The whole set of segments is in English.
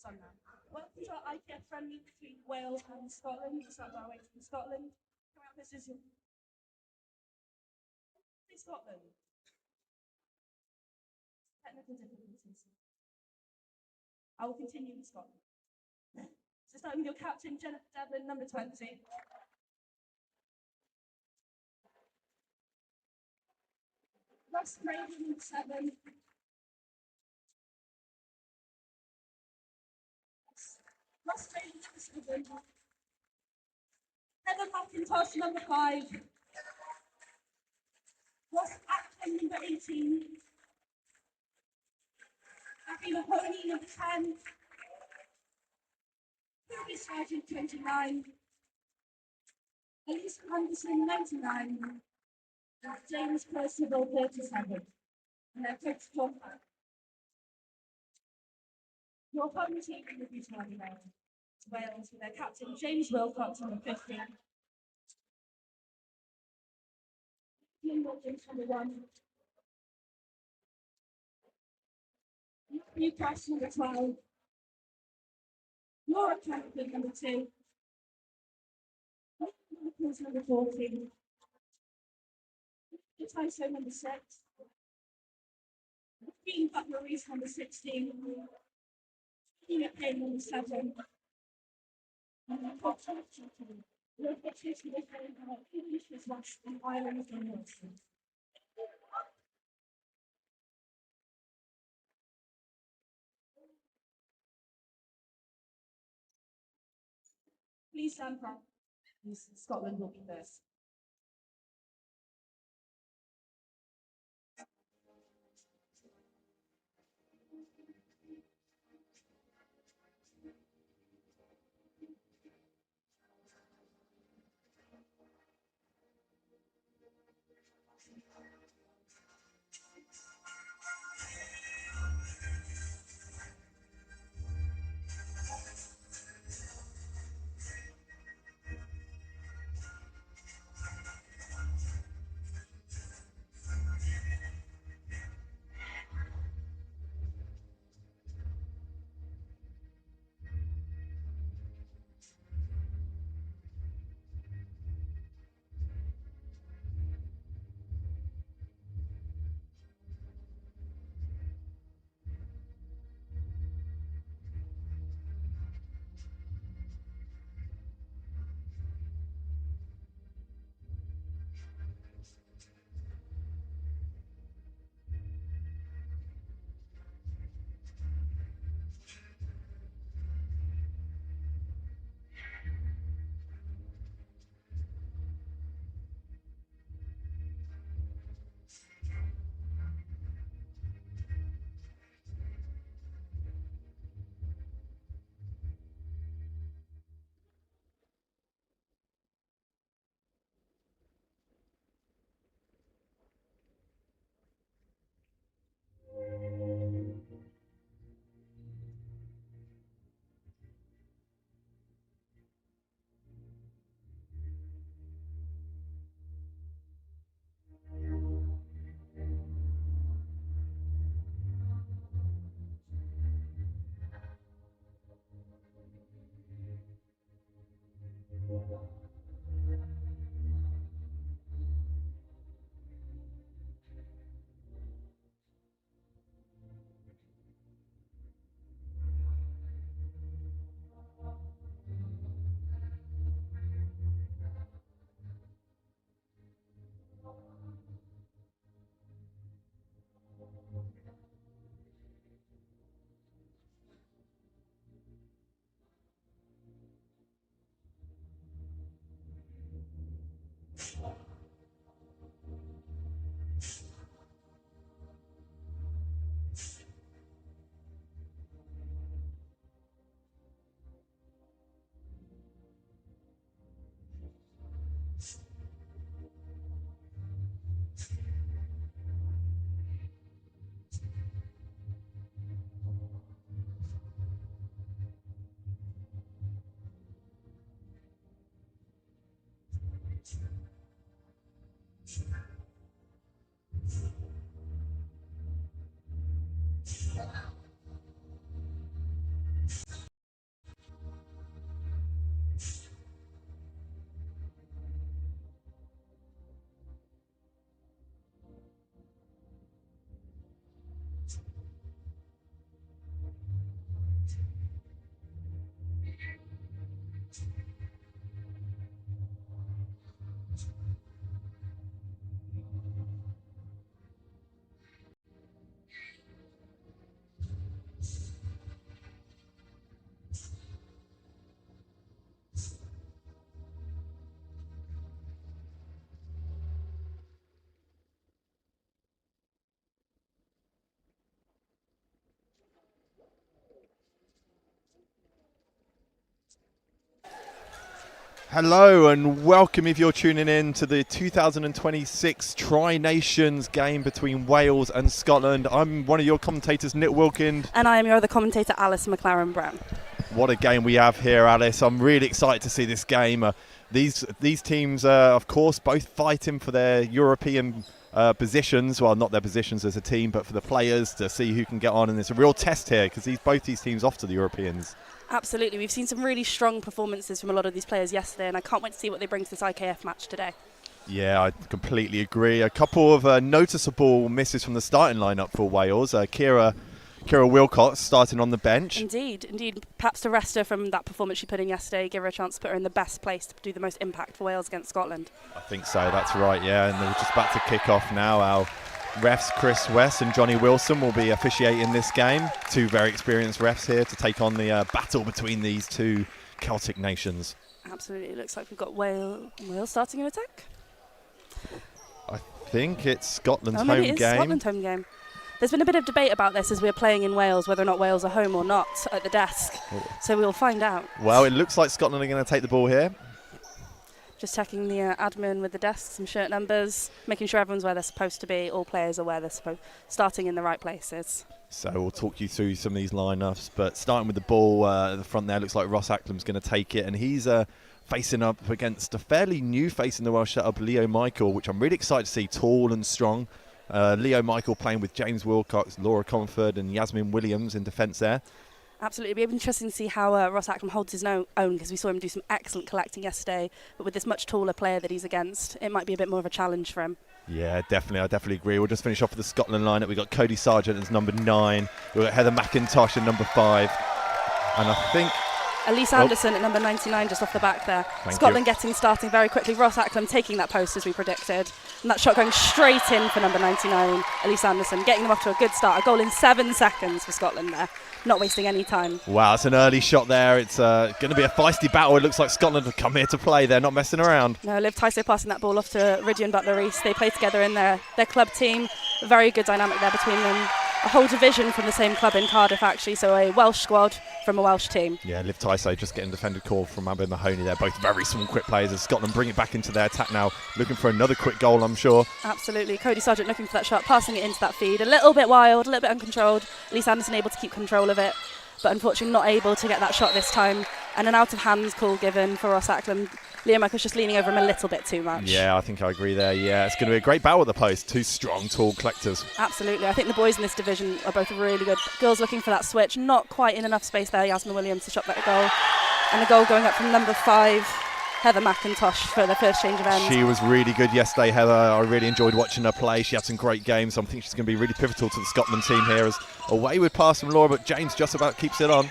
Sun now. Welcome to our IKEA friendly between Wales and Scotland. We'll start our way from Scotland. Come out, this is your. Scotland. Technical difficulties. I will continue with Scotland. So starting with your captain, Jennifer Devlin, number 20. Russ Craven, 7. Russ Craven, number 7. Heather McIntosh, number 5. Ross Acton, number 18. Abby Mahoney, number 10. Ruby Sargent, 29. Elise Anderson, 99. And James Percival, 37. And their coach, John Pack. Your home team will be turning around to Wales with their captain, James Wilcox, number 15. Ian Williams, number 1. Newcastle, number 12. Laura Campion, number 2. Nichols, number 14. Tyso, number 6. Dean Butler-Reese, number 16. Tina Payne, number 7. And then Todd Thompson, the pictures for the English was lost in Ireland and Wilson. Please stand up. Scotland will be first. Hello and welcome if you're tuning in to the 2026 Tri-Nations game between Wales and Scotland. I'm one of your commentators, Nick Wilkind. And I am your other commentator, Alice McLaren Brown. What a game we have here, Alice. I'm really excited to see this game. These teams are, of course, both fighting for their European positions. Well, not their positions as a team, but for the players to see who can get on. And it's a real test here because both these teams off to the Europeans. Absolutely. We've seen some really strong performances from a lot of these players yesterday, and I can't wait to see what they bring to this IKF match today. Yeah, I completely agree. A couple of noticeable misses from the starting lineup for Wales. Kira Wilcox starting on the bench. Indeed. Perhaps to rest her from that performance she put in yesterday, give her a chance to put her in the best place to do the most impact for Wales against Scotland. I think so, that's right, yeah. And we're just about to kick off now. Our refs, Chris West and Johnny Wilson, will be officiating this game. Two very experienced refs here to take on the battle between these two Celtic nations. Absolutely. It looks like we've got Wales starting an attack. I think it's Scotland's home maybe it is game. Scotland's home game. There's been a bit of debate about this as we're playing in Wales, whether or not Wales are home or not at the desk. So we'll find out. Well, it looks like Scotland are going to take the ball here. Just checking the admin with the desks and shirt numbers, making sure everyone's where they're supposed to be, all players are where they're supposed, starting in the right places. So we'll talk you through some of these lineups, but starting with the ball at the front there, looks like Ross Acklam's going to take it, and he's facing up against a fairly new face in the Welsh setup, Leo Michael, which I'm really excited to see, tall and strong. Leo Michael playing with James Wilcox, Laura Comford and Yasmin Williams in defence there. Absolutely. It'll be interesting to see how Ross Acklam holds his own, because we saw him do some excellent collecting yesterday, but with this much taller player that he's against, it might be a bit more of a challenge for him. Yeah, definitely. I definitely agree. We'll just finish off with the Scotland lineup. We've got Cody Sargent as number 9. We've got Heather McIntosh at number 5. And I think Elise Anderson at number 99 just off the back there. Scotland starting very quickly. Ross Acklam taking that post as we predicted. And that shot going straight in for number 99, Elise Anderson, getting them off to a good start. A goal in 7 seconds for Scotland there. Not wasting any time. Wow, it's an early shot there. It's going to be a feisty battle. It looks like Scotland have come here to play. They're not messing around. No, Liv Tyso passing that ball off to Rydian Butler-Rees. They play together in their club team. A very good dynamic there between them. A whole division from the same club in Cardiff, actually, so a Welsh squad from a Welsh team. Yeah, Liv Tyso just getting defended call from Abby Mahoney. They're both very small, quick players as Scotland bring it back into their attack now, looking for another quick goal, I'm sure. Absolutely. Cody Sargent looking for that shot, passing it into that feed. A little bit wild, a little bit uncontrolled. Elise Anderson able to keep control of it, but unfortunately not able to get that shot this time. And an out-of-hands call given for Ross Acklam. Leo Michael's just leaning over him a little bit too much. Yeah, I think I agree there. Yeah, it's going to be a great battle at the post. Two strong, tall collectors. Absolutely. I think the boys in this division are both really good. Girls looking for that switch. Not quite in enough space there. Yasmin Williams to shot that goal. And the goal going up from number 5, Heather McIntosh, for the first change of ends. She was really good yesterday, Heather. I really enjoyed watching her play. She had some great games. So I think she's going to be really pivotal to the Scotland team here. As a wayward pass from Laura, but James just about keeps it on.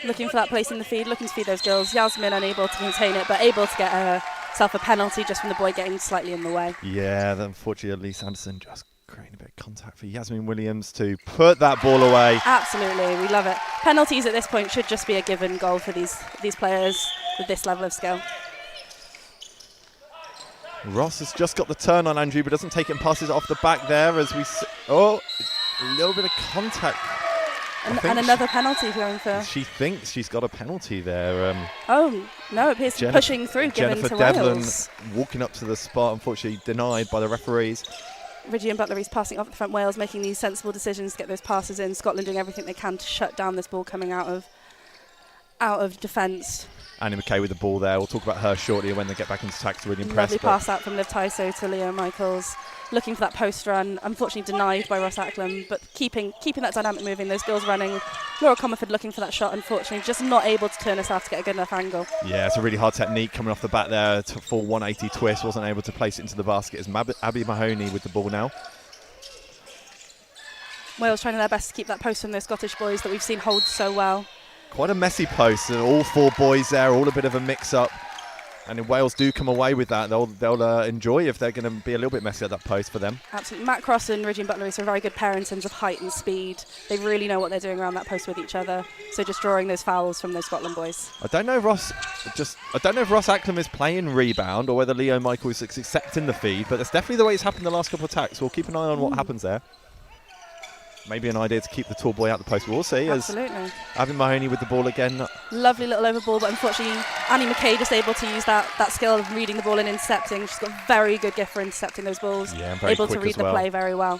Looking for that place in the feed, looking to feed those girls. Yasmin unable to contain it, but able to get herself a penalty just from the boy getting slightly in the way. Yeah, unfortunately, Elise Anderson just creating a bit of contact for Yasmin Williams to put that ball away. Absolutely, we love it. Penalties at this point should just be a given goal for these players with this level of skill. Ross has just got the turn on Andrew, but doesn't take it and passes it off the back there as we... Oh, a little bit of contact. And another penalty going for... She thinks she's got a penalty there. Oh, no, it appears to be pushing through, given to Devlin Wales. Walking up to the spot, unfortunately denied by the referees. Rydian Butler-Rees passing off at the front. Wales making these sensible decisions to get those passes in. Scotland doing everything they can to shut down this ball coming out of defence. Annie McKay with the ball there. We'll talk about her shortly when they get back into attack to William Press. Lovely pass out from Liv Tyso to Leo Michaels. Looking for that post run. Unfortunately denied by Ross Acklam, but keeping that dynamic moving. Those girls running. Laura Comerford looking for that shot. Unfortunately, just not able to turn herself to get a good enough angle. Yeah, it's a really hard technique coming off the back there. Full 180 twist. Wasn't able to place it into the basket. It's Abby Mahoney with the ball now. Wales trying their best to keep that post from those Scottish boys that we've seen hold so well. Quite a messy post, and all 4 boys there, all a bit of a mix-up. And if Wales do come away with that, they'll enjoy if they're going to be a little bit messy at that post for them. Absolutely. Matt Cross and Rydian Butler-Rees are a very good pair in terms of height and speed. They really know what they're doing around that post with each other. So just drawing those fouls from those Scotland boys. I don't know if Ross Acklam is playing rebound or whether Leo Michael is accepting the feed, but that's definitely the way it's happened the last couple of attacks. We'll keep an eye on what happens there. Maybe an idea to keep the tall boy out the post. We'll see. Absolutely. As Abby Mahoney with the ball again. Lovely little over ball, but unfortunately Annie McKay just able to use that skill of reading the ball and intercepting. She's got a very good gift for intercepting those balls. Yeah, and very able to quick read as the well. play very well.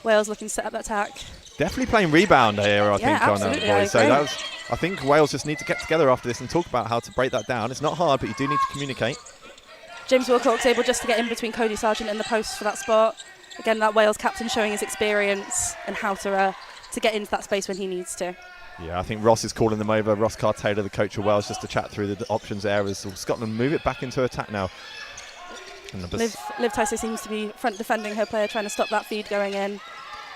Wales looking to set up that attack. Definitely playing rebound here, I think, on absolutely, boys. So agree. I think Wales just need to get together after this and talk about how to break that down. It's not hard, but you do need to communicate. James Wilcox able just to get in between Cody Sargent and the post for that spot. Again, that Wales captain showing his experience and how to get into that space when he needs to. Yeah, I think Ross is calling them over. Ross Carr-Taylor, the coach of Wales, just to chat through the options there as Scotland move it back into attack now. Liv Tyso seems to be front defending her player, trying to stop that feed going in.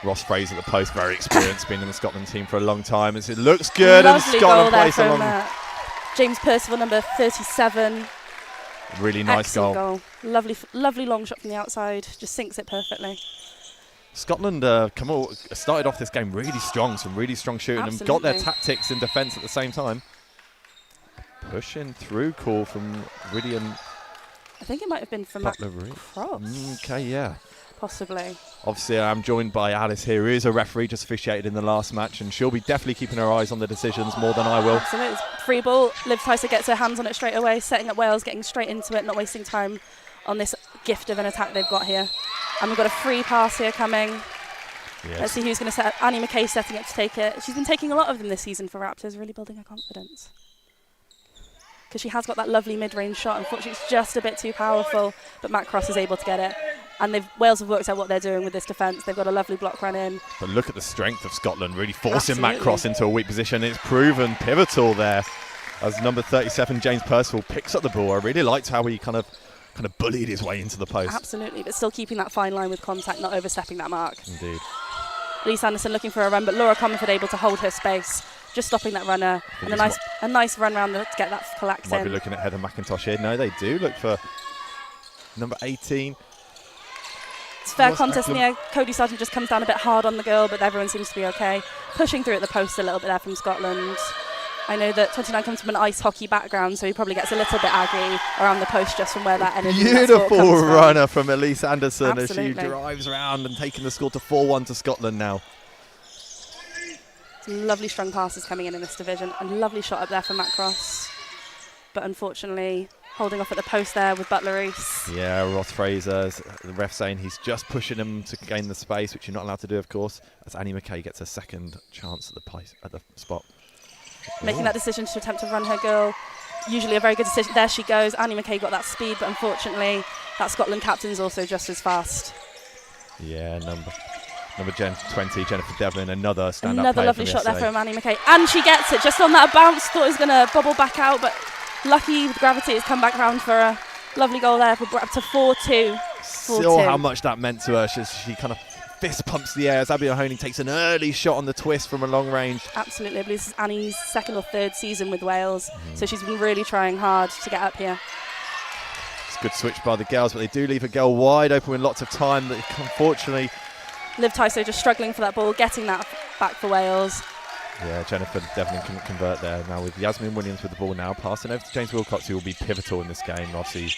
Ross Fraser at the post, very experienced, been in the Scotland team for a long time. It looks good, Lovely and goal Scotland there plays from along. James Percival, number 37. Really nice Excellent goal. Lovely long shot from the outside, just sinks it perfectly. Scotland started off this game really strong, some really strong shooting, and got their tactics in defence at the same time. Pushing through call from Ridian. I think it might have been from Matt Butler-Reed. Cross. Okay, yeah. Possibly. Obviously, I'm joined by Alice here, who is a referee, just officiated in the last match, and she'll be definitely keeping her eyes on the decisions more than I will. Absolutely. It's free ball. Liv Tyson gets her hands on it straight away, setting up Wales, getting straight into it, not wasting time on this gift of an attack they've got here. And we've got a free pass here coming. Yes. Let's see who's going to set. Annie McKay setting up to take it. She's been taking a lot of them this season for Raptors, really building her confidence. Because she has got that lovely mid-range shot. Unfortunately, it's just a bit too powerful, but Matt Cross is able to get it. And Wales have worked out what they're doing with this defence. They've got a lovely block run in. But look at the strength of Scotland, really forcing Matt Absolutely. Cross into a weak position. It's proven pivotal there as number 37, James Percival, picks up the ball. I really liked how he kind of bullied his way into the post. Absolutely, but still keeping that fine line with contact, not overstepping that mark. Indeed. Lee Sanderson looking for a run, but Laura Comerford able to hold her space, just stopping that runner. And a nice run round to get that collapse Might in. be looking at Heather McIntosh here. No, they do look for number 18. It's fair Ross contest in the Eklund. air. Cody Sargent just comes down a bit hard on the girl, but everyone seems to be okay. Pushing through at the post a little bit there from Scotland. I know that 29 comes from an ice hockey background, so he probably gets a little bit aggy around the post just from where that energy and that sport comes Beautiful from. runner from Elise Anderson as she Absolutely. drives around and taking the score to 4-1 to Scotland now. Some lovely strong passes coming in this division, and lovely shot up there from Matt Cross. But unfortunately, holding off at the post there with Butler Reese. Yeah, Ross Fraser, the ref saying he's just pushing him to gain the space, which you're not allowed to do, of course, as Annie McKay gets a second chance at the spot. Making that decision to attempt to run her girl. Usually a very good decision. There she goes. Annie McKay got that speed, but unfortunately, that Scotland captain's also just as fast. Yeah, number 20, Jennifer Devlin, another stand-up Another player lovely from shot there yesterday. from Annie McKay. And she gets it just on that bounce. Thought it was going to bobble back out, but lucky with gravity, it's come back round for a lovely goal there. We're up to 4-2. Still how much that meant to her. She kind of fist pumps the air as Abby Mahoney takes an early shot on the twist from a long range. Absolutely. I believe this is Annie's second or third season with Wales, so she's been really trying hard to get up here. It's a good switch by the girls, but they do leave a girl wide open with lots of time. That unfortunately, Liv Tyso just struggling for that ball, getting that back for Wales. yeah, Jennifer Devlin couldn't convert there. Now with Yasmin Williams with the ball now, passing over to James Wilcox, who will be pivotal in this game. Obviously,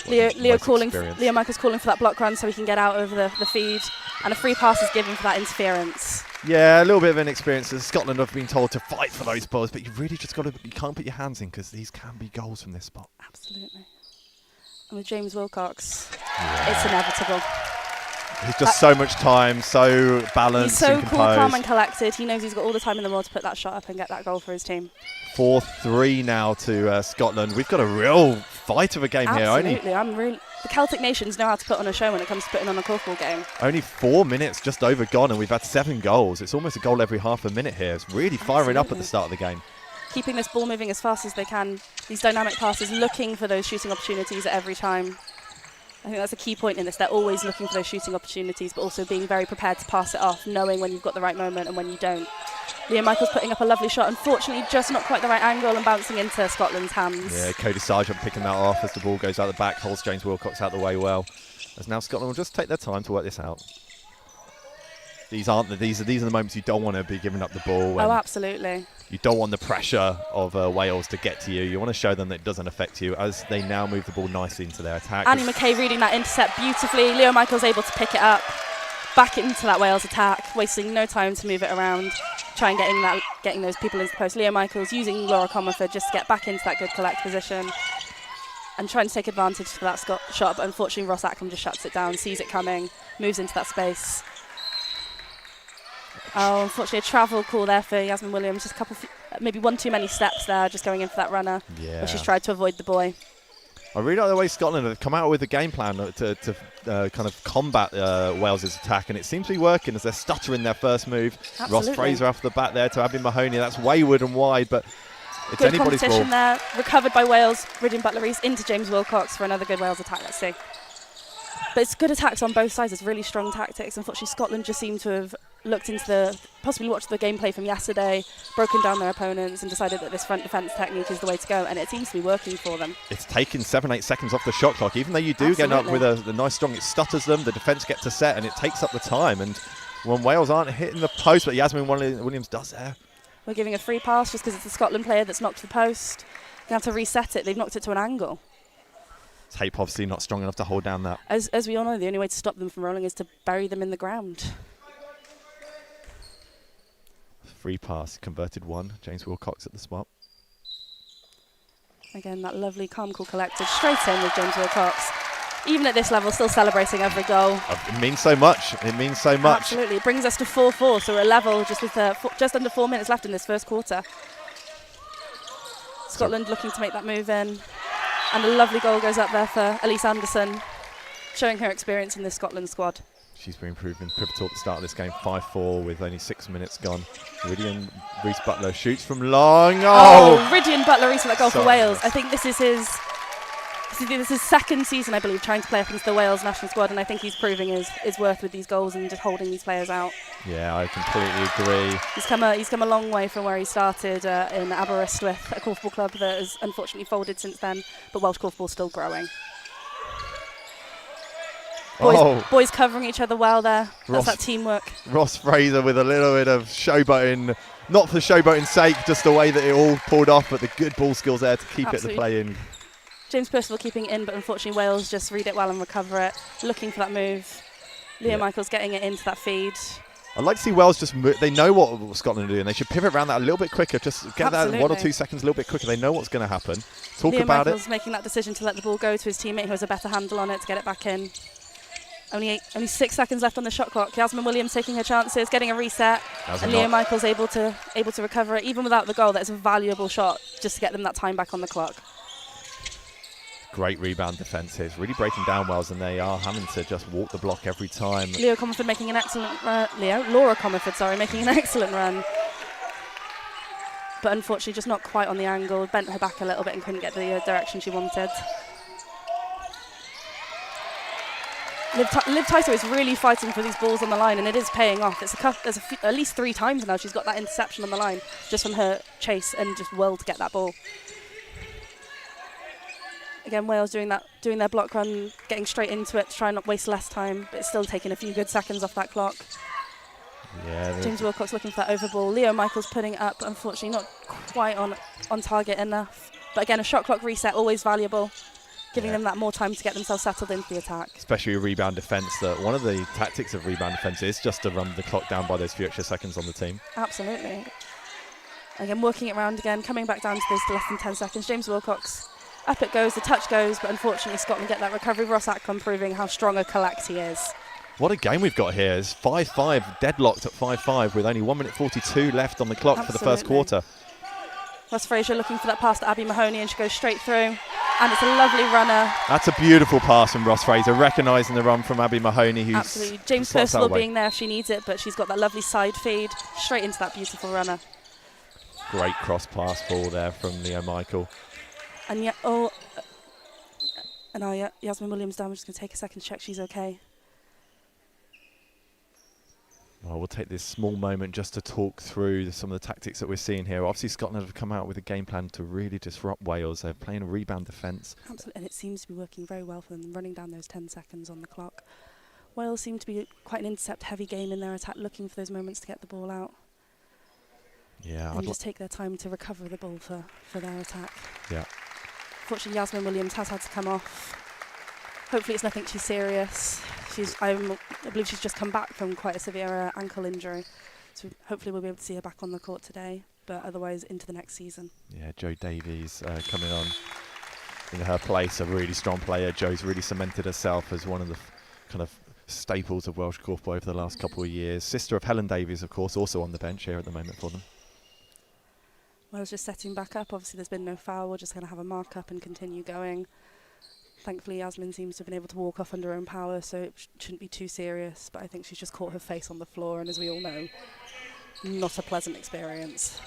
Leo experience. Michael's calling for that block run so he can get out over the feed, and a free pass is given for that interference. Yeah, a little bit of inexperience. Scotland have been told to fight for those balls, but you really just you can't put your hands in because these can be goals from this spot. Absolutely. And with James Wilcox, it's inevitable. He's just so much time, so balanced He's so and cool, calm composed. and collected. He knows he's got all the time in the world to put that shot up and get that goal for his team. 4-3 now to Scotland. We've got a real fight of a game here. Absolutely. The Celtic nations know how to put on a show when it comes to putting on a korfball game. Only 4 minutes just over gone, and we've had 7 goals. It's almost a goal every half a minute here. It's really firing up at the start of the game. Keeping this ball moving as fast as they can. These dynamic passes, looking for those shooting opportunities at every time. I think that's a key point in this. They're always looking for those shooting opportunities, but also being very prepared to pass it off, knowing when you've got the right moment and when you don't. Leo Michael's putting up a lovely shot, unfortunately just not quite the right angle and bouncing into Scotland's hands. Yeah, Cody Sargent picking that off as the ball goes out the back, holds James Wilcox out the way well. As now Scotland will just take their time to work this out. These are the moments you don't want to be giving up the ball. Oh, absolutely. You don't want the pressure of Wales to get to you. You want to show them that it doesn't affect you as they now move the ball nicely into their attack. Annie McKay reading that intercept beautifully. Leo Michael's able to pick it up. back into that Wales attack, wasting no time to move it around, try and getting those people into the post. Leo Michaels using Laura Comerford just to get back into that good collect position and trying to take advantage for that shot, but unfortunately Ross Acklam just shuts it down, sees it coming, moves into that space. Oh, unfortunately a travel call there for Yasmin Williams, just maybe one too many steps there, just going in for that runner. Yeah. But she's tried to avoid the buoy. I really like the way Scotland have come out with a game plan to kind of combat Wales's attack, and it seems to be working as they're stuttering their first move. Absolutely. Ross Fraser off the bat there to Abby Mahoney. That's wayward and wide, but it's Good anybody's ball. competition there, recovered by Wales. Rydian Butler-Rees into James Wilcox for another good Wales attack. Let's see. But it's good attacks on both sides. It's really strong tactics. Unfortunately, Scotland just seem to have looked into possibly watched the gameplay from yesterday, broken down their opponents and decided that this front defence technique is the way to go, and it seems to be working for them. It's taken 7-8 seconds off the shot clock. Even though you do get up with a nice strong, it stutters them, the defence gets to set, and it takes up the time. And when Wales aren't hitting the post, but Yasmin Williams does there. We're giving a free pass just because it's the Scotland player that's knocked the post. They have to reset it. They've knocked it to an angle. Tape obviously not strong enough to hold down that. As we all know, the only way to stop them from rolling is to bury them in the ground. Free pass, converted one. James Wilcox at the spot. Again, that lovely calm, cool collected straight in with James Wilcox. Even at this level, still celebrating every goal. It means so much. It means so much. Absolutely. It brings us to 4-4, so we're level just with just under 4 minutes left in this first quarter. Scotland looking to make that move in. And a lovely goal goes up there for Elise Anderson, showing her experience in this Scotland squad. She's been proving pivotal at the start of this game. 5-4 with only 6 minutes gone. Rydian Rees-Butler shoots from long. Oh, Rydian Butler-Rees with that goal for So Wales. nice. I think this is his second season, I believe, trying to play up into the Wales national squad, and I think he's proving his worth with these goals and just holding these players out. Yeah, I completely agree. He's come a long way from where he started in Aberystwyth, a korfball club that has unfortunately folded since then, but Welsh korfball's still growing. Boys covering each other well there. That's that teamwork. Ross Fraser with a little bit of showboating, not for showboating's sake, just the way that it all pulled off, but the good ball skills there to keep it the play in. James Percival keeping it in, but unfortunately Wales just read it well and recover it, looking for that move. Leo Michaels getting it into that feed. I'd like to see Wales just they know what Scotland are doing. They should pivot around that a little bit quicker, just get that 1 or 2 seconds a little bit quicker. They know what's going to happen. Talk Leo about Michaels it. making that decision to let the ball go to his teammate who has a better handle on it to get it back in. Only 6 seconds left on the shot clock. Yasmin Williams taking her chances, getting a reset, and Leo Michaels able to recover it. Even without the goal, that's a valuable shot just to get them that time back on the clock. Great rebound defence here. It's really breaking down Wales, and they are having to just walk the block every time. Laura Comerford making an excellent making an excellent run. But unfortunately just not quite on the angle, bent her back a little bit and couldn't get the direction she wanted. Liv Tyso is really fighting for these balls on the line, and it is paying off. There's at least 3 times now she's got that interception on the line just from her chase and just will to get that ball. Again, Wales doing their block run, getting straight into it to try and not waste less time, but it's still taking a few good seconds off that clock. Yeah, James Wilcox looking for that over ball. Leo Michaels putting it up, unfortunately not quite on target enough. But again, a shot clock reset, always valuable, giving them that more time to get themselves settled into the attack. Especially a rebound defence. That one of the tactics of rebound defence is just to run the clock down by those few extra seconds on the team. Absolutely. Again, working it around again, coming back down to those less than 10 seconds. James Wilcox. Up it goes, the touch goes, but unfortunately Scotland get that recovery. Ross Acklam proving how strong a collect he is. What a game we've got here. It's 5-5, deadlocked at 5-5 with only 1 minute 42 left on the clock for the first quarter. Ross Fraser looking for that pass to Abby Mahoney, and she goes straight through. And it's a lovely runner. That's a beautiful pass from Ross Fraser, recognising the run from Abby Mahoney. Who's absolutely. James Percival being there if she needs it, but she's got that lovely side feed straight into that beautiful runner. Great cross pass ball there from Leo Michael. And Yasmin Williams down. We're just going to take a second to check she's okay. Well, we'll take this small moment just to talk through some of the tactics that we're seeing here. Obviously, Scotland have come out with a game plan to really disrupt Wales. They're playing a rebound defence. Absolutely, and it seems to be working very well for them, running down those 10 seconds on the clock. Wales seem to be quite an intercept-heavy game in their attack, looking for those moments to get the ball out. Yeah, and just take their time to recover the ball for their attack. Yeah. Fortunately, Yasmin Williams has had to come off. Hopefully it's nothing too serious. I believe she's just come back from quite a severe ankle injury. So hopefully we'll be able to see her back on the court today, but otherwise into the next season. Yeah, Jo Davies coming on in her place, a really strong player. Jo's really cemented herself as one of the kind of staples of Welsh korfball over the last couple of years. Sister of Helen Davies, of course, also on the bench here at the moment for them. Wales just setting back up. Obviously there's been no foul. We're just going to have a mark up and continue going. Thankfully Yasmin seems to have been able to walk off under her own power, so it shouldn't be too serious, but I think she's just caught her face on the floor, and as we all know, not a pleasant experience.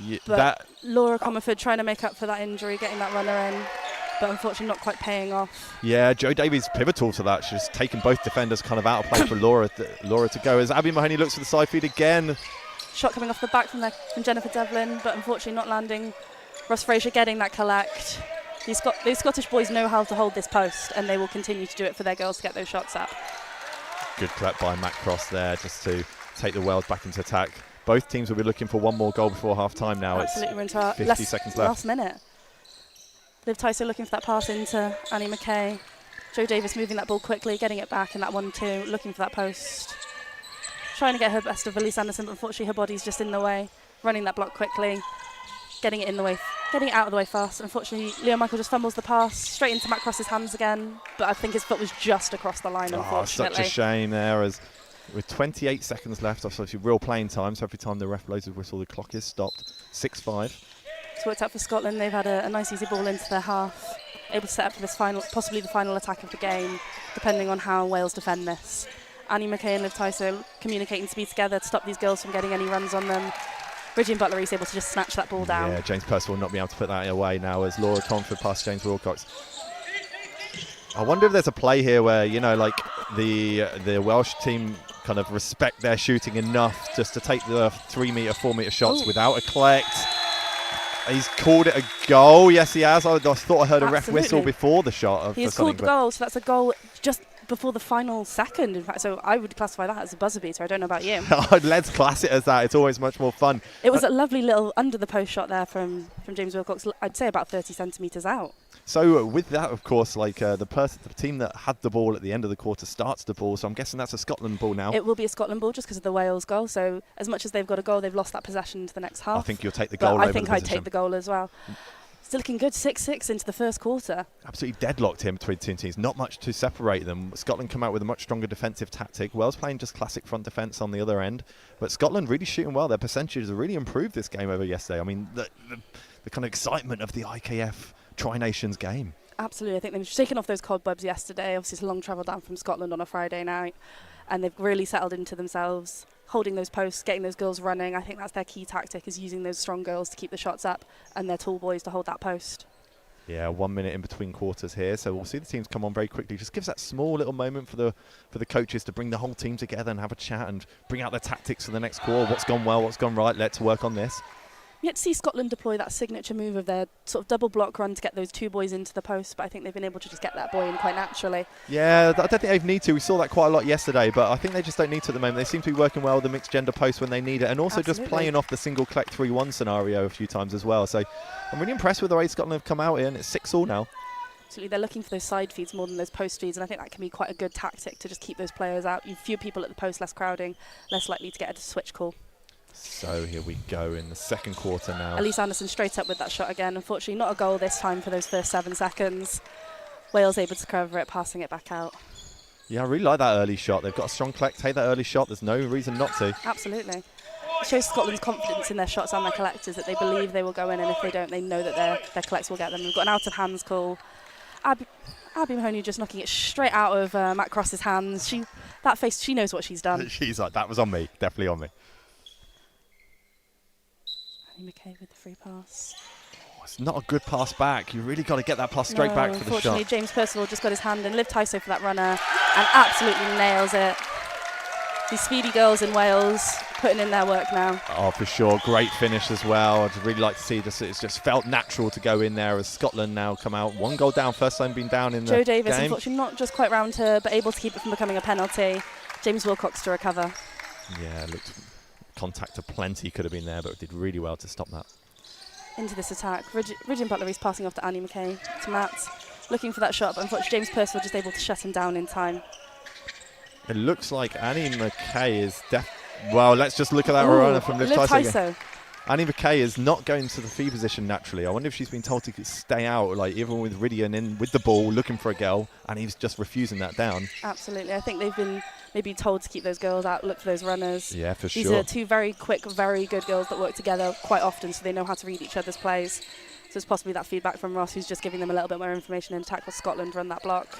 Yeah, but Laura Comerford trying to make up for that injury, getting that runner in, but unfortunately not quite paying off. Yeah, Jo Davies pivotal to that. She's taken both defenders kind of out of play for Laura to go. As Abby Mahoney looks for the side feed again. Shot coming off the back from Jennifer Devlin, but unfortunately not landing. Ross Fraser getting that collect. These Scottish boys know how to hold this post, and they will continue to do it for their girls to get those shots up. Good collect by Matt Cross there, just to take the Wales back into attack. Both teams will be looking for one more goal before half-time now. Absolutely, we're into our 50 last seconds left. Minute. Liv Tyso looking for that pass into Annie McKay. Jo Davies moving that ball quickly, getting it back in that 1-2, looking for that post. Trying to get her best of Elise Anderson, but unfortunately her body's just in the way. Running that block quickly, getting it out of the way fast. Unfortunately, Leo Michael just fumbles the pass straight into Matt Cross's hands again, but I think his foot was just across the line, unfortunately. Such a shame there, as with 28 seconds left, obviously real playing time, so every time the ref blows his whistle, the clock is stopped. 6-5. It's worked out for Scotland. They've had a nice easy ball into their half, able to set up for this possibly the final attack of the game, depending on how Wales defend this. Annie McKay and Liv Tyso communicating to be together to stop these girls from getting any runs on them. Regine Butler is able to just snatch that ball down. Yeah, James Purcell will not be able to put that away now as Laura Comerford past James Wilcox. I wonder if there's a play here where, you know, like the Welsh team kind of respect their shooting enough just to take the 3-metre, 4-metre shots without a collect. He's called it a goal. Yes, he has. I thought I heard a ref whistle before the shot. He's called the goal, so that's a goal just before the final second, in fact. So I would classify that as a buzzer beater. I don't know about you. Let's class it as that. It's always much more fun. It was a lovely little under the post shot there from James Wilcox. I'd say about 30 centimetres out. So with that, of course, like the team that had the ball at the end of the quarter starts the ball. So I'm guessing that's a Scotland ball now. It will be a Scotland ball just because of the Wales goal. So as much as they've got a goal, they've lost that possession to the next half. I think you'll take the goal. I think I'd take the goal as well. Still looking good, 6-6 into the first quarter. Absolutely deadlocked here between two teams. Not much to separate them. Scotland come out with a much stronger defensive tactic. Wales playing just classic front defence on the other end. But Scotland really shooting well. Their percentages have really improved this game over yesterday. I mean, the kind of excitement of the IKF Tri-Nations game. Absolutely. I think they've shaken off those cobwebs yesterday. Obviously, it's a long travel down from Scotland on a Friday night. And they've really settled into themselves, holding those posts, getting those girls running. I think that's their key tactic, is using those strong girls to keep the shots up and their tall boys to hold that post. Yeah, 1 minute in between quarters here, so we'll see the teams come on very quickly. Just gives that small little moment for the coaches to bring the whole team together and have a chat and bring out their tactics for the next quarter. What's gone well, what's gone right, let's work on this. Yet to see Scotland deploy that signature move of their sort of double block run to get those two boys into the post, but I think they've been able to just get that boy in quite naturally. Yeah, I don't think they need to. We saw that quite a lot yesterday, but I think they just don't need to at the moment. They seem to be working well with the mixed gender post when they need it, and also just playing off the single collect 3-1 scenario a few times as well. So I'm really impressed with the way Scotland have come out here, and it's 6-6 now. Absolutely, they're looking for those side feeds more than those post feeds, and I think that can be quite a good tactic to just keep those players out. Fewer people at the post, less crowding, less likely to get a switch call. So here we go in the second quarter now. Elise Anderson straight up with that shot again. Unfortunately, not a goal this time for those first 7 seconds. Wales able to cover it, passing it back out. Yeah, I really like that early shot. They've got a strong collect. Take that early shot. There's no reason not to. Absolutely. It shows Scotland's confidence in their shots and their collectors, that they believe they will go in, and if they don't, they know that their collects will get them. We've got an out-of-hands call. Abby Mahoney just knocking it straight out of Matt Cross's hands. She knows what she's done. She's like, that was on me. Definitely on me. McKay with the free pass. Oh, it's not a good pass back. You really got to get that pass straight back for the shot. Unfortunately, James Percival just got his hand in. Liv Tyso for that runner and absolutely nails it. These speedy girls in Wales putting in their work now. Oh, for sure. Great finish as well. I'd really like to see this. It's just felt natural to go in there as Scotland now come out. 1 goal down. First time being down in the Jo Davies, game. unfortunately, not just quite round her, but able to keep it from becoming a penalty. James Wilcox to recover. Yeah, looked contact aplenty could have been there, but did really well to stop that. Into this attack. Regine Butler is passing off to Annie McKay, to Matt, looking for that shot, but unfortunately James Percival just able to shut him down in time. It looks like Annie McKay is well, let's just look at that Ooh, runner from Liv Tyso. Tyso. Annie McKay is not going to the fee position naturally. I wonder if she's been told to stay out, like even with Ridian in with the ball, looking for a girl, and he's just refusing that down. Absolutely. I think they've been maybe told to keep those girls out, look for those runners. Yeah, for These sure. are two very quick, very good girls that work together quite often, so they know how to read each other's plays. So it's possibly that feedback from Ross, who's just giving them a little bit more information in attack, while Scotland run that block.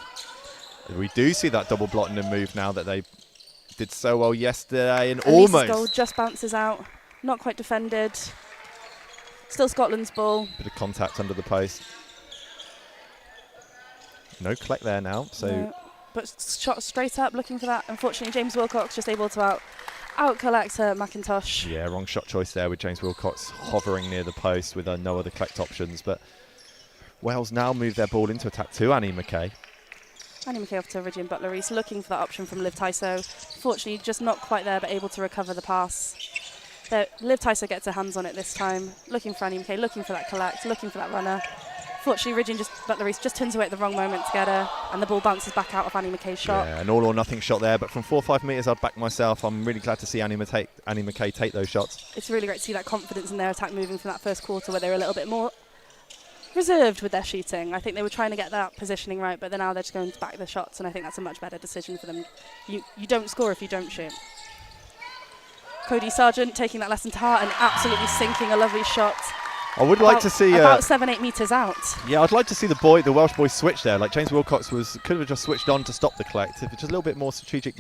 We do see that double Blotton move now that they did so well yesterday, and Elisa's almost goal just bounces out, not quite defended. Still Scotland's ball. bit of contact under the post. No collect there now, so No, but shot straight up, looking for that. Unfortunately, James Wilcox just able to out collect McIntosh. yeah, wrong shot choice there with James Wilcox hovering near the post with no other collect options. But Wales now move their ball into attack to Annie McKay. Annie McKay off to Ridian Butler-Reese, looking for that option from Liv Tyso. Fortunately, just not quite there, but able to recover the pass. Liv Tyso gets her hands on it this time, looking for Annie McKay, looking for that collect, looking for that runner. Fortunately, Ridian Butler-Reese just turns away at the wrong moment to get her, and the ball bounces back out of Annie McKay's shot. Yeah, an all or nothing shot there, but from 4 or 5 metres, I'd back myself. I'm really glad to see Annie McKay take those shots. It's really great to see that confidence in their attack moving from that first quarter where they were a little bit more reserved with their shooting. I think they were trying to get that positioning right, but then now they're just going to back the shots, and I think that's a much better decision for them. You don't score if you don't shoot. Cody Sargent taking that lesson to heart and absolutely sinking a lovely shot. I would like to see about 7-8 metres out. Yeah, I'd like to see the Welsh boy switch there. Like James Wilcox could have just switched on to stop the collect. If it's just a little bit more strategic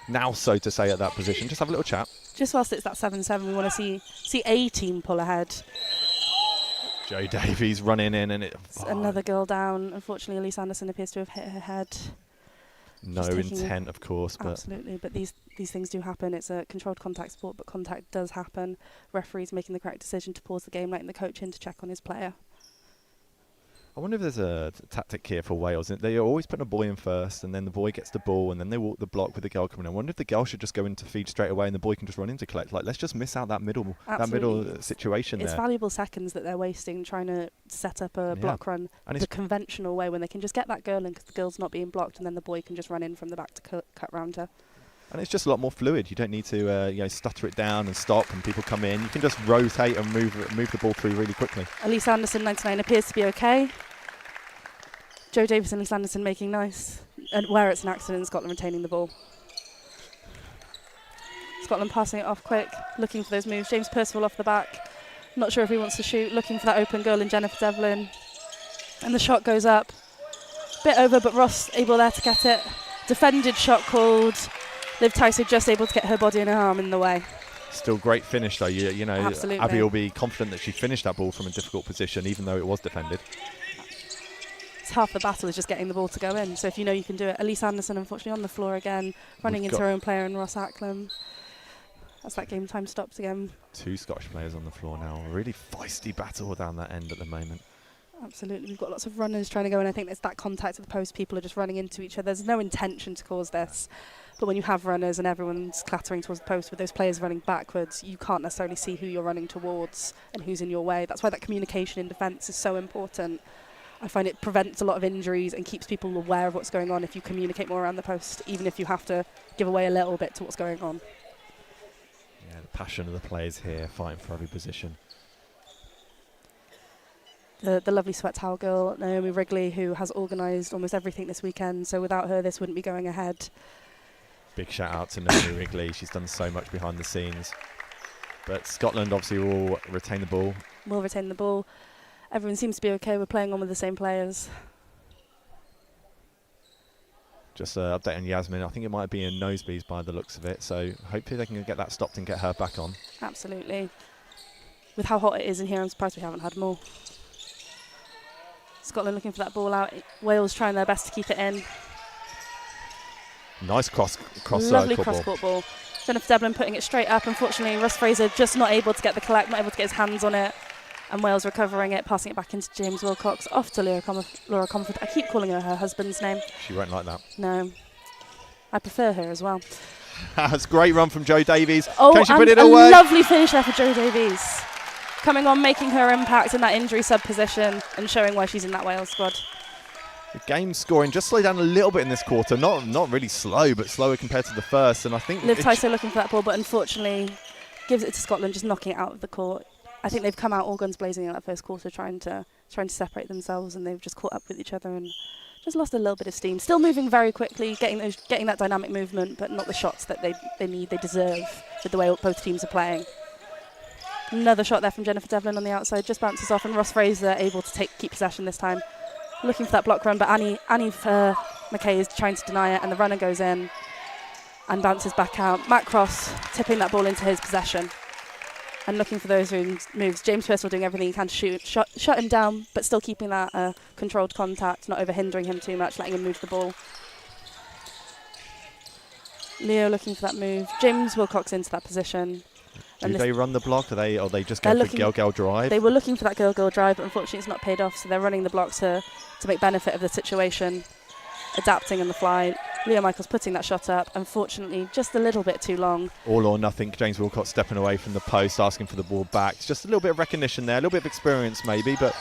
now, so to say, at that position. Just have a little chat. Just whilst it's that 7-7, we want to see a team pull ahead. Joe Davies running in, and Another girl down. Unfortunately, Elise Anderson appears to have hit her head. no intent, of course, but absolutely. But these things do happen. It's a controlled contact sport, but contact does happen. Referees making the correct decision to pause the game, letting the coach in to check on his player. I wonder if there's a tactic here for Wales. They are always putting a boy in first, and then the boy gets the ball, and then they walk the block with the girl coming in. I wonder if the girl should just go into feed straight away, and the boy can just run into collect. Like, let's just miss out that middle situation it's there. Valuable seconds that they're wasting trying to set up a block run and the conventional way when they can just get that girl in because the girl's not being blocked, and then the boy can just run in from the back to cut round her. And it's just a lot more fluid. You don't need to stutter it down and stop, and people come in. You can just rotate and move the ball through really quickly. Elise Anderson, 99, appears to be okay. Joe Davis and Elise Anderson making nice. And where it's an accident, Scotland retaining the ball. Scotland passing it off quick, looking for those moves. James Percival off the back. Not sure if he wants to shoot, looking for that open goal in Jennifer Devlin. And the shot goes up. Bit over, but Ross able there to get it. Defended shot called. Liv Tyso just able to get her body and her arm in the way. Still great finish though. You know, absolutely. Abby will be confident that she finished that ball from a difficult position, even though it was defended. It's half the battle is just getting the ball to go in. So if you know you can do it. Elise Anderson, unfortunately, on the floor again, running into her own player and Ross Acklam. As that game time stops again. 2 Scottish players on the floor now. A really feisty battle down that end at the moment. Absolutely. We've got lots of runners trying to go in. I think there's that contact at the post. People are just running into each other. There's no intention to cause this. But when you have runners and everyone's clattering towards the post with those players running backwards, you can't necessarily see who you're running towards and who's in your way. That's why that communication in defence is so important. I find it prevents a lot of injuries and keeps people aware of what's going on if you communicate more around the post, even if you have to give away a little bit to what's going on. Yeah, the passion of the players here, fighting for every position. The lovely sweat towel girl, Naomi Wrigley, who has organised almost everything this weekend, so without her this wouldn't be going ahead. Big shout out to Naomi Wrigley. She's done so much behind the scenes. But Scotland obviously will retain the ball. Will retain the ball. Everyone seems to be okay. We're playing on with the same players. Just an update on Yasmin. I think it might be in nosebleeds by the looks of it. So hopefully they can get that stopped and get her back on. Absolutely. With how hot it is in here, I'm surprised we haven't had more. Scotland looking for that ball out. Wales trying their best to keep it in. Nice cross lovely cross-court ball. Jennifer Devlin putting it straight up. Unfortunately, Russ Fraser just not able to get the collect, not able to get his hands on it. And Wales recovering it, passing it back into James Wilcox, off to Laura Comfort. I keep calling her husband's name. She won't like that. No. I prefer her as well. That's a great run from Joe Davies. Oh, can she and put it a away? Lovely finish there for Joe Davies. Coming on, making her impact in that injury sub position and showing why she's in that Wales squad. The game scoring just slowed down a little bit in this quarter. Not really slow, but slower compared to the first. And I think Liv Tyso looking for that ball, but unfortunately gives it to Scotland, just knocking it out of the court. I think they've come out all guns blazing in that first quarter, trying to separate themselves, and they've just caught up with each other and just lost a little bit of steam. Still moving very quickly, getting that dynamic movement, but not the shots that they need, they deserve with the way both teams are playing. Another shot there from Jennifer Devlin on the outside, just bounces off, and Ross Fraser able to keep possession this time. Looking for that block run, but Annie McKay is trying to deny it, and the runner goes in and bounces back out. Matt Cross tipping that ball into his possession and looking for those moves. James Purcell doing everything he can to shut him down, but still keeping that controlled contact, not over-hindering him too much, letting him move the ball. Leo looking for that move. James Wilcox into that position. Do they run the block? Or they just go for girl drive? They were looking for that girl drive, but unfortunately it's not paid off, so they're running the block to make benefit of the situation, adapting on the fly. Leo Michaels putting that shot up, unfortunately just a little bit too long. All or nothing. James Wilcox stepping away from the post, asking for the ball back. It's just a little bit of recognition there, a little bit of experience maybe, but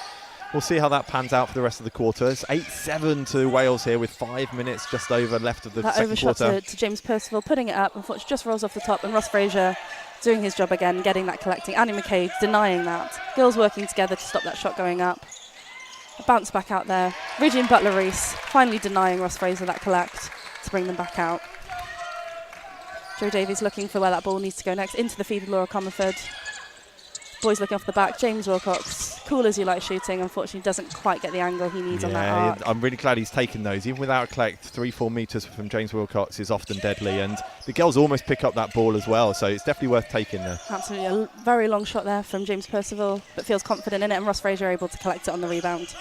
we'll see how that pans out for the rest of the quarter. It's 8-7 to Wales here with 5 minutes just over left of the second quarter. That overshot to James Percival, putting it up, unfortunately just rolls off the top, and Ross Fraser doing his job again, getting that collecting. Annie McKay denying that. Girls working together to stop that shot going up. A bounce back out there. Regine Butler-Reese finally denying Ross Fraser that collect to bring them back out. Jo Davies looking for where that ball needs to go next, into the feed with Laura Comerford. Boys looking off the back. James Wilcox, cool as you like shooting, unfortunately doesn't quite get the angle he needs on that arc. I'm really glad he's taken those. Even without a collect, 3-4 metres from James Wilcox is often deadly, and the girls almost pick up that ball as well, so it's definitely worth taking there. Absolutely, a very long shot there from James Percival, but feels confident in it, and Ross Fraser able to collect it on the rebound.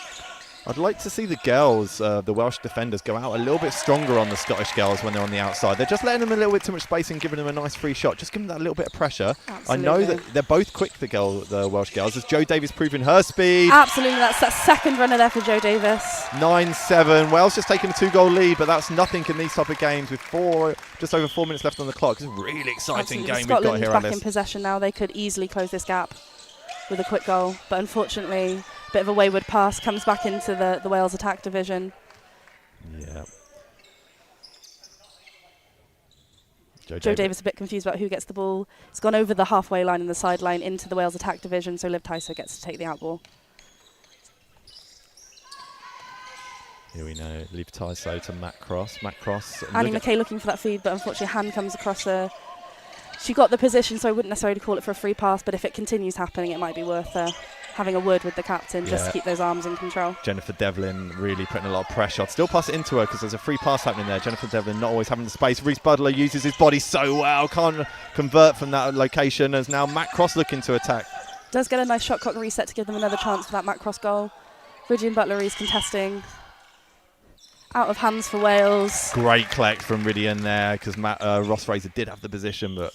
I'd like to see the girls, the Welsh defenders, go out a little bit stronger on the Scottish girls when they're on the outside. They're just letting them a little bit too much space and giving them a nice free shot. Just give them that little bit of pressure. Absolutely. I know that they're both quick, the Welsh girls. As Jo Davies proving her speed. Absolutely, that's that second runner there for Jo Davies. 9-7. Wales just taking a 2-goal lead, but that's nothing in these type of games with just over 4 minutes left on the clock. It's a really exciting game Scotland we've got here, back Alice. in possession now. They could easily close this gap with a quick goal, but unfortunately a bit of a wayward pass comes back into the Wales attack division. Yeah. Jo Davies a bit confused about who gets the ball. It's gone over the halfway line and the sideline into the Wales attack division, so Liv Tyso gets to take the out ball. Here we know, Liv Tyso to Matt Cross. Annie McKay looking for that feed, but unfortunately hand comes across her. She got the position, so I wouldn't necessarily call it for a free pass, but if it continues happening, it might be worth having a word with the captain just to keep those arms in control. Jennifer Devlin really putting a lot of pressure. I'd still pass it into her because there's a free pass happening there. Jennifer Devlin not always having the space. Reece Butler uses his body so well, can't convert from that location, as now Matt Cross looking to attack. Does get a nice shot clock reset to give them another chance for that Matt Cross goal. Regine Butler-Reese contesting. Out of hands for Wales. Great collect from Ridian there because Ross Fraser did have the position, but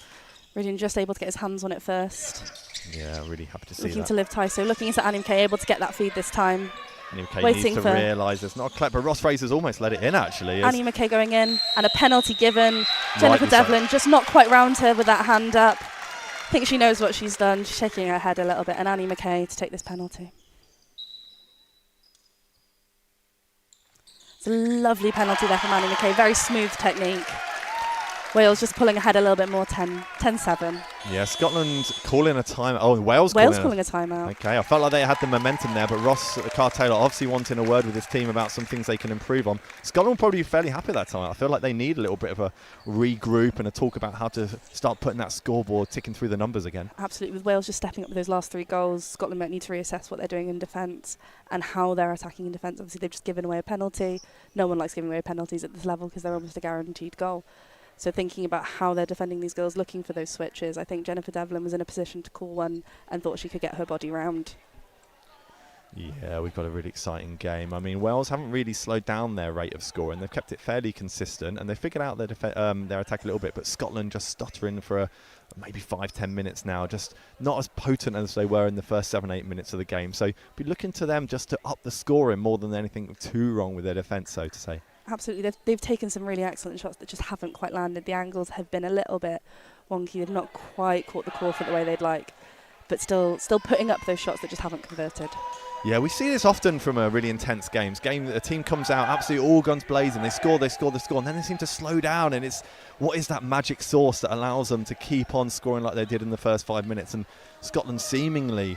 Ridian just able to get his hands on it first. Yeah, really happy to see looking that. To Liv Tyso, looking into Annie McKay, able to get that feed this time. Annie McKay needs to realise there's not a collect, but Ross Fraser's almost let it in actually. Annie McKay going in, and a penalty given. Jennifer Devlin just not quite round her with that hand up. I think she knows what she's done. She's shaking her head a little bit, and Annie McKay to take this penalty. It's a lovely penalty there from Annie McKay, very smooth technique. Wales just pulling ahead a little bit more, 10-7. Yeah, Scotland calling a timeout. Oh, Wales calling a timeout. Okay, I felt like they had the momentum there, but Ross Carr-Taylor obviously wanting a word with his team about some things they can improve on. Scotland will probably be fairly happy that time. I feel like they need a little bit of a regroup and a talk about how to start putting that scoreboard ticking through the numbers again. Absolutely, with Wales just stepping up with those last 3 goals, Scotland might need to reassess what they're doing in defence and how they're attacking in defence. Obviously, they've just given away a penalty. No one likes giving away penalties at this level because they're almost a guaranteed goal. So thinking about how they're defending these girls, looking for those switches. I think Jennifer Devlin was in a position to call one and thought she could get her body round. Yeah, we've got a really exciting game. I mean, Wales haven't really slowed down their rate of scoring. They've kept it fairly consistent, and they've figured out their attack a little bit. But Scotland just stuttering for maybe 5-10 minutes now, just not as potent as they were in the first 7-8 minutes of the game. So be looking to them just to up the scoring more than anything too wrong with their defence, so to say. Absolutely, they've taken some really excellent shots that just haven't quite landed. The angles have been a little bit wonky. They've not quite caught the core for the way they'd like. but still putting up those shots that just haven't converted. Yeah, we see this often from really intense games. A team comes out absolutely all guns blazing. They score, and then they seem to slow down. And it's what is that magic sauce that allows them to keep on scoring like they did in the first 5 minutes? And Scotland seemingly,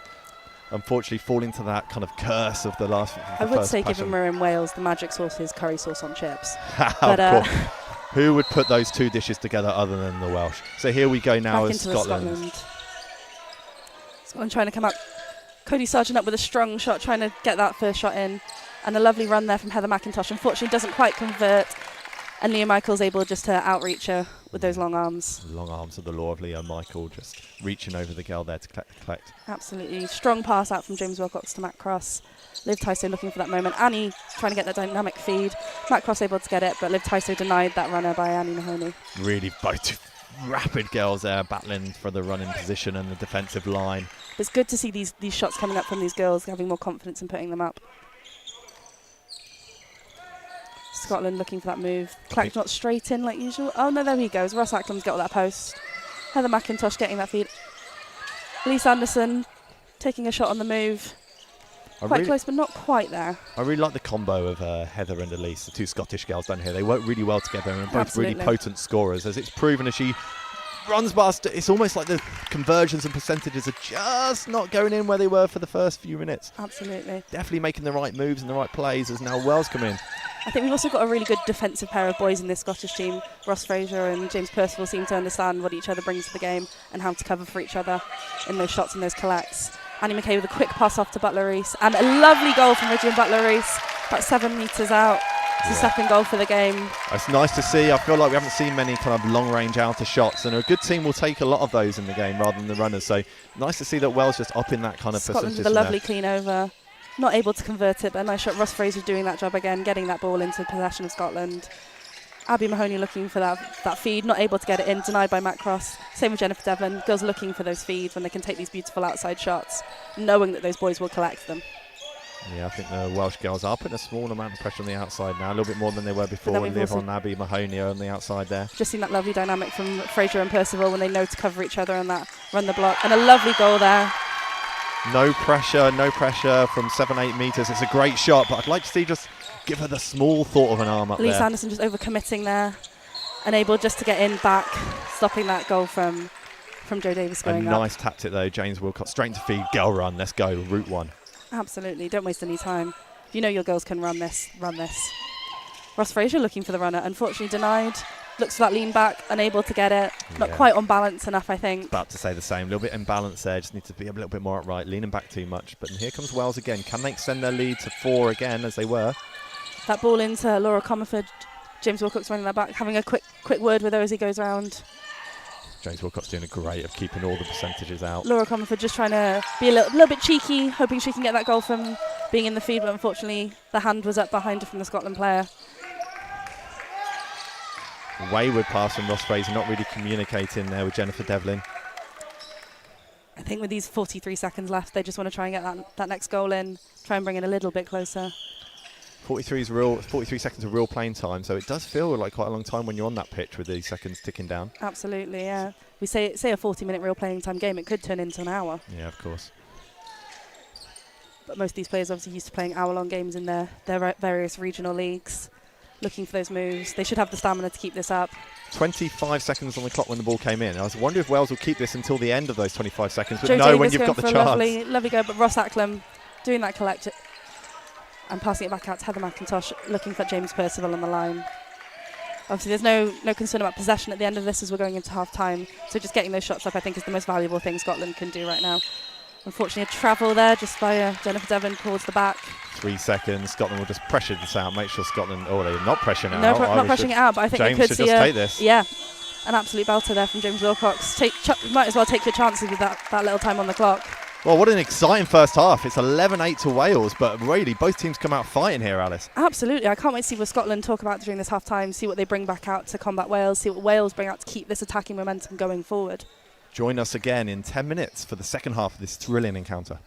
unfortunately, fall into that kind of curse of the last. I would say, given we're in Wales, the magic sauce is curry sauce on chips. Of course. Who would put those two dishes together other than the Welsh? So here we go now as Scotland. Scotland trying to come up. Cody Sargent up with a strong shot, trying to get that first shot in. And a lovely run there from Heather McIntosh. Unfortunately, doesn't quite convert. And Leah Michael's able just to outreach her with those long arms. Long arms of the law of Leah Michael, just reaching over the girl there to collect. Absolutely. Strong pass out from James Wilcox to Matt Cross. Liv Tyso looking for that moment. Annie trying to get that dynamic feed. Matt Cross able to get it, but Liv Tyso denied that runner by Annie Mahoney. Really both rapid girls there battling for the running position and the defensive line. It's good to see these shots coming up from these girls, having more confidence in putting them up. Scotland looking for that move. Clark not straight in like usual. Oh no, there he goes. Ross Acklam's got that post. Heather McIntosh getting that feed. Elise Anderson taking a shot on the move. Quite close, but not quite there. I really like the combo of Heather and Elise, the two Scottish girls down here. They work really well together and are both really potent scorers, as it's proven as she runs past. It's almost like the conversions and percentages are just not going in where they were for the first few minutes. Absolutely. Definitely making the right moves and the right plays as now Wells come in. I think we've also got a really good defensive pair of boys in this Scottish team. Ross Fraser and James Percival seem to understand what each other brings to the game and how to cover for each other in those shots and those collects. Annie McKay with a quick pass off to Butler Rees and a lovely goal from Ridgeon Butler Rees, about 7 metres out. It's the second goal for the game. It's nice to see. I feel like we haven't seen many kind of long-range outer shots, and a good team will take a lot of those in the game rather than the runners. So nice to see that Wells just up in that kind of Scotland percentage. with a lovely clean over. Not able to convert it, but a nice shot. Ross Fraser doing that job again, getting that ball into possession of Scotland. Abby Mahoney looking for that feed, not able to get it in, denied by Matt Cross. Same with Jennifer Devlin. Girls looking for those feeds when they can take these beautiful outside shots, knowing that those boys will collect them. Yeah, I think the Welsh girls are putting a small amount of pressure on the outside now, a little bit more than they were before. Liv on Abby Mahoney on the outside there. Just seen that lovely dynamic from Fraser and Percival when they know to cover each other and that run the block. And a lovely goal there. No pressure from 7-8 metres. It's a great shot, but I'd like to see just give her the small thought of an arm up Elise there. Anderson just overcommitting there, unable just to get in back, stopping that goal from Jo Davis going up. A nice tactic though, James Wilcox, straight to feed, girl run, let's go, route one. Absolutely, don't waste any time. If you know your girls can run this, run this. Ross Fraser looking for the runner, unfortunately denied. Looks for that lean back, unable to get it. Not quite on balance enough, I think. About to say the same, a little bit imbalanced there, just need to be a little bit more upright, leaning back too much. But here comes Wells again. Can they extend their lead to 4 again, as they were? That ball into Laura Comerford. James Wilcox running that back, having a quick word with her as he goes round. James Wilcox doing a great of keeping all the percentages out. Laura Comerford just trying to be a little bit cheeky, hoping she can get that goal from being in the feed, but unfortunately the hand was up behind her from the Scotland player. Wayward pass from Ross Fraser, not really communicating there with Jennifer Devlin. I think with these 43 seconds left, they just want to try and get that next goal in, try and bring it a little bit closer. 43 seconds of real playing time, so it does feel like quite a long time when you're on that pitch with these seconds ticking down. Absolutely, yeah. We say a 40-minute real playing time game, it could turn into an hour. Yeah, of course. But most of these players obviously used to playing hour-long games in their various regional leagues, looking for those moves. They should have the stamina to keep this up. 25 seconds on the clock when the ball came in. I was wondering if Wales will keep this until the end of those 25 seconds, but Jo no, Davis when you've got the chance. Lovely go, but Ross Acklam doing that collect and passing it back out to Heather McIntosh, looking for James Percival on the line. Obviously, there's no concern about possession at the end of this as we're going into half-time, so just getting those shots up, I think, is the most valuable thing Scotland can do right now. Unfortunately, a travel there just by Jennifer Devlin towards the back. 3 seconds. Scotland will just pressure this out. Make sure Scotland. Oh, they're not pressuring it out. Not pressuring it out, but I think James they could should see just take this. Yeah, an absolute belter there from James Wilcox. Might as well take your chances with that little time on the clock. Well, what an exciting first half. It's 11-8 to Wales, but really both teams come out fighting here, Alice. Absolutely. I can't wait to see what Scotland talk about during this half-time, see what they bring back out to combat Wales, see what Wales bring out to keep this attacking momentum going forward. Join us again in 10 minutes for the second half of this thrilling encounter.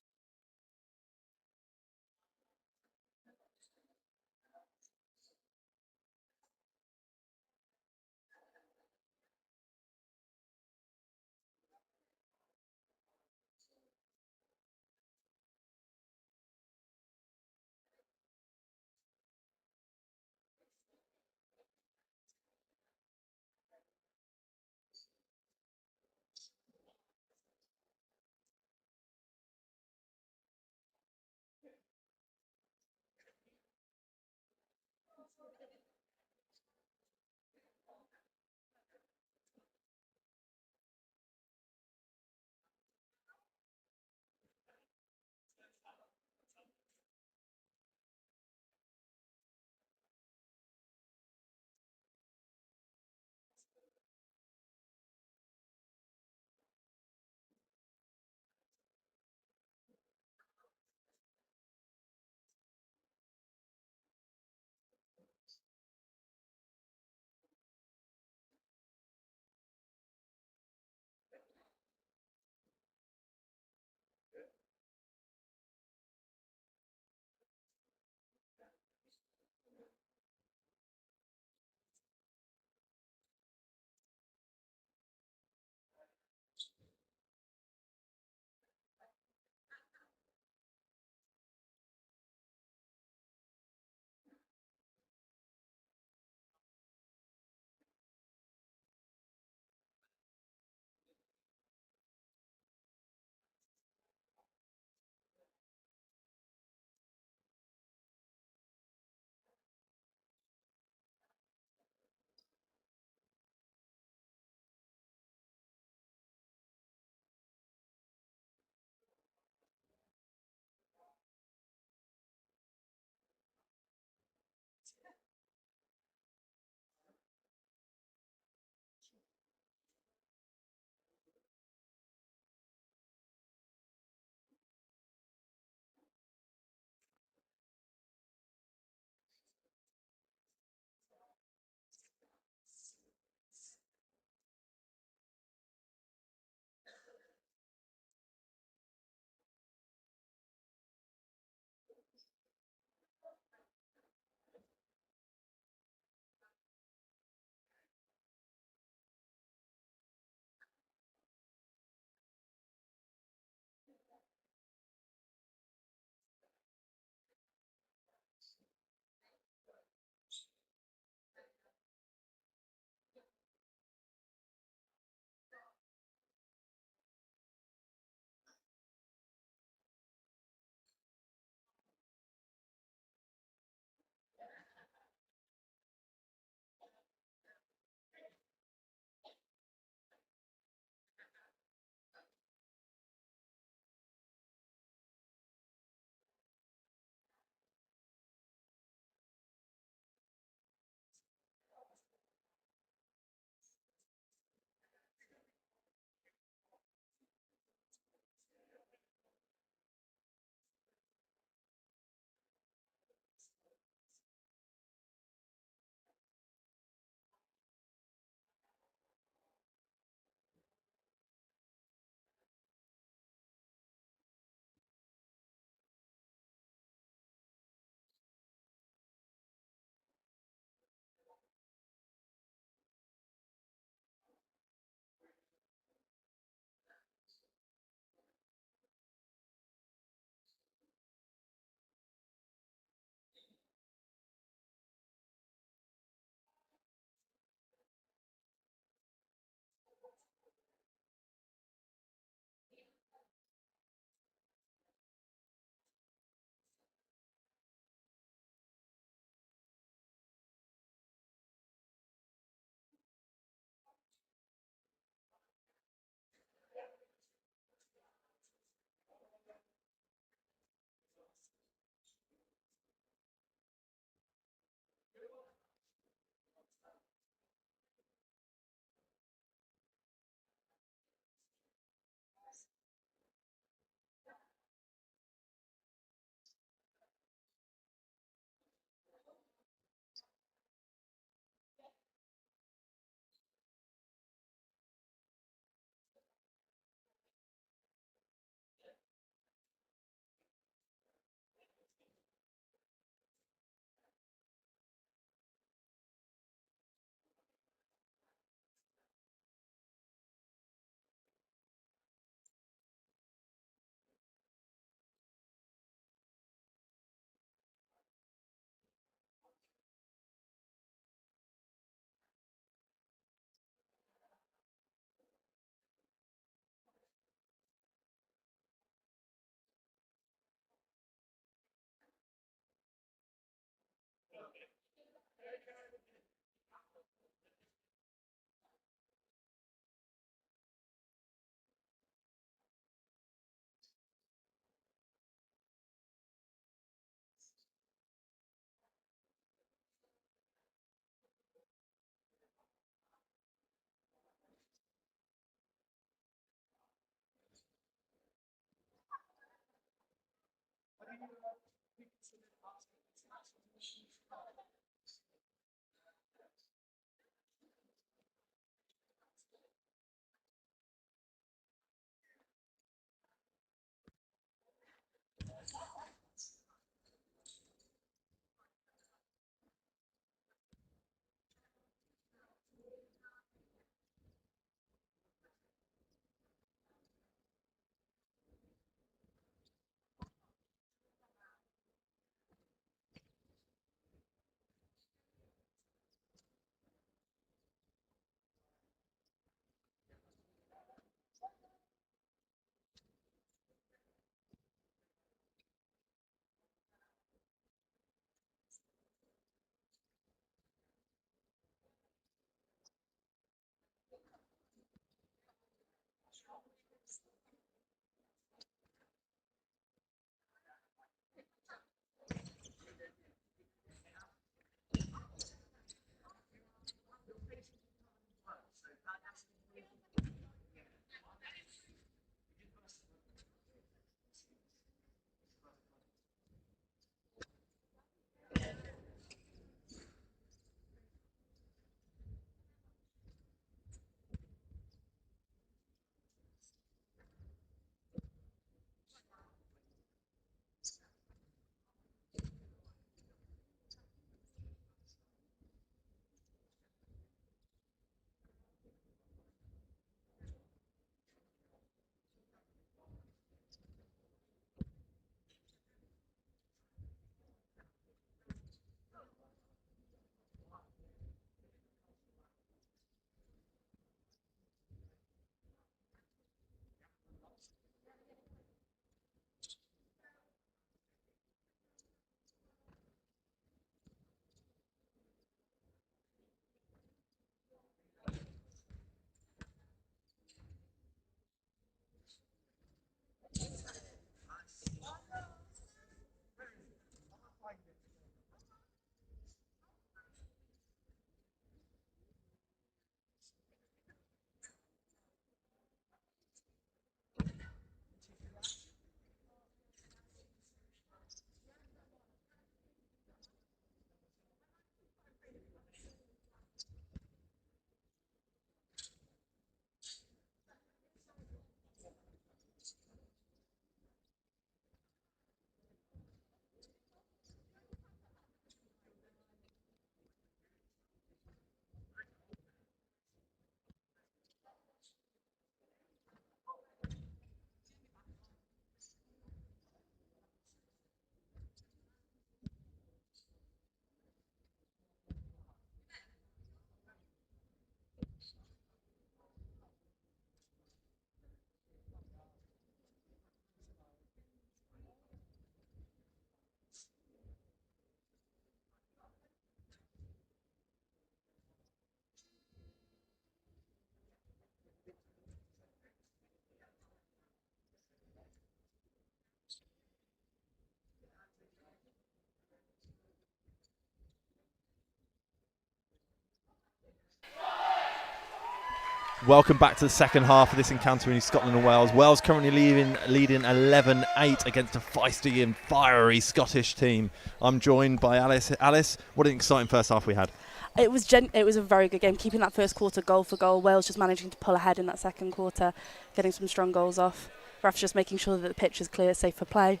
Welcome back to the second half of this encounter in Scotland and Wales. Wales currently leading 11-8 against a feisty and fiery Scottish team. I'm joined by Alice. Alice, what an exciting first half we had. It was a very good game, keeping that first quarter goal for goal. Wales just managing to pull ahead in that second quarter, getting some strong goals off. Refs just making sure that the pitch is clear, safe for play.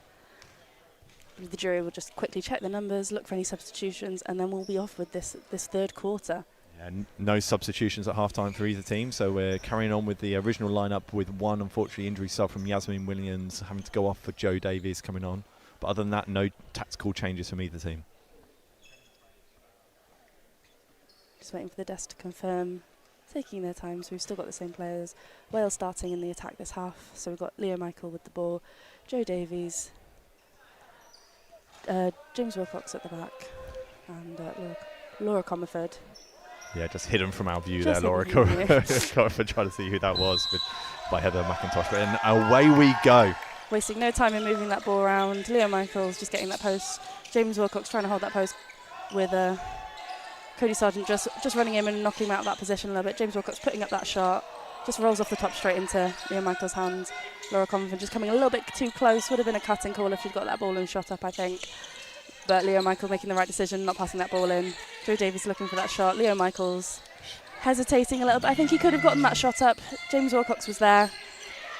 The jury will just quickly check the numbers, look for any substitutions, and then we'll be off with this third quarter. Yeah, no substitutions at half-time for either team, so we're carrying on with the original lineup with one, unfortunately, injury sub from Yasmin Williams having to go off for Joe Davies coming on. But other than that, no tactical changes from either team. Just waiting for the desk to confirm, taking their time, so we've still got the same players. Wales starting in the attack this half, so we've got Leo Michael with the ball, Joe Davies, James Wilcox at the back, and Laura Comerford. Yeah, just hidden from our view Just there, Laura hidden from Comerford, trying to see who that was by Heather McIntosh. But away we go. Wasting no time in moving that ball around. Leo Michaels just getting that post. James Wilcox trying to hold that post with Cody Sargent just running him and knocking him out of that position a little bit. James Wilcox putting up that shot. Just rolls off the top straight into Leo Michaels' hands. Laura Comerford just coming a little bit too close. Would have been a cutting call if she'd got that ball and shot up, I think. But Leo Michael making the right decision, not passing that ball in. Joe Davies looking for that shot. Leo Michaels hesitating a little bit. I think he could have gotten that shot up. James Wilcox was there.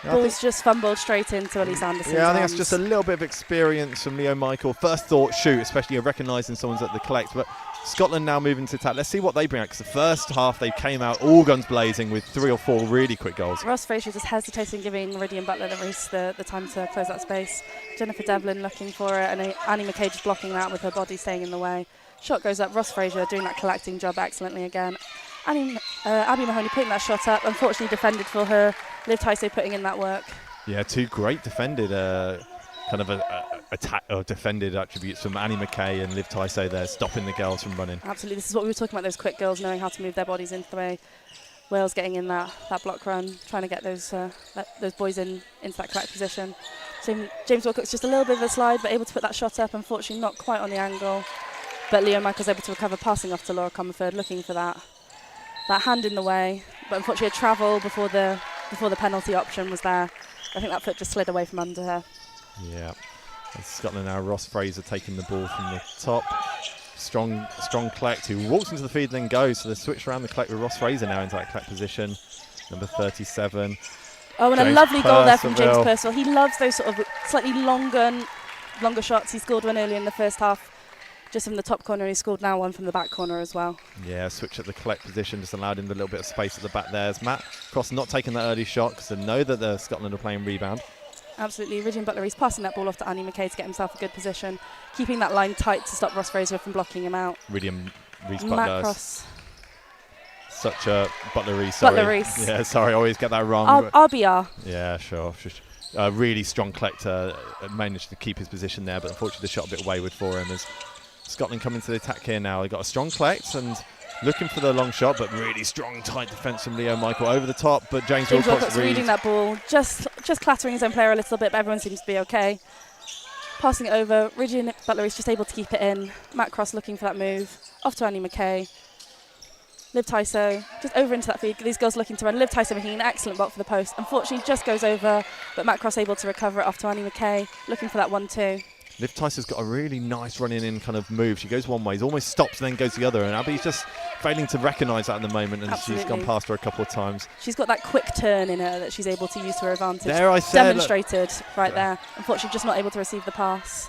Ball's just fumbled straight into Elise Anderson's Yeah, I think arms. it's just a little bit of experience from Leo Michael. First thought, shoot, especially recognising someone's at the collect. But Scotland now moving to attack. Let's see what they bring out, because the first half they came out all guns blazing with 3 or 4 really quick goals. Ross Fraser just hesitating, giving Meridian Butler-Reese the time to close that space. Jennifer Devlin looking for it, and Annie McKay just blocking that with her body staying in the way. Shot goes up. Ross Fraser doing that collecting job excellently again. Abby Mahoney putting that shot up. Unfortunately defended for her. Liv Tyso putting in that work. Yeah, 2 great defended kind of attack or defended attributes from Annie McKay and Liv Tyso there, stopping the girls from running. Absolutely, this is what we were talking about, those quick girls knowing how to move their bodies into the way. Wales getting in that block run, trying to get those boys into that correct position. So James Wilcox just a little bit of a slide, but able to put that shot up, unfortunately not quite on the angle. But Leo Michael's able to recover, passing off to Laura Comerford, looking for that hand in the way. But unfortunately a travel before the penalty option was there. I think that foot just slid away from under her. Yeah. And Scotland now, Ross Fraser taking the ball from the top. Strong collect, who walks into the feed and then goes. So they switch around the collect with Ross Fraser now into that collect position. Number 37. Oh, and James a lovely goal there from James Percival. Purcell. He loves those sort of slightly longer shots. He scored one earlier in the first half, just from the top corner. He scored now one from the back corner as well. Yeah, switch at the collect position, just allowed him a little bit of space at the back there. As Matt Cross not taking that early shot, because they know that the Scotland are playing rebound. Absolutely. Ridgeon Butler-Reese passing that ball off to Annie McKay to get himself a good position, keeping that line tight to stop Ross Fraser from blocking him out. William Reese Matt Butler. Cross. Such a Butler-Reese, sorry. Butler-Reese. Yeah, sorry, I always get that wrong. RBR. Yeah, sure. Really strong collector, managed to keep his position there, but unfortunately the shot a bit wayward for him. As Scotland come into the attack here now, they've got a strong collect and looking for the long shot, but really strong, tight defence from Leo Michael over the top. But James Wilcox reading that ball, just clattering his own player a little bit, but everyone seems to be okay. Passing it over, Ridgeon Butler-Reese just able to keep it in. Matt Cross looking for that move, off to Annie McKay. Liv Tyso just over into that feed. These girls looking to run. Liv Tyso making an excellent block for the post. Unfortunately, just goes over, but Matt Cross able to recover it off to Annie McKay, looking for that 1-2. Liv Tyso's got a really nice running in kind of move. She goes one way, almost stops and then goes the other, and Abby's just failing to recognise that at the moment, and Absolutely. she's gone past her a couple of times. She's got that quick turn in her that she's able to use to her advantage. There I said, demonstrated right there. Unfortunately, just not able to receive the pass.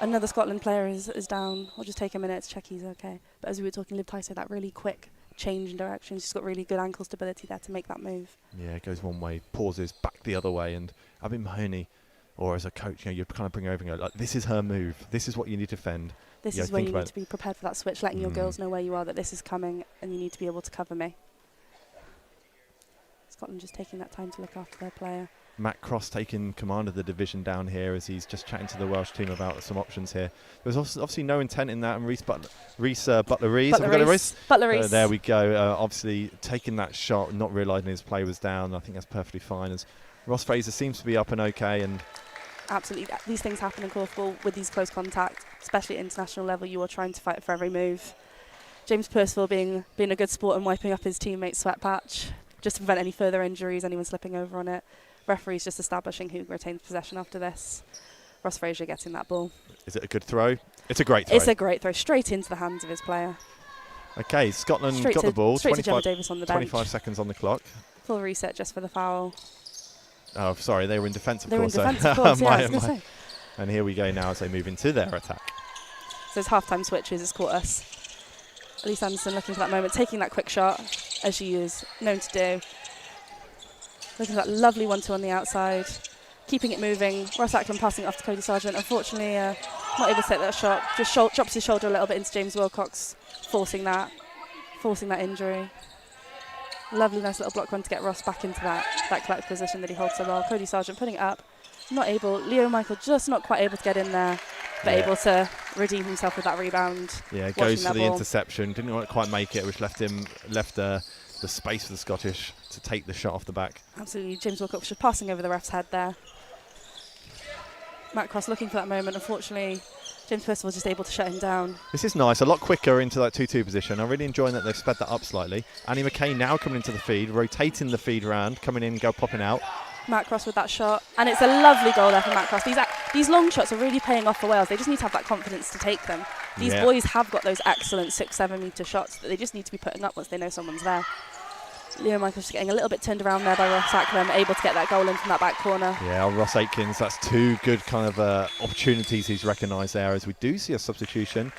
Another Scotland player is down. I'll just take a minute to check he's okay. But as we were talking, Liv Tyso, that really quick change in direction. She's got really good ankle stability there to make that move. Yeah, it goes one way, pauses, back the other way, and Abby Mahoney, or as a coach, you kind of bring her over and go, like, this is her move. This is what you need to defend. This is where you need to be prepared for that switch, letting your girls know where you are, that this is coming, and you need to be able to cover me. Scotland just taking that time to look after their player. Matt Cross taking command of the division down here as he's just chatting to the Welsh team about some options here. There's obviously no intent in that, and Butler-Reese. There we go. Obviously taking that shot, not realising his play was down. I think that's perfectly fine. As Ross Fraser seems to be up and okay, and absolutely, these things happen in korfball with these close contact, especially at international level. You are trying to fight for every move. James Percival being a good sport and wiping up his teammate's sweat patch, just to prevent any further injuries, anyone slipping over on it. Referee's just establishing who retains possession after this. Ross Fraser getting that ball. Is it a good throw? It's a great throw. It's a great throw, straight into the hands of his player. Okay, Scotland Straight got to, the ball. straight to Gemma Davis on the bench. 25 seconds on the clock. Full reset just for the foul. Oh, sorry, they were in defence, of They were in course. defence, of course, yeah, I was going to say. And here we go now as they move into their attack. So it's half-time switches has caught us. Elise Anderson looking for that moment, taking that quick shot, as she is known to do. Looking for that lovely 1-2 on the outside. Keeping it moving. Ross Ackland passing it off to Cody Sargent. Unfortunately, not able to take that shot. Just drops his shoulder a little bit into James Wilcox, forcing that injury. Lovely, nice little block run to get Ross back into that collective position that he holds so well. Cody Sargent putting it up. Not able. Leo Michael just not quite able to get in there, but able to redeem himself with that rebound. Yeah, goes for the interception. Didn't quite make it, which left the space for the Scottish to take the shot off the back. Absolutely. James Wilcox just passing over the ref's head there. Matt Cross looking for that moment. Unfortunately, James Percival just able to shut him down. This is nice. A lot quicker into that 2-2 position. I'm really enjoying that they've sped that up slightly. Annie McKay now coming into the feed, rotating the feed round, coming in, popping out. Matt Cross with that shot. And it's a lovely goal there for Matt Cross. These long shots are really paying off for Wales. They just need to have that confidence to take them. These boys have got those excellent 6-7 metre shots that they just need to be putting up once they know someone's there. Leo Michael's just getting a little bit turned around there by Ross Ackland, able to get that goal in from that back corner. Yeah, Ross Aikins, that's two good kind of opportunities he's recognised there, as we do see a substitution.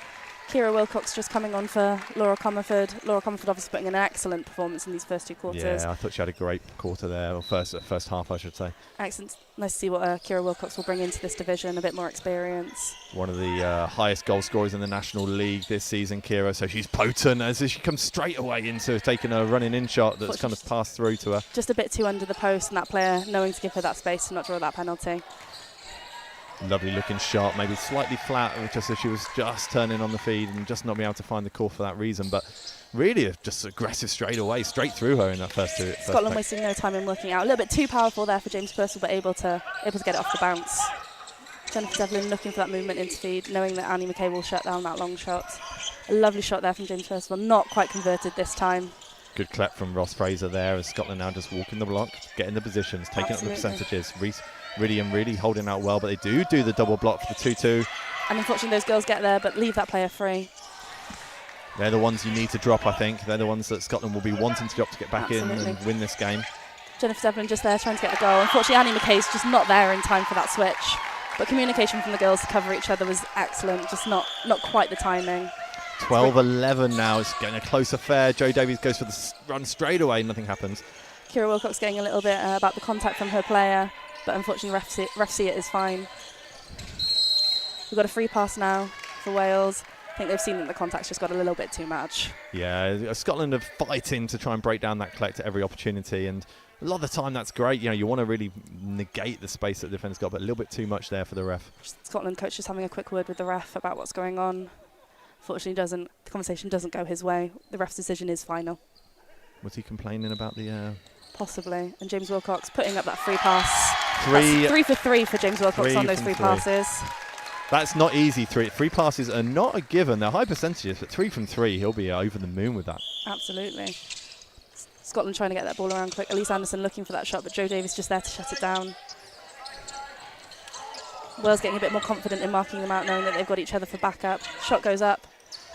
Kira Wilcox just coming on for Laura Comerford. Laura Comerford obviously putting in an excellent performance in these first two quarters. Yeah, I thought she had a great quarter there, or first half, I should say. Excellent. Nice to see what Kira Wilcox will bring into this division, a bit more experience. One of the highest goal scorers in the National League this season, Kira, so she's potent as she comes straight away into taking a running in shot that's kind of passed through to her. Just a bit too under the post, and that player knowing to give her that space to not draw that penalty. Lovely looking shot, maybe slightly flat, just as she was just turning on the feed and just not being able to find the core for that reason. But really just aggressive straight away, straight through her in that first two. Scotland wasting no time in working out. A little bit too powerful there for James Percival, but able to get it off the bounce. Jennifer Devlin looking for that movement into feed, knowing that Annie McKay will shut down that long shot. A lovely shot there from James Percival, not quite converted this time. Good clep from Ross Fraser there, as Scotland now just walking the block, getting the positions, taking up the percentages. Reece Riddiam really holding out well, but they do the double block for the 2-2. And unfortunately those girls get there, but leave that player free. They're the ones you need to drop, I think. They're the ones that Scotland will be wanting to drop to get back Absolutely. in and win this game. Jennifer Devlin just there trying to get the goal. Unfortunately, Annie McKay's just not there in time for that switch. But communication from the girls to cover each other was excellent, just not quite the timing. 12-11 now, it's getting a close affair. Jo Davies goes for the run straight away, nothing happens. Kira Wilcox getting a little bit about the contact from her player, but unfortunately ref see it is fine. We've got a free pass now for Wales. I think they've seen that the contact's just got a little bit too much. Yeah, Scotland are fighting to try and break down that collect at every opportunity, and a lot of the time that's great. You want to really negate the space that the defender's got, but a little bit too much there for the ref. Scotland coach just having a quick word with the ref about what's going on. Fortunately, the conversation doesn't go his way. The ref's decision is final. Was he complaining about the... Possibly. And James Wilcox putting up that free pass. That's 3 for 3 for James Wilcox on those free passes. That's not easy. Three passes are not a given. They're high percentages, but 3 from 3, he'll be over the moon with that. Absolutely. Scotland trying to get that ball around quick. Elise Anderson looking for that shot, but Jo Davies just there to shut it down. Wales getting a bit more confident in marking them out, knowing that they've got each other for backup. Shot goes up.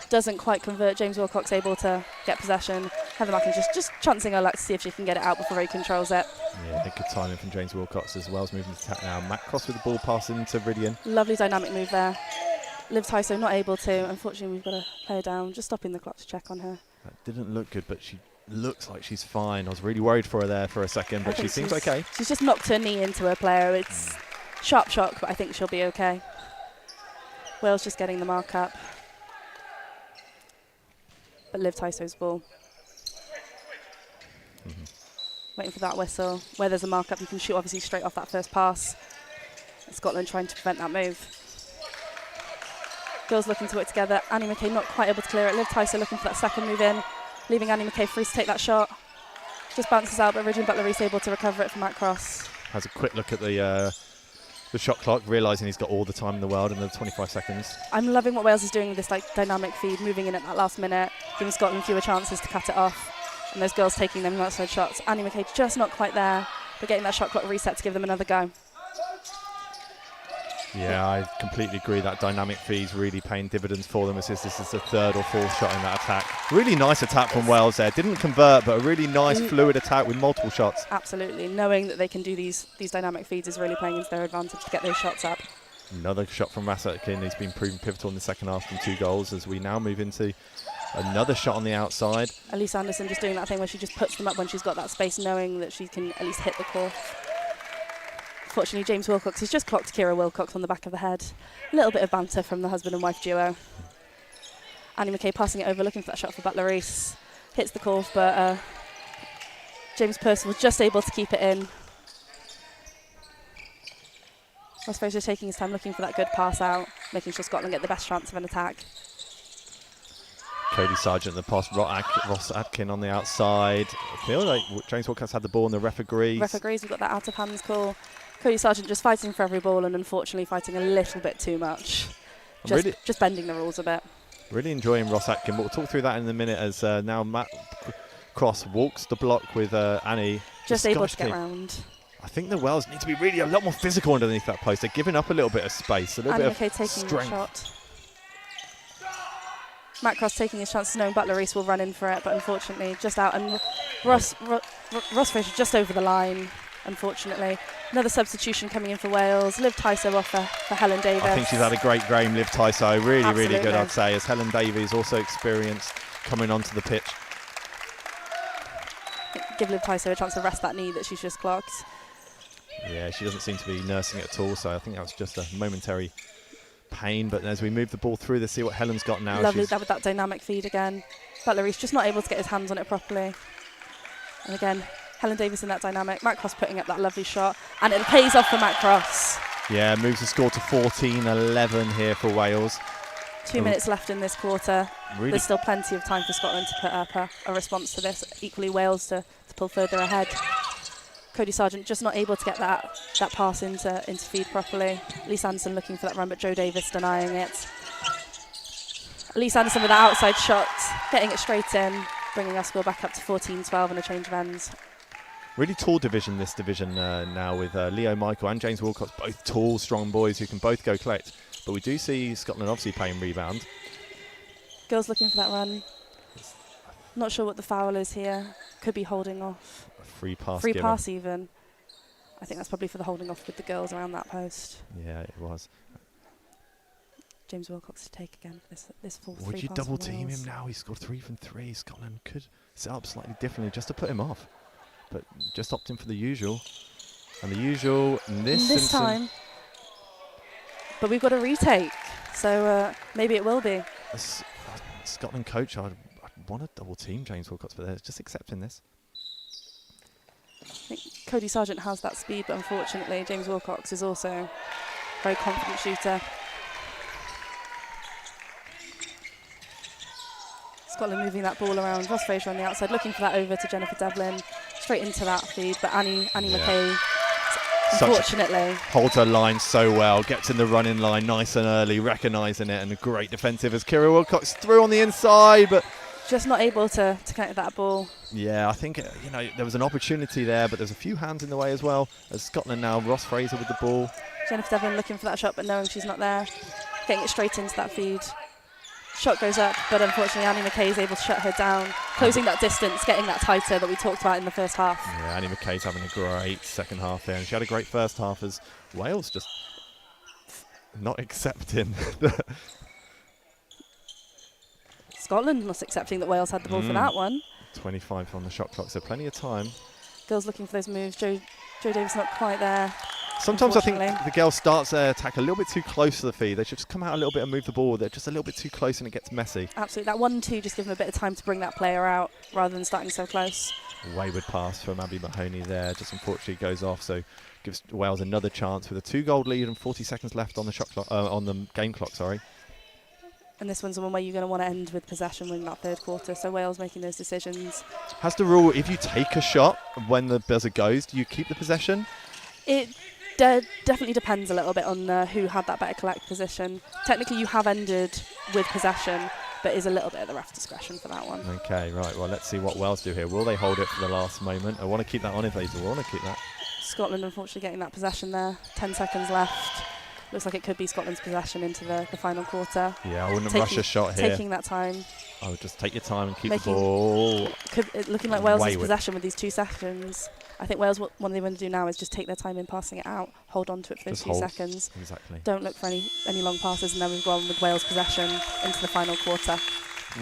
Doesn't quite convert. James Wilcox able to get possession. Heather Mackin just chancing her luck to see if she can get it out before he controls it. Yeah, good timing from James Wilcox as well as moving to attack now. Matt Cross with the ball passing to Riddiam. Lovely dynamic move there. Liv Tyso not able to. Unfortunately, we've got to play her down. Just stopping the clock to check on her. That didn't look good, but she looks like she's fine. I was really worried for her there for a second, but she seems okay. She's just knocked her knee into her player. It's sharp shock, but I think she'll be okay. Wales just getting the mark up. But Liv Tyso's ball. Waiting for that whistle. Where there's a mark up, you can shoot obviously straight off that first pass. Scotland trying to prevent that move. Girls looking to work together. Annie McKay not quite able to clear it. Liv Tyso looking for that second move in, leaving Annie McKay free to take that shot. Just bounces out, but Ridgeon Butler is able to recover it from Matt Cross. Has a quick look at the the shot clock, realising he's got all the time in the world in the 25 seconds. I'm loving what Wales is doing with this like dynamic feed, moving in at that last minute, giving Scotland fewer chances to cut it off, and those girls taking them outside shots. Annie McKay just not quite there, but getting that shot clock reset to give them another go. Yeah, I completely agree. That dynamic feed's really paying dividends for them, as this is the third or fourth shot in that attack. Really nice attack from Wales there. Didn't convert, but a really nice fluid attack with multiple shots. Absolutely. Knowing that they can do these dynamic feeds is really playing into their advantage to get those shots up. Another shot from Ross Atkin. He's been proven pivotal in the second half from 2 goals, as we now move into another shot on the outside. Elise Anderson just doing that thing where she just puts them up when she's got that space, knowing that she can at least hit the core. Fortunately, James Wilcox has just clocked Kira Wilcox on the back of the head. A little bit of banter from the husband and wife duo. Annie McKay passing it over, looking for that shot for Butler Reese. Hits the course, but James Purcell was just able to keep it in. Ross Fraser taking his time, looking for that good pass out, making sure Scotland get the best chance of an attack. Cody Sargent the pass, Ross Atkin on the outside. I feel like James Wilcox had the ball and the ref agrees. Ref agrees, we've got that out of hands call. Cody Sargent just fighting for every ball and unfortunately fighting a little bit too much. Just bending the rules a bit. Really enjoying Ross Atkin, but we'll talk through that in a minute, as now Matt Cross walks the block with Annie. Just able to get round. I think the Wales need to be really a lot more physical underneath that post. They're giving up a little bit of space, a little Annie bit McKay of taking strength. the shot. Matt Cross taking his chances, knowing Butler Reese will run in for it, but unfortunately just out. And Ross Fraser just over the line, unfortunately. Another substitution coming in for Wales. Liv Tyso off for Helen Davis. I think she's had a great game, Liv Tyso. Really, Absolutely. really good, I'd say, as Helen Davies also experienced coming onto the pitch. Give Liv Tyso a chance to rest that knee that she's just clocked. Yeah, she doesn't seem to be nursing it at all, so I think that was just a momentary pain. But as we move the ball through, let's see what Helen's got now. Lovely that with that dynamic feed again. Butler Reese just not able to get his hands on it properly. And again, Helen Davis in that dynamic. Matt Cross putting up that lovely shot. And it pays off for Matt Cross. Yeah, moves the score to 14-11 here for Wales. 2 minutes left in this quarter. Really, there's still plenty of time for Scotland to put up a response to this. Equally, Wales to pull further ahead. Cody Sargent just not able to get that pass into feed properly. Elise Anderson looking for that run, but Joe Davis denying it. Elise Anderson with that outside shot, getting it straight in, bringing our score back up to 14-12 and a change of ends. really tall division, this division now, with Leo Michael and James Wilcox, both tall, strong boys who can both go collect. But we do see Scotland obviously playing rebound. Girls looking for that run. Not sure what the foul is here. Could be holding off. A free pass Free given. pass even. I think that's probably for the holding off with the girls around that post. Yeah, it was. James Wilcox to take again for this full Would you double team him now? He scored 3 from 3. Scotland could set up slightly differently just to put him off. But just opting for the usual. And the usual in this time. But we've got a retake. So maybe it will be. As Scotland coach, I'd want to double team James Wilcox, but they're just accepting this. I think Cody Sargent has that speed, but unfortunately James Wilcox is also a very confident shooter. Scotland moving that ball around. Ross Fraser on the outside, looking for that over to Jennifer Devlin. Straight into that feed, but Annie McKay, unfortunately. Holds her line so well, gets in the running line nice and early, recognising it, and a great defensive as Kira Wilcox through on the inside, but just not able to connect that ball. Yeah, I think there was an opportunity there, but there's a few hands in the way as well. As Scotland now, Ross Fraser with the ball. Jennifer Devlin looking for that shot, but knowing she's not there, getting it straight into that feed. Shot goes up, but unfortunately Annie McKay is able to shut her down, closing that distance, getting that tighter that we talked about in the first half. Yeah, Annie McKay's having a great second half there, and she had a great first half as Wales just not accepting. Scotland not accepting that Wales had the ball for that one. 25 on the shot clock, so plenty of time. Girls looking for those moves. Joe Davis not quite there. Sometimes I think the girl starts their attack a little bit too close to the feed. They should just come out a little bit and move the ball. They're just a little bit too close and it gets messy. Absolutely. That 1-2 just give them a bit of time to bring that player out rather than starting so close. Wayward pass from Abby Mahoney there. Just unfortunately goes off, so gives Wales another chance with a 2-goal lead and 40 seconds left on the shot clock, on the game clock. Sorry. And this one's the one where you're going to want to end with possession in that third quarter. So Wales making those decisions. Has the rule, if you take a shot when the buzzer goes, do you keep the possession? It Definitely depends a little bit on who had that better collect position. Technically, you have ended with possession, but is a little bit at the ref discretion for that one. Okay, right. Well, let's see what Wales do here. Will they hold it for the last moment? I want to keep that on if they want to keep that. Scotland, unfortunately, getting that possession there. 10 seconds left. Looks like it could be Scotland's possession into the final quarter. Yeah, I wouldn't rush a shot here. Taking that time. I would just take your time and keep the ball. Looking like Wales' possession with these 2 seconds. I think Wales, what they want to do now is just take their time in passing it out, hold on to it for those 2 seconds. Exactly. Don't look for any long passes, and then we've gone with Wales' possession into the final quarter.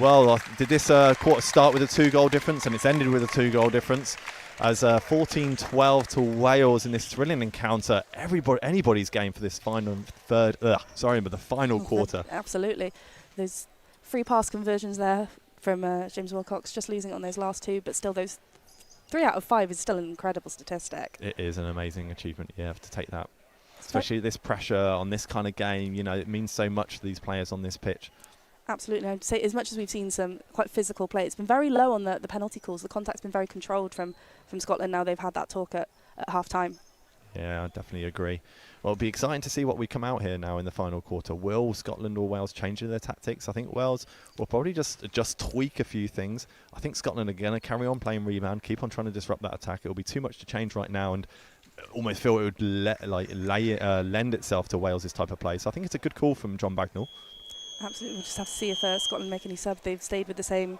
Well, did this quarter start with a 2-goal difference, and it's ended with a 2-goal difference as 14-12 to Wales in this thrilling encounter. Anybody's game for this final the final quarter. Absolutely. There's 3 pass conversions there from James Wilcox, just losing it on those last 2, but still those 3 out of 5 is still an incredible statistic. It is an amazing achievement. You have to take that. Especially this pressure on this kind of game, it means so much to these players on this pitch. Absolutely. I'd say as much as we've seen some quite physical play, it's been very low on the penalty calls. The contact's been very controlled from Scotland. Now they've had that talk at half-time. Yeah, I definitely agree. Well, it'll be exciting to see what we come out here now in the final quarter. Will Scotland or Wales change their tactics? I think Wales will probably just tweak a few things. I think Scotland are going to carry on playing rebound, keep on trying to disrupt that attack. It'll be too much to change right now, and almost feel it would lend itself to Wales' type of play. So I think it's a good call from John Bagnall. Absolutely. We'll just have to see if Scotland make any sub. They've stayed with the same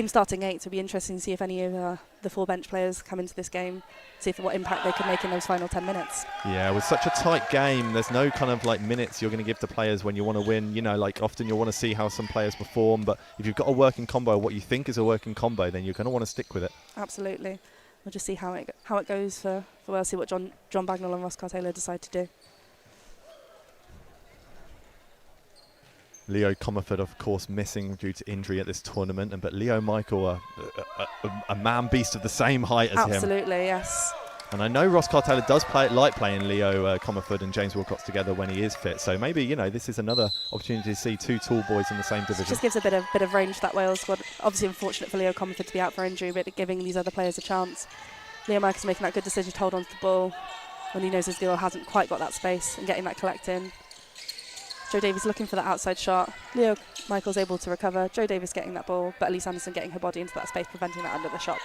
starting 8, so it'll be interesting to see if any of the 4 bench players come into this game, see what impact they can make in those final 10 minutes. Yeah, with such a tight game, there's no kind of minutes you're going to give to players when you want to win. Often you'll want to see how some players perform, but if you've got a working combo, what you think is a working combo, then you're going to want to stick with it. Absolutely. We'll just see how it goes for Wales, see what John Bagnall and Ross Carr-Taylor decide to do. Leo Comerford, of course, missing due to injury at this tournament, but Leo Michael, a man-beast of the same height as him. Absolutely, yes. And I know Ross Carr-Taylor does like playing Leo Comerford and James Wilcox together when he is fit, so maybe, this is another opportunity to see 2 tall boys in the same division. Just gives a bit of range to that Wales squad. Obviously unfortunate for Leo Comerford to be out for injury, but giving these other players a chance. Leo Michael's making that good decision to hold on to the ball when he knows his goal hasn't quite got that space and getting that collect in. Joe Davies looking for that outside shot. Leo Michael's able to recover. Joe Davies getting that ball, but Elise Anderson getting her body into that space, preventing that under the shot.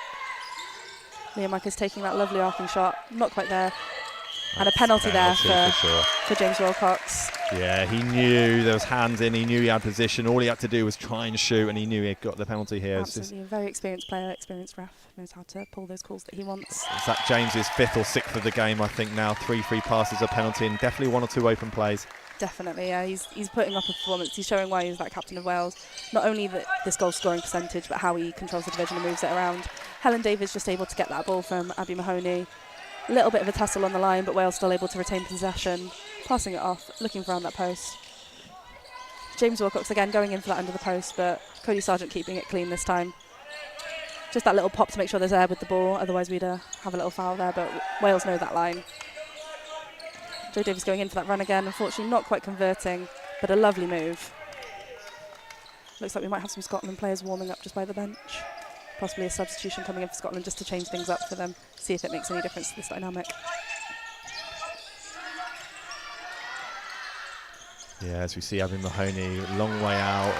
Leo Michael's taking that lovely arcing shot, not quite there. And a penalty there for James Wilcox. Yeah, he knew there was hands in, he knew he had position. All he had to do was try and shoot, and he knew he had got the penalty here. Absolutely, a very experienced player, experienced ref, knows how to pull those calls that he wants. Is that James's 5th or 6th of the game, I think now. 3 free passes, a penalty, and definitely 1 or 2 open plays. Definitely, yeah. He's putting up a performance. He's showing why he's that captain of Wales. Not only this goal scoring percentage, but how he controls the division and moves it around. Helen Davies just able to get that ball from Abby Mahoney. A little bit of a tussle on the line, but Wales still able to retain possession. Passing it off, looking for around that post. James Wilcox again going in for that under the post, but Cody Sargent keeping it clean this time. Just that little pop to make sure there's air with the ball, otherwise we'd have a little foul there, but Wales know that line. Joe Davies going in for that run again, unfortunately not quite converting, but a lovely move. Looks like we might have some Scotland players warming up just by the bench. Possibly a substitution coming in for Scotland just to change things up for them, see if it makes any difference to this dynamic. Yeah, as we see Abby Mahoney, long way out.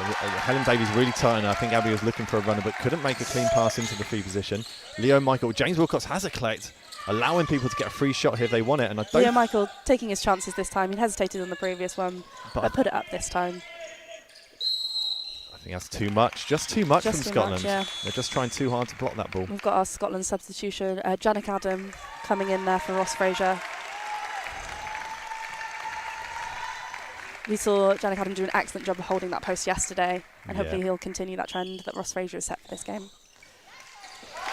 Helen Davies really tight on her. I think Abby was looking for a runner, but couldn't make a clean pass into the free position. Leo Michael, James Wilcox has a collect, allowing people to get a free shot here if they want it. And I don't. Leo Michael taking his chances this time. He hesitated on the previous one, but put it up this time. I think that's too much. Just too much from Scotland. Yeah. They're just trying too hard to block that ball. We've got our Scotland substitution. Janik Adam coming in there for Ross Fraser. We saw Janik Adam do an excellent job of holding that post yesterday, and hopefully he'll continue that trend that Ross Fraser has set for this game.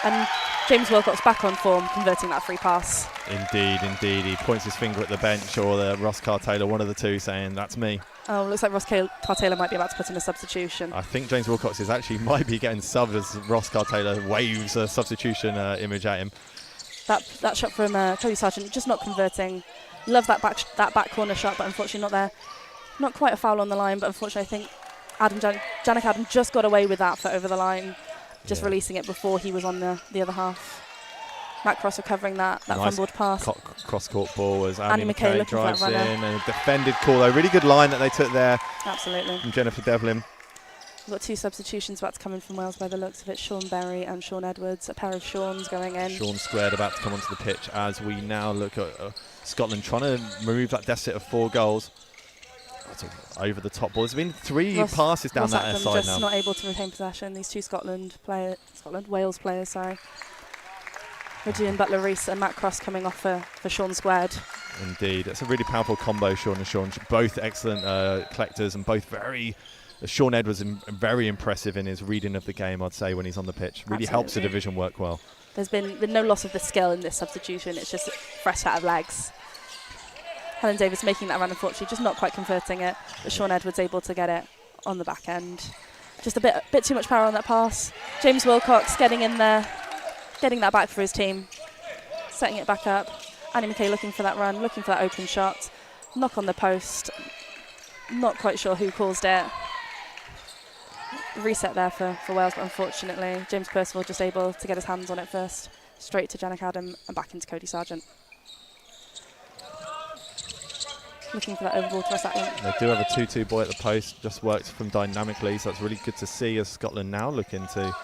And James Wilcox back on form, converting that free pass. Indeed, indeed. He points his finger at the bench or the Ross Carr-Taylor, one of the two, saying, that's me. Oh, looks like Ross Carr-Taylor might be about to put in a substitution. I think James Wilcox might be getting subbed as Ross Carr-Taylor waves a substitution image at him. That shot from Cody Sargent, just not converting. Love that back corner shot, but unfortunately not there. Not quite a foul on the line, but unfortunately I think Janik Adam just got away with that foot over the line, just releasing it before he was on the other half. Matt Cross recovering that Nice fumbled pass. Cross-court ball as Annie Annie McKay McKay looking for that drives runner. in. And a defended call. A really good line that they took there Absolutely. from Jennifer Devlin. We've got 2 substitutions about to come in from Wales by the looks of it. Sean Berry and Sean Edwards. A pair of Seans going in. Sean Squared about to come onto the pitch as we now look at Scotland trying to remove that deficit of 4 goals. That's over the top ball. There's been 3 passes down Ross that Acklam side just now. not able to retain possession. These 2 Wales players, sorry. Regine Butler-Reese and Matt Cross coming off for Sean Squared. Indeed. It's a really powerful combo, Sean and Sean. Both excellent collectors and both very... Sean Edwards very impressive in his reading of the game, I'd say, when he's on the pitch. Really helps the division work well. There's been no loss of the skill in this substitution. It's just fresh set of legs. Helen Davis making that run, unfortunately, just not quite converting it. But Sean Edwards able to get it on the back end. Just a bit too much power on that pass. James Wilcox getting in there, getting that back for his team, setting it back up. Annie McKay looking for that run, looking for that open shot. Knock on the post. Not quite sure who caused it. Reset there for Wales, but unfortunately James Percival just able to get his hands on it first. Straight to Janik Adam and back into Cody Sargent. Looking for that overball to Ross Acklam. They do have a 2-2 boy at the post, just works from dynamically, so that's really good to see as Scotland now looking to,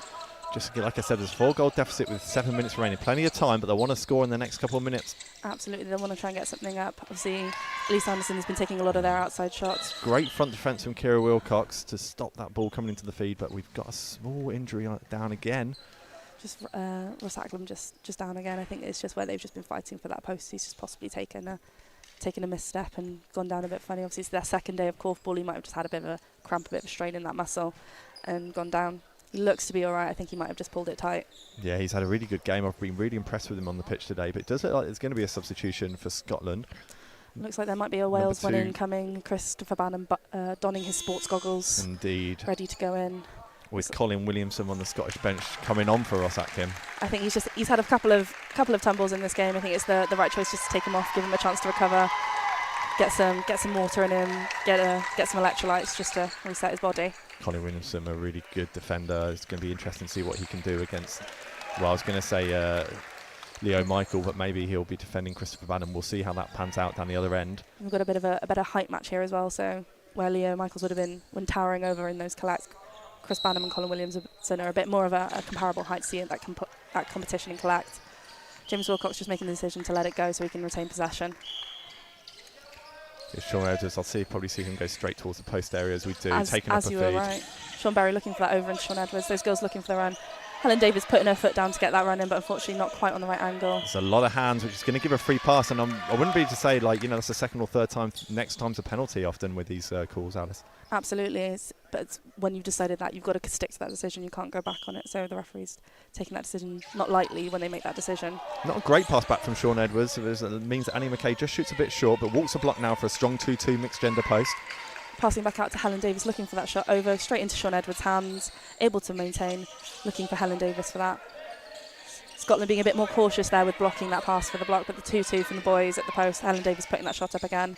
just like I said, there's a 4-goal deficit with 7 minutes remaining. Plenty of time, but they want to score in the next couple of minutes. Absolutely, they want to try and get something up. Obviously, Elise Anderson has been taking a lot of their outside shots. Great front defence from Kira Wilcox to stop that ball coming into the feed, but we've got a small injury down again. Just Ross Acklam just down again. I think it's just where they've just been fighting for that post. He's just possibly taken a misstep and gone down a bit funny. Obviously, it's their second day of korfball. He might have just had a bit of a cramp, a bit of a strain in that muscle and gone down. He looks to be all right. I think he might have just pulled it tight. Yeah, he's had a really good game. I've been really impressed with him on the pitch today, but it does look like there's going to be a substitution for Scotland. Looks like there might be a Wales one incoming. Christopher Bannon donning his sports goggles. Indeed. Ready to go in. With Colin Williamson on the Scottish bench coming on for Ross Acklam. I think he's had a couple of tumbles in this game. I think it's the right choice just to take him off, give him a chance to recover, get some water in him, get some electrolytes just to reset his body. Colin Williamson, a really good defender. It's going to be interesting to see what he can do against, well, I was going to say Leo Michael, but maybe he'll be defending Christopher Bannon. We'll see how that pans out down the other end. We've got a bit of a better height match here as well, so where Leo Michaels would have been when towering over in those collects, Chris Bannon and Colin Williamson are a bit more of a comparable height to see that competition in collect. James Wilcox just making the decision to let it go so he can retain possession. It's Sean Edwards, probably see him go straight towards the post area as we do, taking up a feed. As you were right. Sean Berry looking for that over into Sean Edwards. Those girls looking for the run. Helen Davis putting her foot down to get that run in, but unfortunately not quite on the right angle. There's a lot of hands, which is going to give a free pass, and I wouldn't be to say, that's the second or third time. Next time's a penalty often with these calls, Alice. Absolutely, but it's when you've decided that, you've got to stick to that decision. You can't go back on it. So the referee's taking that decision not lightly when they make that decision. Not a great pass back from Sean Edwards. It means that Annie McKay just shoots a bit short, but walks a block now for a strong 2-2 mixed gender post. Passing back out to Helen Davis, looking for that shot over, straight into Sean Edwards' hands, able to maintain, looking for Helen Davis for that. Scotland being a bit more cautious there with blocking that pass for the block, but the 2-2 from the boys at the post. Helen Davis putting that shot up again.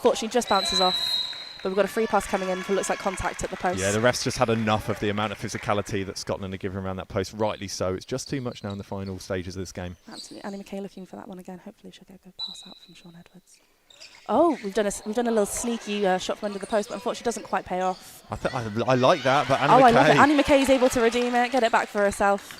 Fortunately, just bounces off. But we've got a free pass coming in for looks like contact at the post. Yeah, the refs just had enough of the amount of physicality that Scotland are giving around that post, rightly so. It's just too much now in the final stages of this game. Absolutely. Annie McKay looking for that one again. Hopefully she'll get a good pass out from Sean Edwards. Oh, we've done a little sneaky shot from under the post, but unfortunately doesn't quite pay off. I like that, but Annie McKay... I love it. Annie McKay's able to redeem it, get it back for herself.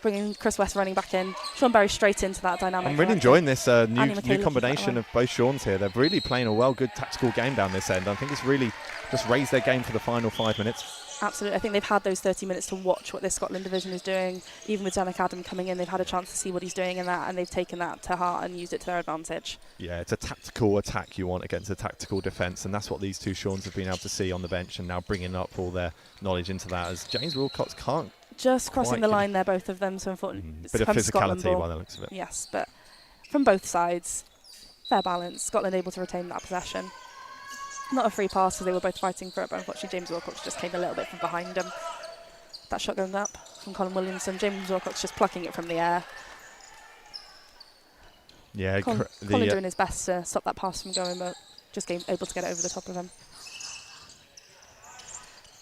Bringing Chris West running back in. Sean Berry straight into that dynamic. I'm really enjoying this new combination of both Seans here. They're really playing a good tactical game down this end. I think it's really just raised their game for the final 5 minutes. Absolutely. I think they've had those 30 minutes to watch what this Scotland division is doing. Even with Janik Adam coming in, they've had a chance to see what he's doing in that, and they've taken that to heart and used it to their advantage. Yeah, it's a tactical attack you want against a tactical defence, and that's what these two Seans have been able to see on the bench, and now bringing up all their knowledge into that, as James Wilcox can't just crossing the line there, both of them. So unfortunately, bit of physicality by the looks of it. Yes, but from both sides, fair balance. Scotland able to retain that possession. Not a free pass, because they were both fighting for it, but unfortunately James Wilcox just came a little bit from behind him. That shot going up from Colin Williamson. James Wilcox just plucking it from the air. Yeah, Colin doing his best to stop that pass from going, but just able to get it over the top of him.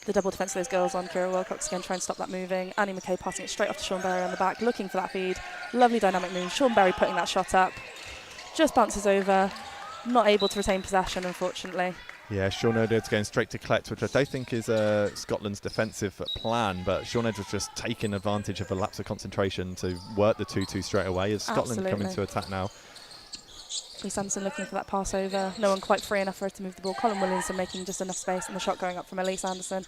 the double defence of those girls on Kira Wilcox again, trying to stop that moving. Annie McKay passing it straight off to Sean Berry on the back, looking for that feed. Lovely dynamic move. Sean Berry putting that shot up. Just bounces over. Not able to retain possession, unfortunately. Yeah, Sean Edwards going straight to collect, which I don't think is Scotland's defensive plan, but Sean Edwards just taking advantage of a lapse of concentration to work the 2-2 straight away as Scotland coming to attack now. Elise Anderson looking for that pass over. No one quite free enough for her to move the ball. Colin Williamson making just enough space, and the shot going up from Elise Anderson.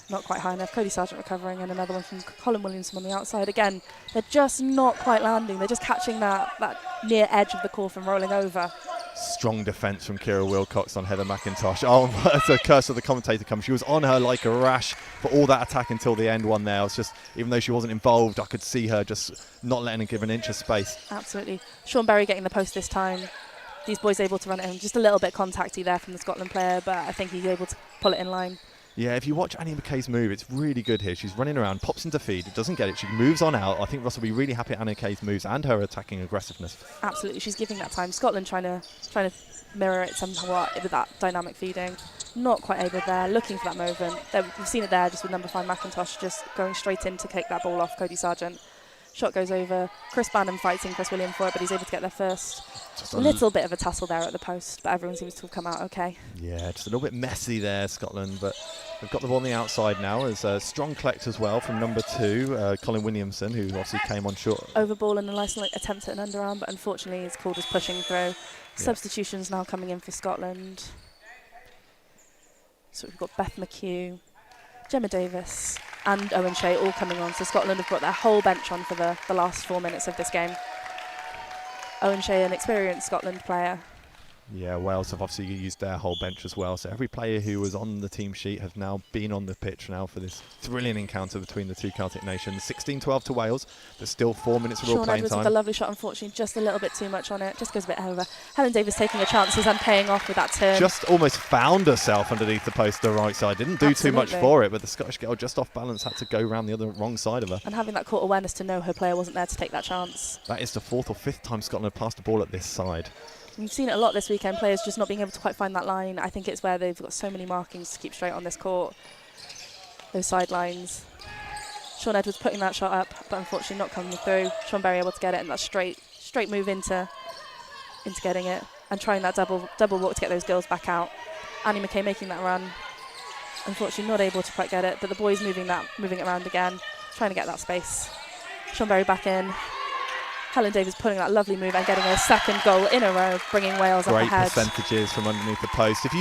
Not quite high enough. Cody Sargent recovering, and another one from Colin Williamson on the outside. Again, they're just not quite landing. They're just catching that near edge of the core from rolling over. Strong defence from Kira Wilcox on Heather McIntosh. Oh, it's a curse of the commentator come. She was on her like a rash for all that attack until the end one there. It was just, even though she wasn't involved, I could see her just not letting her give an inch of space. Absolutely. Sean Berry getting the post this time. These boys able to run it in. Just a little bit contacty there from the Scotland player, but I think he's able to pull it in line. Yeah, if you watch Annie McKay's move, it's really good here. She's running around, pops into feed, doesn't get it. She moves on out. I think Ross will be really happy at Annie McKay's moves and her attacking aggressiveness. Absolutely, she's giving that time. Scotland trying to mirror it somewhat with that dynamic feeding. Not quite able there, looking for that movement. We've seen it there just with number 5 McIntosh just going straight in to kick that ball off Cody Sargent. Shot goes over. Chris Banham fighting Chris William for it, but he's able to get there first. Just a little bit of a tussle there at the post, but everyone seems to have come out okay. Yeah, just a little bit messy there, Scotland, but they've got the ball on the outside now. There's a strong collect as well from number 2, Colin Williamson, who obviously came on short. Over ball and a nice attempt at an underarm, but unfortunately it's called as pushing through. Yeah. Substitutions now coming in for Scotland. So we've got Beth McHugh, Gemma Davis and Owen Shea all coming on. So Scotland have got their whole bench on for the last 4 minutes of this game. Owen Shea, an experienced Scotland player. Yeah, Wales have obviously used their whole bench as well. So every player who was on the team sheet have now been on the pitch now for this thrilling encounter between the two Celtic nations. 16-12 to Wales, but still 4 minutes of real playing Edwards time. With a lovely shot, unfortunately, just a little bit too much on it. Just goes a bit over. Helen Davis taking her chances and paying off with that turn. Just almost found herself underneath the post to the right side. Didn't do too much for it, but the Scottish girl just off balance had to go around the wrong side of her. And having that court awareness to know her player wasn't there to take that chance. That is the 4th or 5th time Scotland have passed the ball at this side. We've seen it a lot this weekend, players just not being able to quite find that line. I think it's where they've got so many markings to keep straight on this court. Those sidelines. Sean Edwards putting that shot up, but unfortunately not coming through. Sean Berry able to get it, and that straight move into getting it, and trying that double walk to get those girls back out. Annie McKay making that run. Unfortunately not able to quite get it, but the boys moving it around again, trying to get that space. Sean Berry back in. Helen Davis pulling that lovely move and getting a second goal in a row, bringing Wales up ahead. Great percentages from underneath the post. If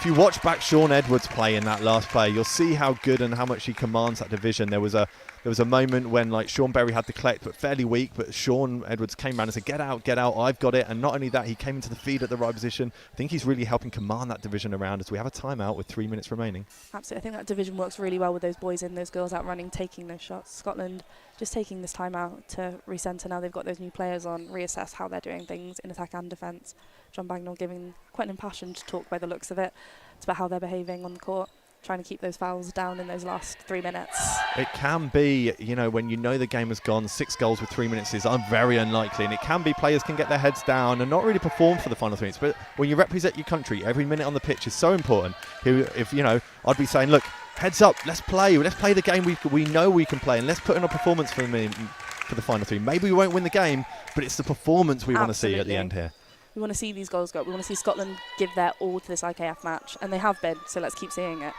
you watch back Sean Edwards play in that last play, you'll see how good and how much he commands that division. There was a moment when like Sean Berry had to collect, but fairly weak. But Sean Edwards came around and said, "Get out, I've got it." And not only that, he came into the feed at the right position. I think he's really helping command that division around as we have a timeout with 3 minutes remaining. Absolutely, I think that division works really well with those boys in, those girls out running, taking those shots. Scotland just taking this time out to recentre now. They've got those new players on, reassess how they're doing things in attack and defence. John Bagnall giving quite an impassioned talk by the looks of it. It's about how they're behaving on the court, trying to keep those fouls down in those last 3 minutes. It can be, when you know the game has gone, 6 goals with 3 minutes is very unlikely, and it can be players can get their heads down and not really perform for the final 3 minutes. But when you represent your country, every minute on the pitch is so important. I'd be saying, look, heads up, let's play the game we know we can play, and let's put in a performance for the final 3. Maybe we won't win the game, but it's the performance we want to see at the end here. We want to see these goals go up. We want to see Scotland give their all to this IKF match, and they have been, so let's keep seeing it.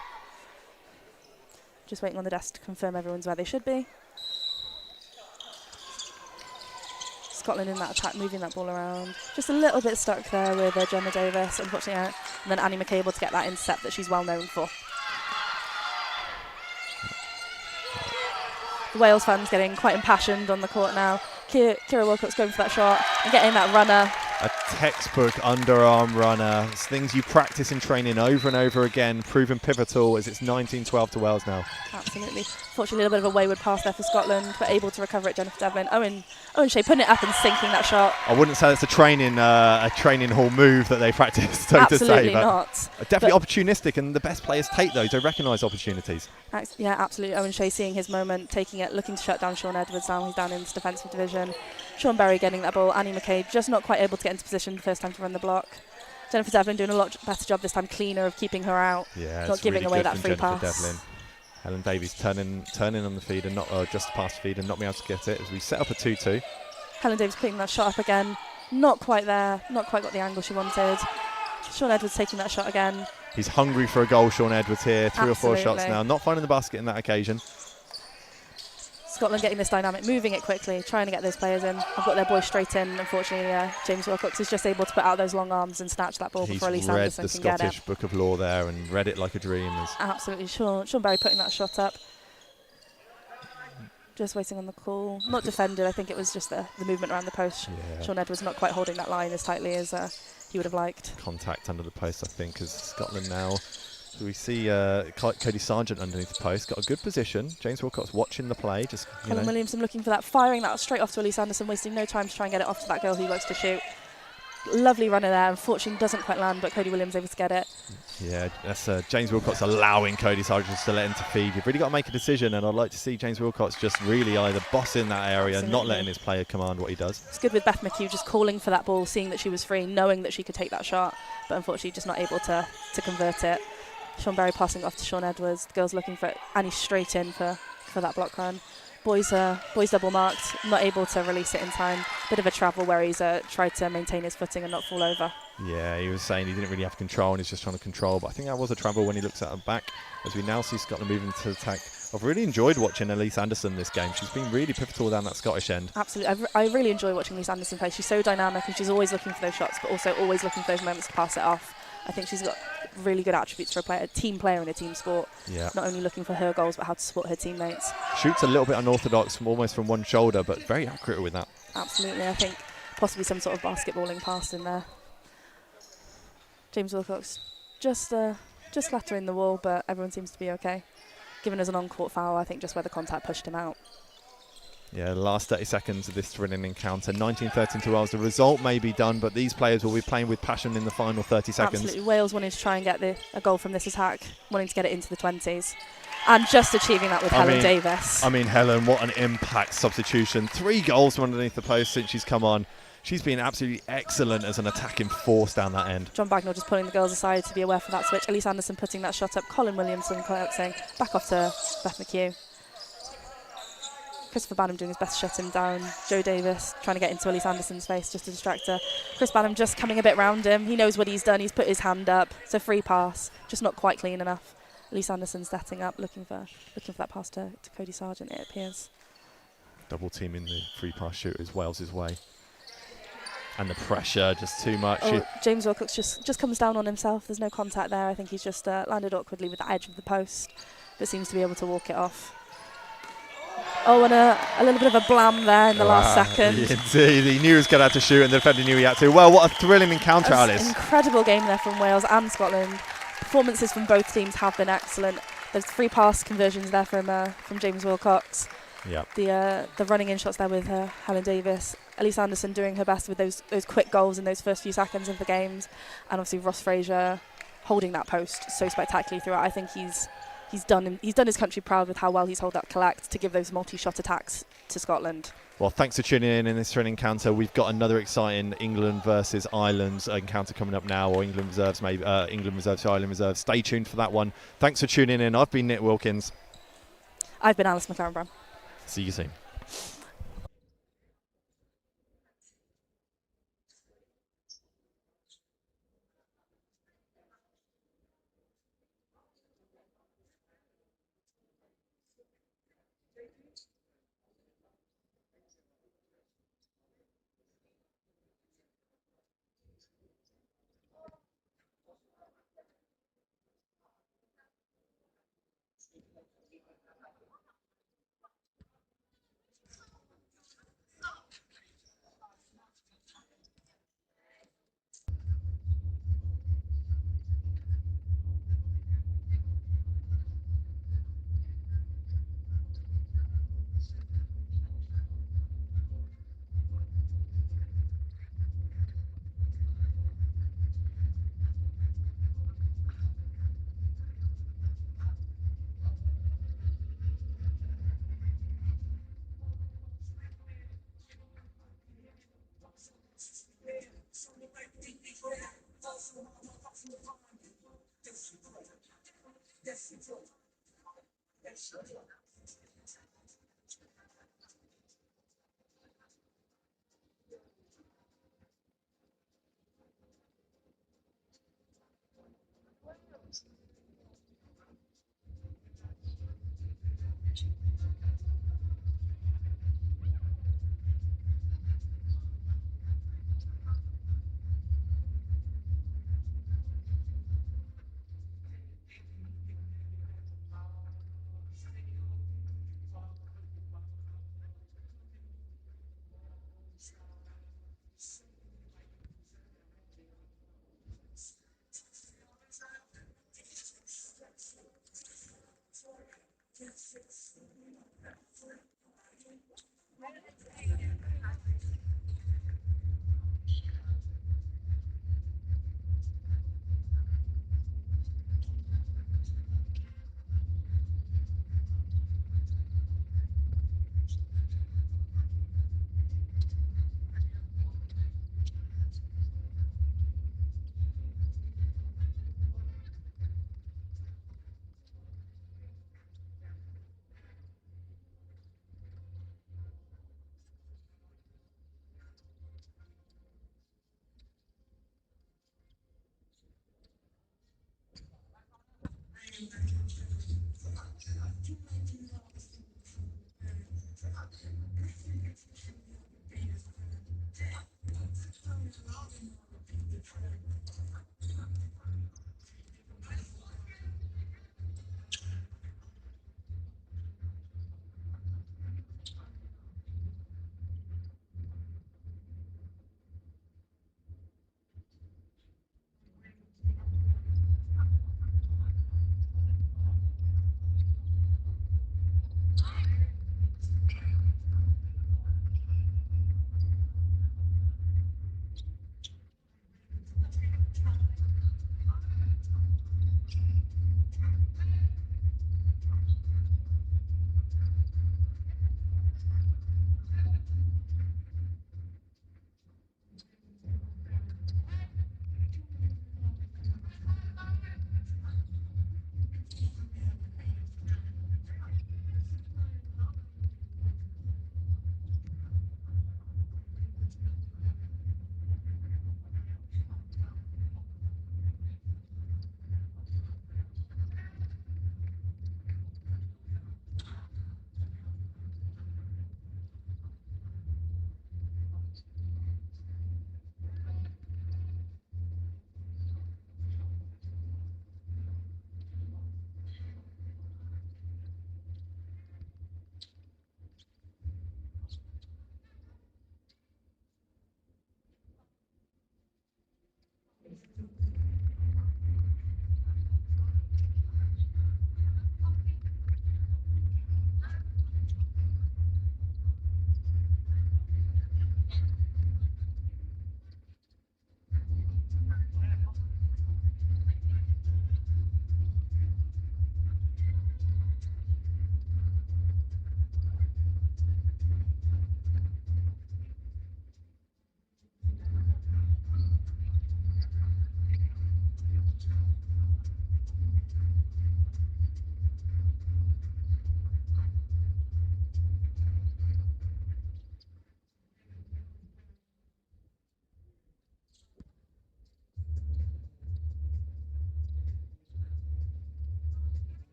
Just waiting on the desk to confirm everyone's where they should be. Scotland in that attack, moving that ball around. Just a little bit stuck there with Gemma Davis, unfortunately, and then Annie McKay able to get that intercept that she's well known for. The Wales fans getting quite impassioned on the court now. Kira Wilcox going for that shot and getting that runner. A textbook underarm runner. It's things you practice in training over and over again, proven pivotal as it's 19-12 to Wales now. Absolutely. Fortunately, a little bit of a wayward pass there for Scotland, but able to recover it, Jennifer Devlin. Owen Shea putting it up and sinking that shot. I wouldn't say it's a training hall move that they practice, so absolutely to say. Not. Definitely opportunistic, and the best players take those. They recognise opportunities. Yeah, absolutely. Owen Shea seeing his moment, taking it, looking to shut down Sean Edwards now. He's down in this defensive division. Sean Berry getting that ball. Annie McKay just not quite able to get into position the first time to run the block. Jennifer Devlin doing a lot better job this time, cleaner of keeping her out, Yeah, not it's giving really away good that from free Jennifer pass. Devlin. Helen Davies turning on the feed and not just past feed and not being able to get it as we set up a 2-2. Helen Davies putting that shot up again, not quite there, not quite got the angle she wanted. Sean Edwards taking that shot again. He's hungry for a goal, Sean Edwards here. 3 or 4 shots Absolutely. now. Not finding the basket in that occasion. Scotland getting this dynamic, moving it quickly, trying to get those players in. I've got their boy straight in. Unfortunately, James Wilcox is just able to put out those long arms and snatch that ball before Elise read Anderson the can get it. Scottish Book of Law there and read it like a dream. Absolutely. Sean Barry putting that shot up. Just waiting on the call. Not defended. I think it was just the movement around the post. Yeah. Sean Edwards not quite holding that line as tightly as he would have liked. Contact under the post, I think, as Scotland now. So we see Cody Sargent underneath the post. Got a good position. James Wilcox watching the play. Just Colin Williamson looking for that, firing that straight off to Elise Anderson, wasting no time to try and get it off to that girl who likes to shoot. Lovely runner there. Unfortunately, doesn't quite land, but Cody Williams able to get it. Yeah, that's James Wilcox allowing Cody Sargent to let him to feed. You've really got to make a decision, and I'd like to see James Wilcox just really either boss in that area, Absolutely. not letting his player command what he does. It's good with Beth McHugh just calling for that ball, seeing that she was free, knowing that she could take that shot, but unfortunately just not able to convert it. Sean Barry passing off to Sean Edwards. The girls looking for it. Annie straight in for that block run. Boys double marked, not able to release it in time. Bit of a travel where he's tried to maintain his footing and not fall over. Yeah, he was saying he didn't really have control and he's just trying to control, but I think that was a travel when he looks at her back. As we now see Scotland moving to attack. I've really enjoyed watching Elise Anderson this game. She's been really pivotal down that Scottish end. Absolutely. I really enjoy watching Elise Anderson play. She's so dynamic and she's always looking for those shots, but also always looking for those moments to pass it off. I think she's got really good attributes for a team player in a team sport. Yeah. Not only looking for her goals, but how to support her teammates. Shoots a little bit unorthodox, almost from one shoulder, but very accurate with that. Absolutely. I think possibly some sort of basketballing pass in there. James Wilcox just clattering the wall, but everyone seems to be okay. Given as an on-court foul, I think just where the contact pushed him out. Yeah, the last 30 seconds of this thrilling encounter. 19-13 to Wales. The result may be done, but these players will be playing with passion in the final 30 seconds. Absolutely. Wales wanting to try and get a goal from this attack, wanting to get it into the 20s. And just achieving that with Helen Davies. I mean, Helen, what an impact substitution. 3 goals from underneath the post since she's come on. She's been absolutely excellent as an attacking force down that end. John Bagnall just pulling the girls aside to be aware for that switch. Elise Anderson putting that shot up. Colin Williamson saying back off to Beth McHugh. Christopher Banham doing his best to shut him down. Joe Davis trying to get into Elise Anderson's face just to distract her. Chris Banham just coming a bit round him. He knows what he's done. He's put his hand up. It's a free pass, just not quite clean enough. Elise Anderson setting up, looking for that pass to Cody Sargent, it appears. Double teaming the free pass shooters Wales' way. And the pressure, just too much. Oh, James Wilcox just comes down on himself. There's no contact there. I think he's just landed awkwardly with the edge of the post, but seems to be able to walk it off. Oh, and a little bit of a blam there in the last second. Indeed, he knew he was going to have to shoot and the defender knew he had to. Well, what a thrilling encounter, Alice. Incredible game there from Wales and Scotland. Performances from both teams have been excellent. There's 3 pass conversions there from James Wilcox. Yeah. The running in shots there with Helen Davies. Elise Anderson doing her best with those quick goals in those first few seconds of the games. And obviously Ross Fraser holding that post so spectacularly throughout. I think he's done his country proud with how well he's held that collect to give those multi-shot attacks to Scotland. Well, thanks for tuning in this thrilling encounter. We've got another exciting England versus Ireland encounter coming up now, or England reserves, maybe England reserves to Ireland reserves. Stay tuned for that one. Thanks for tuning in. I've been Nick Wilkins. I've been Alice McLaren-Brown. See you soon.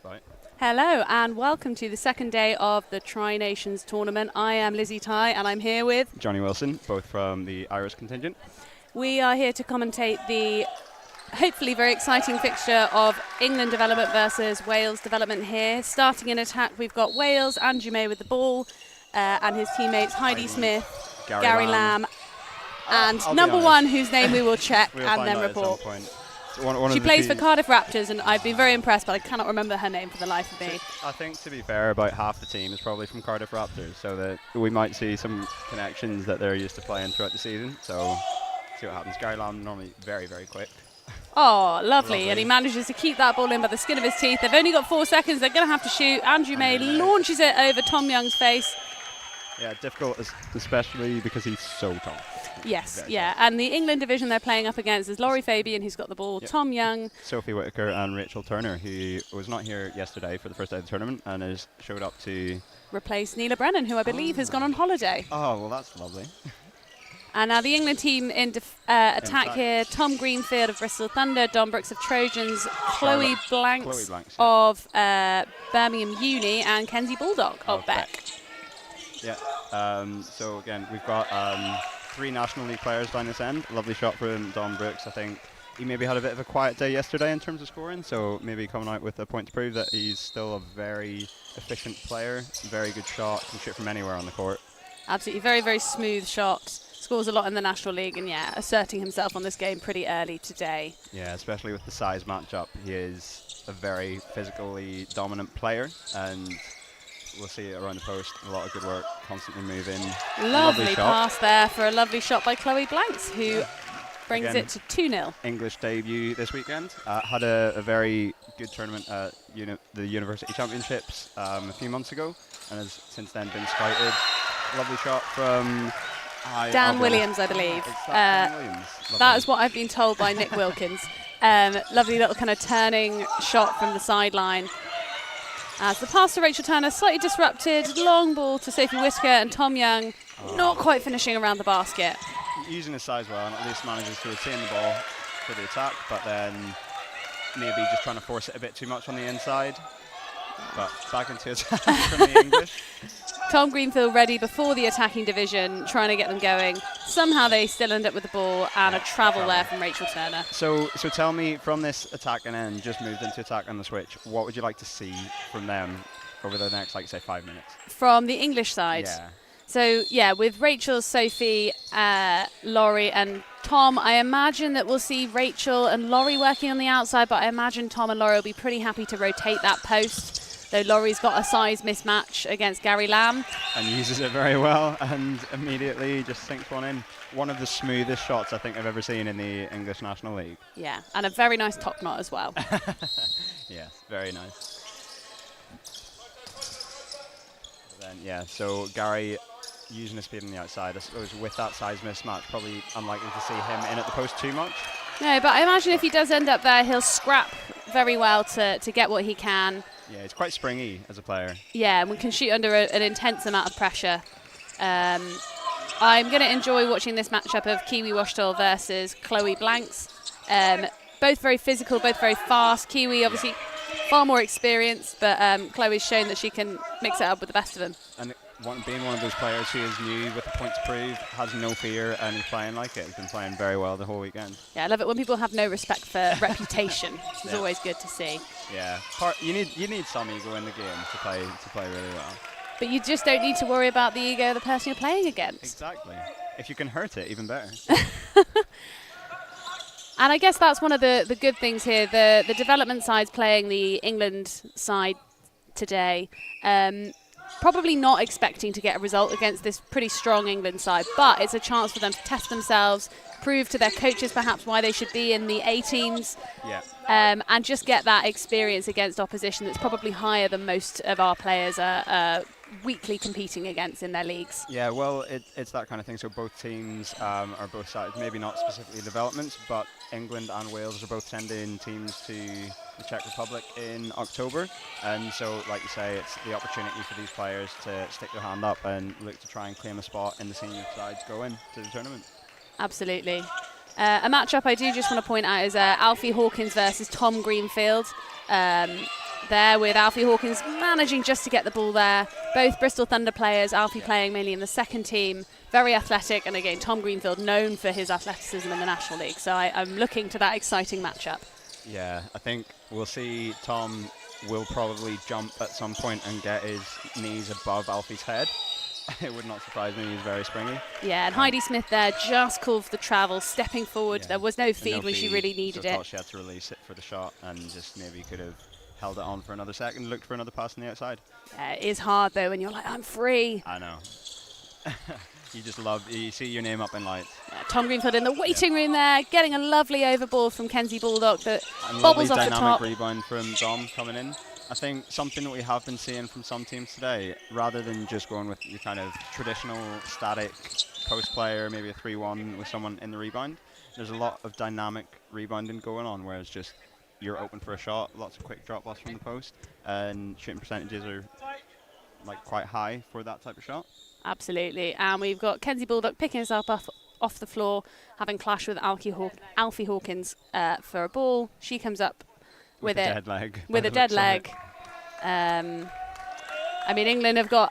right. Hello and welcome to the second day of the Tri-Nations tournament. I am Lizzie Ty and I'm here with Johnny Wilson, both from the Irish contingent. We are here to commentate the hopefully very exciting fixture of England development versus Wales development here. Starting in attack, we've got Wales, Andrew May with the ball, and his teammates Heidi Smith, Gary Lamb, and I'll number be one, honest. whose name we will check We'll and find then out at some report. point. So one She of the plays for few- Cardiff Raptors, and I've been very impressed, but I cannot remember her name for the life of me. I think, to be fair, about half the team is probably from Cardiff Raptors, so that we might see some connections that they're used to playing throughout the season. So, see what happens. Gary Lamb normally very, very quick. Oh, lovely. Lovely. And he manages to keep that ball in by the skin of his teeth. They've only got 4 seconds. They're going to have to shoot. Andrew May launches it over Tom Young's face. Yeah, difficult, especially because he's so tall. Yes, Very yeah. And the England division they're playing up against is Laurie Fabian, who's got the ball, Yep. Tom Young. Sophie Whitaker and Rachel Turner, who was not here yesterday for the first day of the tournament and has showed up to... Replace Neela Brennan, who I believe has gone on holiday. Oh, well, that's lovely. And now the England team in attack attack. here. Tom Greenfield of Bristol Thunder, Don Brooks of Trojans, Chloe Charlotte- Blanks, Chloe Blanks, of Birmingham Uni, and Kenzie Bulldog of Of Beck. Yeah. So again, we've got 3 National League players down this end. Lovely shot from Don Brooks. I think he maybe had a bit of a quiet day yesterday in terms of scoring, so maybe coming out with a point to prove that he's still a very efficient player. Very good shot, can shoot from anywhere on the court. Absolutely, very, very smooth shot. Scores a lot in the National League, and yeah, asserting himself on this game pretty early today. Yeah, especially with the size matchup, he is a very physically dominant player, and we'll see it around the post. A lot of good work, constantly moving. Lovely shot. pass there for a lovely shot by Chloe Blanks, who brings Again. it to 2-0. English debut this weekend. Had a very good tournament at the University Championships a few months ago, and has since then been scouted. Lovely shot from Dan Williams, I believe. Is that Dan Williams? That Lovely. is what I've been told by Nick Wilkins. Lovely little kind of turning shot from the sideline. As the pass to Rachel Turner, slightly disrupted, long ball to Sophie Whitaker and Tom Young, not quite finishing around the basket. Using his size well, and at least manages to retain the ball for the attack, but then maybe just trying to force it a bit too much on the inside. But back into attack from the English. Tom Greenfield ready before the attacking division, trying to get them going. Somehow they still end up with the ball, and a travel there from Rachel Turner. So tell me, from this attack and then just moved into attack on the switch, what would you like to see from them over the next, like, say, 5 minutes? From the English side. Yeah. So, yeah, with Rachel, Sophie, Laurie and Tom, I imagine that we'll see Rachel and Laurie working on the outside, but I imagine Tom and Laurie will be pretty happy to rotate that post, though Laurie's got a size mismatch against Gary Lamb. And uses it very well and immediately just sinks one in. One of the smoothest shots I think I've ever seen in the English National League. Yeah, and a very nice top knot as well. Yes, very nice. Then, yeah, so Gary using his speed on the outside. I suppose with that size mismatch, probably unlikely to see him in at the post too much. No, but I imagine if he does end up there, he'll scrap very well to get what he can. Yeah, he's quite springy as a player. Yeah, and we can shoot under an intense amount of pressure. I'm going to enjoy watching this matchup of Kiwi Washtel versus Chloe Blanks. Both very physical, both very fast. Kiwi obviously far more experienced, but Chloe's shown that she can mix it up with the best of them. And being one of those players who is new with a point to prove, has no fear, and is playing like it. Has been playing very well the whole weekend. Yeah, I love it when people have no respect for reputation. It's Yeah. always good to see. Yeah, you need some ego in the game to play really well. But you just don't need to worry about the ego of the person you're playing against. Exactly. If you can hurt it, even better. And I guess that's one of the good things here. The development side's playing the England side today. Probably not expecting to get a result against this pretty strong England side, but it's a chance for them to test themselves, prove to their coaches perhaps why they should be in the A teams, Yeah. and just get that experience against opposition that's probably higher than most of our players are weekly competing against in their leagues. Yeah, well, it's that kind of thing. So both teams are both sides, maybe not specifically developments, but England and Wales are both sending teams to the Czech Republic in October. And so, like you say, it's the opportunity for these players to stick their hand up and look to try and claim a spot in the senior sides going to the tournament. Absolutely. A matchup I do just want to point out is Alfie Hawkins versus Tom Greenfield. there with Alfie Hawkins managing just to get the ball there. Both Bristol Thunder players, Alfie playing mainly in the second team, very athletic, and again, Tom Greenfield known for his athleticism in the National League. So I'm looking to that exciting matchup. Yeah, I think we'll see Tom will probably jump at some point and get his knees above Alfie's head. It would not surprise me, he's very springy. Yeah, and Heidi Smith there just called for the travel, stepping forward. Yeah. There was no feed No when she feed, really needed so I it. thought she had to release it for the shot and just maybe could have held it on for another second, looked for another pass on the outside. It is hard though when you're like, I'm free. I know. You just love, you see your name up in lights. Yeah, Tom Greenfield in the waiting room there, getting a lovely overball from Kenzie Baldock that And bobbles lovely off the dynamic top. rebound from Dom coming in. I think something that we have been seeing from some teams today, rather than just going with your kind of traditional static post player, maybe a 3-1 with someone in the rebound, there's a lot of dynamic rebounding going on, where it's just you're open for a shot, lots of quick drop balls from the post, and shooting percentages are like quite high for that type of shot. Absolutely, and we've got Kenzie Baldock picking herself up off the floor, having clashed with Alfie Hawkins for a ball. She comes up with a it dead leg. with a dead leg. I mean, England have got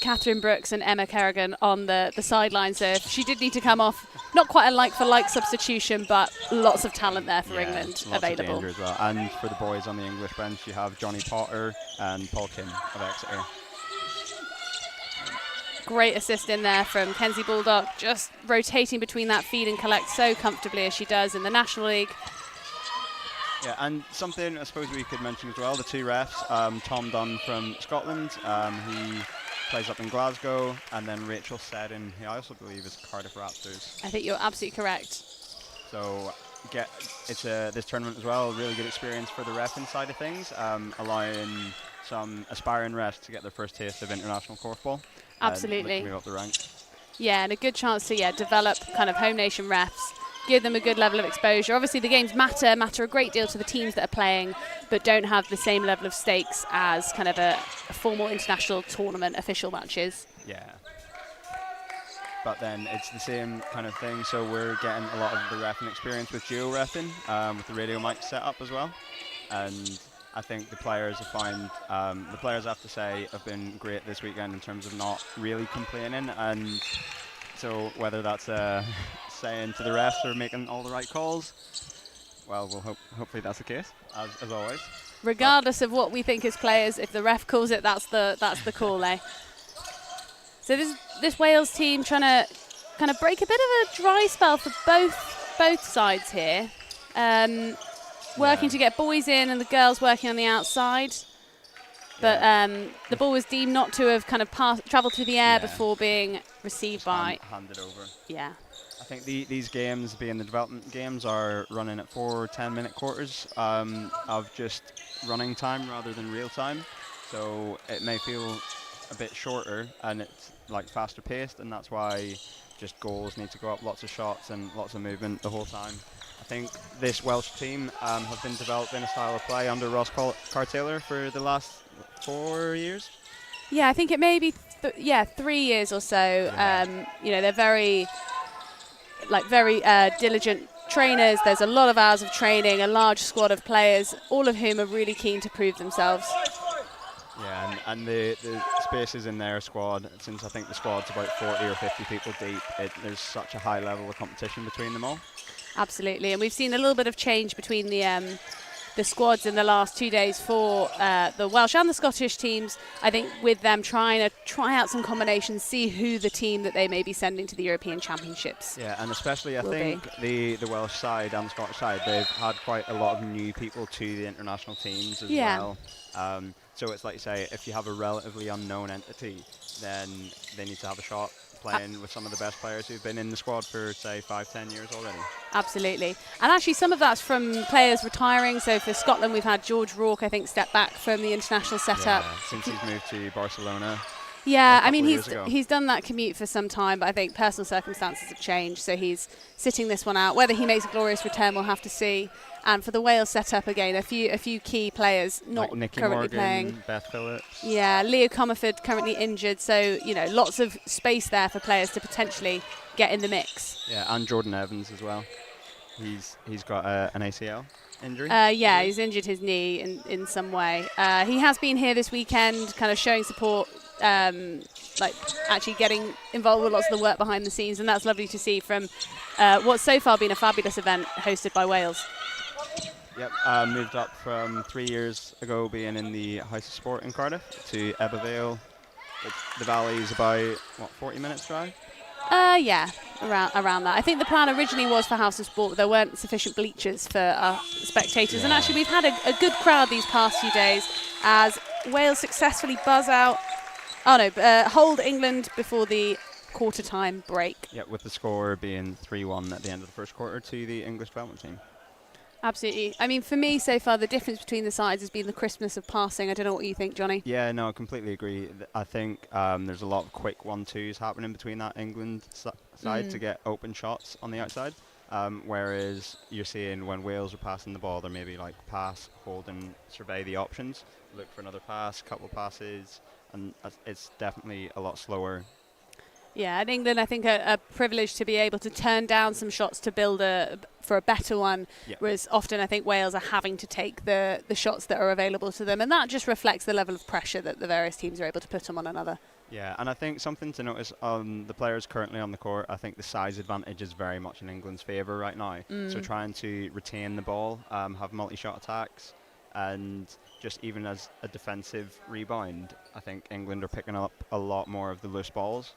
Catherine Brooks and Emma Kerrigan on the sideline, so if she did need to come off, not quite a like-for-like substitution, but lots of talent there for England lots available. Of danger as well. And for the boys on the English bench, you have Johnny Potter and Paul Kim of Exeter. Great assist in there from Kenzie Baldock, just rotating between that feed and collect so comfortably as she does in the National League. Yeah, and something I suppose we could mention as well, the two refs, Tom Dunn from Scotland, he plays up in Glasgow, and then Rachel Seddon, who I also believe is Cardiff Raptors. I think you're absolutely correct. So it's this tournament as well, really good experience for the reffing side of things, allowing some aspiring refs to get their first taste of international korfball. Absolutely. Move up the ranks. Yeah, and a good chance to develop kind of home nation refs, give them a good level of exposure. Obviously, the games matter a great deal to the teams that are playing, but don't have the same level of stakes as kind of a formal international tournament official matches. Yeah. But then it's the same kind of thing, so we're getting a lot of the reffing experience with duo reffing, with the radio mic set up as well. And I think the players have found, the players I have to say have been great this weekend in terms of not really complaining, and so whether that's saying to the refs or making all the right calls, well, hopefully that's the case, as always. Regardless of what we think as players, if the ref calls it, that's the call, eh? So this Wales team trying to kind of break a bit of a dry spell for both sides here. Working to get boys in and the girls working on the outside. But the ball was deemed not to have kind of travelled through the air before being received by... handed over. Yeah. I think these games, being the development games, are running at 4 10-minute quarters of just running time rather than real time. So it may feel a bit shorter and it's like faster paced, and that's why just goals need to go up, lots of shots and lots of movement the whole time. I think this Welsh team have been developing a style of play under Ross Carr-Taylor for the last 4 years. Yeah, I think it may be 3 years or so. Yeah. They're very diligent trainers. There's a lot of hours of training, a large squad of players, all of whom are really keen to prove themselves. Yeah, and the spaces in their squad, since I think the squad's about 40 or 50 people deep, there's such a high level of competition between them all. Absolutely, and we've seen a little bit of change between the squads in the last 2 days for the Welsh and the Scottish teams. I think with them trying to try out some combinations, see who the team that they may be sending to the European Championships. Yeah, and especially I think the Welsh side and the Scottish side, they've had quite a lot of new people to the international teams as well. So it's like you say, if you have a relatively unknown entity, then they need to have a shot playing with some of the best players who've been in the squad for, say, 5-10 years already. Absolutely. And actually some of that's from players retiring. So for Scotland, we've had George Rourke, I think, step back from the international setup. Yeah, since he's moved to Barcelona. Yeah, I mean, he's done that commute for some time, but I think personal circumstances have changed, so he's sitting this one out. Whether he makes a glorious return, we'll have to see. And for the Wales setup, again, a few key players not like Nicky currently Morgan, playing. Beth Phillips. Yeah, Leo Comerford currently injured, so lots of space there for players to potentially get in the mix. Yeah, and Jordan Evans as well. He's got an ACL injury. Yeah, he's injured his knee in some way. He has been here this weekend, kind of showing support, like actually getting involved with lots of the work behind the scenes, and that's lovely to see from what's so far been a fabulous event hosted by Wales. Yep, moved up from 3 years ago being in the House of Sport in Cardiff to Ebbw Vale. The valley is about, 40 minutes drive? Yeah, around that. I think the plan originally was for House of Sport, but there weren't sufficient bleachers for our spectators. And actually, we've had a good crowd these past few days as Wales successfully hold England before the quarter-time break. Yeah, with the score being 3-1 at the end of the first quarter to the English development team. Absolutely. I mean, for me, so far, the difference between the sides has been the crispness of passing. I don't know what you think, Johnny. Yeah, no, I completely agree. I think there's a lot of quick 1-2s happening between that England side to get open shots on the outside. Whereas you're seeing when Wales are passing the ball, they're maybe like pass, hold, and survey the options. Look for another pass, couple passes, and it's definitely a lot slower. Yeah, and England, I think, are privileged to be able to turn down some shots to build for a better one, whereas often I think Wales are having to take the shots that are available to them, and that just reflects the level of pressure that the various teams are able to put on one another. Yeah, and I think something to notice on the players currently on the court, I think the size advantage is very much in England's favour right now. So trying to retain the ball, have multi-shot attacks, and just even as a defensive rebound, I think England are picking up a lot more of the loose balls.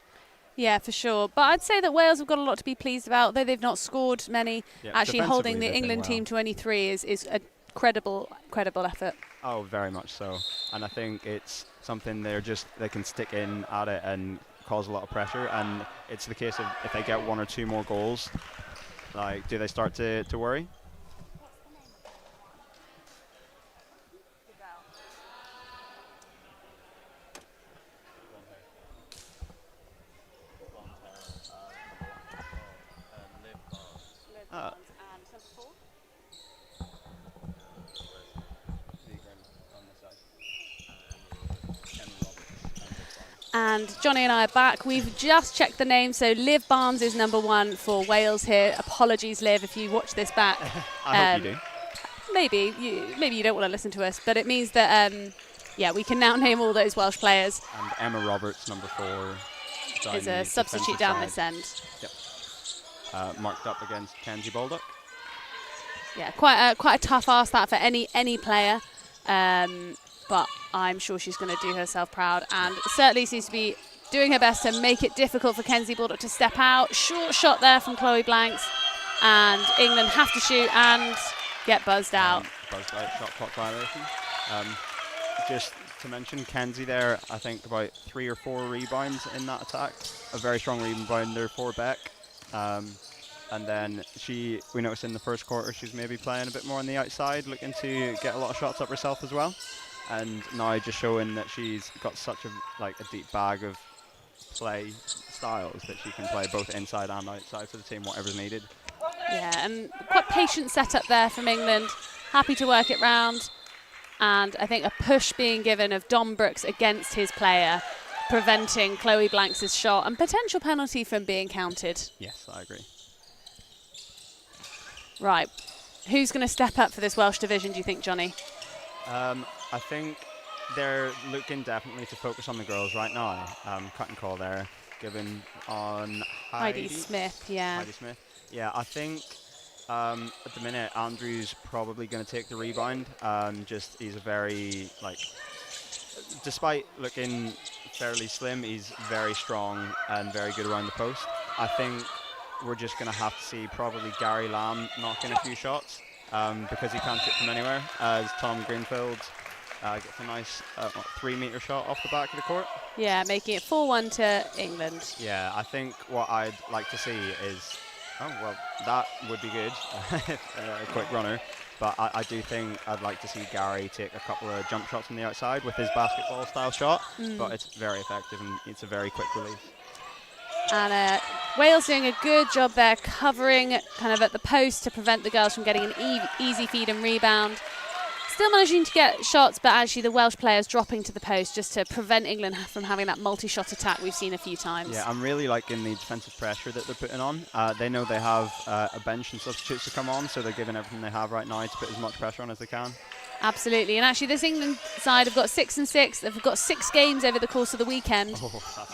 Yeah, for sure. But I'd say that Wales have got a lot to be pleased about, though they've not scored many. Yeah, actually holding the they've England team to only 3 is a credible effort. Oh, very much so. And I think it's something they can stick in at it and cause a lot of pressure. And it's the case of if they get 1 or 2 more goals, like, do they start to worry? And Johnny and I are back. We've just checked the name, so Liv Barnes is number 1 for Wales here. Apologies, Liv, if you watch this back. I hope you do. Maybe you don't want to listen to us, but it means that we can now name all those Welsh players. And Emma Roberts, number 4, is a substitute down this end. Yep. Marked up against Kenzie Baldock. Yeah, quite a tough ask that for any player, but I'm sure she's going to do herself proud, and certainly seems to be doing her best to make it difficult for Kenzie Baldock to step out. Short shot there from Chloe Blanks, and England have to shoot and get buzzed out. Buzzed out, shot clock violation. Just to mention Kenzie there, I think about 3 or 4 rebounds in that attack. A very strong rebounder for Beck. And then we noticed in the first quarter she's maybe playing a bit more on the outside, looking to get a lot of shots up herself as well. And now just showing that she's got such a deep bag of play styles that she can play both inside and outside for the team, whatever's needed. Yeah, and quite patient setup there from England. Happy to work it round. And I think a push being given of Dom Brooks against his player, preventing Chloe Blanks' shot and potential penalty from being counted. Yes, I agree. Right. Who's going to step up for this Welsh division, do you think, Johnny? I think they're looking definitely to focus on the girls right now. Cut and call there, given on Heidi Smith, yeah. Heidi Smith. Yeah, I think at the minute Andrew's probably going to take the rebound. He's a very, despite looking fairly slim, he's very strong and very good around the post. I think we're just going to have to see probably Gary Lamb knocking a few shots because he can't shoot from anywhere, as Tom Greenfield gets a nice 3-meter shot off the back of the court. Yeah, making it 4-1 to England. Yeah, I think what I'd like to see is, that would be good, a quick runner. But I do think I'd like to see Gary take a couple of jump shots from the outside with his basketball-style shot. But it's very effective and it's a very quick release. And Wales doing a good job there, covering kind of at the post to prevent the girls from getting an easy feed and rebound. Still managing to get shots, but actually the Welsh players dropping to the post just to prevent England from having that multi-shot attack we've seen a few times. Yeah, I'm really liking the defensive pressure that they're putting on. They know they have a bench and substitutes to come on, so they're giving everything they have right now to put as much pressure on as they can. Absolutely, and actually this England side have got 6 and 6. They've got 6 games over the course of the weekend.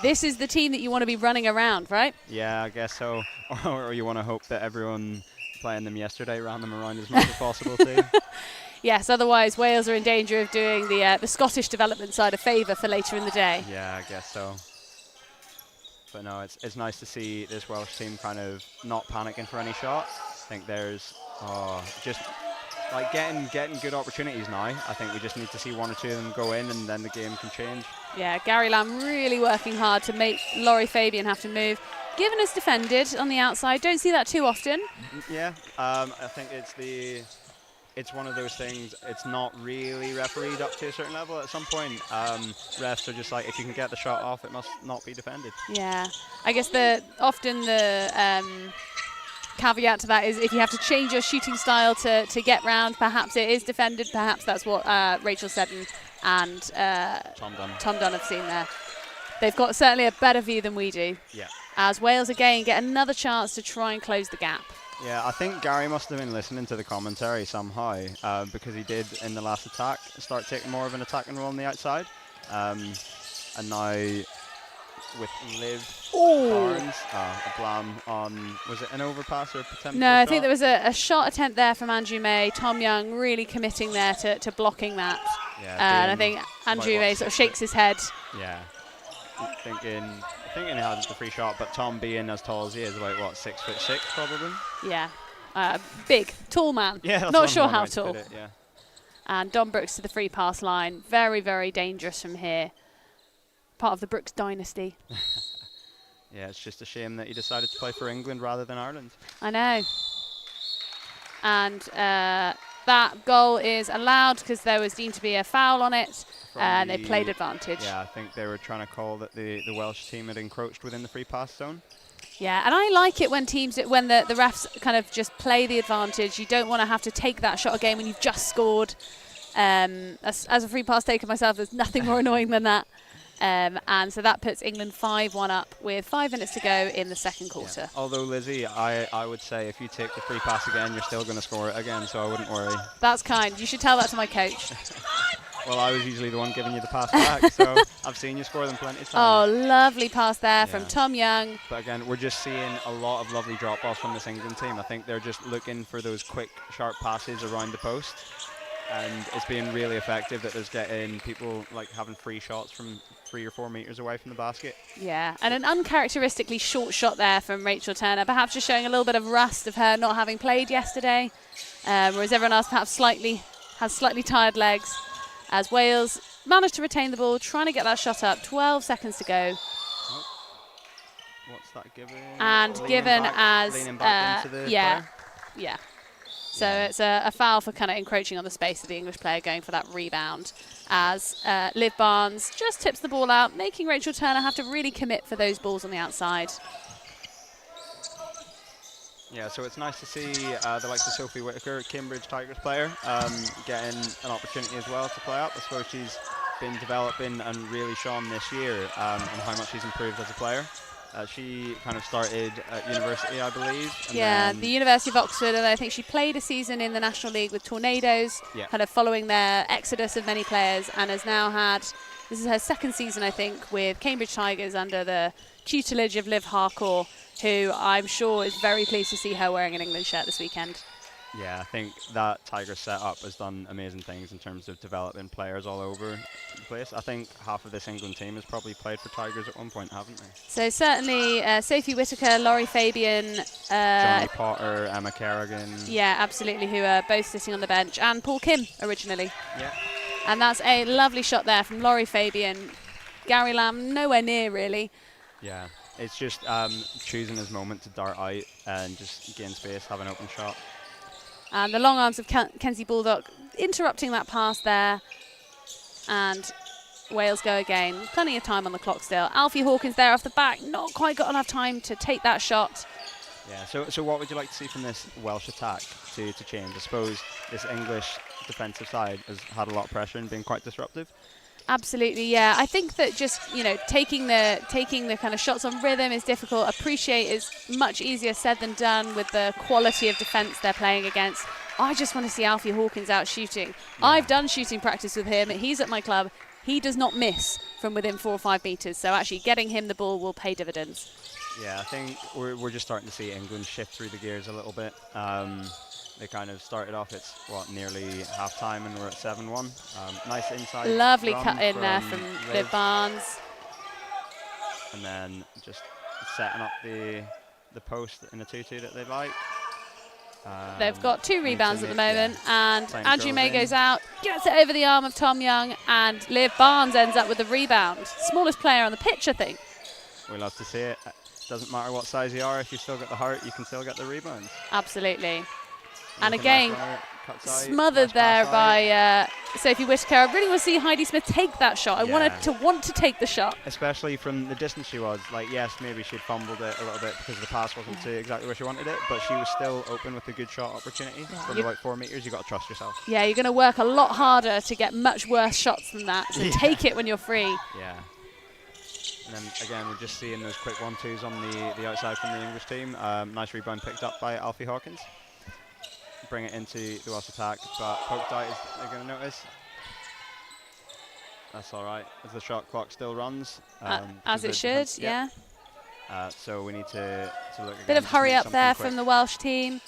This is the team that you want to be running around, right? Yeah, I guess so. Or you want to hope that everyone playing them yesterday ran them around as much as possible too. Yes, otherwise Wales are in danger of doing the Scottish development side a favour for later in the day. Yeah, I guess so. But no, it's nice to see this Welsh team kind of not panicking for any shots. I think there's just like getting good opportunities now. I think we just need to see 1 or 2 of them go in, and then the game can change. Yeah, Gary Lamb really working hard to make Laurie Fabian have to move. Given has defended on the outside. Don't see that too often. Yeah, I think it's one of those things. It's not really refereed up to a certain level. At some point, refs are just like, if you can get the shot off, it must not be defended. Yeah, I guess often the caveat to that is if you have to change your shooting style to get round, perhaps it is defended. Perhaps that's what Rachel Seddon and Tom Dunn have seen there. They've got certainly a better view than we do. Yeah. As Wales again get another chance to try and close the gap. Yeah, I think Gary must have been listening to the commentary somehow, because he did in the last attack start taking more of an attacking role on the outside. And now with Liv Barnes, a blam on, was it an overpass or a potential No, I shot? think there was a shot attempt there from Andrew May. Tom Young really committing there to blocking that. Yeah, and I think Andrew May sort of shakes his head. Yeah, thinking he had the free shot, but Tom being as tall as he is, about what, 6'6" probably. Yeah, big, tall man. Yeah, that's not sure one how way to tall. put it, yeah. And Don Brooks to the free pass line. Very, very dangerous from here. Part of the Brooks dynasty. Yeah, it's just a shame that he decided to play for England rather than Ireland. I know. And that goal is allowed because there was deemed to be a foul on it, and they played advantage. Yeah, I think they were trying to call that the Welsh team had encroached within the free pass zone. Yeah, and I like it when when the refs kind of just play the advantage. You don't want to have to take that shot again when you've just scored. As a free pass taker myself, there's nothing more annoying than that. And so that puts England 5-1 up with 5 minutes to go in the second quarter. Yeah. Although, Lizzie, I would say if you take the free pass again, you're still going to score it again, so I wouldn't worry. That's kind. You should tell that to my coach. Well, I was usually the one giving you the pass back, so I've seen you score them plenty of times. Oh, lovely pass there from Tom Young. But again, we're just seeing a lot of lovely drop-offs from this England team. I think they're just looking for those quick, sharp passes around the post. And it's been really effective that there's getting people like having free shots from 3 or 4 meters away from the basket. Yeah, and an uncharacteristically short shot there from Rachel Turner, perhaps just showing a little bit of rust of her not having played yesterday, whereas everyone else perhaps has slightly tired legs. As Wales managed to retain the ball, trying to get that shot up. 12 seconds to go. Oh. What's that given? And leaning given back, as leaning back into the player? Yeah. So it's a foul for kind of encroaching on the space of the English player going for that rebound, as Liv Barnes just tips the ball out, making Rachel Turner have to really commit for those balls on the outside. Yeah, so it's nice to see the likes of Sophie Whitaker, Cambridge Tigers player, getting an opportunity as well to play up. I suppose she's been developing and really shown this year and how much she's improved as a player. She kind of started at university, I believe. And the University of Oxford, and I think she played a season in the National League with Tornadoes, kind of following their exodus of many players, and has now had, this is her second season, I think, with Cambridge Tigers under the tutelage of Liv Harcourt, who I'm sure is very pleased to see her wearing an England shirt this weekend. Yeah, I think that Tigers setup has done amazing things in terms of developing players all over the place. I think half of this England team has probably played for Tigers at one point, haven't they? So certainly Sophie Whitaker, Laurie Fabian, Johnny Potter, Emma Kerrigan. Yeah, absolutely, who are both sitting on the bench, and Paul Kim originally. Yeah. And that's a lovely shot there from Laurie Fabian. Gary Lamb nowhere near, really. Yeah, it's just choosing his moment to dart out and just gain space, have an open shot. And the long arms of Kenzie Baldock interrupting that pass there. And Wales go again. Plenty of time on the clock still. Alfie Hawkins there off the back. Not quite got enough time to take that shot. Yeah. So what would you like to see from this Welsh attack to change? I suppose this English defensive side has had a lot of pressure and been quite disruptive. Absolutely, yeah. I think that just taking the kind of shots on rhythm is difficult. Appreciate is much easier said than done with the quality of defence they're playing against. I just want to see Alfie Hawkins out shooting. Yeah. I've done shooting practice with him. He's at my club. He does not miss from within 4 or 5 metres. So actually getting him the ball will pay dividends. Yeah, I think we're just starting to see England shift through the gears a little bit. They kind of started off, it's nearly half time, and we're at 7-1. Nice inside. Lovely run cut in there from Liv Barnes. And then just setting up the post in a 2-2 that they like. They've got 2 rebounds at the moment, and Same Andrew goes May in. goes out, gets it over the arm of Tom Young, and Liv Barnes ends up with the rebound. Smallest player on the pitch, I think. We love to see it. Doesn't matter what size you are, if you still got the heart, you can still get the rebounds. Absolutely. And Looking again, nice runner, cut side, smothered nice there pass by Sophie Whitaker. I really want to see Heidi Smith take that shot. I wanted to want to take the shot. especially from the distance she was. Like, yes, maybe she'd fumbled it a little bit because the pass wasn't to exactly where she wanted it, but she was still open with a good shot opportunity from about 4 meters. You got to trust yourself. Yeah, you're going to work a lot harder to get much worse shots than that. So take it when you're free. Yeah. And then again, we're just seeing those quick 1-2s on the outside from the English team. Nice rebound picked up by Alfie Hawkins. Bring it into the Welsh attack, but poke dart is they're going to notice. That's all right, as the shot clock still runs. As it should, yeah. So we need to look again. Bit of just hurry make up there something from the Welsh team.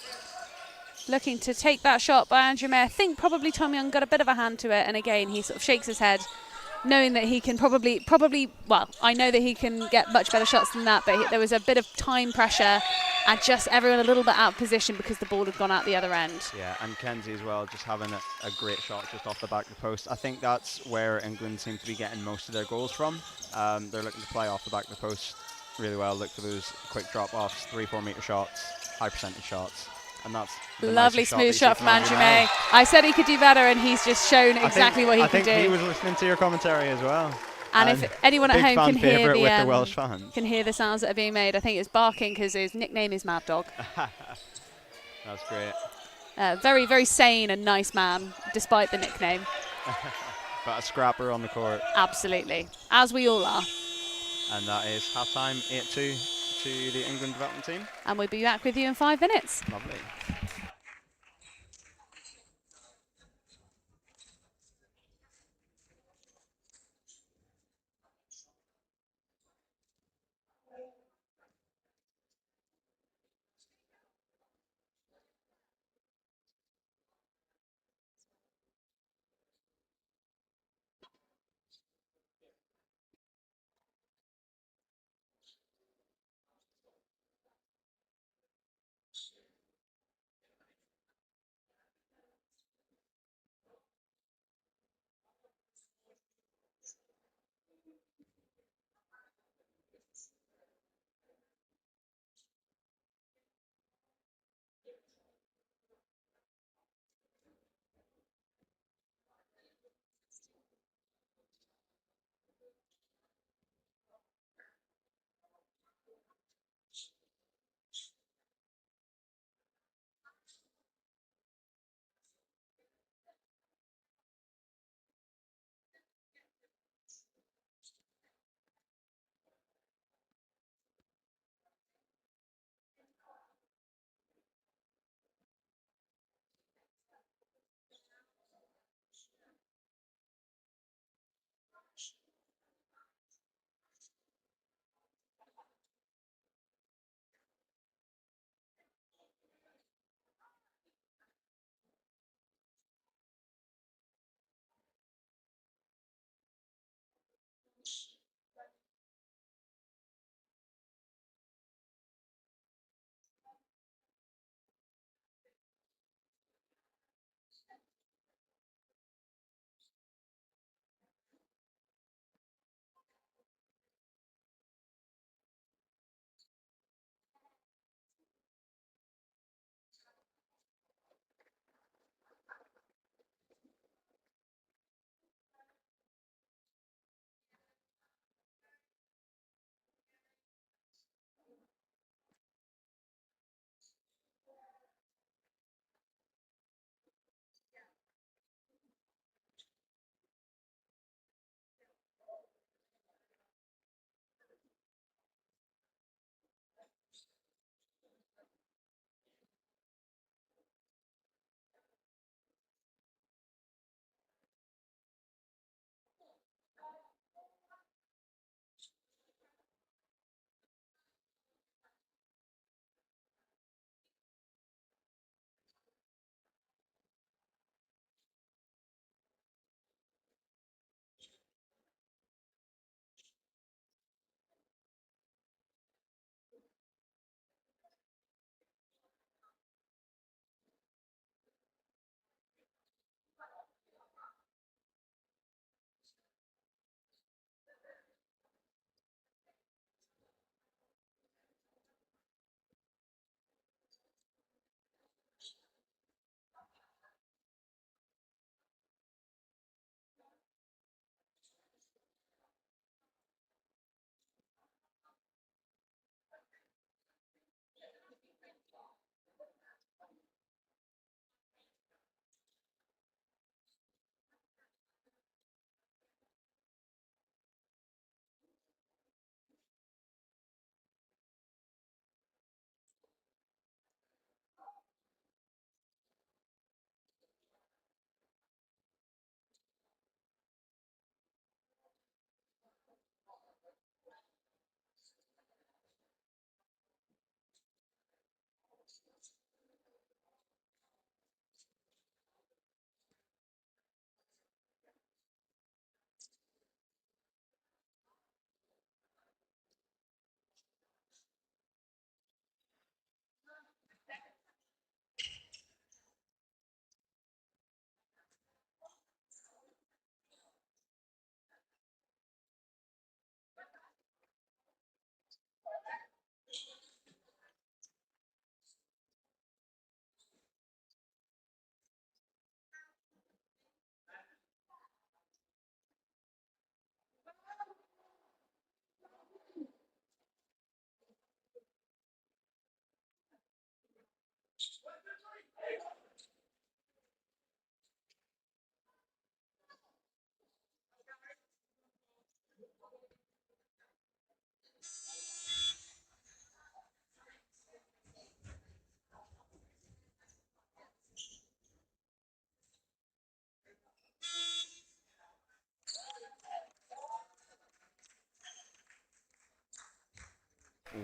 Looking to take that shot by Andrew May. I think probably Tom Young got a bit of a hand to it, and again, he sort of shakes his head, knowing that he can probably, well, I know that he can get much better shots than that, but there was a bit of time pressure and just everyone a little bit out of position because the ball had gone out the other end. Yeah, and Kenzie as well, just having a great shot just off the back of the post. I think that's where England seem to be getting most of their goals from. They're looking to play off the back of the post really well, look for those quick drop-offs, 3-4 metre shots, high percentage shots. And that's the lovely nicest smooth that shot you from see Andrew May. I said he could do better, and he's just shown exactly what he can do. I think he was listening to your commentary as well. And if anyone at home can hear with the Welsh fans. can hear the sounds that are being made, I think it's barking because his nickname is Mad Dog. That's great. Very, very sane and nice man, despite the nickname. But a scrapper on the court. Absolutely, as we all are. And that is half-time, 8-2 to the England development team. And we'll be back with you in 5 minutes. Lovely.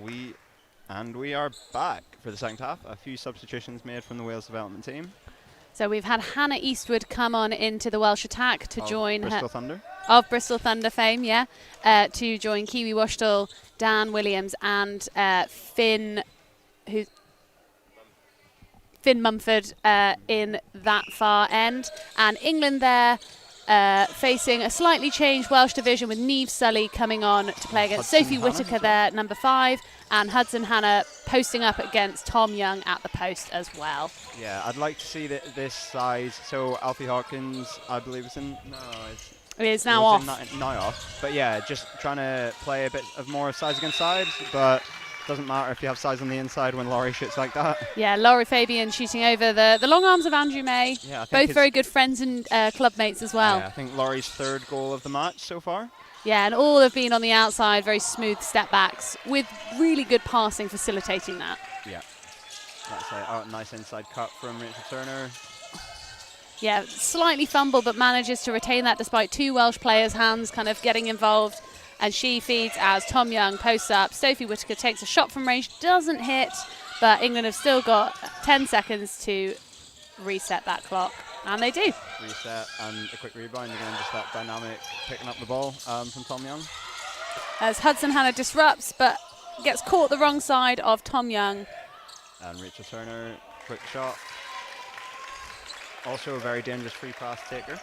we are back for the second half. A few substitutions made from the Wales development team. So we've had Hannah Eastwood come on into the Welsh attack to join Bristol Thunder. Of Bristol Thunder fame, yeah, to join Kiwi Washtel, Dan Williams, and Finn Mumford in that far end. And England there facing a slightly changed Welsh division with Niamh Sully coming on to play against Hudson Sophie Hannah Whitaker there, number 5, and Hudson Hannah posting up against Tom Young at the post as well. Yeah, I'd like to see this size. So Alfie Hawkins, I believe, is in. No, It is now off. Now off. But yeah, just trying to play a bit of more size against sides, but doesn't matter if you have size on the inside when Laurie shoots like that. Yeah, Laurie Fabian shooting over the long arms of Andrew May. Yeah, I think both very good friends and club mates as well. Yeah, I think Laurie's 3rd goal of the match so far. Yeah, and all have been on the outside, very smooth step backs with really good passing facilitating that. Yeah. That's a nice inside cut from Rachel Turner. Yeah, slightly fumble, but manages to retain that despite 2 Welsh players' hands kind of getting involved. And she feeds as Tom Young posts up. Sophie Whitaker takes a shot from range, doesn't hit, but England have still got 10 seconds to reset that clock. And they do. Reset and a quick rebound again, just that dynamic picking up the ball from Tom Young. As Hudson Hannah disrupts, but gets caught the wrong side of Tom Young. And Rachel Turner, quick shot. Also a very dangerous free pass taker.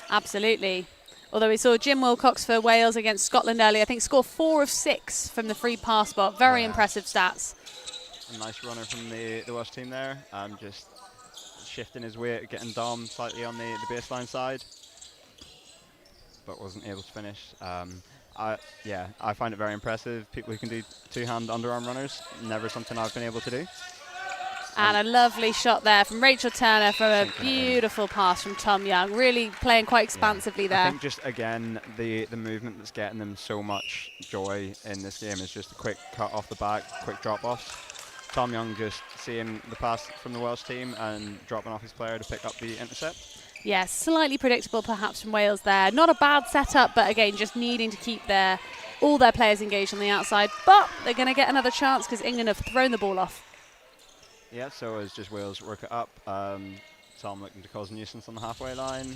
Absolutely. Although we saw Jim Wilcox for Wales against Scotland earlier, I think score 4 of 6 from the free pass spot. Very impressive stats. A nice runner from the Welsh team there. Just shifting his weight, getting Dom slightly on the baseline side, but wasn't able to finish. I find it very impressive. People who can do 2-hand underarm runners, never something I've been able to do. And a lovely shot there from Rachel Turner from a beautiful pass from Tom Young. Really playing quite expansively there. I think just, again, the movement that's getting them so much joy in this game is just a quick cut off the back, quick drop-offs. Tom Young just seeing the pass from the Welsh team and dropping off his player to pick up the intercept. Yeah, slightly predictable perhaps from Wales there. Not a bad setup, but again, just needing to keep all their players engaged on the outside. But they're going to get another chance because England have thrown the ball off. Yeah, so as just Wales work it up, Tom looking to cause a nuisance on the halfway line.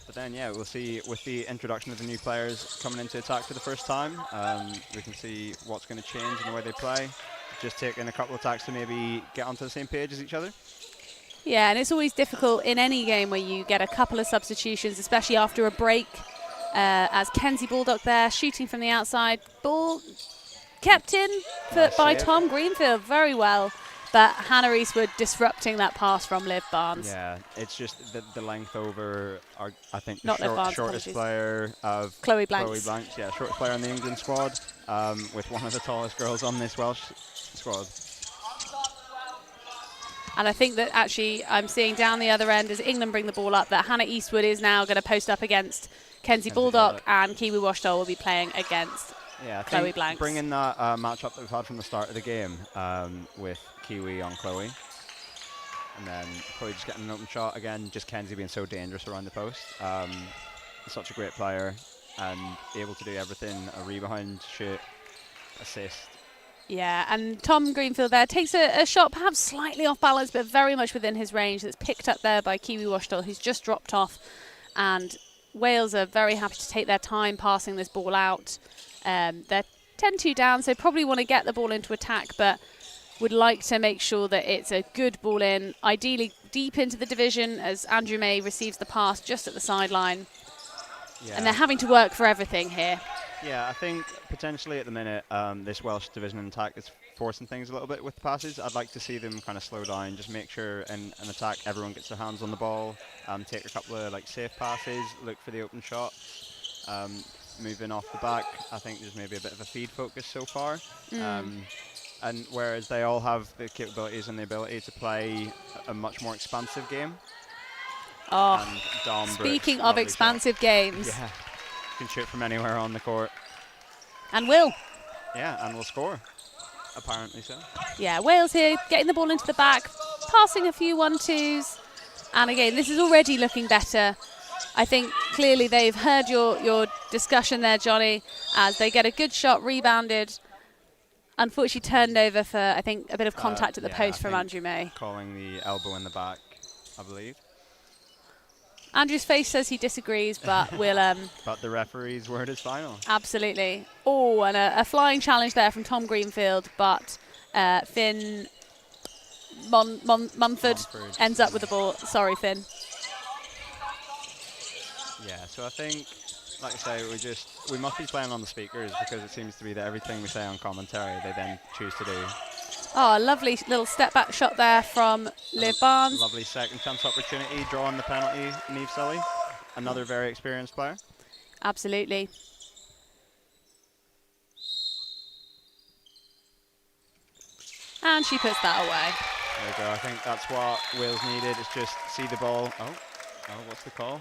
But then, yeah, we'll see with the introduction of the new players coming into attack for the first time, we can see what's going to change in the way they play. Just taking a couple of attacks to maybe get onto the same page as each other. Yeah, and it's always difficult in any game where you get a couple of substitutions, especially after a break. As Kenzie Baldock there, shooting from the outside. Ball kept in by Tom Greenfield very well. But Hannah Eastwood disrupting that pass from Liv Barnes. Yeah, it's just the length over, I think, Not the shortest player of Chloe Blanks. Chloe Blanks, yeah, shortest player on the England squad, with one of the tallest girls on this Welsh squad. And I think that actually I'm seeing down the other end as England bring the ball up that Hannah Eastwood is now going to post up against Kenzie Baldock, and Kiwi Washtel will be playing against Chloe Blanks. Bringing that matchup that we've had from the start of the game with Kiwi on Chloe. And then Chloe just getting an open shot again, just Kenzie being so dangerous around the post. Such a great player and able to do everything, a rebound, shoot, assist. Yeah, and Tom Greenfield there takes a shot perhaps slightly off balance, but very much within his range. That's picked up there by Kiwi Washtel, who's just dropped off. And Wales are very happy to take their time passing this ball out. They're 10-2 down, so probably want to get the ball into attack, but would like to make sure that it's a good ball in, ideally deep into the division as Andrew May receives the pass just at the sideline. Yeah. And they're having to work for everything here. Yeah, I think potentially at the minute this Welsh division in attack is forcing things a little bit with the passes. I'd like to see them kind of slow down, just make sure in an attack everyone gets their hands on the ball, take a couple of safe passes, look for the open shot. Moving off the back, I think there's maybe a bit of a feed focus so far. And whereas they all have the capabilities and the ability to play a much more expansive game. Oh, and Dom speaking Brooks, of expansive games. Yeah, can shoot from anywhere on the court. And will. Yeah, and will score, apparently so. Yeah, Wales here, getting the ball into the back, passing a few 1-2s. And again, this is already looking better. I think clearly they've heard your discussion there, Johnny, as they get a good shot rebounded. unfortunately turned over for, I think, a bit of contact at the yeah, post I from think Andrew May. Calling the elbow in the back, I believe. Andrew's face says he disagrees, but we'll But the referee's word is final. absolutely. Oh, and a flying challenge there from Tom Greenfield, but Finn Munford ends up with the ball. Sorry, Finn. Yeah, so I think, like I say, we must be playing on the speakers, because it seems to be that everything we say on commentary, they then choose to do. Oh, a lovely little step back shot there from Liv Barnes. Lovely second chance opportunity, drawing the penalty, Niamh Sully. Another very experienced player. Absolutely. And she puts that away. There we go. I think that's what Wales needed, is just see the ball. Oh, what's the call?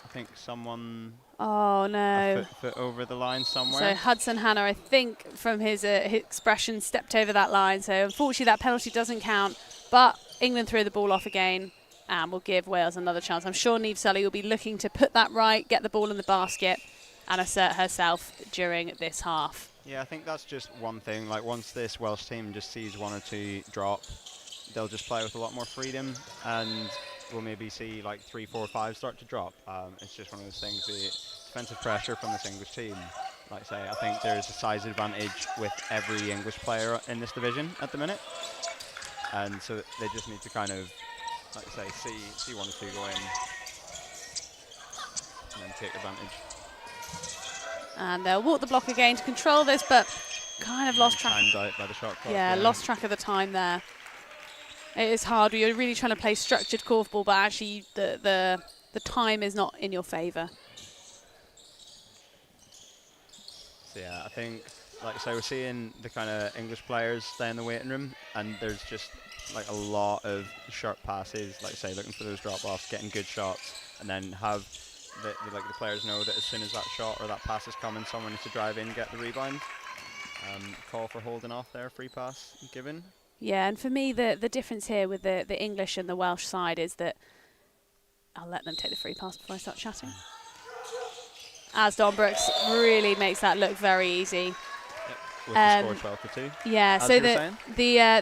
I think someone Oh, no. a foot over the line somewhere. So Hudson Hanna, I think, from his expression, stepped over that line. So unfortunately, that penalty doesn't count. But England threw the ball off again and will give Wales another chance. I'm sure Niamh Sully will be looking to put that right, get the ball in the basket, and assert herself during this half. Yeah, I think that's just one thing. Like, once this Welsh team just sees one or two drop, they'll just play with a lot more freedom, and we'll maybe see like 3, 4, 5 start to drop. It's just one of those things. The defensive pressure from this English team, like I say, I think there's a size advantage with every English player in this division at the minute, and so they just need to kind of, like I say, see 1 or 2 go in and then take advantage. And they'll walk the block again to control this, but kind of lost track. Timed out by the shot clock. Yeah, lost track of the time there. It is hard. You're really trying to play structured korfball, but actually the time is not in your favour. So yeah, I think, like I say, we're seeing the kind of English players stay in the waiting room, and there's just like a lot of sharp passes, like I say, looking for those drop-offs, getting good shots, and then have the players know that as soon as that shot or that pass is coming, someone needs to drive in, get the rebound. Call for holding off there, free pass given. Yeah, and for me, the difference here with the English and the Welsh side is that I'll let them take the free pass before I start chatting. As Don Brooks really makes that look very easy. With the score 12-2. Yeah, as so you were saying.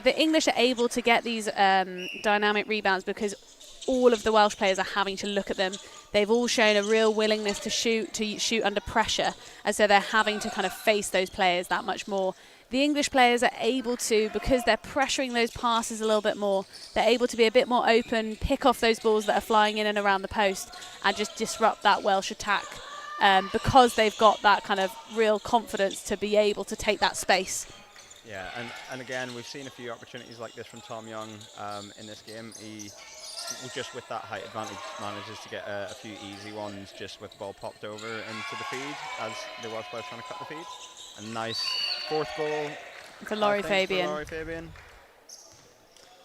the English are able to get these dynamic rebounds because all of the Welsh players are having to look at them. They've all shown a real willingness to shoot under pressure, and so they're having to kind of face those players that much more. The English players are able to, because they're pressuring those passes a little bit more, they're able to be a bit more open, pick off those balls that are flying in and around the post, and just disrupt that Welsh attack. Because they've got that kind of real confidence to be able to take that space. Yeah, and again, we've seen a few opportunities like this from Tom Young in this game. He, just with that height advantage, manages to get a few easy ones just with the ball popped over into the feed as the Welsh players trying to cut the feed. A nice fourth goal For Laurie Fabian. For Laurie Fabian.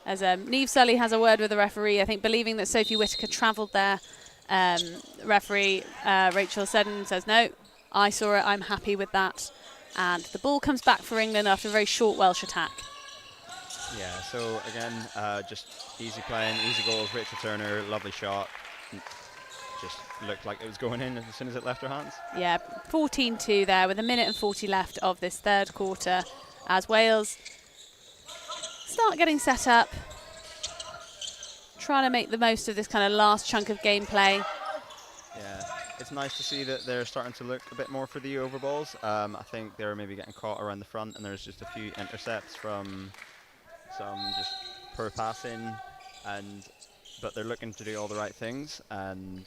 As Niamh Sully has a word with the referee, I think believing that Sophie Whitaker travelled there. Referee Rachel Seddon says, no, I saw it, I'm happy with that. And the ball comes back for England after a very short Welsh attack. Yeah, so again, just easy playing, easy goals. Rachel Turner, lovely shot. Just looked like it was going in as soon as it left her hands. Yeah, 14-2 there with 1:40 left of this third quarter as Wales start getting set up, trying to make the most of this kind of last chunk of gameplay. Yeah, it's nice to see that they're starting to look a bit more for the overballs. I think they're maybe getting caught around the front, and there's just a few intercepts from some just poor passing, but they're looking to do all the right things. And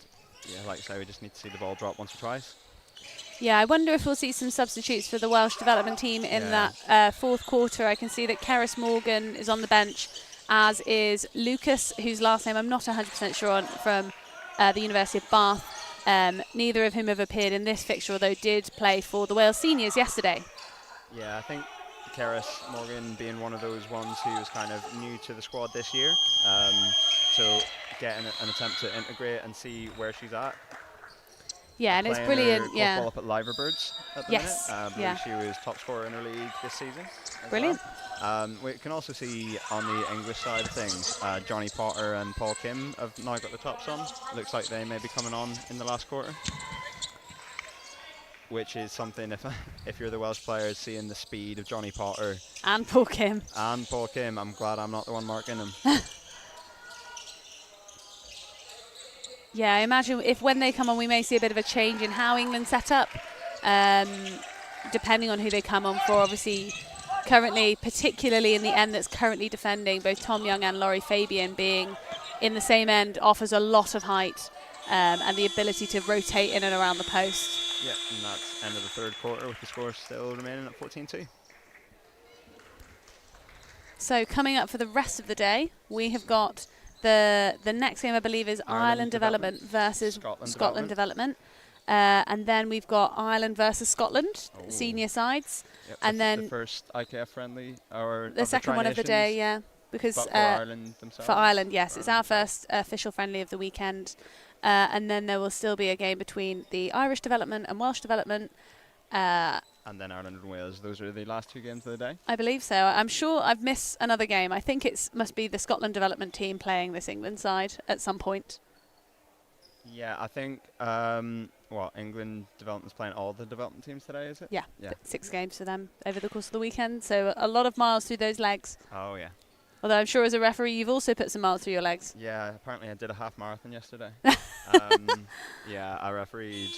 yeah, like I say, we just need to see the ball drop once or twice. Yeah, I wonder if we'll see some substitutes for the Welsh development team in that fourth quarter. I can see that Cerys Morgan is on the bench, as is Lucas, whose last name I'm not 100% sure on, from the University of Bath. Neither of whom have appeared in this fixture, although did play for the Wales seniors yesterday. Yeah, I think Cerys Morgan being one of those ones who was kind of new to the squad this year. So getting an attempt to integrate and see where she's at. Yeah, and it's Playing brilliant. her Yeah, ball up at Liverbirds at the Yes, minute. I believe yeah. she was top scorer in her league this season. as Brilliant. well. We can also see on the English side of things, Johnny Potter and Paul Kim have now got the tops on. Looks like they may be coming on in the last quarter. which is something if you're the Welsh players seeing the speed of Johnny Potter And Paul Kim. and Paul Kim, I'm glad I'm not the one marking him. Yeah, I imagine if when they come on, we may see a bit of a change in how England set up, depending on who they come on for. Obviously, currently, particularly in the end that's currently defending, both Tom Young and Laurie Fabian being in the same end offers a lot of height and the ability to rotate in and around the post. Yeah, and that's end of the third quarter with the score still remaining at 14-2. So coming up for the rest of the day, we have got the next game, I believe, is Ireland Development versus Scotland Development. And then we've got Ireland versus Scotland, senior sides. Yep, And then the first IKF friendly, or the second one of the day, yeah. Because but for Ireland themselves. For Ireland, yes. It's our first official friendly of the weekend. And then there will still be a game between the Irish Development and Welsh Development. And then Ireland and Wales. Those are the last 2 games of the day. I believe so. I'm sure I've missed another game. I think it must be the Scotland Development team playing this England side at some point. Yeah, I think, England Development's playing all the development teams today, is it? Yeah, Yeah. 6 games for them over the course of the weekend. So a lot of miles through those legs. Oh, yeah. Although I'm sure as a referee, you've also put some miles through your legs. Yeah, apparently I did a half marathon yesterday. Yeah, I refereed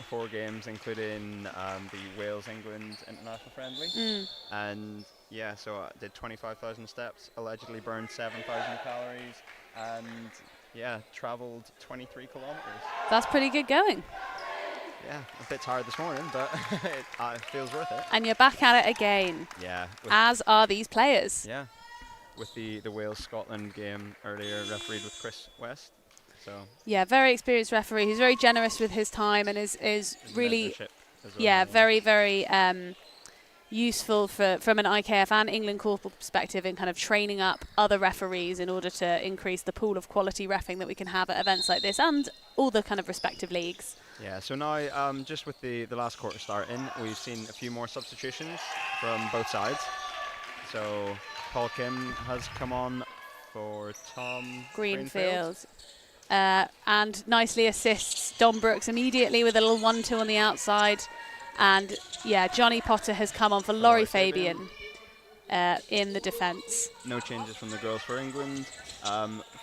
four games, including the Wales-England international friendly. And yeah, so I did 25,000 steps, allegedly burned 7,000 calories, and yeah, travelled 23 kilometres. That's pretty good going. Yeah, a bit tired this morning, but it feels worth it. And you're back at it again, Yeah. as are these players. Yeah. With the Wales-Scotland game earlier, refereed with Chris West. So Yeah, very experienced referee who's very generous with his time and is really, mentorship as well. yeah, very, very useful from an IKF and England corporal perspective in kind of training up other referees in order to increase the pool of quality reffing that we can have at events like this and all the kind of respective leagues. Yeah, so now just with the last quarter starting, we've seen a few more substitutions from both sides. So Paul Kim has come on for Tom Greenfield. And nicely assists Dom Brooks immediately with a little 1-2 on the outside. And yeah, Johnny Potter has come on for Laurie Fabian in the defence. No changes from the girls for England.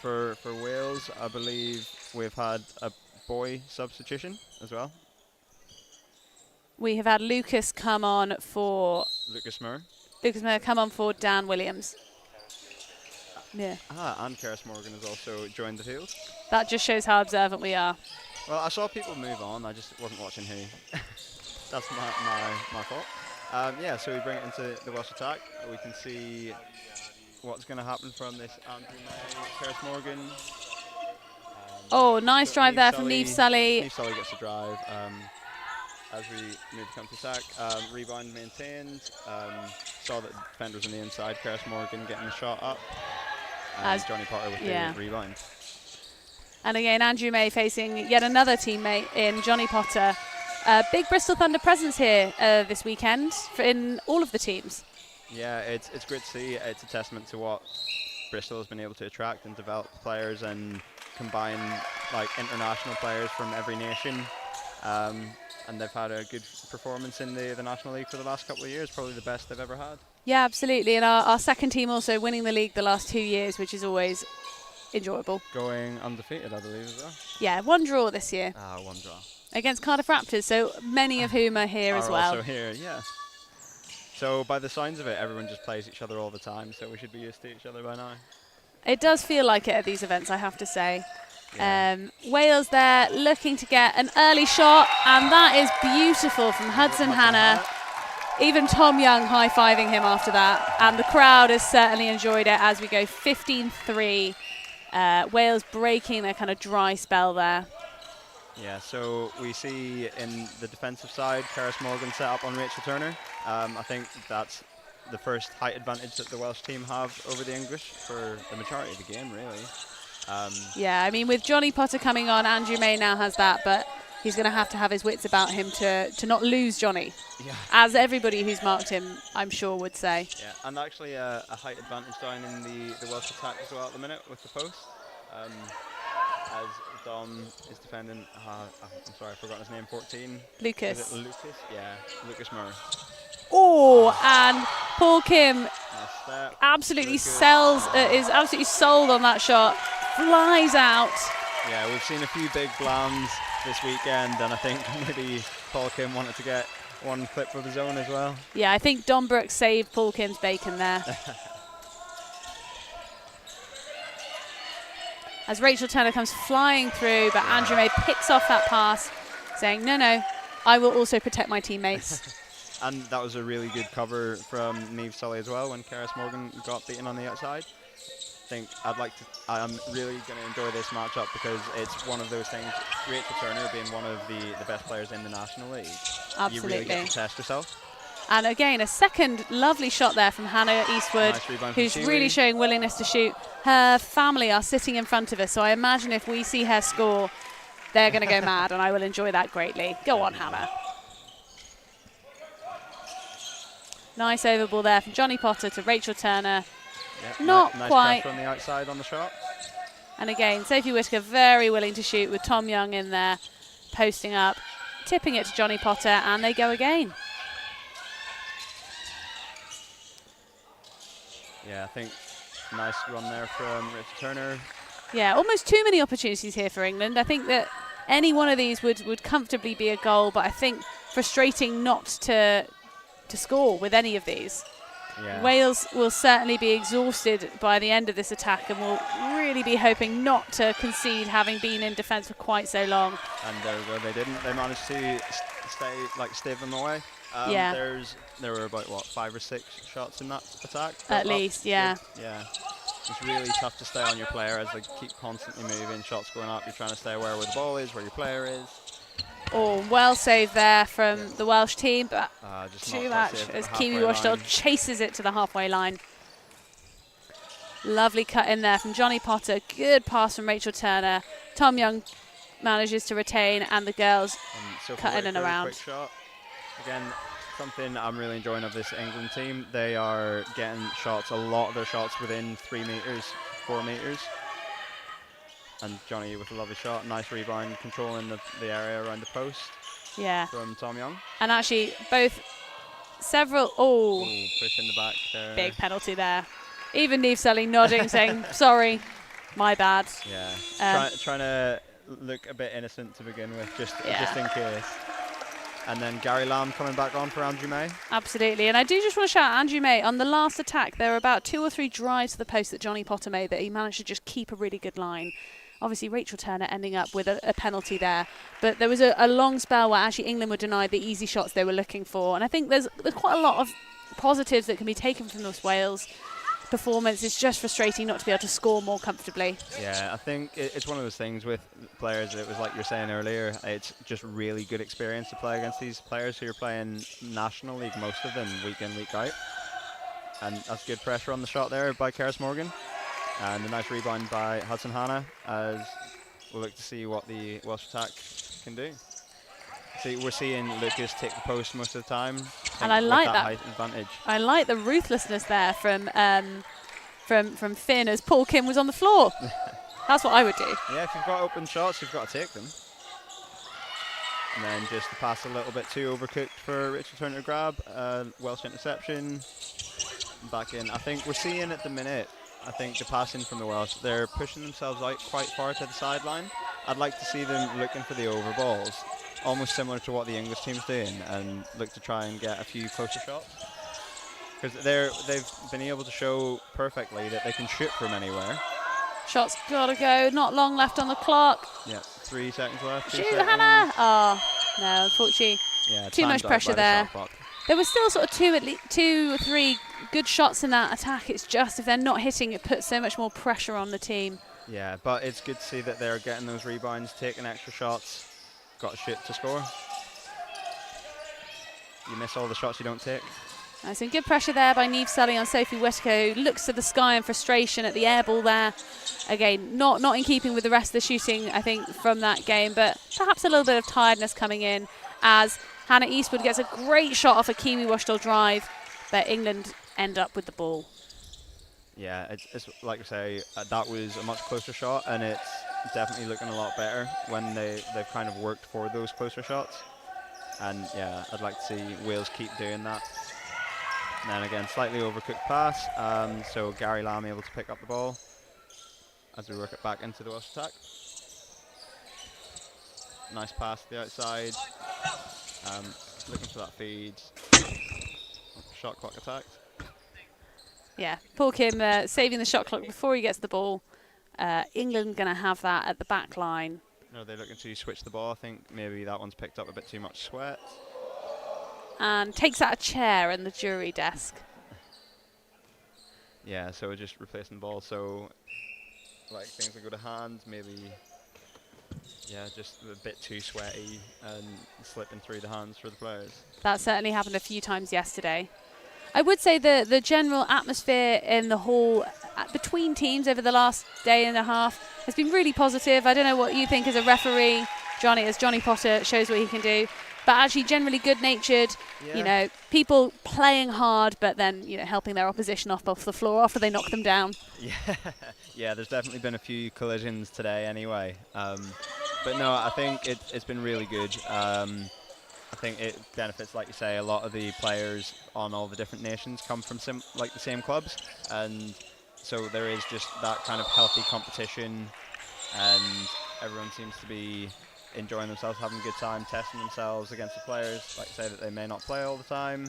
For Wales, I believe we've had a boy substitution as well. We have had Lucas come on for Lucas Moore. come on for Dan Williams. Yeah. And Keris Morgan has also joined the field. That just shows how observant we are. Well, I saw people move on. I just wasn't watching who. That's my fault. Yeah, so we bring it into the Welsh attack. We can see what's going to happen from this Andrew May, Keris Morgan. Oh, nice So drive Niamh there from Niamh Sully. Niamh Sully gets a drive as we move to counter attack. Rebound maintained. Saw that the defender was on the inside. Keris Morgan getting the shot up. And Johnny Potter with the rebound. And again, Andrew May facing yet another teammate in Johnny Potter. Big Bristol Thunder presence here this weekend in all of the teams. Yeah, it's great to see. It's a testament to what Bristol has been able to attract and develop players and combine like international players from every nation. And they've had a good performance in the National League for the last couple of years, probably the best they've ever had. Yeah, absolutely. And our second team also winning the league the last 2 years, which is always enjoyable. Going undefeated, I believe, as well. Yeah, 1 draw this year. One draw. Against Cardiff Raptors, so many of whom are here as well. Also here, yeah. So by the signs of it, everyone just plays each other all the time, so we should be used to each other by now. It does feel like it at these events, I have to say. Yeah. Wales there looking to get an early shot, and that is beautiful from Hudson Hannah. Even Tom Young high-fiving him after that, and the crowd has certainly enjoyed it as we go 15-3. Wales breaking their kind of dry spell there. Yeah, so we see in the defensive side, Keris Morgan set up on Rachel Turner. I think that's the first height advantage that the Welsh team have over the English for the majority of the game, really. Yeah, I mean, with Johnny Potter coming on, Andrew May now has that, but he's going to have his wits about him to not lose Johnny, as everybody who's marked him, I'm sure, would say. Yeah, and actually a height advantage down in the Welsh attack as well at the minute with the post. as Dom is defending. I'm sorry, I've forgotten his name. 14. Lucas. Is it Lucas? Yeah, Lucas Moore. Oh, and Paul Kim Nice step. absolutely Lucas. is absolutely sold on that shot. Flies out. Yeah, we've seen a few big blams this weekend, and I think maybe Paul Kim wanted to get one clip of his own as well. Yeah, I think Dom Brooks saved Paul Kim's bacon there. As Rachel Turner comes flying through, but Andrew May picks off that pass, saying, no, I will also protect my teammates. And that was a really good cover from Niamh Sully as well when Karis Morgan got beaten on the outside. I'm really going to enjoy this matchup because it's one of those things, Rachel Turner being one of the best players in the National League. Absolutely. You really get to test yourself. And again, a second lovely shot there from Hannah Eastwood, Nice rebound from who's Sheely. really showing willingness to shoot. Her family are sitting in front of us, so I imagine if we see her score, they're going to go mad, and I will enjoy that greatly. Go on, Hannah. Nice overball there from Johnny Potter to Rachel Turner. Yeah, Not nice quite. pressure on the outside on the shot. And again, Sophie Whitaker very willing to shoot with Tom Young in there, posting up, tipping it to Johnny Potter, and they go again. Yeah, I think nice run there from Rachel Turner. Yeah, almost too many opportunities here for England. I think that any one of these would comfortably be a goal, but I think frustrating not to score with any of these. Yeah. Wales will certainly be exhausted by the end of this attack and will really be hoping not to concede, having been in defence for quite so long. And there we go, they didn't. They managed to stave them away. Yeah. There were about, 5 or 6 shots in that attack? At least, yeah. Yeah. It's really tough to stay on your player as they keep constantly moving, shots going up. You're trying to stay aware where the ball is, where your player is. Oh, well saved there from the Welsh team, but Just too not quite much safe at as the Kiwi halfway Washdale line. chases it to the halfway line. Lovely cut in there from Johnny Potter. Good pass from Rachel Turner. Tom Young manages to retain, and the girls Sophie cut in and Whitaker, around. quick shot. Again, something I'm really enjoying of this England team. They are getting shots, a lot of their shots within 3 meters, 4 meters. And Johnny with a lovely shot, nice rebound, controlling the area around the post Yeah, from Tom Young. and actually several, Ooh, push in the back there. big penalty there. Even Niamh Sully nodding, saying, sorry, my bad. Yeah, trying to look a bit innocent to begin with, just in case. And then Gary Lamb coming back on for Andrew May. Absolutely, and I do just want to shout out Andrew May. On the last attack, there were about 2 or 3 drives to the post that Johnny Potter made that he managed to just keep a really good line. Obviously, Rachel Turner ending up with a penalty there. But there was a long spell where actually England were denied the easy shots they were looking for. And I think there's quite a lot of positives that can be taken from this Wales performance. It's just frustrating not to be able to score more comfortably. Yeah, I think it's one of those things with players. It was like you were saying earlier. It's just really good experience to play against these players who are playing National League, most of them week in, week out. And that's good pressure on the shot there by Karis Morgan. And a nice rebound by Hudson Hannah as we'll look to see what the Welsh attack can do. See, we're seeing Lucas take the post most of the time. And I like that height advantage. I like the ruthlessness there from Finn as Paul Kim was on the floor. That's what I would do. Yeah, if you've got open shots, you've got to take them. And then just the pass a little bit too overcooked for Rachel Turner to grab. Welsh interception. Back in. I think we're seeing at the minute, I think the passing from the Welsh, they're pushing themselves out quite far to the sideline. I'd like to see them looking for the overballs, almost similar to what the English team's doing, and look to try and get a few closer shots. Because they've been able to show perfectly that they can shoot from anywhere. Shots gotta go. Not long left on the clock. Yeah, 3 seconds left. Shoot, Hannah! Oh, no, unfortunately. Yeah, too much timed out pressure by the there. shot clock. There was still sort of 2 or 3 good shots in that attack. It's just if they're not hitting, it puts so much more pressure on the team. Yeah, but it's good to see that they're getting those rebounds, taking extra shots. Got to shoot to score. You miss all the shots you don't take. Some good pressure there by Niamh Sully on Sophie Whitaker, who looks to the sky in frustration at the air ball there. Again, not in keeping with the rest of the shooting, I think, from that game, but perhaps a little bit of tiredness coming in as Hannah Eastwood gets a great shot off a Kiwi Washdale drive, but England end up with the ball. Yeah, it's like I say, that was a much closer shot, and it's definitely looking a lot better when they've kind of worked for those closer shots. And yeah, I'd like to see Wales keep doing that. And then again, slightly overcooked pass, so Gary Lamb able to pick up the ball as we work it back into the Welsh attack. Nice pass to the outside, looking for that feed. Shot clock attacked. Yeah, Paul Kim saving the shot clock before he gets the ball. England going to have that at the back line. No, they're looking to switch the ball. I think maybe that one's picked up a bit too much sweat. And takes out a chair in the jury desk. Yeah, so we're just replacing the ball. So, like, things that go to hand, maybe, yeah, just a bit too sweaty and slipping through the hands for the players. That certainly happened a few times yesterday. I would say the general atmosphere in the hall between teams over the last day and a half has been really positive. I don't know what you think as a referee, Johnny, as Johnny Potter shows what he can do, but actually generally good-natured. Yeah. You know, people playing hard, but then helping their opposition off the floor after they knock them down. Yeah, yeah. There's definitely been a few collisions today, anyway. But no, I think it's been really good. I think it benefits, like you say, a lot of the players on all the different nations come from the same clubs, and so there is just that kind of healthy competition, and everyone seems to be enjoying themselves, having a good time, testing themselves against the players, like I say, that they may not play all the time,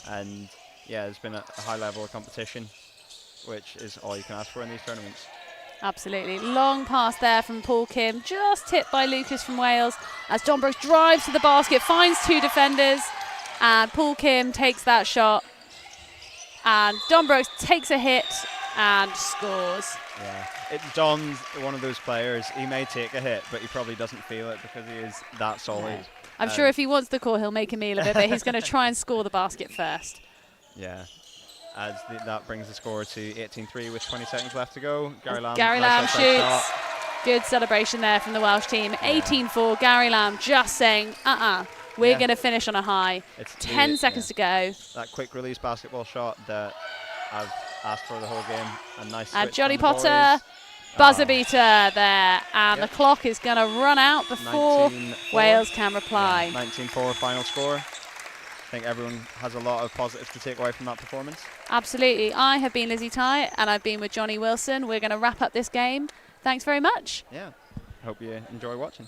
and yeah, there's been a high level of competition, which is all you can ask for in these tournaments. Absolutely. Long pass there from Paul Kim, just tipped by Lucas from Wales as John Brooks drives to the basket, finds two defenders, and Paul Kim takes that shot. And Don Brooks takes a hit and scores. Yeah, John's one of those players, he may take a hit, but he probably doesn't feel it because he is that solid. I'm sure if he wants the call, he'll make a meal of it, but he's going to try and score the basket first. Yeah. As that brings the score to 18-3 with 20 seconds left to go. Gary Lamb Lamb shoots. shoots. Good celebration there from the Welsh team. 18-4. Gary Lamb just saying, we're going to finish on a high. It's 10 seconds to go. That quick release basketball shot that I've asked for the whole game. A nice And switch Johnny from the Potter, boys. buzzer beater there. And the clock is going to run out before 19-4. Wales can reply. Yeah, 19-4 final score. I think everyone has a lot of positives to take away from that performance. Absolutely. I have been Lizzie Ty, and I've been with Johnny Wilson. We're going to wrap up this game. Thanks very much. Yeah, hope you enjoy watching.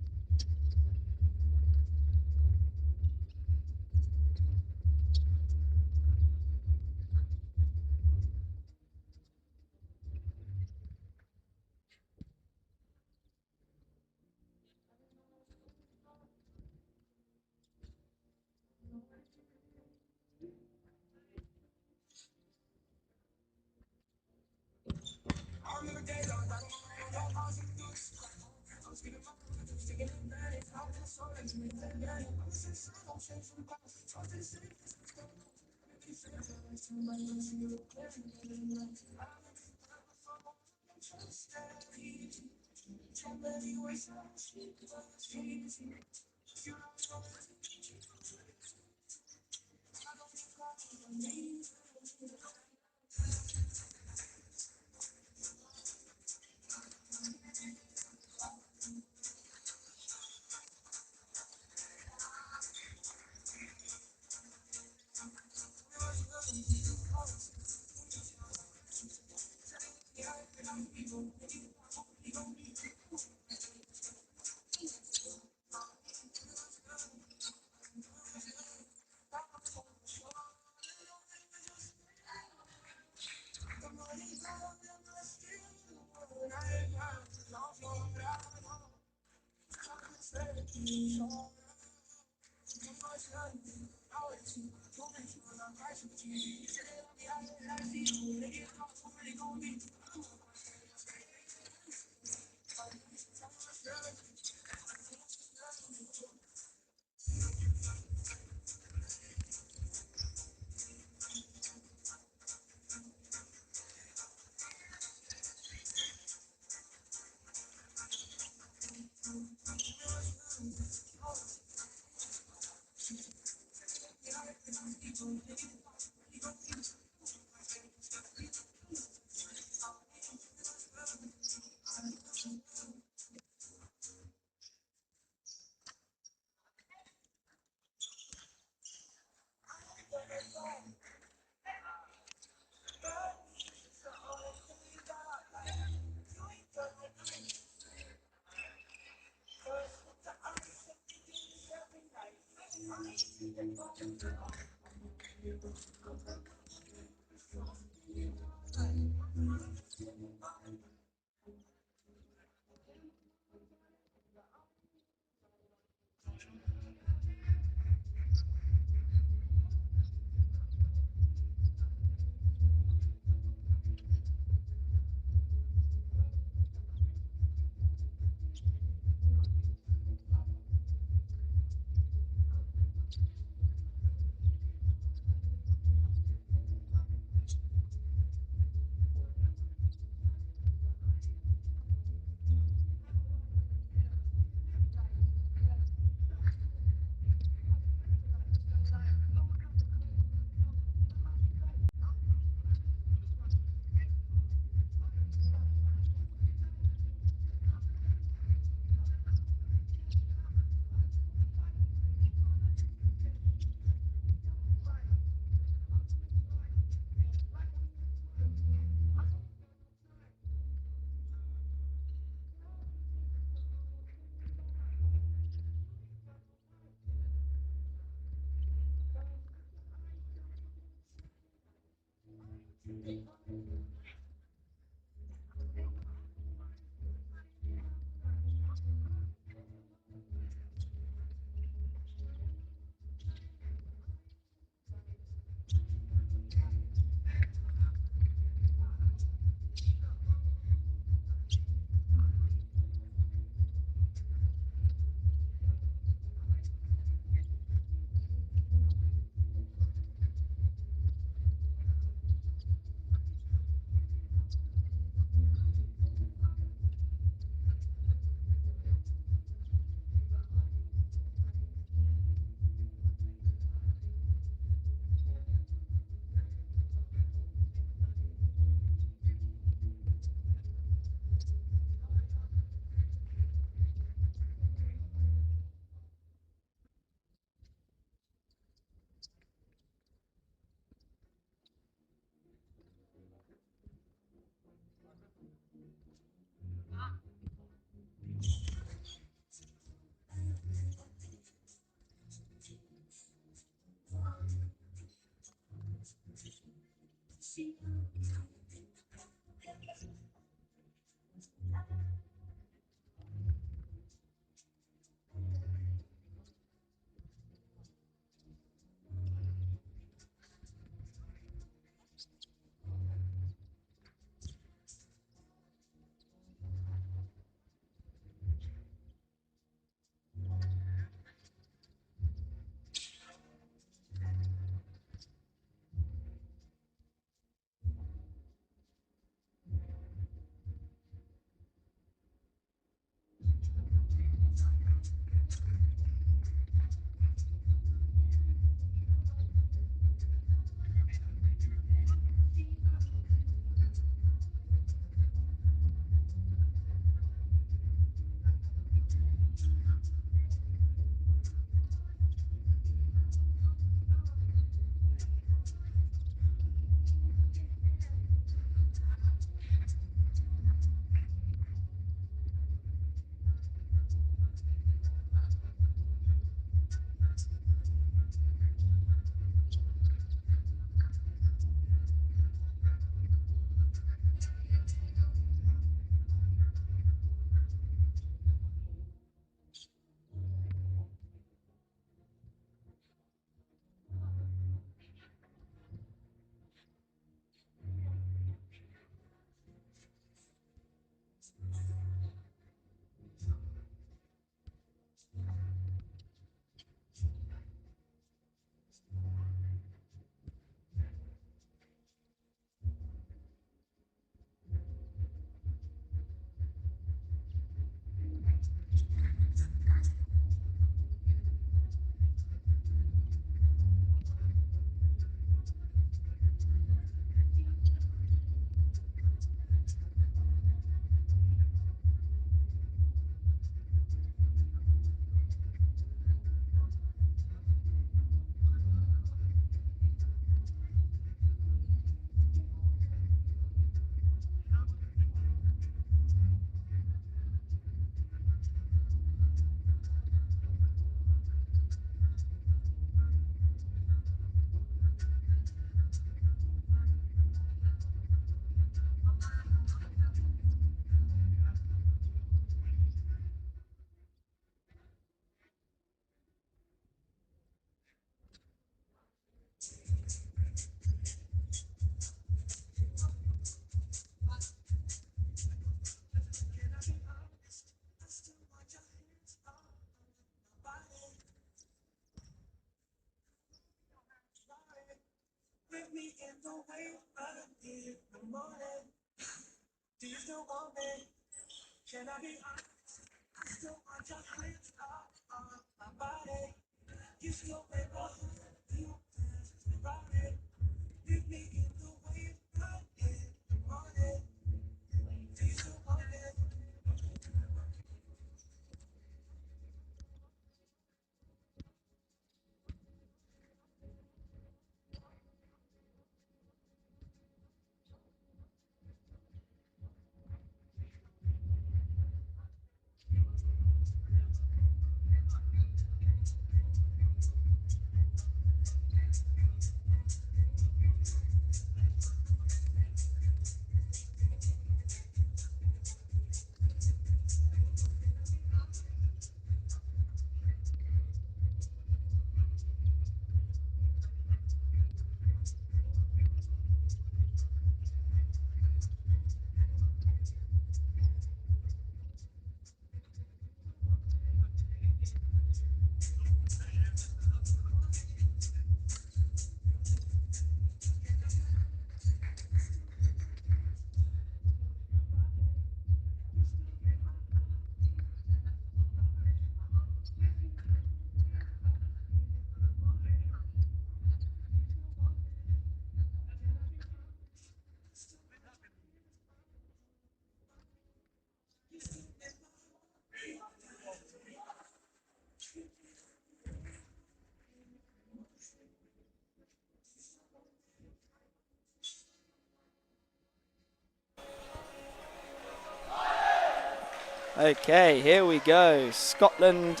Okay, here we go. Scotland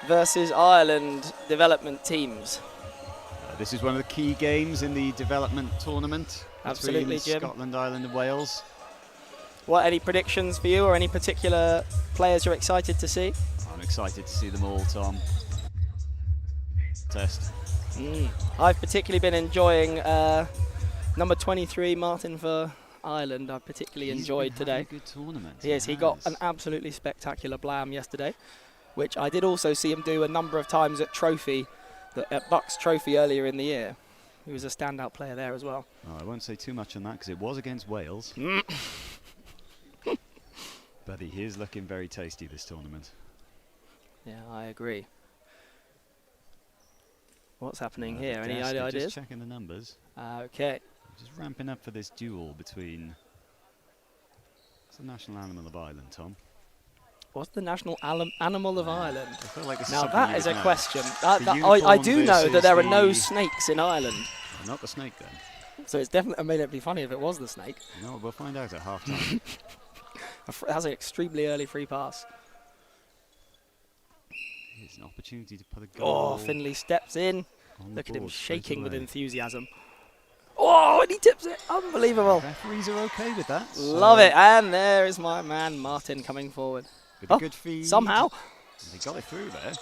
versus Ireland development teams. This is one of the key games in the development tournament. Absolutely, between Jim. Scotland, Ireland and Wales. What, any predictions for you or any particular players you're excited to see? I'm excited to see them all, Tom. Test. I've particularly been enjoying number 23, Martin for Ireland. I've particularly enjoyed today. A good tournament. Yes, he got an absolutely spectacular blam yesterday, which I did also see him do a number of times at at Bucks Trophy earlier in the year. He was a standout player there as well. Oh, I won't say too much on that because it was against Wales. But he is looking very tasty this tournament. Yeah, I agree. What's happening here? The Any desk, they're ideas? Just checking the numbers. Okay. Just ramping up for this duel between. What's the national animal of Ireland, Tom? What's the national animal of Ireland? I feel like this Now is something that you is would a know. question. The I do unicorn know that there are no versus snakes in Ireland, Not the snake then. so it's definitely. I mean, it'd be funny if it was the snake. No, we'll find out at half time. That's an extremely early free pass. It's an opportunity to put a goal. Oh, Finley steps in. on the Look at him board straight shaking with away. enthusiasm. Oh, and he tips it. Unbelievable. Referees are okay with that. Love it. And there is my man, Martin, coming forward. With a Oh, good feed. Somehow. They got it through there.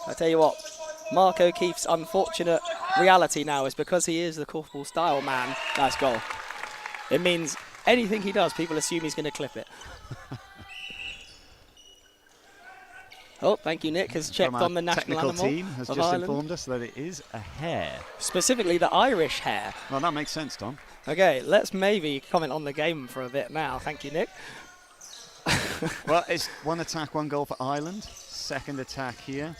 I tell you what, Mark O'Keefe's unfortunate reality now is because he is the Corfball style man. Nice goal. It means anything he does, people assume he's going to clip it. Oh, thank you, Nick, has checked From our on the national technical animal team has of just Ireland. informed us that it is a hare. Specifically the Irish hare. Well, that makes sense, Tom. Okay, let's maybe comment on the game for a bit now. Thank you, Nick. Well, it's one attack, one goal for Ireland. Second attack here.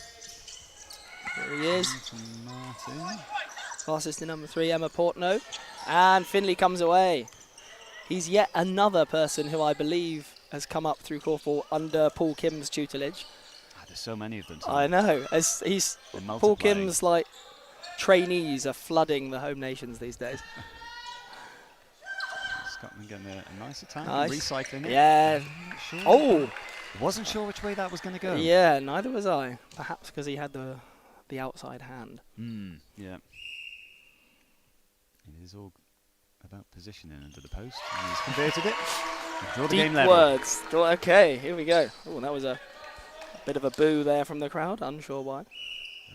Here he is. Martin. Passes to number 3, Emma Portnow. And Finley comes away. He's yet another person who I believe has come up through Corfball under Paul Kim's tutelage. There's so many of them. Tom. I know. As They're Paul multiplying. Kim's trainees are flooding the home nations these days. Scotland getting a nice attack. Nice. Recycling it. Yeah. Sure. Oh. Wasn't sure which way that was going to go. Yeah, neither was I. Perhaps because he had the outside hand. Yeah. It is all about positioning under the post. And he's converted it. Draw the Deep game level. words. Okay, here we go. Oh, that was a bit of a boo there from the crowd. Unsure why.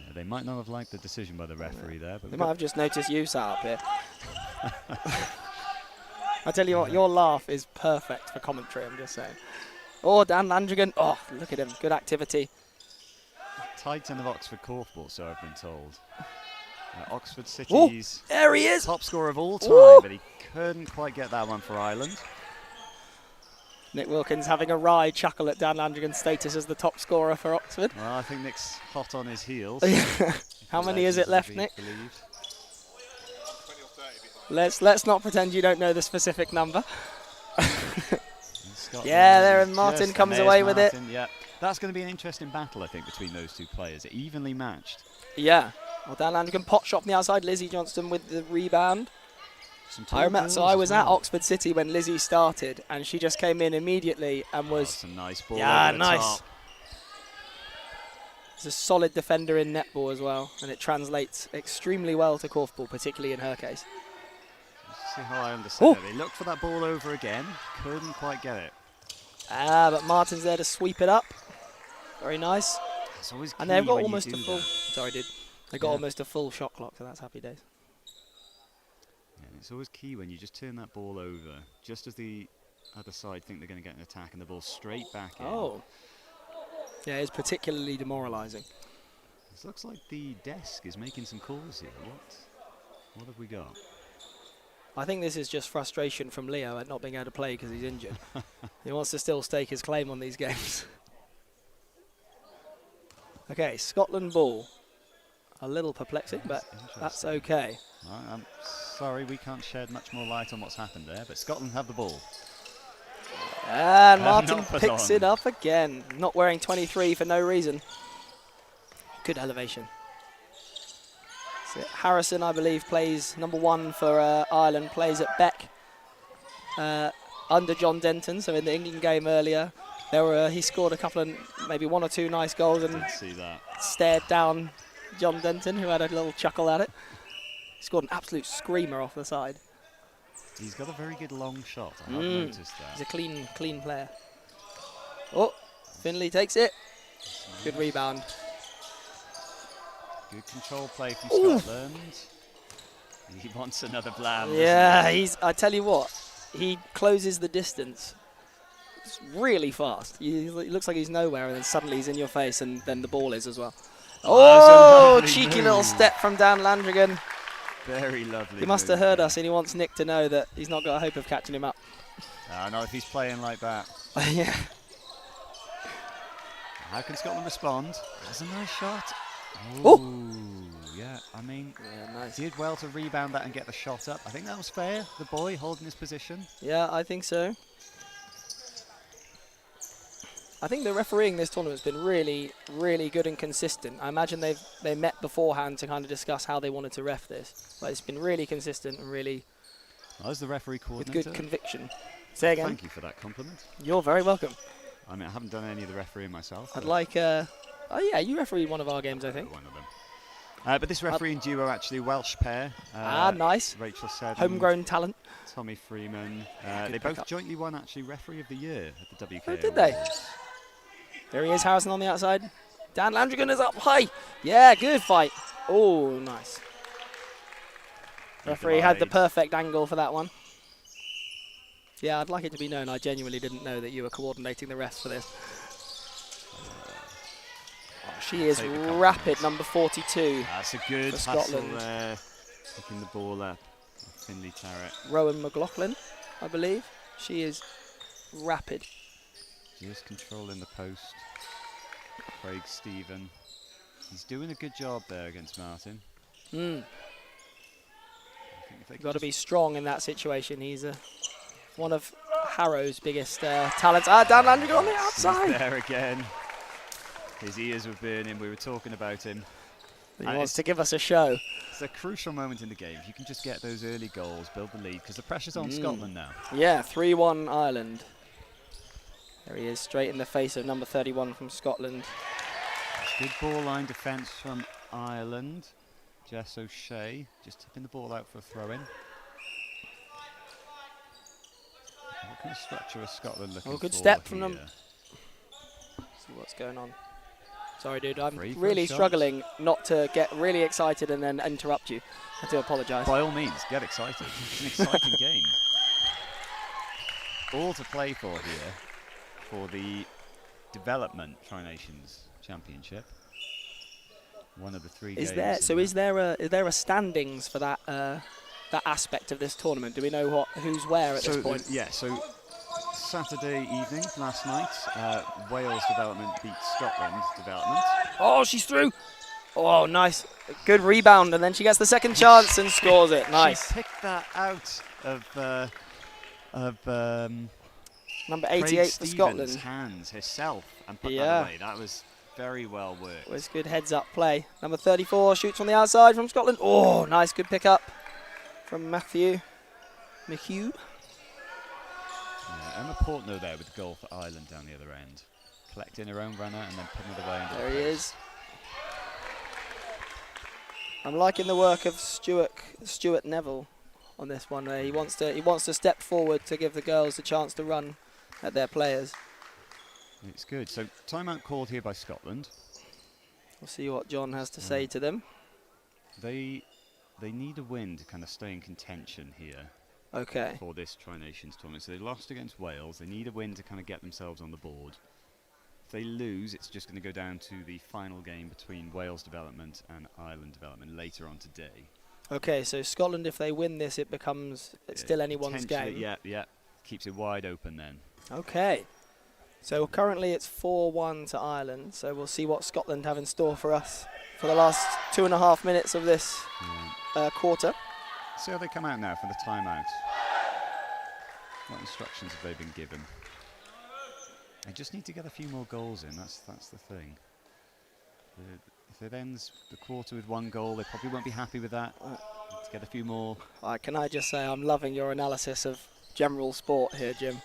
Yeah, they might not have liked the decision by the referee there, but They might have just noticed you sat up here. I tell you what, your laugh is perfect for commentary, I'm just saying. Oh, Dan Landrigan. Oh, look at him. Good activity. Titan of Oxford Corfball, so I've been told. Oxford Oh, City's there he is. top scorer of all time, Ooh. but he couldn't quite get that one for Ireland. Nick Wilkins having a wry chuckle at Dan Landrigan's status as the top scorer for Oxford. Well, I think Nick's hot on his heels. How many is it left, Nick? Believed. Let's not pretend you don't know the specific number. Scotland Yeah, there, and Martin just- comes there's away with it. Martin, Yeah, that's going to be an interesting battle, I think, between those two players. Evenly matched. Yeah. Well, Dan Landrigan pot shot from the outside. Lizzie Johnston with the rebound. Some I tall remember, so girls I as was at well. Oxford City when Lizzie started, and she just came in immediately and Oh, was some nice ball. Yeah, over the nice. top. a solid defender in netball as well, and it translates extremely well to Corfball, particularly in her case. See how I understand Oh. it. They looked for that ball over again, couldn't quite get it. But Martin's there to sweep it up. Very nice. It's always And they've key got when you almost do a full. that. Sorry, dude. They got Yeah. almost a full shot clock, so that's happy days. Yeah, it's always key when you just turn that ball over, just as the other side think they're going to get an attack, and the ball straight back in. Oh. Yeah, it's particularly demoralising. This looks like the desk is making some calls here. What have we got? I think this is just frustration from Leo at not being able to play because he's injured. He wants to still stake his claim on these games. Okay, Scotland ball. A little perplexing, but that's Interesting. okay. I'm sorry we can't shed much more light on what's happened there, but Scotland have the ball. And Martin not put picks on. it up again. Not wearing 23 for no reason. Good elevation. So Harrison, I believe, plays number 1 for Ireland, plays at Beck under John Denton. So in the England game earlier, he scored a couple of, maybe 1 or 2 nice goals and Didn't see that. stared down John Denton, who had a little chuckle at it. Scored an absolute screamer off the side. He's got a very good long shot. I have noticed He's that. a clean player. Oh, Finley takes it. Good rebound. Good control play from Scotland. He wants another blam. doesn't Yeah, he? I tell you what, he closes the distance. It's really fast. He looks like he's nowhere, and then suddenly he's in your face, and then the ball is as well. Oh, Oh, that's a cheeky lovely little move. step from Dan Landrigan. Very lovely. He must have move heard there. us, and he wants Nick to know that he's not got a hope of catching him up. Not if he's playing like that. Yeah. How can Scotland respond? That's a nice shot. Oh. Ooh, yeah. I mean, Yeah, nice. did well to rebound that and get the shot up. I think that was fair. The boy holding his position. Yeah, I think so. I think the refereeing this tournament's been really, really good and consistent. I imagine they met beforehand to kind of discuss how they wanted to ref this, but it's been really consistent and really As the referee with coordinator, good conviction. Say again. thank you for that compliment. You're very welcome. I mean, I haven't done any of the refereeing myself. I'd but like. Oh yeah, you refereed one of our games, I think. one of them. But this refereeing duo, actually, Welsh pair. Nice. Rachel Seddon, Homegrown talent. Tommy Freeman. Good They both pickup. jointly won, actually, Referee of the Year at the WK Oh, did they? Awards. There he is, Harrison on the outside. Dan Landrigan is up high. Yeah, good fight. Oh, nice. Referee had the Eagle-eyed. perfect angle for that one. Yeah, I'd like it to be known I genuinely didn't know that you were coordinating the refs for this. Oh, she is Take the rapid, compliments. number 42. That's a good For hustle Scotland. there. Picking the ball up. Finley Tarrant. Rowan McLaughlin, I believe. She is rapid. Just controlling the post. Craig Stephen. He's doing a good job there against Martin. I think if they You've could got to just- be strong in that situation. He's one of Harrow's biggest talents. Dan Landrigan on the He's outside. there again. His ears were burning. We were talking about him. He And wants it's- to give us a show. It's a crucial moment in the game. If you can just get those early goals, build the lead, because the pressure's on Scotland now. Yeah, 3-1 Ireland. There he is, straight in the face of number 31 from Scotland. Good ball line defence from Ireland. Jess O'Shea just tipping the ball out for a throw-in. What kind of structure is Scotland looking for? Good step from here? them. See what's going on. Sorry, dude, I'm Free for really a shot. struggling not to get really excited and then interrupt you. I do apologise. By all means, get excited. It's an exciting game. All to play for here for the Development Tri-Nations Championship. One of the three Is games. there in so that. is there a standings for that that aspect of this tournament? Do we know who's where at this point? Yeah, so Saturday evening, last night, Wales Development beat Scotland Development. Oh, she's through. Oh, nice. Good rebound, and then she gets the second chance and scores it. Nice. She picked that out of Number Craig 88 for Stevens' Scotland. hands herself and put Yeah. that away. That was very well worked. Was good heads-up play. Number 34 shoots from the outside from Scotland. Oh, nice, good pick-up from Matthew McHugh. Yeah, Emma Portnow there with the goal for Ireland down the other end. Collecting her own runner and then putting it away. Into There the he post. is. I'm liking the work of Stuart Neville on this one. He wants to step forward to give the girls a chance to run at their players. It's good. So timeout called here by Scotland. We'll see what John has to say to them. They need a win to kind of stay in contention here Okay. for this Tri-Nations tournament. So they lost against Wales. They need a win to kind of get themselves on the board. If they lose, it's just going to go down to the final game between Wales Development and Ireland Development later on today. Okay, so Scotland, if they win this, it becomes still anyone's Potentially, game. Yeah. Keeps it wide open then. Okay. So currently it's 4-1 to Ireland. So we'll see what Scotland have in store for us for the last 2.5 minutes of this quarter. See how they come out now for the timeout. What instructions have they been given? They just need to get a few more goals in. That's the thing. If it ends the quarter with one goal, they probably won't be happy with that. Let's get a few more. Can I just say I'm loving your analysis of general sport here, Jim.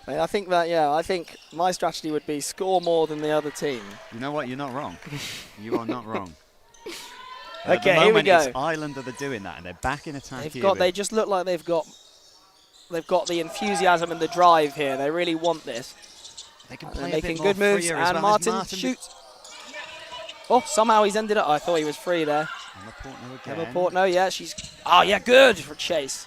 I think my strategy would be score more than the other team. You know what? You're not wrong. You are not wrong. At Okay, the here we moment, go. It's Ireland that are doing that, and they're back in attack They've here. got. They just look like they've got the enthusiasm and the drive here. They really want this. They can And play they're a bit making more good moves, freer as and well as Martin shoots. Oh, somehow he's ended up. I thought he was free there. Emma Portnoy again. Emma Portnoy, yeah, she's. Oh, yeah, good for Chase.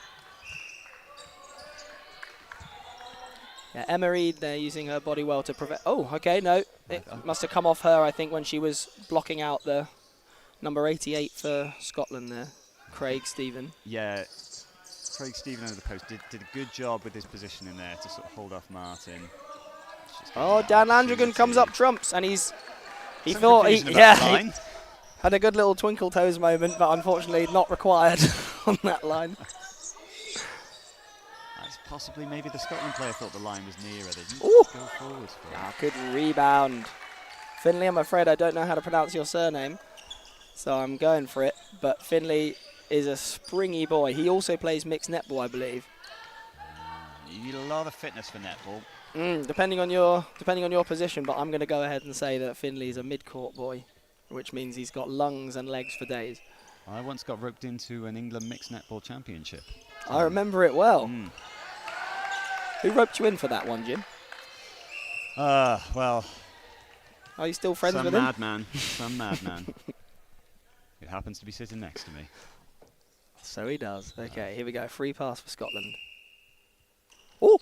Yeah, Emma Reid, they're using her body well to prevent. Oh, okay, no. It must have come off her, I think, when she was blocking out the number 88 for Scotland there, Craig Stephen. Yeah, Craig Stephen under the post did a good job with his position in there to sort of hold off Martin. She's getting Oh, that Dan Landrigan comes up opportunity. trumps, and he Some thought, confusion about yeah, the he line. had a good little twinkle toes moment, but unfortunately not required on that line. That's possibly maybe the Scotland player thought the line was nearer. They didn't Ooh. go forwards for it. Ah, good rebound. Finley, I'm afraid I don't know how to pronounce your surname, so I'm going for it. But Finley is a springy boy. He also plays mixed netball, I believe. You need a lot of fitness for netball. Depending on your position, but I'm going to go ahead and say that Finley's a mid-court boy, which means he's got lungs and legs for days. I once got roped into an England mixed netball championship. I remember it well. Mm. Who roped you in for that one, Jim? Well, Are you still friends some with him? madman, some madman. It happens to be sitting next to me. So he does. Okay, here we go. Free pass for Scotland. Oh,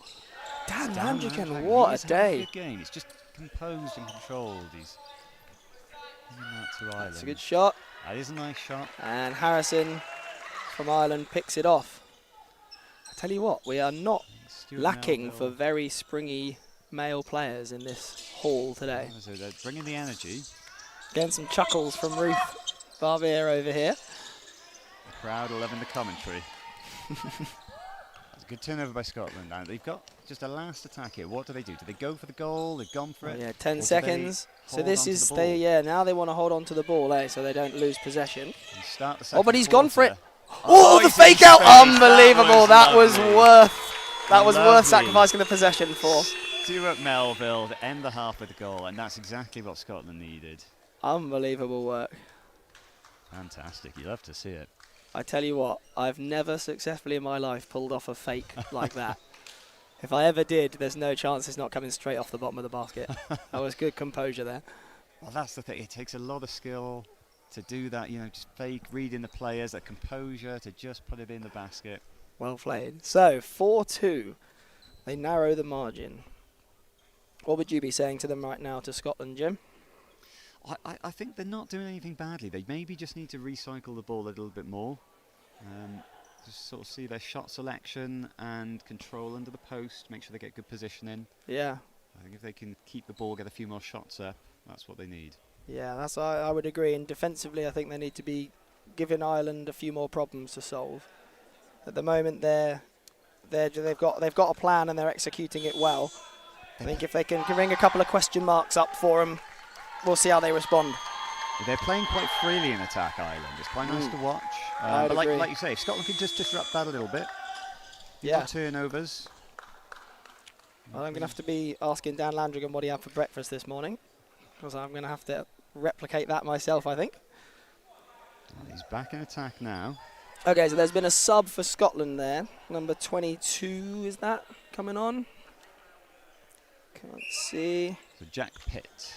Dan Landrigan, what He's a having day. good game. He's just composed and controlled. He's giving that to Ireland. That's a good shot. That is a nice shot. And Harrison from Ireland picks it off. I tell you what, we are not Stuart lacking Melville. for very springy male players in this hall today. So they're bringing the energy. Getting some chuckles from Ruth Barbier over here. The crowd will love in the commentary. It's a good turnover by Scotland. Now they've got just a last attack here. What do? Do they go for the goal? They've gone for it. Yeah, Or 10 do seconds. they So this hold is onto the ball? yeah. Now they want to hold on to the ball, so they don't lose possession. And start the Oh, but second he's gone for it. quarter. Oh, the he's fake in out! space. Unbelievable! That was lovely. worth Lovely. sacrificing the possession for. Stuart Melville to end the half with a goal, and that's exactly what Scotland needed. Unbelievable work. Fantastic. You love to see it. I tell you what, I've never successfully in my life pulled off a fake like that. If I ever did, there's no chance it's not coming straight off the bottom of the basket. That was good composure there. Well, that's the thing. It takes a lot of skill to do that. You know, just fake, reading the players, that composure to just put it in the basket. Well played. So, 4-2. They narrow the margin. What would you be saying to them right now, to Scotland, Jim? I think they're not doing anything badly. They maybe just need to recycle the ball a little bit more. Just sort of see their shot selection and control under the post, make sure they get good positioning. Yeah. I think if they can keep the ball, get a few more shots up, that's what they need. Yeah, that's I would agree. And defensively, I think they need to be giving Ireland a few more problems to solve. At the moment, they've got a plan and they're executing it well. I think if they can bring a couple of question marks up for them, we'll see how they respond. They're playing quite freely in attack, Ireland. It's quite nice to watch. I'd But agree. like you say, if Scotland can just disrupt that a little bit, Yeah. more turnovers. Well, I'm going to have to be asking Dan Landrigan what he had for breakfast this morning, because I'm going to have to replicate that myself, I think. He's back in attack now. Okay, so there's been a sub for Scotland there. Number 22, is that coming on? Can't see. So Jack Pitt.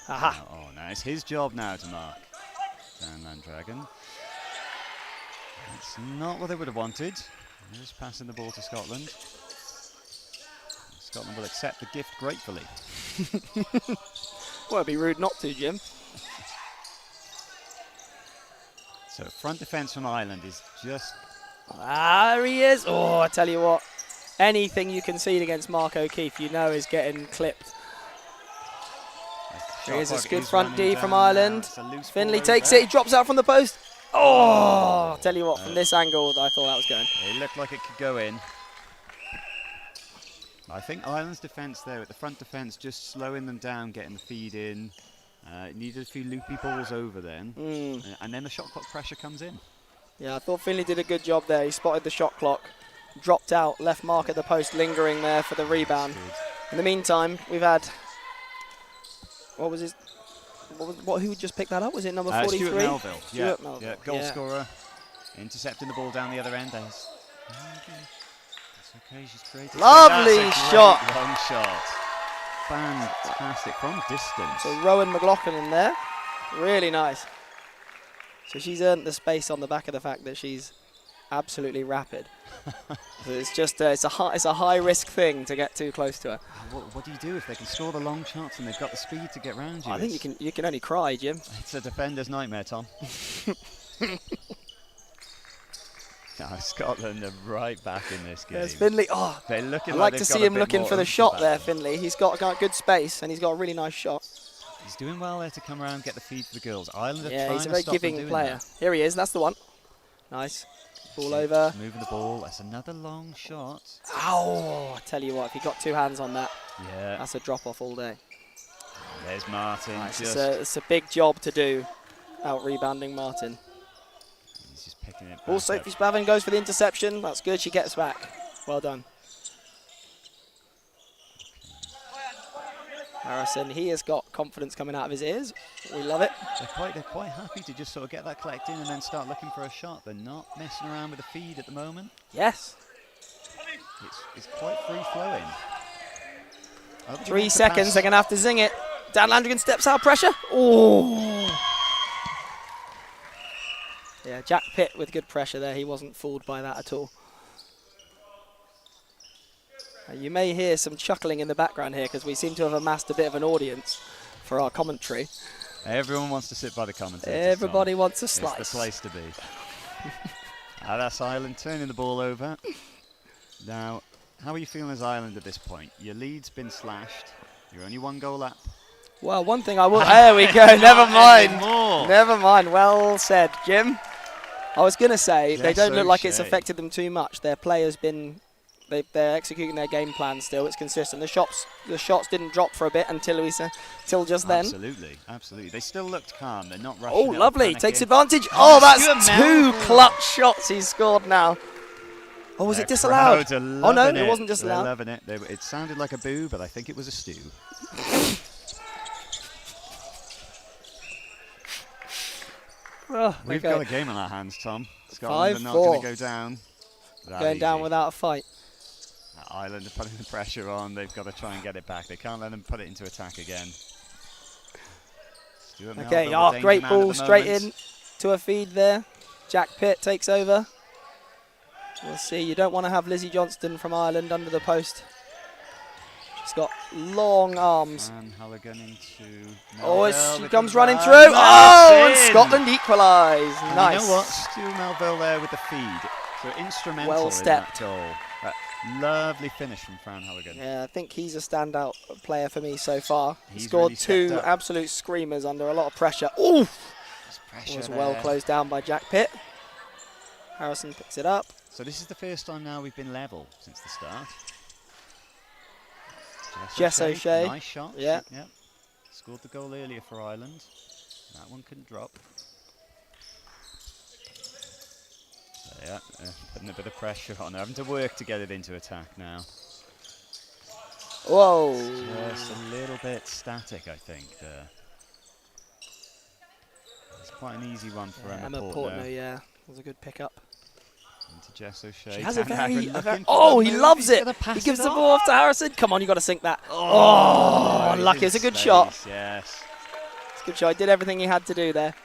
Aha. Oh, no, it's his job now to mark Dan Landrigan. It's not what they would have wanted. They're just passing the ball to Scotland. Scotland will accept the gift gratefully. Well, it'd be rude not to, Jim. So front defence from Ireland is just... There he is. Oh, I tell you what. Anything you concede against Mark O'Keefe, you know is getting clipped. Here's a good front D from Ireland. Finley takes it. He drops out from the post. Oh, I tell you what, from this angle, I thought that was going. It looked like it could go in. I think Ireland's defence there at the front defence just slowing them down, getting the feed in. Needed a few loopy balls over then. And then the shot clock pressure comes in. Yeah, I thought Finley did a good job there. He spotted the shot clock, dropped out, left Mark at the post, lingering there for the rebound. In the meantime, we've had... What was his... Who just picked that up? Was it number 43? Stuart Melville. Stuart Melville. Yeah, goal scorer. Intercepting the ball down the other end. That's okay, she's created. Lovely That's a shot. great long shot. Fantastic from distance. So Rowan McLaughlin in there. Really nice. So she's earned the space on the back of the fact that she's absolutely rapid. So it's just it's a high risk thing to get too close to her. What do you do if they can score the long shots and they've got the speed to get round you? I think you can only cry, Jim. It's a defender's nightmare, Tom. Scotland are right back in this game. There's Finley. Oh, They're looking I like like to they've see got a him bit looking more for the oomph shot about there, them. Finley. He's got good space and he's got a really nice shot. He's doing well there to come around and get the feed for the girls. Ireland are Yeah, trying he's a to very stop them giving doing player. that. Here he is. That's the one. Nice. Ball over. Moving the ball. That's another long shot. Ow! I tell you what, if you got two hands on that, Yeah. that's a drop off all day. There's Martin. Nice. Just, It's a big job to do, out rebounding Martin. he's just picking it back Oh, up. Sophie Spavin goes for the interception. That's good. She gets back. Well done. Harrison, he has got confidence coming out of his ears. We love it. They're quite happy to just sort of get that collect in and then start looking for a shot. They're not messing around with the feed at the moment. Yes. It's quite free flowing. 3 seconds. They're going to have to zing it. Dan Landrigan steps out. Pressure. Oh. Yeah, Jack Pitt with good pressure there. He wasn't fooled by that at all. You may hear some chuckling in the background here because we seem to have amassed a bit of an audience for our commentary. Everyone wants to sit by the commentators. Everybody Tom. wants a slice. It's the place to be. That's Ireland turning the ball over. Now, how are you feeling as Ireland at this point? Your lead's been slashed. You're only 1 goal up. Well, one thing I will... There we go. Never mind. Anymore. Never mind. Well said, Jim. I was going to say, they don't look like it's O'Shea. affected them too much. Their players been... They're executing their game plan still. It's consistent. The shots didn't drop for a bit until just then. Absolutely. They still looked calm. They're not rushing. Oh, out, lovely. panicking. Takes advantage. Oh, that's Stuart 2 Melville. clutch shots he's scored now. Oh, was it Their disallowed? crowds are Oh, no, loving it wasn't They're disallowed. loving it. It sounded like a boo, but I think it was a stew. Oh, We've okay. got a game on our hands, Tom. Scotland are not 5-4. going to go down. Going down without a fight. Ireland are putting the pressure on. They've got to try and get it back. They can't let them put it into attack again. Stuart Okay, Melville, the great danger man ball at the straight moment. in to a feed there. Jack Pitt takes over. We'll see. You don't want to have Lizzie Johnston from Ireland under the post. She's got long arms. And Halligan into Oh, Melville she with comes the running run. through. That's Oh, and in. Scotland equalise. And Nice. You know what? Stuart Melville there with the feed. So instrumental Well in stepped. that goal. That lovely finish from Fran Halligan. Yeah, I think he's a standout player for me so far. He He's scored really stepped 2 up. absolute screamers under a lot of pressure. Ooh! There's pressure Was there. well closed down by Jack Pitt. Harrison picks it up. So this is the first time now we've been level since the start. Jess O'Shea. Nice shot. Yeah. Yep. Scored the goal earlier for Ireland. That one couldn't drop. So yeah, putting a bit of pressure on. They're having to work to get it into attack now. Whoa. Just a little bit static, I think. There. It's quite an easy one for Emma Portnoy. yeah. Was a good pickup. Into Jess O'Shea. She has a Dan very, Hagrid a looking very for oh, the he move. loves He's it. gonna pass He gives it the off. ball off to Harrison. Come on, you got to sink that. Oh, Oh, he's unlucky. in It's a good space, shot. Yes. It's a good shot. He did everything he had to do there.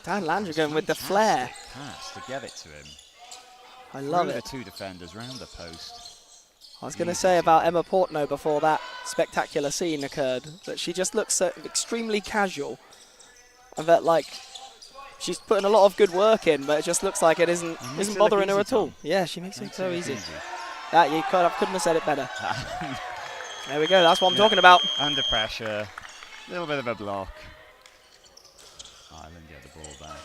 Dan Landrigan with the flair. Fantastic pass to get it to him. I love Through it. the 2 defenders round the post. I was going to Easy say to about do. Emma Portnoy before that spectacular scene occurred that she just looks so extremely casual, and that like she's putting a lot of good work in, but it just looks like it isn't makes it look bothering her easy, at all. Tom. Yeah, she makes it Makes so look easy. That couldn't have said it better. There we go. That's what I'm Yeah. talking about. Under pressure. A little bit of a block. Ireland get the ball back.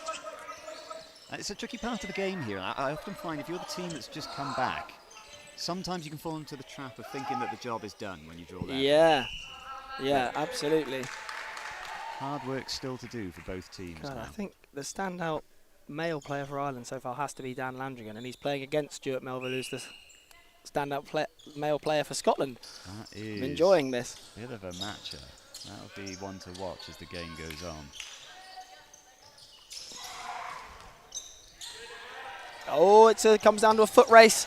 It's a tricky part of the game here. I often find if you're the team that's just come back, sometimes you can fall into the trap of thinking that the job is done when you draw that. Yeah, absolutely. Hard work still to do for both teams God, now. I think the standout male player for Ireland so far has to be Dan Landrigan, and he's playing against Stuart Melville, who's the standout male player for Scotland. That is I'm enjoying this. a bit of a matchup. That'll be one to watch as the game goes on. Oh, it comes down to a foot race.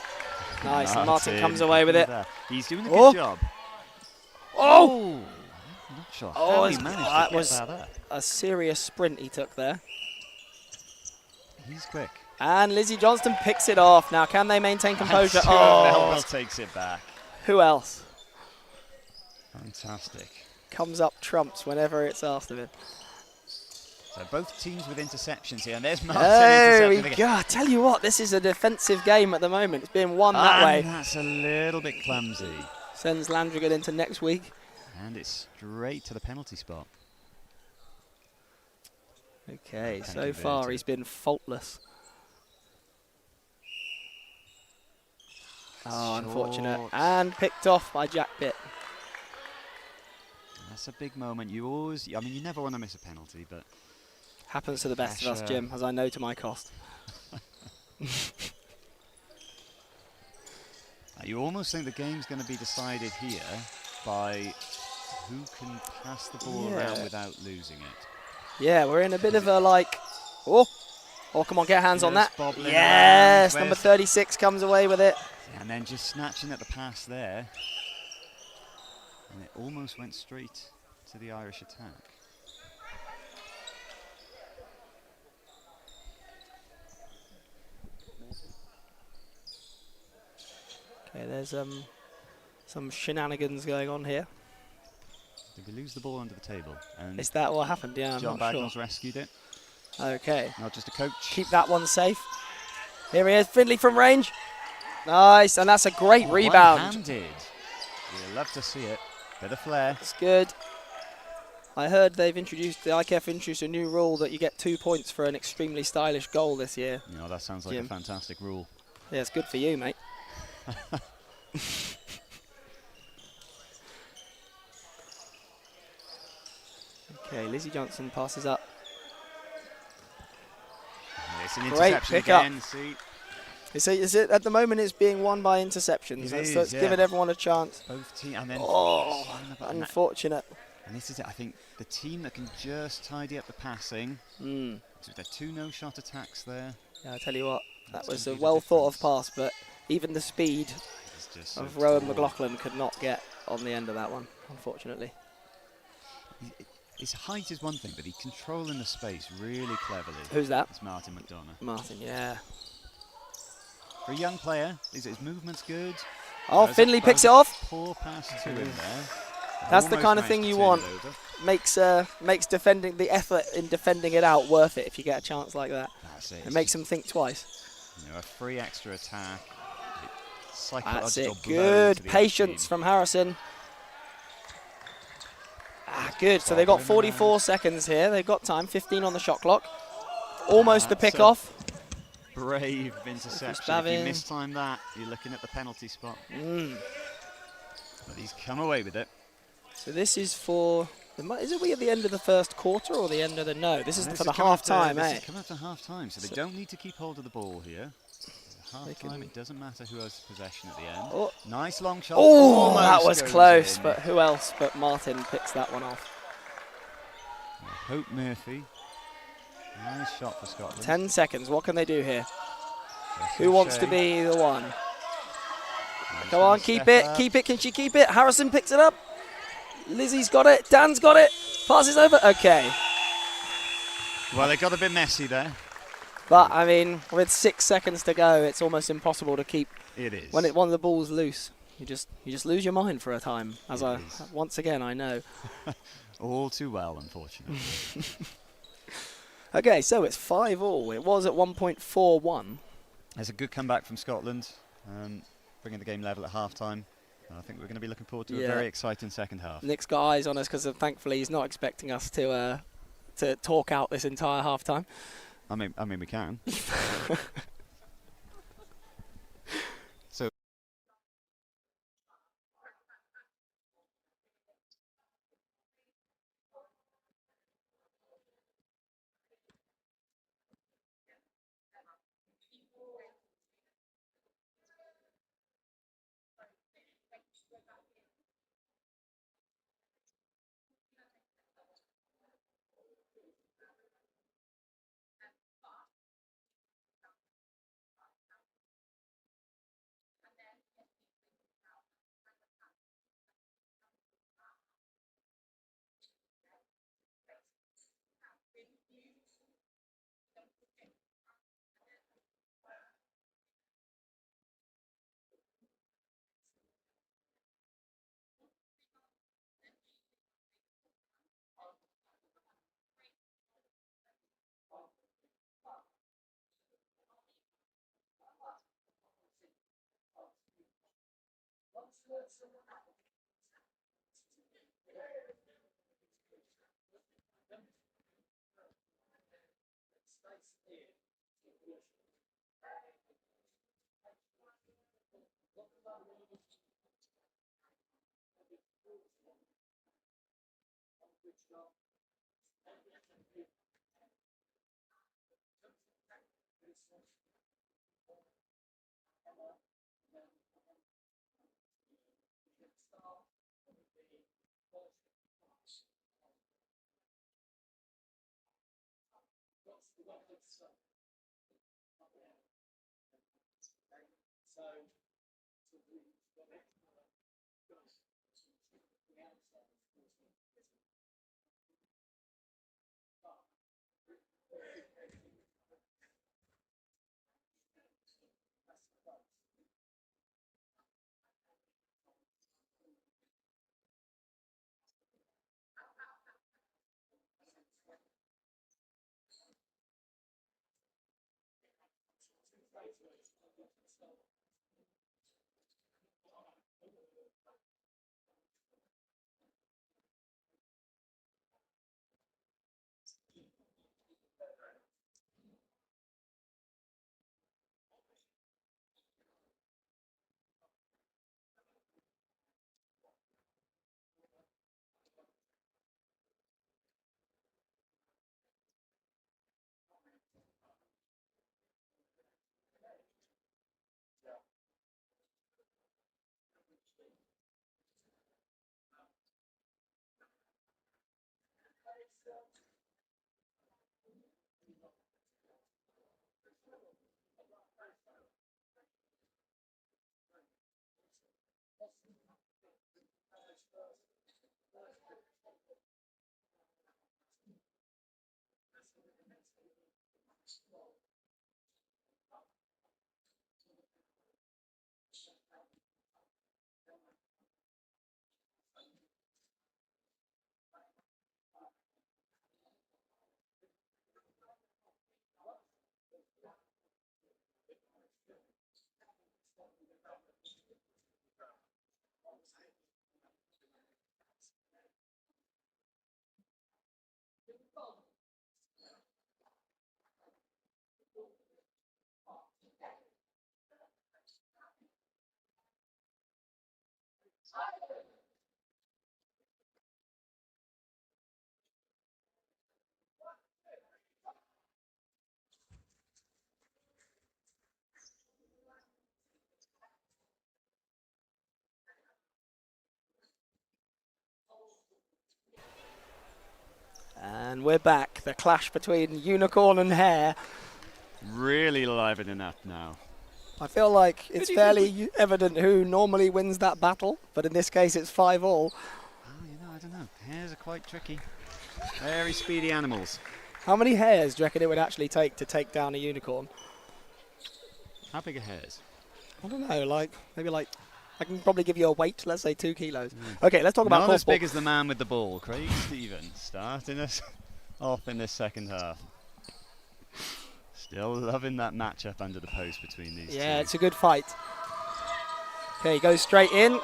Nice, and Martin comes away with it. There. He's doing a good job. Oh! I'm not sure Oh, how he it's- managed that to get was- that up. A serious sprint he took there. He's quick. And Lizzie Johnston picks it off. Now, can they maintain composure? Stuart Oh, Melville takes it back. who else? Fantastic. Comes up trumps whenever it's asked of him. So both teams with interceptions here, and there's Martin There we intercepting go. again. I tell you what, this is a defensive game at the moment. It's being won that way. That's a little bit clumsy. Sends Landrigan into next week. And it's straight to the penalty spot. Okay, Thank so you, far Verity. he's been faultless. Oh, unfortunate. Short. And picked off by Jack Pitt. That's a big moment. You always, I mean, you never want to miss a penalty, but Happens to the best of us, Pressure. Jim, as I know to my cost. you almost think the game's going to be decided here by who can pass the ball around Yeah. without losing it. Yeah, we're in a bit of a like... Oh, come on, get hands on that. Just bobbling Yes, around. number Where's- 36 comes away with it. And then just snatching at the pass there. And it almost went straight to the Irish attack. Okay, there's some shenanigans going on here. Did we lose the ball under the table? And Is that what happened? Yeah, I'm John not Bagnall's rescued it. sure. Okay, Not just a coach. keep that one safe. Here he is, Findlay from range. Nice, and that's a great rebound. One-handed. You love to see it. Bit of flair. It's good. I heard the IKF introduced a new rule that you get 2 points for an extremely stylish goal this year. You know, that sounds like Jim. a fantastic rule. Yeah, it's good for you, mate. Okay, Lizzie Johnson passes up. It's an Great interception pick-up. again. See, Is it at the moment it's being won by interceptions, It so is, it's yeah. giving everyone a chance. both teams, and then Oh, and unfortunate. this is it. I think the team that can just tidy up the passing. Mm. So there are 2 no-shot attacks there. Yeah, I tell you what, that That's was gonna a be the well thought of difference. pass, but even the speed It's just so of Rowan tall. McLaughlin could not get on the end of that one, unfortunately. His height is one thing, but he's controlling the space really cleverly. Who's that? It's Martin McDonough. Martin, yeah. For a young player, his movement's good. Oh, That was Finley that picks was it a off. Poor pass to him there. That's the Almost kind of managed thing to you turn it want. over. Makes defending the effort in defending it out worth it if you get a chance like that. That's it. It makes them think twice. You know, a free extra attack. That's Psychological it. blow Good to the other patience team. from Harrison. Good. So they've got Bobbling 44 around. seconds here. They've got time. 15 on the shot clock. Almost the That's a pick-off. Brave interception. If Spavin. you mistime that, you're looking at the penalty spot. Mm. But he's come away with it. So this is for... Is it we at the end of the first quarter or the end of the... No, this is And for the coming up to- half-time, This eh? is coming up to half-time, so they So- don't need to keep hold of the ball here. They can- Half-time, it doesn't matter who has possession at the end. Oh, Nice long shot. oh that Almost was goes close, in. but who else but Martin picks that one off. Hope Murphy. Nice shot for Scotland. 10 seconds. What can they do here? Jesse Who wants to O'Shea. be the one? Nice Come little on, keep step it, up. keep it. Can she keep it? Harrison picks it up. Lizzie's got it. Dan's got it. Passes over. Okay. Well, they got a bit messy there. But, I mean, with 6 seconds to go, it's almost impossible to keep It is. when one of the ball's loose. You just lose your mind for a time. As It is. once again, I know. All too well, unfortunately. Okay, so it's 5-all. It was at 1.41. There's a good comeback from Scotland, bringing the game level at half-time. I think we're going to be looking forward to a Yeah. very exciting second half. Nick's got eyes on us because thankfully he's not expecting us to talk out this entire half time. I mean, we can. And we're back. The clash between Unicorn and Hare. Really livening up now. I feel like it's fairly evident who normally wins that battle, but in this case it's 5-all. Oh, I don't know. Hares are quite tricky. Very speedy animals. How many hares do you reckon it would actually take to take down a unicorn? How big are hares? I don't know, maybe I can probably give you a weight, let's say 2 kilos. Okay, let's talk about Not as football. big as the man with the ball, Craig Stevens, starting us off in this second half. Still loving that matchup under the post between these two. Yeah, it's a good fight. Okay, he goes straight in.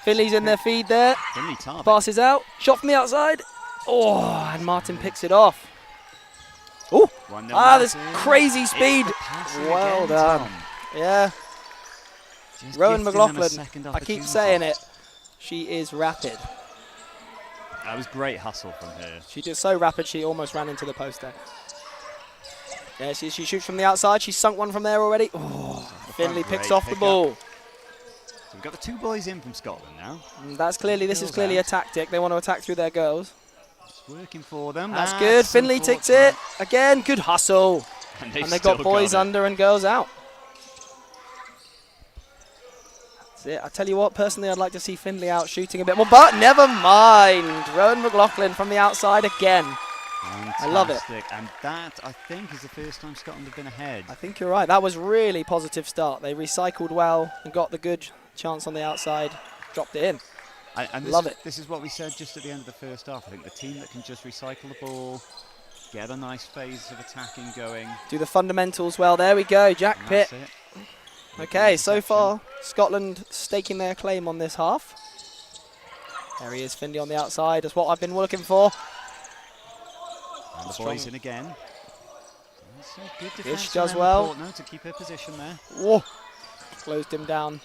Finley's in their feed there. Finley Tarbuck. Passes out. Shot from the outside. Oh, and Martin picks it off. Oh, there's crazy speed. Well again, done. Tom. Yeah, Just Rowan gifting them a McLaughlin. second I keep opportunity. saying it. She is rapid. That was great hustle from her. She did so rapid she almost ran into the post there. Yeah, she shoots from the outside. She's sunk one from there already. Oh, Finley picks Great off the pickup. ball. So we've got the 2 boys in from Scotland now. And this is clearly a tactic. They want to attack through their girls. It's working for them. That's good. Finley takes it. Again, good hustle. And And they've got boys under and girls out. That's it. I tell you what, personally, I'd like to see Finley out shooting a bit more. But never mind. Rowan McLaughlin from the outside again. I love it. Fantastic. And that, I think, is the first time Scotland have been ahead. I think you're right. That was really positive start. They recycled well and got the good chance on the outside. Dropped it in. And this Love is, it. This is what we said just at the end of the first half. I think the team that can just recycle the ball, get a nice phase of attacking going. Do the fundamentals well. There we go. Jack And Pitt. that's it. Okay, so far Scotland staking their claim on this half. There he is, Finley on the outside. That's what I've been looking for. And the Strong. boys in again. That's a good Gish defence does from well. Portno to keep her position there. Whoa. Closed him down.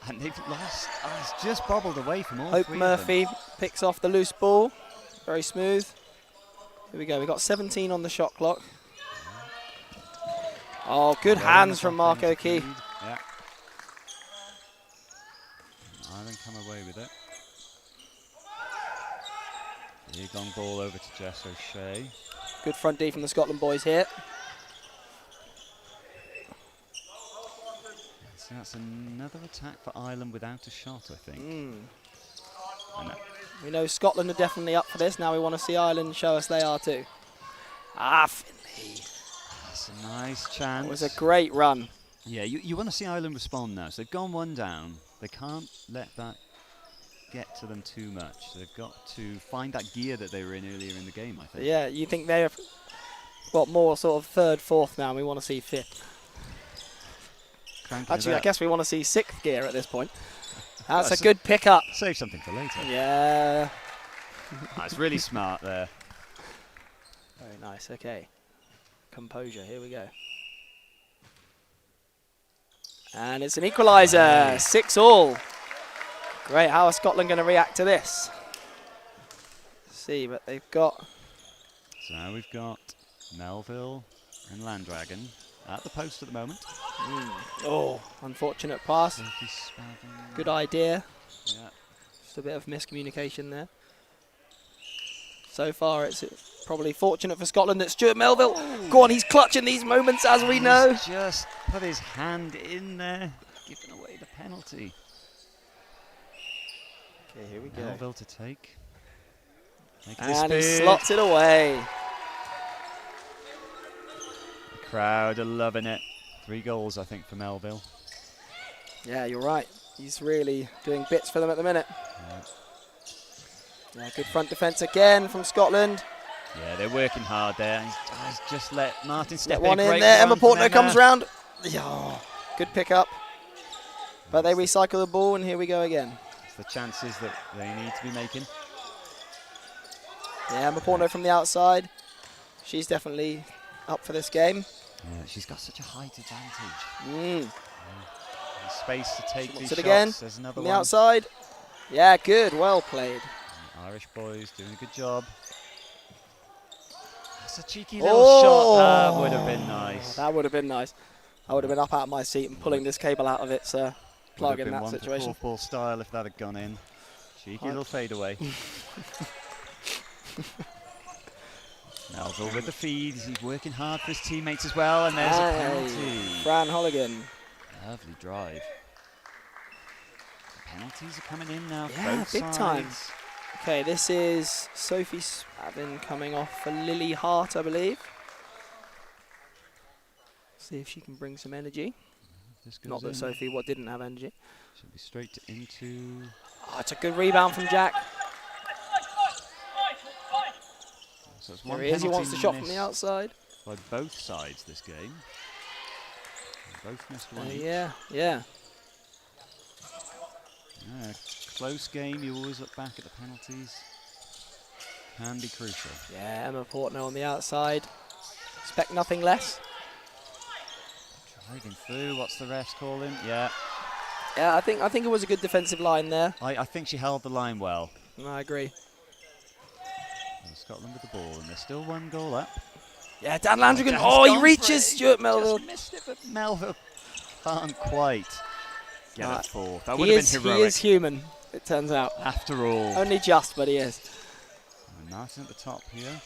And they've lost. Oh, it's just bobbled away from all Hope three Murphy picks off the loose ball. Very smooth. Here we go. We've got 17 on the shot clock. Oh, good hands from Mark O'Key. Yeah. Ireland come away with it. Big long ball over to Jess O'Shea. Good front D from the Scotland boys here. So that's another attack for Ireland without a shot, I think. And We know Scotland are definitely up for this. Now we want to see Ireland show us they are too. Ah, Finley. that's a nice chance. It was a great run. Yeah, you want to see Ireland respond now. So they've gone one down. They can't let that get to them too much. They've got to find that gear that they were in earlier in the game, I think. Yeah, you think they're what more sort of third, fourth now? We want to see fifth. Cranking it Actually, I up. guess we want to see sixth gear at this point. That's a That's good pickup. Save something for later. Yeah. That's really smart there. Very nice. Okay. Composure. Here we go. And it's an equaliser. 6-all. Great. How are Scotland going to react to this? Let's see, but they've got. So now we've got Melville and Landragon at the post at the moment. Oh, unfortunate pass. Sophie Spavin. Good idea. Yeah. Just a bit of miscommunication there. So far, it's probably fortunate for Scotland that Stuart Melville. Go on, he's clutching these moments, as we know. He's just put his hand in there, giving away the penalty. Okay, here we go. Melville to take. Making his And he speed. slots it away. The crowd are loving it. 3 goals, I think, for Melville. Yeah, you're right. He's really doing bits for them at the minute. Yeah, good front defence again from Scotland. Yeah, they're working hard there. He's just let Martin step Get one in. in Great there. run Emma from Portno comes Emma. round. Yeah, good pick up. But they recycle the ball, and here we go again. It's the chances that they need to be making. Yeah, Emma Portno from the outside. She's definitely up for this game. Yeah, she's got such a height advantage. Mm. And space to take Wants these it shots. again. There's another From the one. outside. Yeah, good. Well played. And Irish boys doing a good job. That's a cheeky little shot. That would have been nice. That would have been nice. I would have been up out of my seat and pulling this cable out of its plug Would have in been that one for situation. fourth ball style if that had gone in. Cheeky little fade away. Melville with the feed. He's working hard for his teammates as well. And there's a penalty. Fran Holligan. Lovely drive. The penalties are coming in now. Yeah, both big sides. time. Okay, this is Sophie Spavin coming off for Lily Hart, I believe. See if she can bring some energy. This goes Not that in. Sophie didn't have energy. Should be straight into. Oh, it's a good rebound from Jack. So it's There one he is. He wants the penalty shot from the missed outside. by both sides this game. They both missed one. each. Yeah, yeah. Yeah, close game. You always look back at the penalties. Can be crucial. Yeah, Emma Portno on the outside. Expect nothing less. Driving through. What's the refs calling? Yeah, Yeah, I think it was a good defensive line there. I think she held the line well. No, I agree. And Scotland with the ball, and they're still 1 goal up. Yeah, Dan Landrigan. Dan's Oh, he gone for reaches it. Stuart Melville. Just missed it, but Melville can't quite get Right. it fourth. That would He have is, been he heroic. is human, it turns out. After all. Only just, but he is. And Martin at the top here.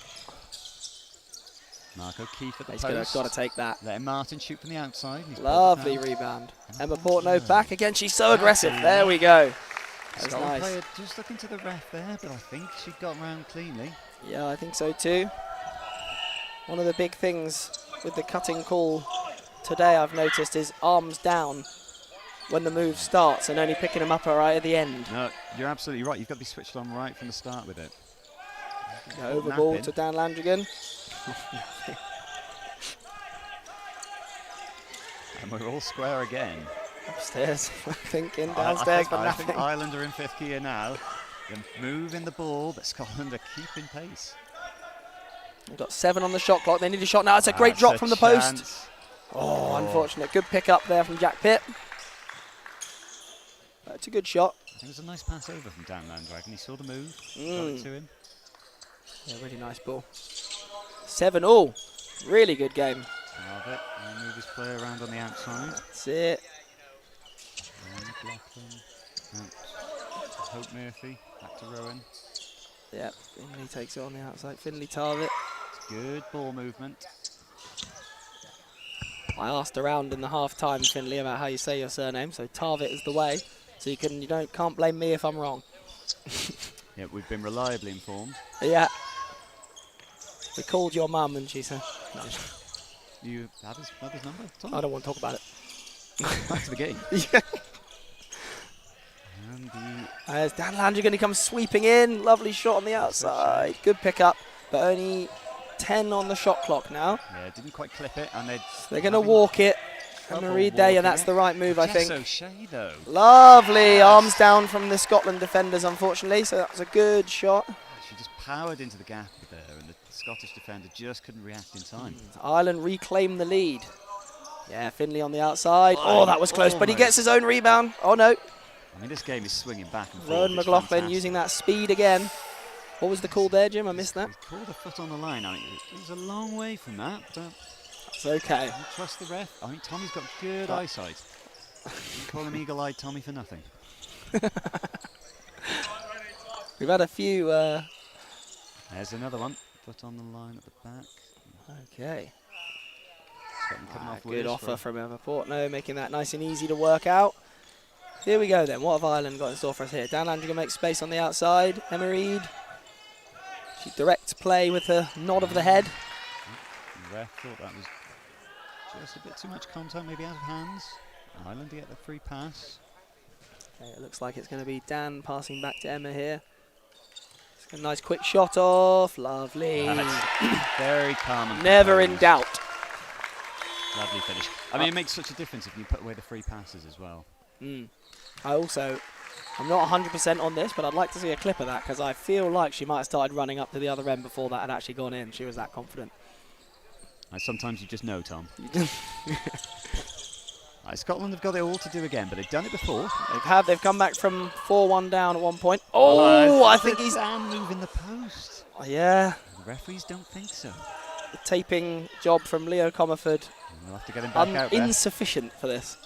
Mark O'Keefe at the He's post. got to take that. Letting Martin shoot from the outside. He's Lovely pulled it rebound. down. Emma Portno back again. She's so aggressive. There we go. That was Scotland nice. player just looking to the ref there, but I think she got round cleanly. Yeah, I think so too. One of the big things with the cutting call today I've noticed is arms down when the move starts and only picking them up right at the end. No, you're absolutely right. You've got to be switched on right from the start with it. Over ball Napping. to Dan Landrigan. And we're all square again. Upstairs, I think, in I downstairs, think- but I think nothing. Ireland are in fifth gear now. They're moving the ball, but Scotland are keeping pace. They've got 7 on the shot clock. They need a shot now. It's a great That's drop a from the post. chance. Oh, unfortunate. Good pick up there from Jack Pitt. It's a good shot. It was a nice pass over from Dan Landdragon. He saw the move, got Mm. it to him. Yeah, really nice ball. 7-all. Really good game. Love it. And move his player around on the outside. That's it. And McLaughlin out to Hope Murphy. Back to Rowan. Yeah, Finley takes it on the outside. Finley Tarvit. It's good ball movement. I asked around in the half-time, Finley, about how you say your surname, so Tarvit is the way. So can't blame me if I'm wrong. Yeah, we've been reliably informed. Yeah. We called your mum and she said, no, You have his mother's number, Tom? I don't want to talk about it. Back to the game. Yeah. And There's Dan Landry, he comes sweeping in. Lovely shot on the outside. Good pick up, but only 10 on the shot clock now. yeah, didn't quite clip it, and They're going to walk it. And trouble Marie Day, and walking that's it. the right move, I Jess think. O'Shea, though. Lovely arms down from the Scotland defenders, unfortunately. So that was a good shot. She just powered into the gap there, and the Scottish defender just couldn't react in time. Ireland reclaim the lead. Yeah, Finley on the outside. Oh, that was close, but he gets his own rebound. Oh, no. I mean, this game is swinging back and forth. Rowan It's McLaughlin fantastic. using that speed again. What was the call there, Jim? I missed that. He's called a foot on the line. I mean, it was a long way from that, but It's okay. I trust the ref. I mean, Tommy's got good eyesight. You call him eagle-eyed Tommy for nothing. We've had a few. There's another one. Foot on the line at the back. Okay. Scotland cutting off Good Willis offer for- from Emma Portnoy, making that nice and easy to work out. Here we go then. What have Ireland got in store for us here? Dan Landry makes space on the outside. Emma Reid. She directs play with a nod of the head. The ref thought that was just a bit too much contact, maybe out of hands. Ireland to get the free pass. Okay, it looks like it's going to be Dan passing back to Emma here. It's a nice quick shot off. Lovely. Very calm and Never in composed. doubt. Lovely finish. I mean, it makes such a difference if you put away the free passes as well. I'm not 100% on this, but I'd like to see a clip of that because I feel like she might have started running up to the other end before that had actually gone in. She was that confident. Sometimes you just know, Tom. Scotland have got it all to do again, but they've done it before. They've come back from 4-1 down at one point. Oh, I think he's... Dan moving the post. Yeah, The referees don't think so. the taping job from Leo Comerford. We'll have to get him back out there. Insufficient for this.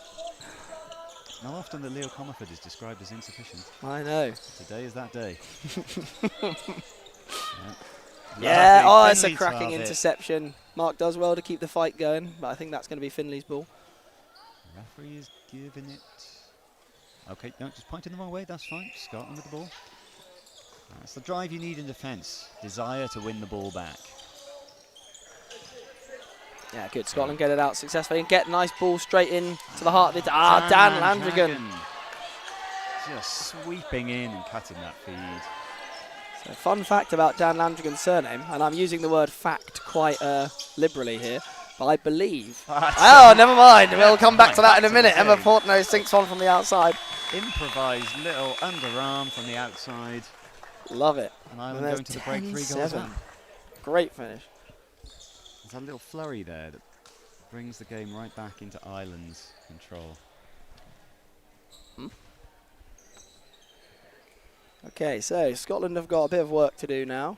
Not often that Leo Comerford is described as insufficient. I know. Today is that day. Yeah, Lovely. it's a Finley cracking Tarvit. interception. Mark does well to keep the fight going, but I think that's going to be Finley's ball. Referee is giving it. Okay, no, just pointing the wrong way. That's fine. Scotland with the ball. That's the drive you need in defence. Desire to win the ball back. Yeah, good. Scotland get it out successfully and get nice ball straight in to the heart of it. Dan Landrigan. Just sweeping in and cutting that feed. So fun fact about Dan Landrigan's surname, and I'm using the word fact quite liberally here, but I believe... Oh, never mind. We'll come back to that in a minute. Emma Portnoy sinks one from the outside. Improvised little underarm from the outside. Love it. And Ireland there's going to the break 3 goals 10-7. up. Great finish. There's a little flurry there that brings the game right back into Ireland's control. Okay, so Scotland have got a bit of work to do now.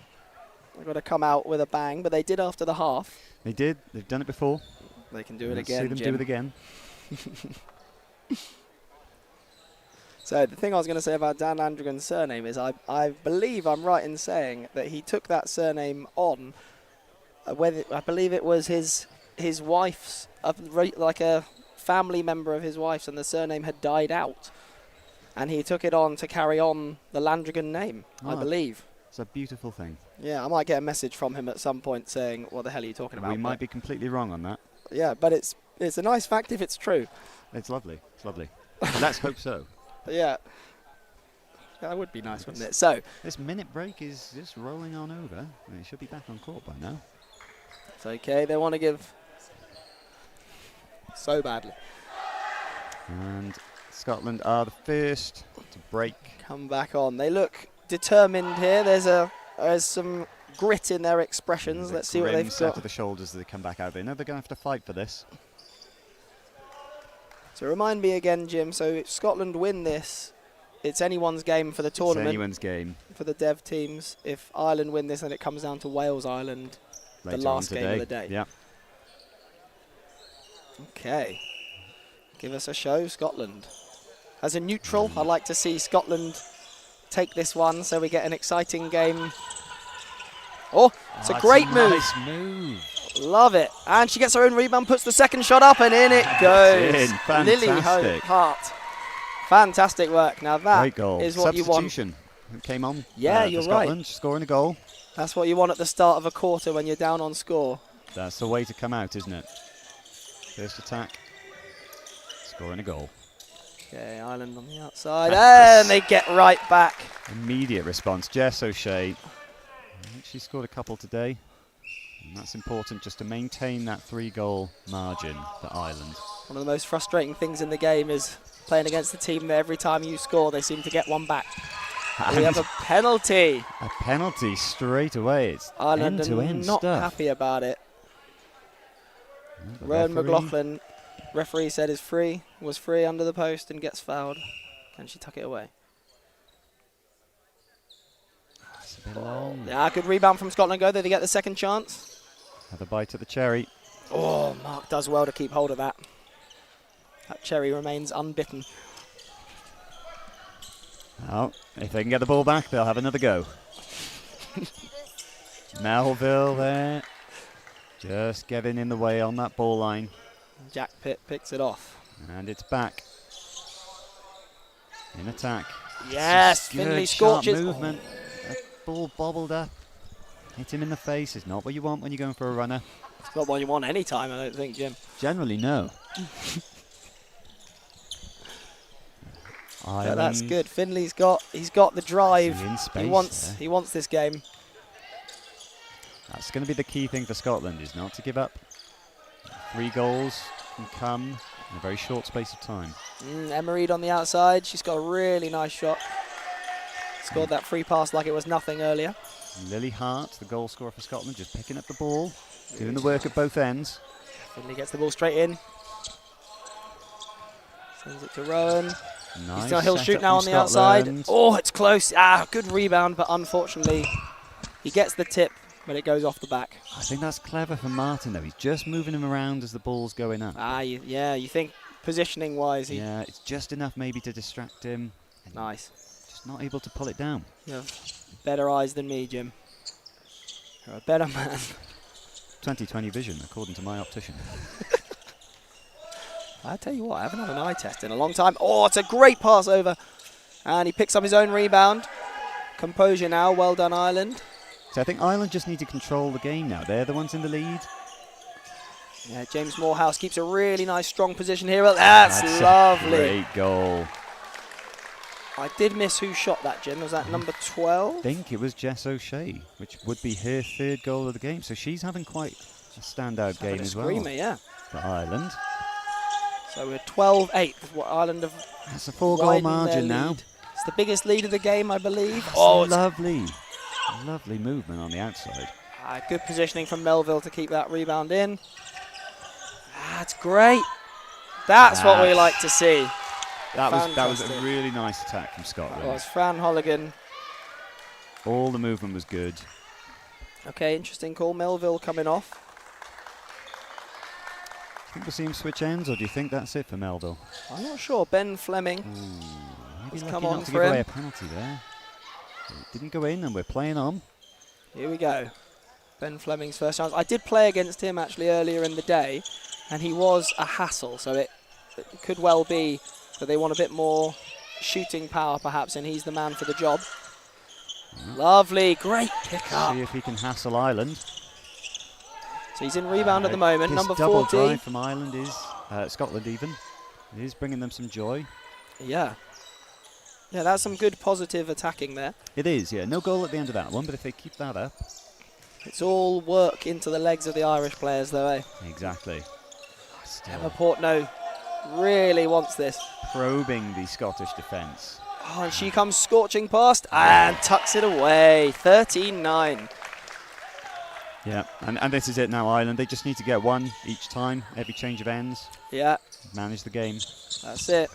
They've got to come out with a bang, but they did after the half. They did. They've done it before. They can do it Let's again, see them Jim. do it again. So the thing I was going to say about Dan Landrigan's surname is I believe I'm right in saying that he took that surname on, whether I believe it was his wife's, like a family member of his wife's, and the surname had died out. And he took it on to carry on the Landrigan name, I believe. It's a beautiful thing. Yeah, I might get a message from him at some point saying, what the hell are you talking about? We might be completely wrong on that. Yeah, but it's a nice fact if it's true. It's lovely. It's lovely. Let's hope so. Yeah. That would be nice, wouldn't it? So, This minute break is just rolling on over. They should be back on court by now. it's okay. They want to give so badly. And Scotland are the first to break. Come back on. They look determined here. There's some grit in their expressions. Let's see what they've Set got. to the shoulders as they come back out. They know they're going to have to fight for this. So remind me again, Jim. So if Scotland win this, it's anyone's game for the tournament. It's anyone's game. For the dev teams. If Ireland win this, then it comes down to Wales-Ireland, the Later last on game of the today. day. Yeah. Okay. Give us a show, Scotland. As a neutral, I'd like to see Scotland take this one so we get an exciting game. Oh, it's a great move. Nice move. Love it. And she gets her own rebound, puts the second shot up, and in it goes. in. Lily Fantastic. Hart. Fantastic work. Now that Great goal. is what you want. Substitution came on. Yeah, for you're Scotland, right. scoring a goal. That's what you want at the start of a quarter when you're down on score. That's the way to come out, isn't it? First attack, scoring a goal. Okay, Ireland on the outside, and they get right back. Immediate response. Jess O'Shea. I think she scored a couple today. And that's important just to maintain that 3-goal margin for Ireland. One of the most frustrating things in the game is playing against the team that every time you score, they seem to get one back. We have a penalty. A penalty straight away. It's Ireland are end-to-end not stuff. happy about it. The Rowan referee- McLaughlin, referee said was free under the post and gets fouled. Can she tuck it away? It's a bit long. Yeah, good rebound from Scotland. Go there, they get the second chance. Have a bite at the cherry. Oh, Mark does well to keep hold of that. That cherry remains unbitten. Oh, if they can get the ball back, they'll have another go. Melville there. Just getting in the way on that ball line. Jack Pitt picks it off. And it's back. In attack. Yes, Good, Finley sharp scorches. movement. That ball bobbled up. Hit him in the face. It's not what you want when you're going for a runner. It's not what you want any time, I don't think, Jim. Generally, no. Yeah, that's good. Finley's got the drive. In space there. He wants this game. That's going to be the key thing for Scotland, is not to give up. 3 goals can come in a very short space of time. Emma Reid on the outside. She's got a really nice shot. Scored that free pass like it was nothing earlier. Lily Hart, the goal scorer for Scotland, just picking up the ball, doing the work at both ends. Finley gets the ball straight in. Sends it to Rowan. Nice. He'll set shoot up now on from the outside. Scotland. Oh, it's close. Good rebound, but unfortunately, he gets the tip, but it goes off the back. I think that's clever for Martin, though. He's just moving him around as the ball's going up. You think positioning-wise, Yeah, it's just enough maybe to distract him. Nice. Just not able to pull it down. You have better eyes than me, Jim. You're a better man. 20/20 vision, according to my optician. I tell you what, I haven't had an eye test in a long time. Oh, it's a great pass over. And he picks up his own rebound. Composure now, well done Ireland. So I think Ireland just need to control the game now. They're the ones in the lead. Yeah, James Morehouse keeps a really nice, strong position here. Well, that's lovely. A great goal. I did miss who shot that, Jim. Was that number 12? I think it was Jess O'Shea, which would be her 3rd goal of the game. So she's having quite a standout game as well Screamer, yeah. for Ireland. So we're 12-8. What Ireland have That's a 4-goal widened their margin now. lead. It's the biggest lead of the game, I believe. That's It's lovely. Lovely movement on the outside. good positioning from Melville to keep that rebound in. That's great. That's what we like to see. That was a Fantastic. really nice attack from That Scotland. was Fran Holligan. All the movement was good. Okay, interesting call. Melville coming off. I think we'll see him switch ends, or do you think that's it for Melville? I'm not sure. Ben Fleming. Maybe He's lucky come not on to for give away him. a penalty there. It didn't go in, and we're playing on. Here we go. Ben Fleming's first chance. I did play against him actually earlier in the day, and he was a hassle. So it could well be that they want a bit more shooting power perhaps, and he's the man for the job. Lovely, great pick up. See if he can hassle Ireland. So he's in rebound at the moment, This number double 40. drive from Ireland is, Scotland even, it is bringing them some joy. Yeah. Yeah, that's some good positive attacking there. It is, yeah. No goal at the end of that one, but if they keep that up. It's all work into the legs of the Irish players though, eh? Exactly. Emma Portnow really wants this. Probing the Scottish defence. Oh, and she comes scorching past and tucks it away. 13-9. Yeah, and this is it now, Ireland. They just need to get one each time, every change of ends. Yeah, Manage the game. that's it.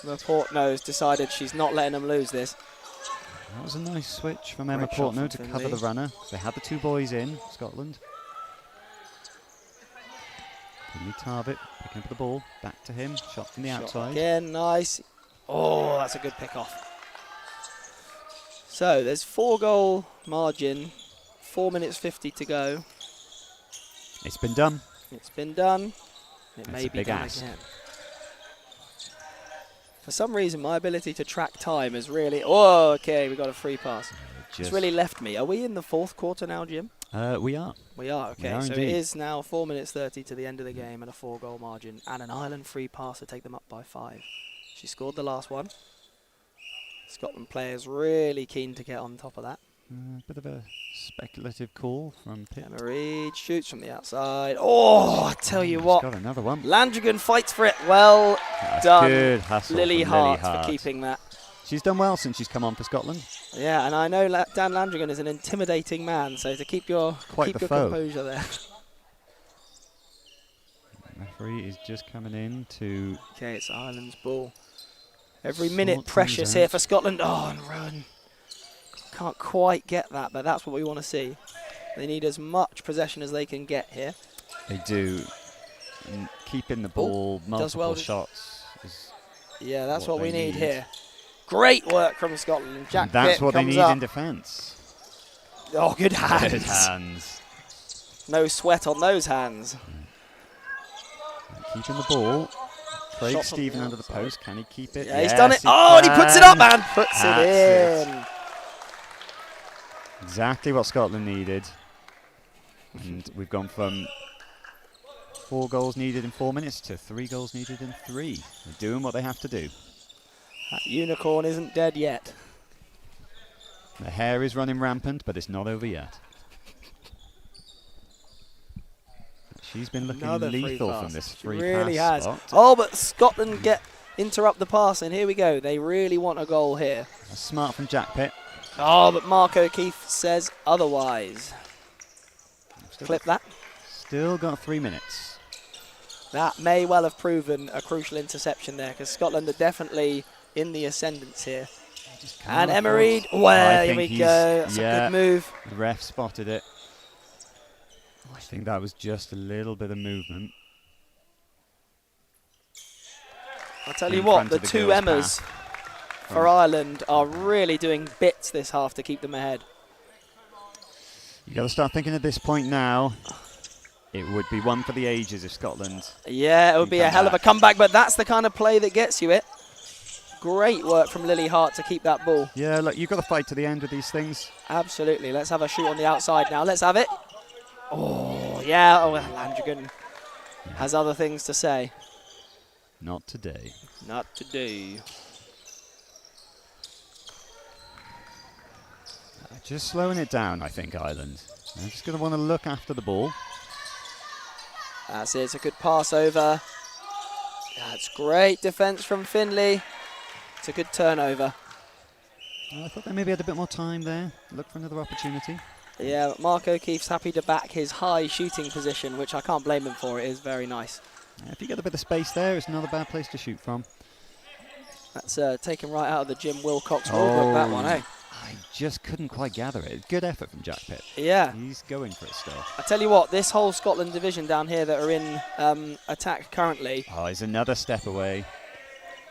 Emma Portnow's decided she's not letting them lose this. That was a nice switch from Emma Great shot Portnow to from cover Finlay. the runner. They had the two boys in, Scotland. Finlay Tarbutt picking up the ball, back to him, shot from the Shot outside. again, nice. Oh, that's a good pick off. So there's 4-goal margin, 4 minutes 50 to go. It's been done. It's been done. It That's may a be big done ask. again. For some reason, my ability to track time is really... Oh, okay, we got a free pass. It's really left me. Are we in the fourth quarter now, Jim? We are. We are, okay. are So indeed. it is now 4 minutes 30 to the end of the game and a 4-goal margin. And an Ireland free pass to take them up by 5. She scored the last one. Scotland players really keen to get on top of that. Bit of a speculative call from Pitt. Emma Reid shoots from the outside. Oh, I tell you She's what. got another one. Landrigan fights for it. Well That's done. good hustle Lily from Hart Lily for keeping that. She's done well since she's come on for Scotland. Yeah, and I know Dan Landrigan is an intimidating man, so to keep your Quite the foe. composure there. Referee is just coming in to... Okay, it's Ireland's ball. Every Sort minute things precious out. here for Scotland. Oh, and Rowan can't quite get that, but that's what we want to see. They need as much possession as they can get here. They do. And keeping the ball, does multiple well. shots. Yeah, that's what What we they need need. here. Great work from Scotland. Jack And that's Pitt what they comes need up. in defence. Oh, good Good hands. hands. No sweat on those hands. Keeping the ball. Craig Shot from Stephen the under the outside. post. Can he keep it? Yeah, he's Yes, done it. he Oh, and he puts it up can. and puts That's it in. Exactly what Scotland needed. And we've gone from 4 goals needed in 4 minutes to 3 goals needed in 3. They're doing what they have to do. That unicorn isn't dead yet. The hair is running rampant, but it's not over yet. She's been looking Another free lethal pass. from this She free really pass has. spot. Oh, but Scotland interrupt the pass, and here we go. They really want a goal here. That's smart from Jack Pitt. Oh, but Mark O'Keefe says otherwise. Clip that. Still got 3 minutes. That may well have proven a crucial interception there, because Scotland are definitely in the ascendance here. And Emma Reid, well, here we go. That's a good move. The ref spotted it. I think that was just a little bit of movement. I'll tell you In what, front the of the two girls' Emmas path. for Ireland are really doing bits this half to keep them ahead. You got to start thinking at this point now. It would be one for the ages if Scotland. Yeah, it would Can be a come hell of a back. comeback, but that's the kind of play that gets you it. Great work from Lily Hart to keep that ball. Yeah, look, you've got to fight to the end with these things. Absolutely. Let's have a shoot on the outside now. Let's have it. Oh, yeah. Oh, well, Landrigan has other things to say. Not today. Not today. Just slowing it down, I think, Ireland. They're just going to want to look after the ball. That's it. It's a good pass over. That's great defence from Finlay. It's a good turnover. I thought they maybe had a bit more time there. Look for another opportunity. Yeah, but Mark O'Keefe's happy to back his high shooting position, which I can't blame him for. It is very nice. If you get a bit of space there, it's not a bad place to shoot from. That's taken right out of the Jim Wilcox rulebook, that one, eh? I just couldn't quite gather it. Good effort from Jack Pitt. Yeah. He's going for it still. I tell you what, this whole Scotland division down here that are in attack currently, Oh, he's another step away.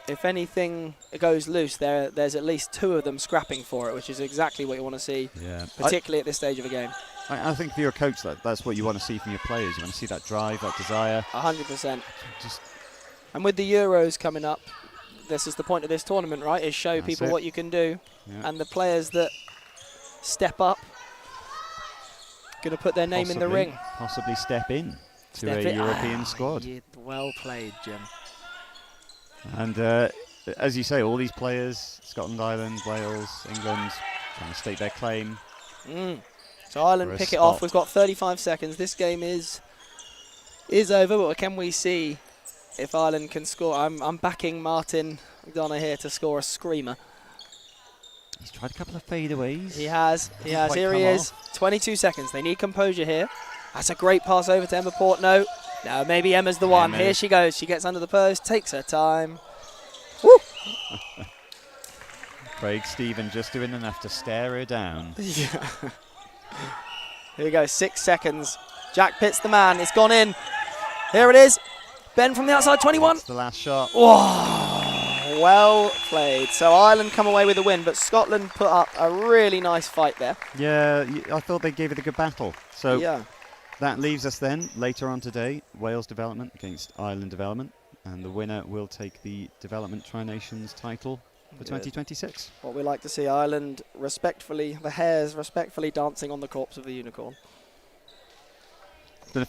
if anything goes loose, there's at least 2 of them scrapping for it, which is exactly what you want to see, Yeah. particularly at this stage of a game. I think if you're a coach, that's what you want to see from your players. You want to see that drive, that desire. 100%. Just And with the Euros coming up, this is the point of this tournament, right? Is show That's people it. what you can do. yeah. And the players that step up, going to put their name in the ring. Possibly step in to Step a it- European Ah, squad. yeah, well played, Jim. And as you say, all these players, Scotland, Ireland, Wales, England, trying to state their claim. So Ireland For a pick it off. stop. We've got 35 seconds. This game is is over, but can we see if Ireland can score? I'm backing Martin McDonough here to score a screamer. He's tried a couple of fadeaways. He has. quite Here come he is. 22 seconds. They need composure here. That's a great pass over to Emma Portnow. No, maybe Emma's the one. Here she goes. She gets under the post, takes her time. Woo! Craig Stephen just doing enough to stare her down. Yeah. Here we go. 6 seconds. Jack Pitt's the man. It's gone in. Here it is. Ben from the outside, 21. That's the last shot. Whoa, well played. So Ireland come away with a win, but Scotland put up a really nice fight there. Yeah, I thought they gave it a good battle. So Yeah. that leaves us then, later on today, Wales Development against Ireland Development. And the winner will take the Development Tri-Nations title for 2026. What we like to see, Ireland respectfully, the hares respectfully dancing on the corpse of the unicorn. It's been a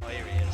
Oh, here he is.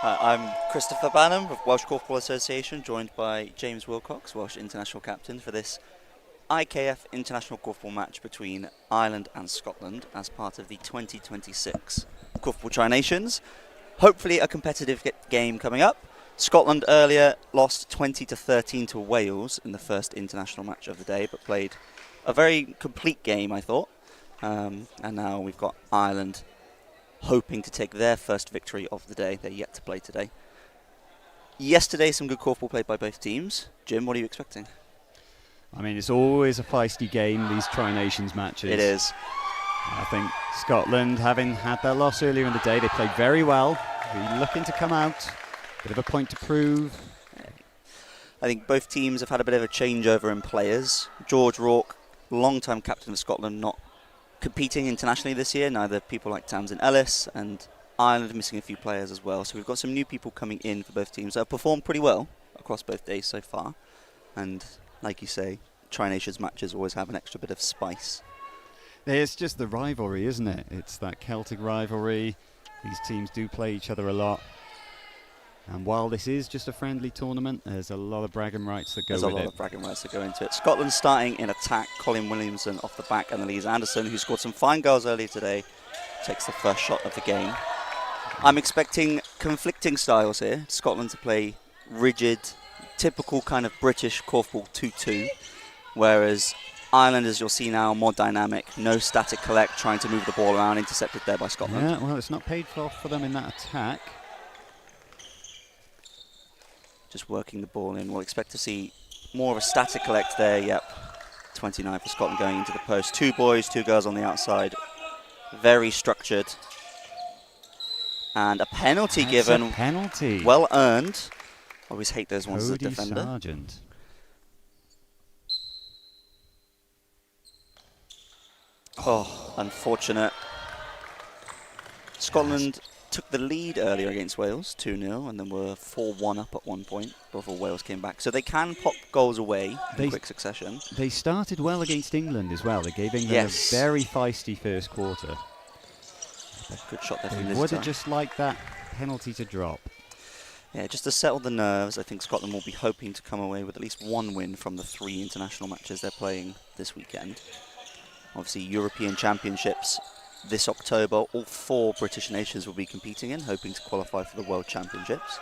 I'm Christopher Banham of Welsh Korfball Association, joined by James Wilcox, Welsh international captain, for this IKF international korfball match between Ireland and Scotland as part of the 2026 Korfball Tri-Nations. Hopefully a competitive game coming up. Scotland earlier lost 20-13 to Wales in the first international match of the day, but played a very complete game, I thought. And now we've got Ireland hoping to take their first victory of the day. They're yet to play today. Yesterday, some good korfball played by both teams. Jim, what are you expecting? I mean, it's always a feisty game, these Tri-Nations matches. It is. I think Scotland, having had their loss earlier in the day, they played very well. Really looking to come out. Bit of a point to prove. I think both teams have had a bit of a changeover in players. George Rourke, long-time captain of Scotland, not competing internationally this year. Neither people like Tamsin Ellis, and Ireland missing a few players as well. So we've got some new people coming in for both teams that have performed pretty well across both days so far. And like you say, Tri-Nations matches always have an extra bit of spice. It's just the rivalry, isn't it? It's that Celtic rivalry. These teams do play each other a lot. And while this is just a friendly tournament, there's a lot of bragging rights that go with it. There's a lot of bragging rights that go into it. Scotland starting in attack. Colin Williamson off the back, and Elise Anderson, who scored some fine goals earlier today, takes the first shot of the game. I'm expecting conflicting styles here. Scotland to play rigid, typical kind of British korfball 2-2, whereas Ireland, as you'll see now, more dynamic. No static collect, trying to move the ball around, intercepted there by Scotland. Yeah, well, it's not paid off for them in that attack. Just working the ball in. We'll expect to see more of a static collect there. Yep, 29 for Scotland going into the post. 2 boys, 2 girls on the outside. Very structured. And a penalty That's given. A penalty. Well earned. Always hate those ones as a Cody defender. Sargent. Oh, unfortunate. Scotland took the lead earlier against Wales, 2-0, and then were 4-1 up at one point before Wales came back. So they can pop goals away in quick succession. They started well against England as well. They gave England a very feisty first quarter. Good shot there from They this would have time. just liked that penalty to drop. Yeah, just to settle the nerves, I think Scotland will be hoping to come away with at least 1 win from the 3 international matches they're playing this weekend. Obviously, European Championships this October, all 4 British nations will be competing in, hoping to qualify for the World Championships.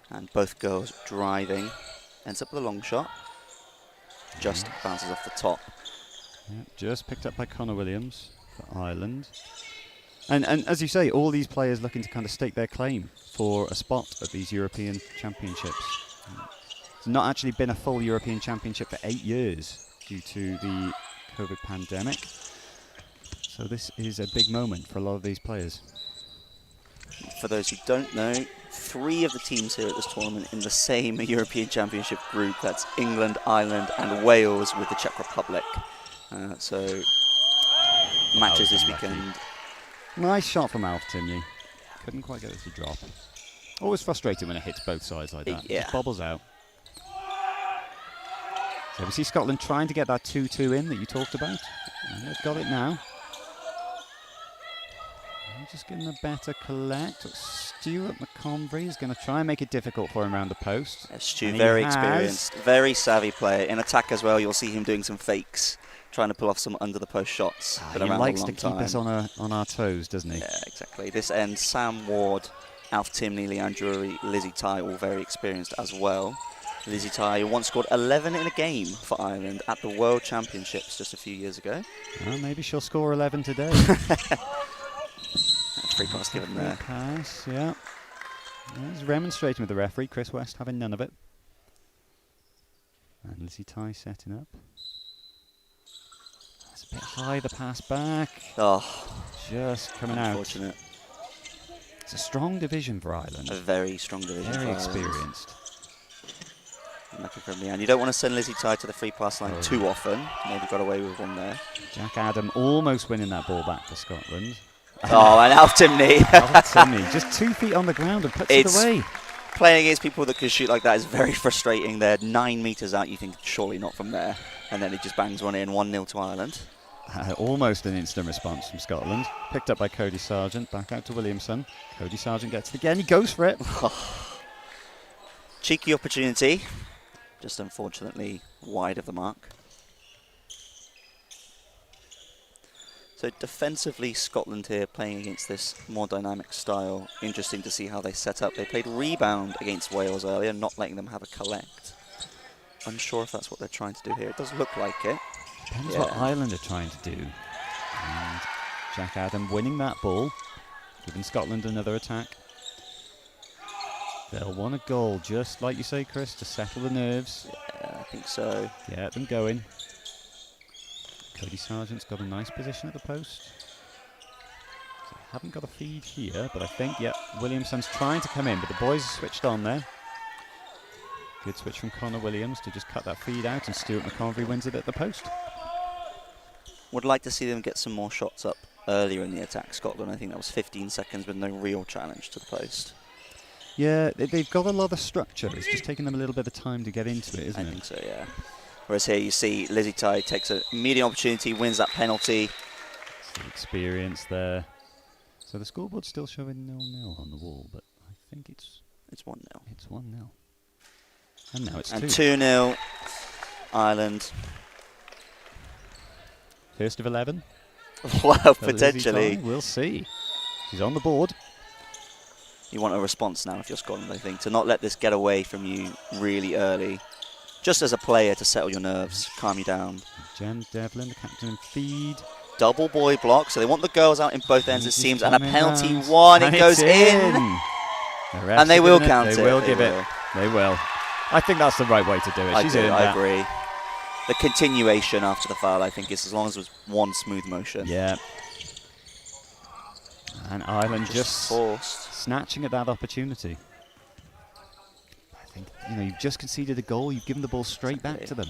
And both girls driving. Ends up with a long shot. Just bounces off the top. Yeah, just picked up by Connor Williams for Ireland. And as you say, all these players looking to kind of stake their claim for a spot at these European Championships. It's not actually been a full European Championship for 8 years due to the COVID pandemic. So this is a big moment for a lot of these players. For those who don't know, 3 of the teams here at this tournament in the same European Championship group. That's England, Ireland and Wales with the Czech Republic. So matches this weekend. Nice shot from Alf Timney. Couldn't quite get it to drop. Always frustrating when it hits both sides like that. Yeah. Just bobbles out. So we see Scotland trying to get that 2-2 in that you talked about. And they've got it now. Just getting a better collect. Stuart McConvey is going to try and make it difficult for him around the post. Stu, very experienced, very savvy player. In attack as well, you'll see him doing some fakes, trying to pull off some under the post shots. He likes to keep us on our toes, doesn't he? Yeah, exactly. This ends Sam Ward, Alf Timney, Leanne Drury, Lizzie Ty, all very experienced as well. Lizzie Ty once scored 11 in a game for Ireland at the World Championships just a few years ago. Well, maybe she'll score 11 today. Free pass given there. Pass, yeah. He's remonstrating with the referee, Chris West having none of it. And Lizzie Ty setting up. That's a bit high, the pass back. Oh, just coming out. Unfortunate. It's a strong division for Ireland. A very strong division Very for experienced. Lucky from Leanne. You don't want to send Lizzie Ty to the free pass line too often. Maybe got away with one there. Jack Adam almost winning that ball back for Scotland. Oh, and Alf Timney. Alf Timney, just 2 feet on the ground and puts it away. Playing against people that can shoot like that is very frustrating. They're 9 metres out, you think surely not from there. And then he just bangs one in, 1-0 to Ireland. Almost an instant response from Scotland. Picked up by Cody Sargent. Back out to Williamson. Cody Sargent gets it again. He goes for it. Cheeky opportunity. Just unfortunately wide of the mark. So defensively, Scotland here playing against this more dynamic style. Interesting to see how they set up. They played rebound against Wales earlier, not letting them have a collect. Unsure if that's what they're trying to do here. It does look like it. Depends what Ireland are trying to do. And Jack Adam winning that ball, giving Scotland another attack. They'll want a goal, just like you say, Chris, to settle the nerves. Yeah, I think so. Get them going. Cody Sargent's got a nice position at the post. So haven't got a feed here, but I think, Williamson's trying to come in, but the boys are switched on there. Good switch from Connor Williams to just cut that feed out, and Stuart McConvey wins it at the post. Would like to see them get some more shots up earlier in the attack, Scotland. I think that was 15 seconds with no real challenge to the post. Yeah, they've got a lot of structure. It's just taking them a little bit of time to get into it, isn't it? I think so, yeah. Whereas here you see Lizzie Tai takes an immediate opportunity, wins that penalty. Some experience there. So the scoreboard's still showing 0-0 on the wall, but I think it's 1-0. It's 1-0. And now it's And 2. 2-0, Ireland. First of 11. Wow, for Lizzie potentially. Tai. We'll see. She's on the board. You want a response now if you're Scotland, I think, to not let this get away from you really early. Just as a player to settle your nerves, calm you down. Jen Devlin, the captain in feed. Double boy block, so they want the girls out in both ends, it She's seems, and a coming penalty round. one, it And goes it's in. The refs And they are will giving count it. They will They give will. it. They will. I think that's the right way to do it. She's earned I that. agree. The continuation after the foul, I think, is as long as it was one smooth motion. Yeah. And Ireland just forced. snatching at that opportunity. I think, you've just conceded a goal. You've given the ball straight back to them.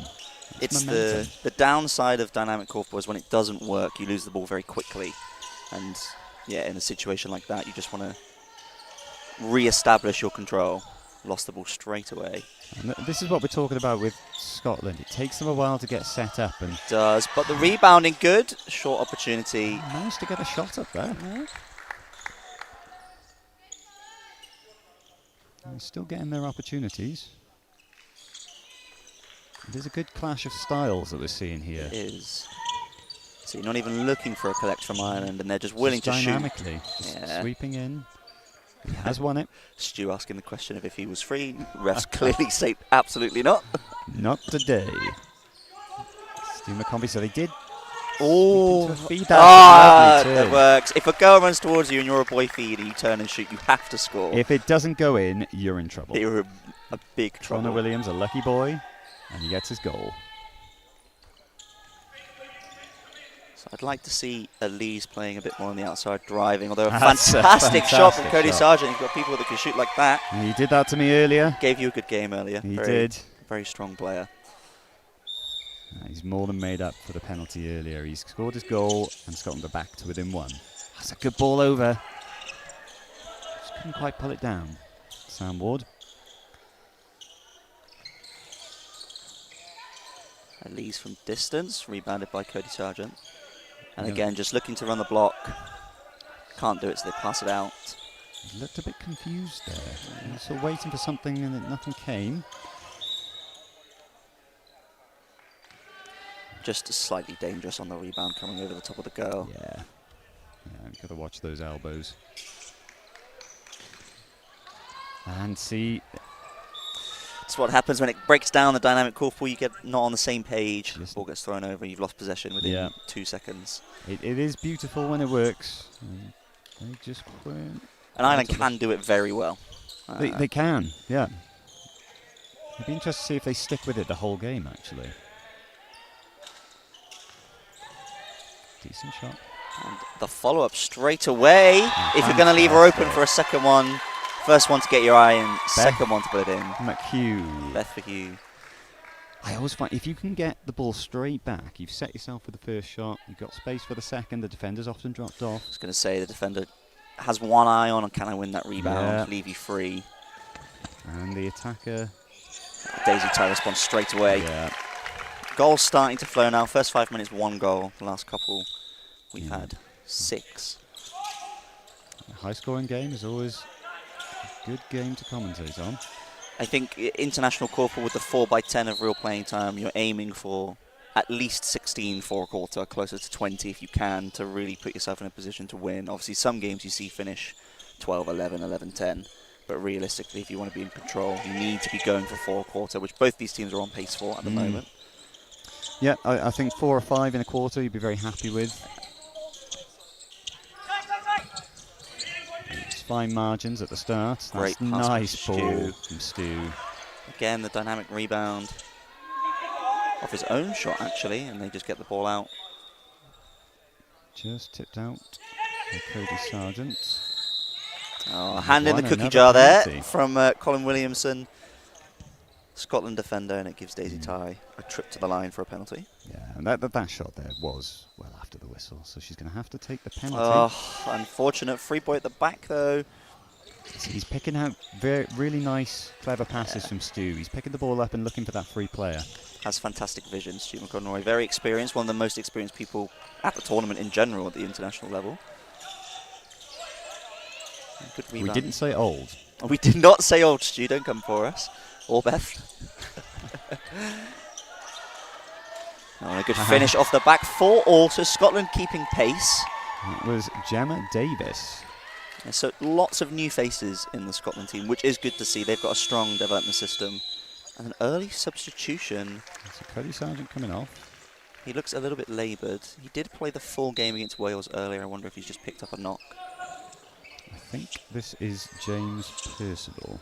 It's momentum. the downside of dynamic korfball is when it doesn't work, you lose the ball very quickly. And yeah, in a situation like that, you just want to re-establish your control. Lost the ball straight away. And this is what we're talking about with Scotland. It takes them a while to get set up, and Does, but the rebounding good. Short opportunity. managed to get a shot up there. They're still getting their opportunities. There's a good clash of styles that we're seeing here. It is. So you're not even looking for a collect from Ireland, and they're just willing to shoot. Dynamically, just sweeping in. He has won it. Stu asking the question of if he was free. Refs clearly say absolutely not. Not today. Stu McCombie, so they did. Oh, feed that works. If a girl runs towards you and you're a boy feed and you turn and shoot, you have to score. If it doesn't go in, you're in trouble. You're a big trouble. Connor Williams, a lucky boy, and he gets his goal. So I'd like to see Elise playing a bit more on the outside, driving. Although a That's a fantastic shot from fantastic Cody shot. Sargent. You've got people that can shoot like that. And he did that to me earlier. Gave you a good game earlier. He Very, did. Very strong player. He's more than made up for the penalty earlier. He's scored his goal, and Scotland are back to within 1. That's a good ball over. Just couldn't quite pull it down. Sam Ward. Elise from distance, rebounded by Cody Sargent. And Yeah. again, just looking to run the block. Can't do it, so they pass it out. He looked a bit confused there. He was sort of waiting for something, and then nothing came. Just slightly dangerous on the rebound coming over the top of the girl. Yeah. Yeah, you've got to watch those elbows. And see, It's what happens when it breaks down the dynamic korfball. You get not on the same page. Yes. Ball gets thrown over. You've lost possession within Yeah. 2 seconds. it is beautiful when it works. They just weren't. And Ireland can do it very well. They can, yeah. It'd be interesting to see if they stick with it the whole game, actually. Decent shot. And the follow-up straight away. If you're going to leave her open for a second one, first one to get your eye in, second one to put it in. McHugh. Beth for Hugh. I always find if you can get the ball straight back, you've set yourself for the first shot, you've got space for the second, the defender's often dropped off. I was going to say the defender has one eye on, can I win that rebound, Yeah. leave you free. And the attacker. Daisy Tai responds straight away. Yeah. Goals starting to flow now. First 5 minutes, 1 goal. The last couple, we've had 6. A high-scoring game is always a good game to commentate on. I think international corporal with the 4x10 of real playing time, you're aiming for at least 16 for a quarter, closer to 20 if you can, to really put yourself in a position to win. Obviously, some games you see finish 12-11, 11-10. But realistically, if you want to be in control, you need to be going for 4 a quarter, which both these teams are on pace for at the moment. Yeah, I think 4 or 5 in a quarter you'd be very happy with. It's fine margins at the start. Great That's pass nice from ball Stu. from Stu. Again, the dynamic rebound off his own shot, actually, and they just get the ball out. Just tipped out by Cody Sargent. Oh, hand in the Won cookie another jar there penalty. from Colin Williamson, Scotland defender, and it gives Daisy Ty a trip to the line for a penalty. Yeah, and that shot there was well after the whistle, so she's going to have to take the penalty. Oh, unfortunate. Free boy at the back, though. He's picking out really nice, clever passes from Stu. He's picking the ball up and looking for that free player. Has fantastic vision, Stu McConroy. Very experienced, one of the most experienced people at the tournament in general at the international level. Good rebound. We didn't say old. We did not say old, Stu. Don't come for us. Or Beth. Oh, a good finish off the back. 4-all, so Scotland keeping pace. It was Gemma Davis. And so lots of new faces in the Scotland team, which is good to see. They've got a strong development system. And an early substitution. So Cody Sargent coming off. He looks a little bit laboured. He did play the full game against Wales earlier. I wonder if he's just picked up a knock. I think this is James Percival.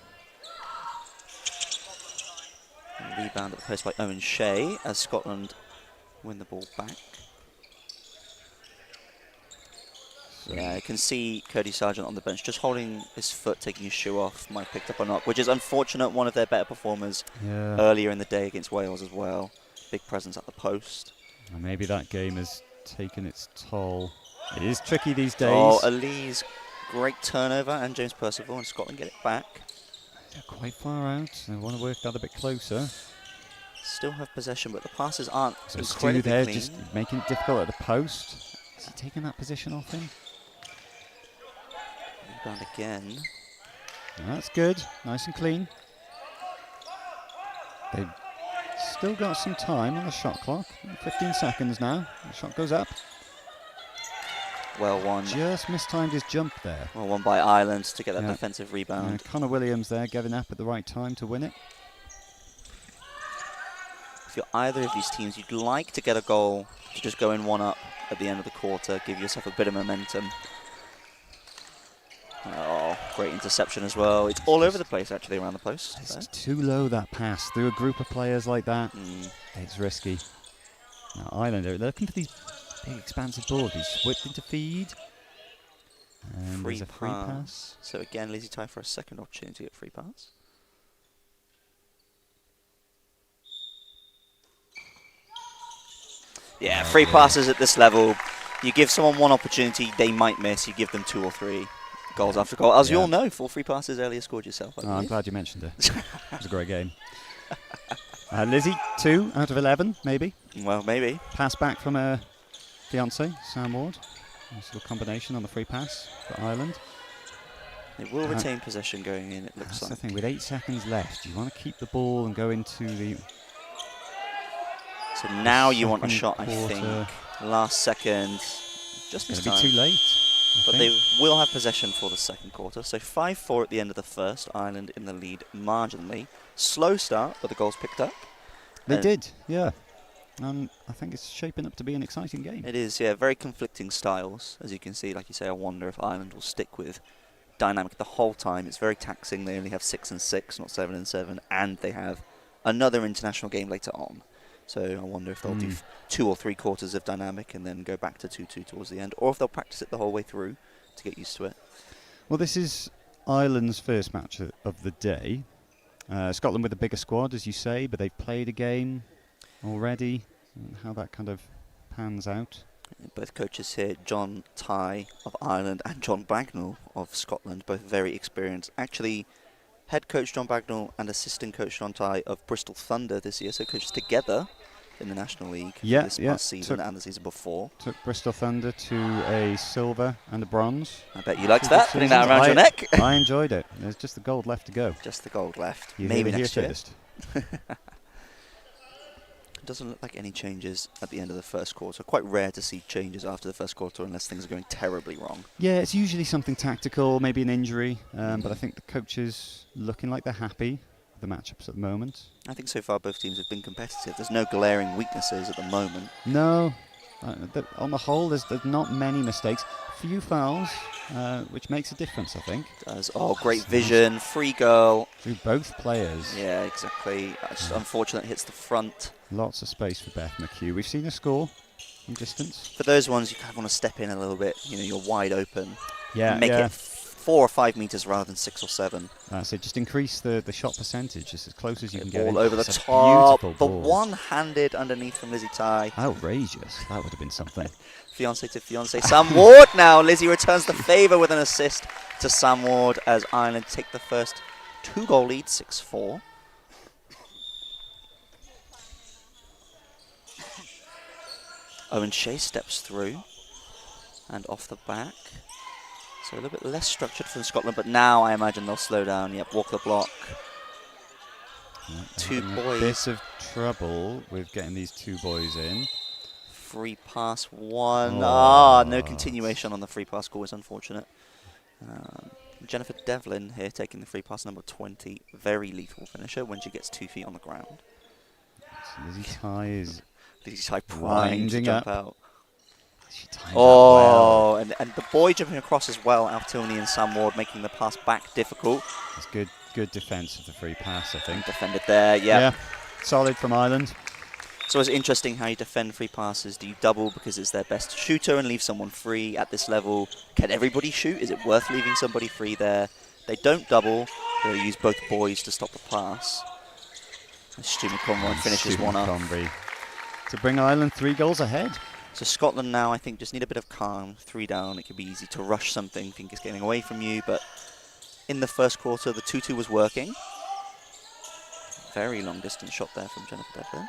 Rebound at the post by Owen Shea as Scotland win the ball back. Yeah, I can see Cody Sargent on the bench just holding his foot, taking his shoe off. Might have picked up a knock, which is unfortunate. One of their better performers earlier in the day against Wales as well. Big presence at the post. And maybe that game has taken its toll. It is tricky these days. Oh, Elise, great turnover, and James Percival, and Scotland get it back. They're quite far out. They want to work that a bit closer. Still have possession, but the passes aren't So Stu incredibly there clean. just making it difficult at the post. Is he taking that position off him? Rebound again. That's good. Nice and clean. They've still got some time on the shot clock. 15 seconds now. The shot goes up. Well won. Just mistimed his jump there. Well won by Ireland to get that Yeah. defensive rebound. Connor Williams there giving up at the right time to win it. If you're either of these teams, you'd like to get a goal to just go in 1-up at the end of the quarter, give yourself a bit of momentum. Oh, great interception as well. It's all over the place, actually, around the post. It's too low, that pass. Through a group of players like that, Mm. it's risky. Now, Ireland, they're looking for these big, expansive balls. He's whipped into feed. And Free there's a free pass. pass. So again, Lizzie Ty for a second opportunity at free pass. Yeah, free passes at this level. You give someone one opportunity, they might miss. You give them 2 or 3 goals after goal. As you all know, 4 free passes earlier scored yourself. Oh, I'm glad you mentioned it. It was a great game. Lizzie, 2 out of 11, maybe. Well, maybe. Pass back from her fiance, Sam Ward. Nice little combination on the free pass for Ireland. They will retain possession going in, it looks That's like. the thing, with 8 seconds left, you want to keep the ball and go into the... So now you want a second shot, I quarter. think. Last second. Just It's missed going to time. be too late. I But think. they will have possession for the second quarter. So 5-4 at the end of the first. Ireland in the lead marginally. Slow start, but the goals picked up. They did, yeah. I think it's shaping up to be an exciting game. It is, yeah. Very conflicting styles. As you can see, like you say, I wonder if Ireland will stick with dynamic the whole time. It's very taxing. They only have 6 and 6, not 7 and 7. And they have another international game later on. So I wonder if they'll do 2 or 3 quarters of dynamic and then go back to 2-2 towards the end, or if they'll practice it the whole way through to get used to it. Well, this is Ireland's first match of the day. Scotland with a bigger squad, as you say, but they've played a game already. How that kind of pans out. Both coaches here, John Tye of Ireland and John Bagnall of Scotland, both very experienced. Actually, head coach John Bagnall and assistant coach John Tye of Bristol Thunder this year, so coaches together. in the National League Yeah, this yeah. past season and the season before. Took Bristol Thunder to a silver and a bronze. I bet you liked Two that, good putting that seasons. around your neck. I enjoyed it. There's just the gold left to go. Just the gold left. You Maybe heard it next here year. first. It doesn't look like any changes at the end of the first quarter. Quite rare to see changes after the first quarter unless things are going terribly wrong. Yeah, it's usually something tactical, maybe an injury, but I think the coaches looking like they're happy with the matchups at the moment. I think so far both teams have been competitive. There's no glaring weaknesses at the moment. No, on the whole, there's not many mistakes. Few fouls, which makes a difference, I think. Great vision, free goal. Through both players. Yeah, exactly. Just unfortunate hits the front. Lots of space for Beth McHugh. We've seen her score from distance. For those ones, you kind of want to step in a little bit. You know, you're wide open. Yeah, Make it 4 or 5 meters rather than 6 or 7. So just increase the shot percentage just as close as you can get. Ball over the It's a top. beautiful The ball. one-handed underneath from Lizzie Tai. Outrageous. That would have been something. Fiancé to fiancé. Sam Ward now. Lizzie returns the favour with an assist to Sam Ward as Ireland take the first 2-goal lead, 6-4. Owen Shea steps through and off the back. So a little bit less structured for Scotland, but now I imagine they'll slow down. Yep, walk the block. Two boys. A bit of trouble with getting these two boys in. Free pass one. No continuation on the free pass goal is unfortunate. Jennifer Devlin here taking the free pass, number 20. Very lethal finisher when she gets 2 feet on the ground. So Lizzie Tai is Lizzie Tai primed to winding jump up. out. She timed that well. And the boy jumping across as well, Altoni and Sam Ward making the pass back difficult. It's good defence of the free pass, I think. Defended there, yeah. Solid from Ireland. So it's interesting how you defend free passes. Do you double because it's their best shooter and leave someone free at this level? Can everybody shoot? Is it worth leaving somebody free there? They don't double. They use both boys to stop the pass. Stu McConroy finishes one up. To bring Ireland 3 goals ahead. So Scotland now, I think, just need a bit of calm. 3 down, it could be easy to rush something, think it's getting away from you. But in the first quarter, the 2-2 was working. Very long distance shot there from Jennifer Devlin.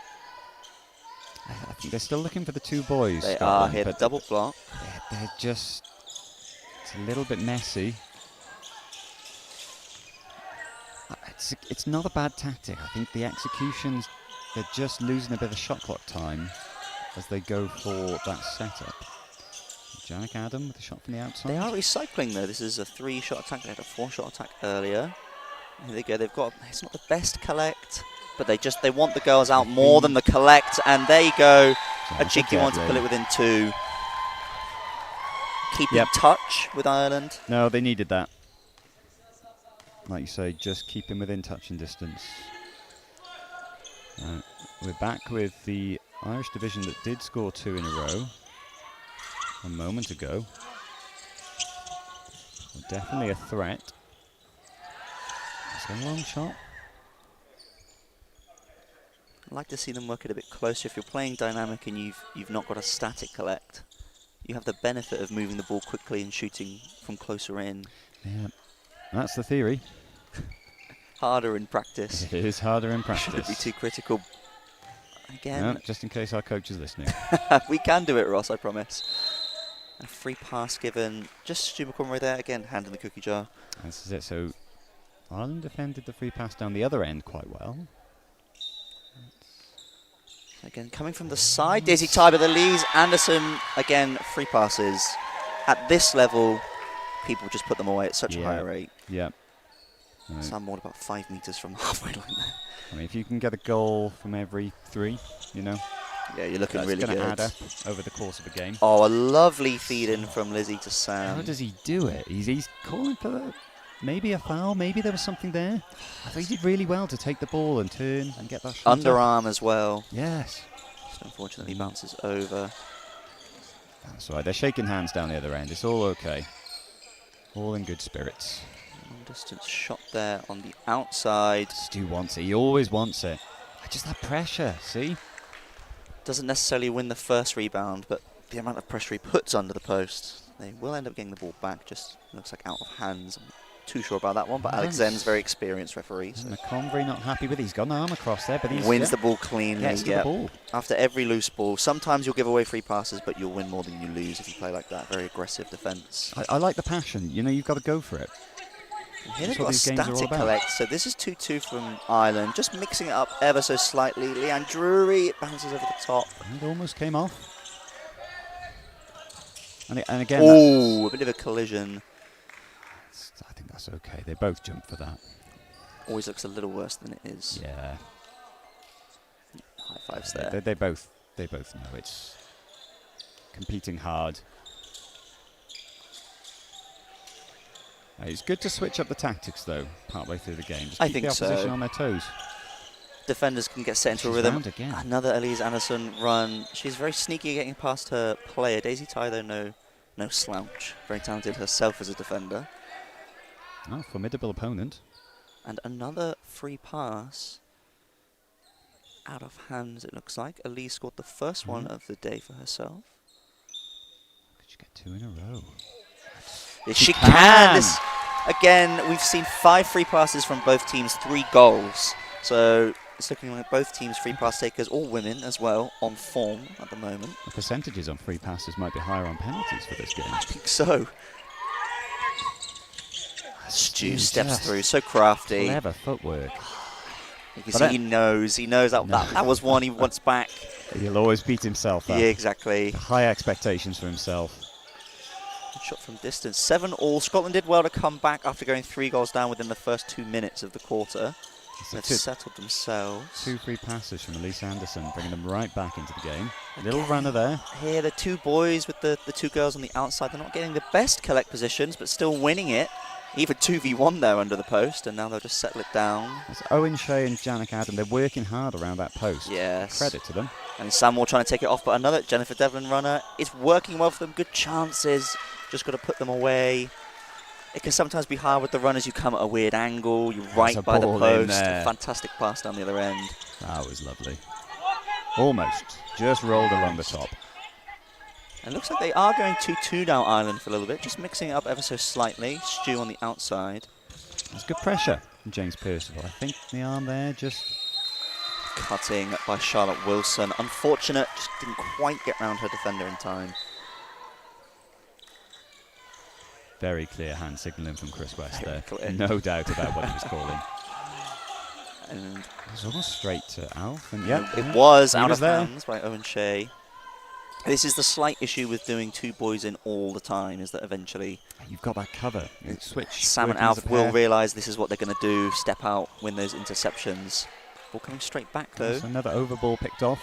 I think they're still looking for the 2 boys. They Scotland, are here, but double block. They're just, it's a little bit messy. It's not a bad tactic. I think the executions, they're just losing a bit of shot clock time as they go for that setup. Janik Adam with a shot from the outside. They are recycling though. This is a 3-shot attack. They had a 4-shot attack earlier. Here they go. They've got, it's not the best collect, but they want the girls out more than the collect, and there you go. A cheeky one to pull it within 2. Keeping touch with Ireland. No, they needed that. Like you say, just keep him within touching distance. We're back with the Irish division that did score 2 in a row a moment ago. Definitely a threat. It's a long shot. I'd like to see them work it a bit closer. If you're playing dynamic and you've not got a static collect, you have the benefit of moving the ball quickly and shooting from closer in. Yeah, that's the theory. Harder in practice. It is harder in practice. Shouldn't be too critical. Again, no, just in case our coach is listening. we can do it, Ross, I promise. A free pass given. Just Stu McConroy there, again, hand in the cookie jar. This is it. So Ireland defended the free pass down the other end quite well. Again, coming from the side, Daisy Tai with the leads. Anderson, again, free passes. At this level, people just put them away at such a high rate. Yeah. Right. Sam Ward about 5 meters from the halfway line there. I mean, if you can get a goal from every 3, you know. Yeah, you're looking that's really good. Going to add up over the course of a game. Oh, a lovely feed in from Lizzie to Sam. How does he do it? He's calling for maybe a foul. Maybe there was something there. I think he did really well to take the ball and turn and get that shot. Underarm as well. Yes. Just unfortunately bounces over. That's right. They're shaking hands down the other end. It's all okay. All in good spirits. Long distance shot there on the outside. Stu wants it. He always wants it. Just that pressure, see? Doesn't necessarily win the first rebound, but the amount of pressure he puts under the post, they will end up getting the ball back. Just looks like out of hands. too sure about that one, but Alex Zen's very experienced referee. So. McConvery not happy with it. He's got an arm across there, but he's wins the ball cleanly. gets to the ball. After every loose ball, sometimes you'll give away free passes, but you'll win more than you lose if you play like that. Very aggressive defence. I like the passion. You know, you've got to go for it. Here they've That's what got a these games are all static about. collect, so this is 2-2 from Ireland. Just mixing it up ever so slightly. Leanne Drury, it bounces over the top. And it almost came off. And again, Oh, a bit of a collision. I think that's okay. They both jumped for that. Always looks a little worse than it is. Yeah. High fives there. They both know it's competing hard. It's good to switch up the tactics, though, partway through the game. Just I keep think the opposition so. on their toes. Defenders can get set into a She's rhythm. round again. Another Elise Anderson run. She's very sneaky getting past her player. Daisy Tai, though, no slouch. Very talented herself as a defender. Oh, formidable opponent. And another free pass. Out of hands, it looks like. Elise scored the first one of the day for herself. Could you get 2 in a row? Yes, she can! This, again, we've seen 5 free passes from both teams, 3 goals. So it's looking like both teams' free pass takers, all women as well, on form at the moment. The percentages on free passes might be higher on penalties for this game. I think so. Stu steps just through, so crafty. Clever footwork. You can But see he knows that was one he wants back. He'll always beat himself up. Yeah, exactly. High expectations for himself. Good shot from distance. 7-all. Scotland did well to come back after going 3 goals down within the first 2 minutes of the quarter. So They've settled themselves. 2 free passes from Elise Anderson, bringing them right back into the game. Little runner there. Here, the 2 boys with the 2 girls on the outside. They're not getting the best collect positions, but still winning it. Even 2v1 there under the post, and now they'll just settle it down. It's Owen Shea and Janik Adam. They're working hard around that post. Yes. Credit to them. And Sam Moore trying to take it off, but another Jennifer Devlin runner. It's working well for them. Good chances. Just got to put them away. It can sometimes be hard with the runners. You come at a weird angle. You're right a by the ball in post. there. A fantastic pass down the other end. That was lovely. Almost. Just rolled along the top. It looks like they are going 2-2 now, Ireland, for a little bit. Just mixing it up ever so slightly. Stu on the outside. There's good pressure from James Percival. I think the arm there just... Cutting by Charlotte Wilson. Unfortunate, just didn't quite get round her defender in time. Very clear hand signalling from Chris West Very there. clear. No doubt about what he was calling. And It was almost straight to Alf. And it was he out was of there. hands by Owen Shea. This is the slight issue with doing 2 boys in all the time, is that eventually You've got that cover. You switch. Sam and working as Alf a will pair. realise this is what they're going to do, step out, win those interceptions. Ball coming straight back though. There's another over ball picked off.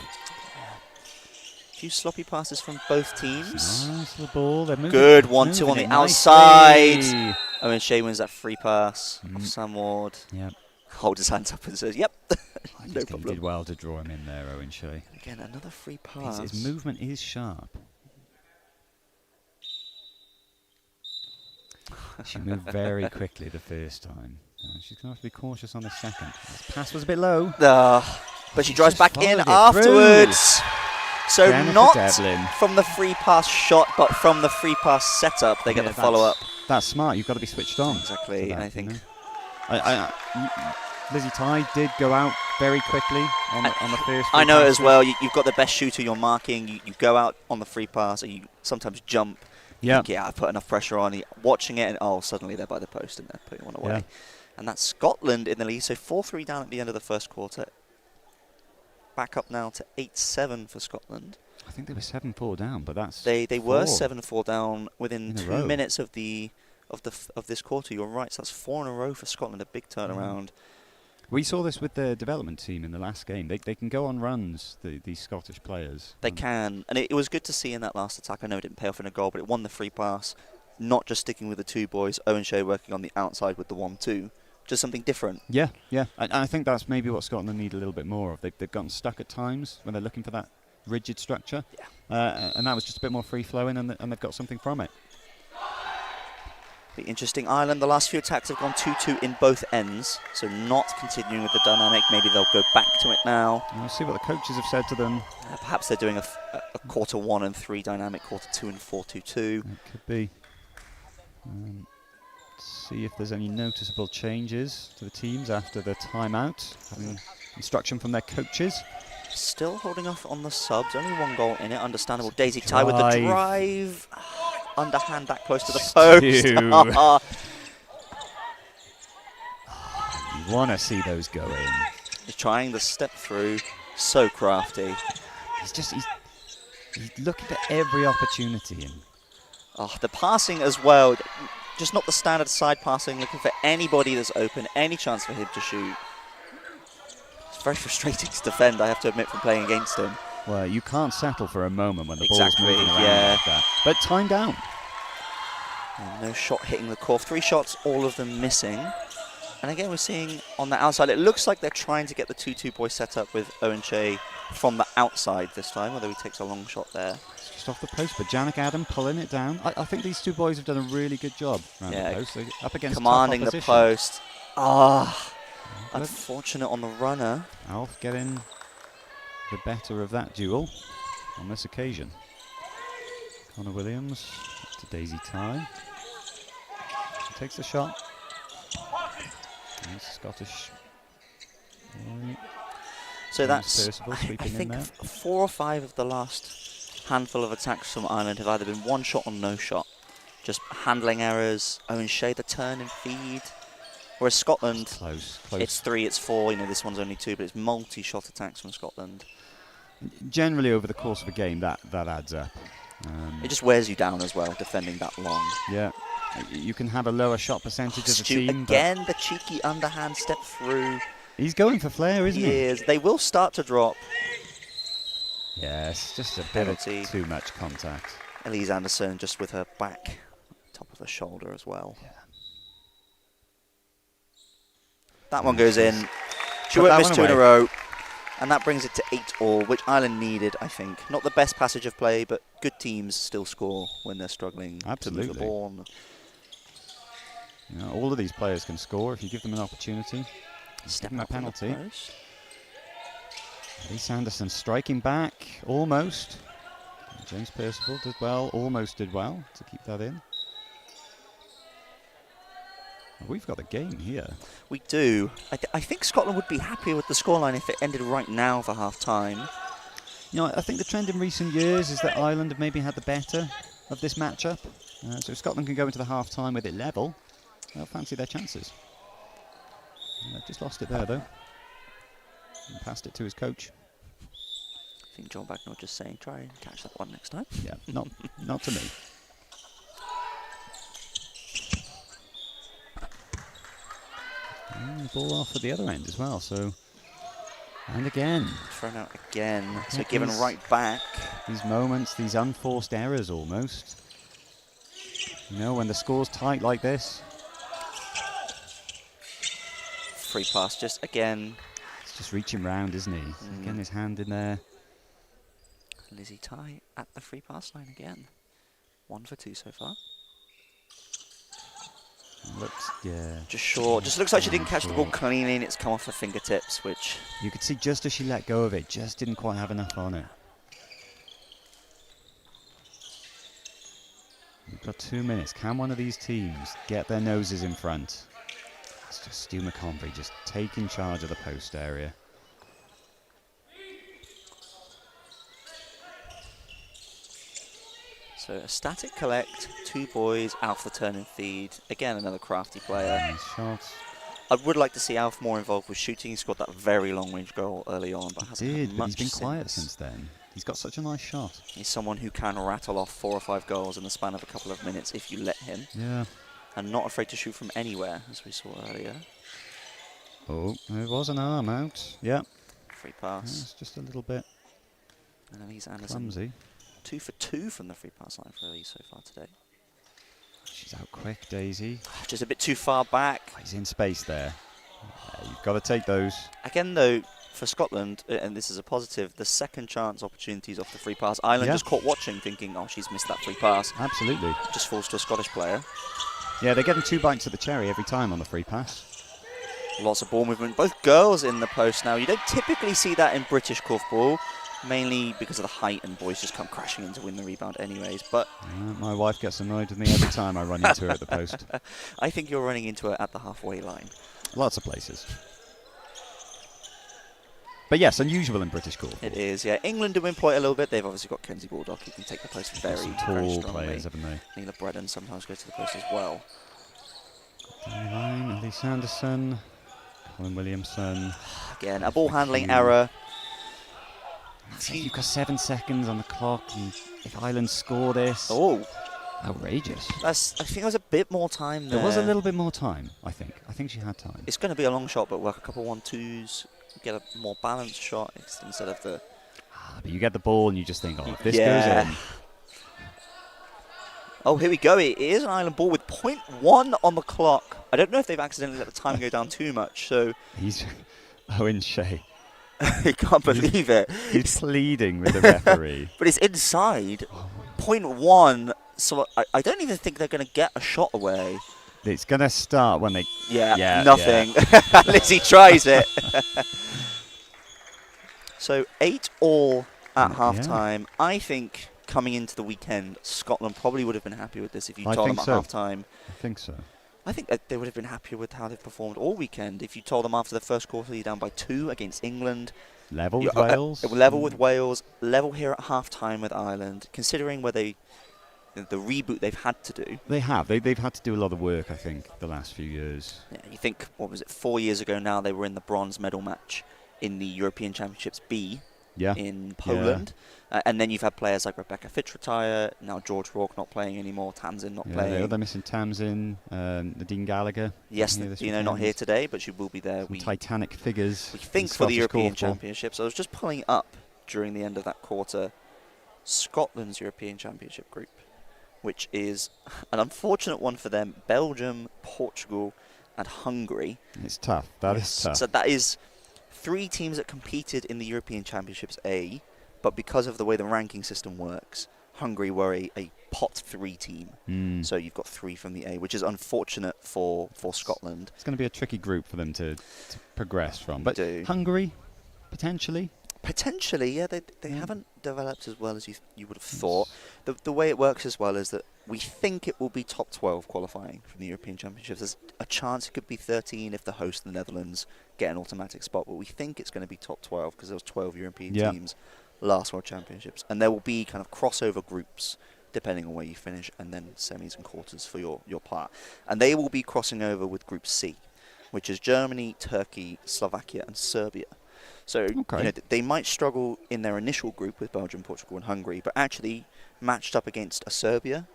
A few sloppy passes from both teams. Nice little ball. They're moving, Good 1-2 on moving the it outside. nicely. Owen Shea wins that free pass off Sam Ward. Yep. Holds his hands up and says, yep, I no just think he problem. did well to draw him in there, Owen Shea. Again, another free pass. His movement is sharp. She moved very quickly the first time. She's going to have to be cautious on the second. This pass was a bit low. But she drives Just back in followed it afterwards. So Jennifer not Devlin. from the free pass shot, but from the free pass setup, they get Yeah, the follow-up. That's smart. You've got to be switched on. Exactly, to that, I think. you know. Lizzie Ty did go out very quickly on the first. I know it as free well. You've got the best shooter you're marking. You go out on the free pass, and you sometimes jump. Yeah. Think, yeah, I put enough pressure on. Watching it, and suddenly they're by the post and they're putting one away. Yeah. And that's Scotland in the lead. So 4-3 down at the end of the first quarter. Back up now to 8-7 for Scotland. I think they were 7-4 down, but that's They were 4 7-4 down within in a 2 row. minutes of this quarter. You're right. So that's 4 in a row for Scotland. A big turnaround. We saw this with the development team in the last game. They can go on runs, these Scottish players. They can, and it was good to see in that last attack. I know it didn't pay off in a goal, but it won the free pass. Not just sticking with the 2 boys. Owen Shea working on the outside with the 1-2. Just something different. Yeah, yeah. And I think that's maybe what Scotland need a little bit more of. They've gotten stuck at times when they're looking for that rigid structure. Yeah. And that was just a bit more free-flowing, and they've got something from it. Be interesting. Ireland, the last few attacks have gone 2-2 in both ends, so not continuing with the dynamic. Maybe they'll go back to it now. We'll see what the coaches have said to them. Perhaps they're doing a quarter 1 and 3 dynamic, quarter 2 and 4-2-2. It could be. See if there's any noticeable changes to the teams after the timeout, having instruction from their coaches. Still holding off on the subs. Only one goal in it. Understandable. Daisy Ty with the drive. Underhand back close to the post. You want to see those go in. He's trying the step through. So crafty. He's looking at every opportunity. Oh, the passing as well. Just not the standard side passing. Looking for anybody that's open. Any chance for him to shoot. It's very frustrating to defend, I have to admit, from playing against him. Well, you can't settle for a moment when the Exactly, ball's moving around yeah. like that. But time down. And no shot hitting the core. 3 shots, all of them missing. And again, we're seeing on the outside, it looks like they're trying to get the 2-2 boy set up with Owen Shea from the outside this time, although he takes a long shot there. Just off the post, but Janik Adam pulling it down. I think these two boys have done a really good job around the post. They're up against commanding tough the opposition. post. Ah, unfortunate on the runner. Alf getting the better of that duel on this occasion. Connor Williams to Daisy Ty. She takes the shot. Nice Scottish. So that's, Percival I sweeping in think, there. 4 or 5 of the last handful of attacks from Ireland have either been one shot or no shot. Just handling errors. Owen Shea, the turn and feed. Whereas Scotland, Close. it's 3, it's 4. You know, this one's only 2, but it's multi-shot attacks from Scotland. Generally, over the course of a game, that adds up. It just wears you down as well, defending that long. Yeah. You can have a lower shot percentage as a team. Again, the cheeky underhand step through. He's going for flair, isn't he? He is. They will start to drop. Yes, just a Penalty. bit of too much contact. Elise Anderson just with her back, top of the shoulder as well. Yeah. That one goes in. She Put won't that miss one 2 in a away. row. And that brings it to 8-all, which Ireland needed, I think. Not the best passage of play, but good teams still score when they're struggling to move Absolutely. the ball. You know, all of these players can score if you give them an opportunity. Step Give them a up on the penalty. post. Elise Anderson striking back, almost. James Percival did well, almost did well to keep that in. We've got a game here. We do. I think Scotland would be happy with the scoreline if it ended right now for half-time. You know, I think the trend in recent years is that Ireland have maybe had the better of this matchup. So if Scotland can go into the half-time with it level, they'll fancy their chances. They've just lost it there, though. And passed it to his coach. I think John Bagnall just saying, try and catch that one next time. Yeah, not to me. And the ball off at the other end as well, so... And again. Thrown out again. So Yeah, given right back. These moments, these unforced errors almost. You know, when the score's tight like this. Free pass just again. He's just reaching round, isn't he? Getting his hand in there. Lizzie Ty at the free pass line again. 1 for 2 so far. Looks, yeah. Just short. Just looks like she didn't catch the ball Short. cleanly and it's come off her fingertips, which... You could see just as she let go of it, just didn't quite have enough on it. We've got 2 minutes. Can one of these teams get their noses in front? It's just Stu McConvey just taking charge of the post area. So a static collect, 2 boys, Alf the turn and feed. Again, another crafty player. Nice shots. I would like to see Alf more involved with shooting. He scored that very long-range goal early on, but hasn't had But much he's been quiet since then. He's got such a nice shot. He's someone who can rattle off 4 or 5 goals in the span of a couple of minutes if you let him. Yeah. And not afraid to shoot from anywhere, as we saw earlier. Oh, there was an arm out. Yeah. Free pass. It's just a little bit And Elise Anderson, clumsy. 2 for 2 from the free pass line for Elise so far today. She's out quick, Daisy. Just a bit too far back. He's in space there. You've got to take those. Again, though, for Scotland, and this is a positive, the second chance opportunities off the free pass. Ireland Yeah. just caught watching, thinking, oh, she's missed that free pass. Absolutely. Just falls to a Scottish player. Yeah, they're getting 2 bites of the cherry every time on the free pass. Lots of ball movement. Both girls in the post now. You don't typically see that in British korfball. mainly because of the height, and boys just come crashing in to win the rebound anyways. But My wife gets annoyed with me every time I run into her at the post. I think you're running into it at the halfway line. Lots of places. But yes, unusual in British golf. It is, yeah. England do employ it a little bit. They've obviously got Kenzie Baldock, who can take the post very, Some very tall strongly. players, haven't they? Neela Bredon sometimes goes to the post as well. Danny Line, Elise Anderson, Colin Williamson. Again, a ball handling McHugh. error. You've got 7 seconds on the clock, and if Ireland score this, Oh, outrageous. I think there was a bit more time there. There was a little bit more time, I think. I think she had time. It's going to be a long shot, but work a couple 1-2s, get a more balanced shot instead of the... But you get the ball and you just think, oh, if this Yeah. goes in. Oh, here we go. It is an Ireland ball with 0.1 on the clock. I don't know if they've accidentally let the time go down too much, so He's Owen Shea. I can't believe it. He's pleading with the referee. But it's inside. 0.1, so I don't even think they're going to get a shot away. It's going to start when they... Yeah, nothing. Lizzie tries it. So 8-all at half-time. I think coming into the weekend, Scotland probably would have been happy with this if you I told them think at so. half-time. I think so. I think that they would have been happier with how they've performed all weekend. If you told them after the first quarter you're down by 2 against England, Level with you're, Wales. level with Wales, level here at half-time with Ireland, considering where the reboot they've had to do. They have. They've had to do a lot of work, I think, the last few years. Yeah, you think, what was it, 4 years ago now they were in the bronze medal match in the European Championships B Yeah. in Poland. And then you've had players like Rebecca Fitz retire, now George Rourke not playing anymore, Tamsin not playing. They're missing Tamsin, Nadine Gallagher. Yes, here this not weekend. here today, but she will be there. Some Titanic figures. We in think for the Scottish European golf. Championships. I was just pulling up during the end of that quarter Scotland's European Championship group, which is an unfortunate one for them. Belgium, Portugal, and Hungary. It's tough. That is tough. So that is 3 teams that competed in the European Championships A, but because of the way the ranking system works, Hungary were a pot 3 team. So you've got 3 from the A, which is unfortunate for Scotland. It's going to be a tricky group for them to progress from. But Do. Hungary, potentially. Potentially, yeah, they haven't developed as well as you would have thought. The way it works as well is that we think it will be top 12 qualifying from the European Championships. There's a chance it could be 13 if the host, the Netherlands, get an automatic spot, but we think it's going to be top 12 because there was 12 European teams last World Championships. And there will be kind of crossover groups depending on where you finish, and then semis and quarters for your part. And they will be crossing over with Group C, which is Germany, Turkey, Slovakia, and Serbia. So they might struggle in their initial group with Belgium, Portugal, and Hungary, but actually matched up against a Serbia.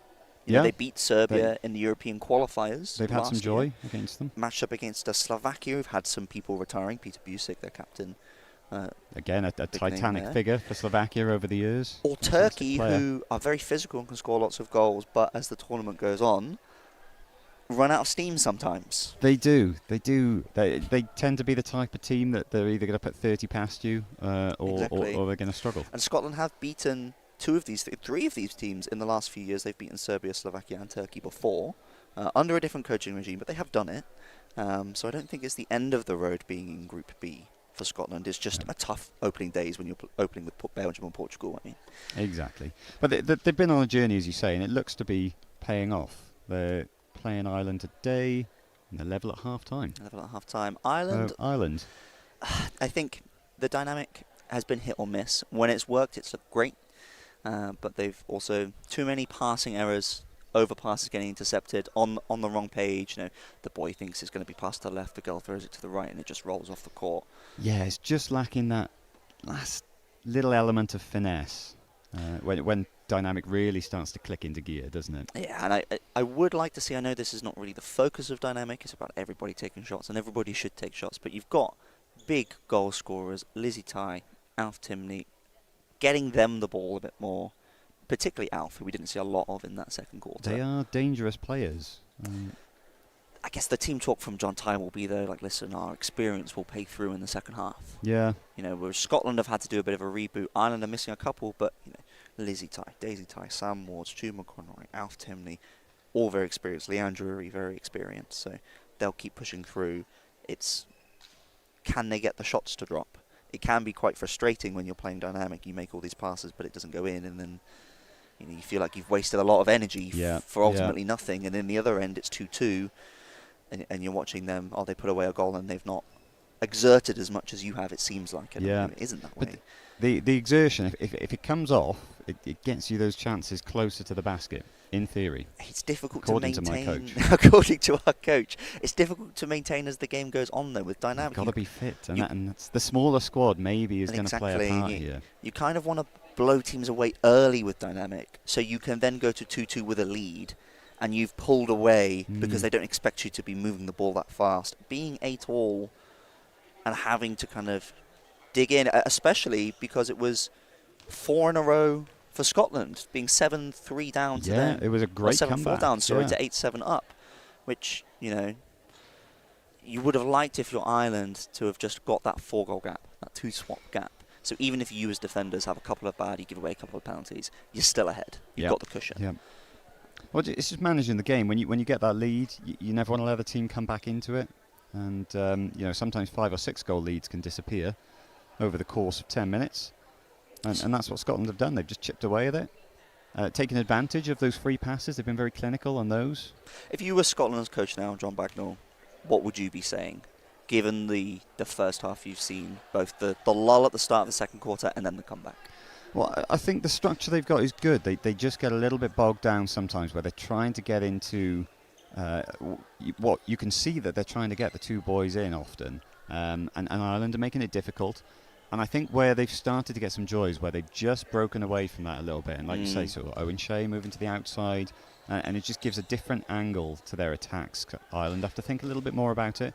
They beat Serbia in the European qualifiers. They've had last some joy year. against them. Matched up against a Slovakia, who've had some people retiring. Peter Busic, their captain. Again, a name Titanic there. figure for Slovakia over the years. Or Fantastic Turkey, player. who are very physical and can score lots of goals, but as the tournament goes on, run out of steam sometimes. They do. They tend to be the type of team that they're either going to put 30 past you or Exactly. they're going to struggle. And Scotland have beaten 3 of these teams in the last few years. They've beaten Serbia, Slovakia, and Turkey before, under a different coaching regime, but they have done it. So I don't think it's the end of the road being in Group B for Scotland. It's just a tough opening days when you're opening with Belgium and Portugal. I mean, Exactly. But they've been on a journey, as you say, and it looks to be paying off. They're playing Ireland today, and they're level at half-time. level at half time. Ireland, Ireland. I think the dynamic has been hit or miss. When it's worked, it's looked great. But they've also too many passing errors. Overpasses getting intercepted on the wrong page. The boy thinks it's going to be passed to the left, the girl throws it to the right, and it just rolls off the court. Yeah, it's just lacking that last little element of finesse when dynamic really starts to click into gear, doesn't it? Yeah, and I would like to see, I know this is not really the focus of dynamic, it's about everybody taking shots, and everybody should take shots, but you've got big goal scorers, Lizzie Ty, Alf Timney, getting them the ball a bit more. Particularly Alf, who we didn't see a lot of in that second quarter. They are dangerous players. I guess the team talk from John Ty will be there, like, listen, our experience will pay through in the second half. Yeah. Whereas Scotland have had to do a bit of a reboot. Ireland are missing a couple, but, Lizzie Ty, Daisy Ty, Sam Ward, Stu McConroy, Alf Timney, all very experienced. Leanne Drury, very experienced. So they'll keep pushing through. Can they get the shots to drop? it can be quite frustrating when you're playing dynamic. You make all these passes, but it doesn't go in, and then you feel like you've wasted a lot of energy for ultimately nothing. And in the other end, it's 2-2, and you're watching them. Oh, they put away a goal, and they've not exerted as much as you have. It seems like it isn't that way. The exertion, if it comes off, it gets you those chances closer to the basket. In theory, it's difficult according to maintain. To my coach. According to our coach, it's difficult to maintain as the game goes on. Though with dynamic, you've got to be fit, and that's the smaller squad maybe is going to play a part here. You kind of want to blow teams away early with dynamic, so you can then go to 2-2 with a lead, and you've pulled away because they don't expect you to be moving the ball that fast. Being 8-all and having to kind of dig in, especially because it was 4 in a row. For Scotland, being 7-3 down to them. It was a great 7-4 comeback. down, to 8-7 up, which, you would have liked if you're Ireland to have just got that 4-goal gap, that 2-swap gap. So even if you as defenders have a couple of bad, you give away a couple of penalties, you're still ahead. You've got the cushion. Yeah. Well, it's just managing the game. When you get that lead, you never want to let the team come back into it. And, sometimes 5 or 6 goal leads can disappear over the course of 10 minutes. And that's what Scotland have done. They've just chipped away at it, taken advantage of those free passes. They've been very clinical on those. If you were Scotland's coach now, John Bagnall, what would you be saying, given the first half you've seen, both the lull at the start of the second quarter and then the comeback? Well, I think the structure they've got is good. They just get a little bit bogged down sometimes where they're trying to get into what you can see that they're trying to get the 2 boys in often, and Ireland are making it difficult. And I think where they've started to get some joy is where they've just broken away from that a little bit. And like you say, so Owen Shea moving to the outside, and it just gives a different angle to their attacks. Ireland have to think a little bit more about it.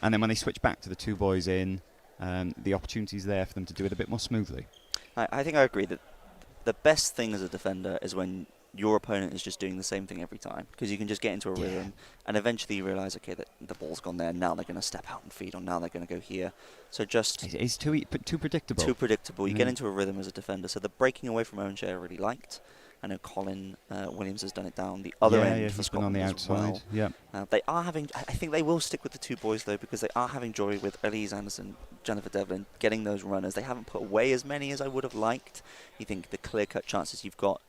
And then when they switch back to the 2 boys in, the opportunity's there for them to do it a bit more smoothly. I think I agree that the best thing as a defender is when your opponent is just doing the same thing every time, because you can just get into a rhythm, and eventually you realise, okay, that the ball's gone there, now they're going to step out and feed, or now they're going to go here. So just... It's too predictable. Too predictable. You get into a rhythm as a defender. So the breaking away from Owen Shea I really liked. I know Colin Williams has done it down the other end for Scotland on the outside. Well. They are having... I think they will stick with the 2 boys, though, because they are having joy with Elise Anderson, Jennifer Devlin, getting those runners. They haven't put away as many as I would have liked. You think the clear-cut chances you've got,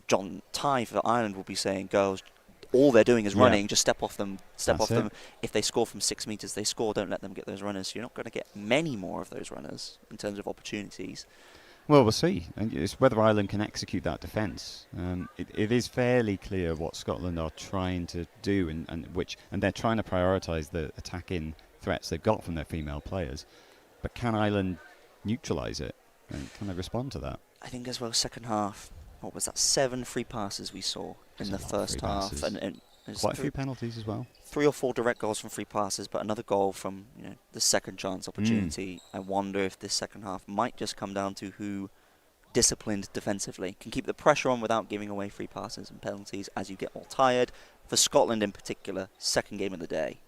John Tye for Ireland will be saying, girls, all they're doing is running, just step off them. If they score from 6 meters, they score, don't let them get those runners. So you're not going to get many more of those runners in terms of opportunities. Well, we'll see. And it's whether Ireland can execute that defence. It is fairly clear what Scotland are trying to do, and they're trying to prioritise the attacking threats they've got from their female players. But can Ireland neutralise it? And can they respond to that? I think as well, second half, what was that, 7 free passes we saw in the first half. And quite a few penalties as well. 3 or 4 direct goals from free passes, but another goal from the second chance opportunity. I wonder if this second half might just come down to who disciplined defensively can keep the pressure on without giving away free passes and penalties as you get more tired. For Scotland in particular, second game of the day.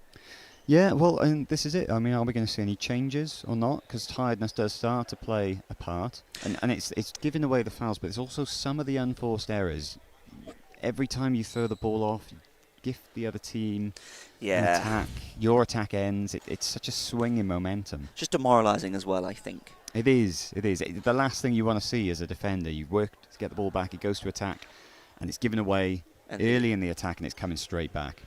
Yeah, well, and this is it. I mean, are we going to see any changes or not? Because tiredness does start to play a part, and it's giving away the fouls, but it's also some of the unforced every time you throw the ball off, you gift the other team an attack. Your attack ends. It's such a swing in momentum. Just demoralising as well, I think. It is. The last thing you want to see as a defender, you've worked to get the ball back, it goes to attack, and it's given away early in the attack, and it's coming straight back.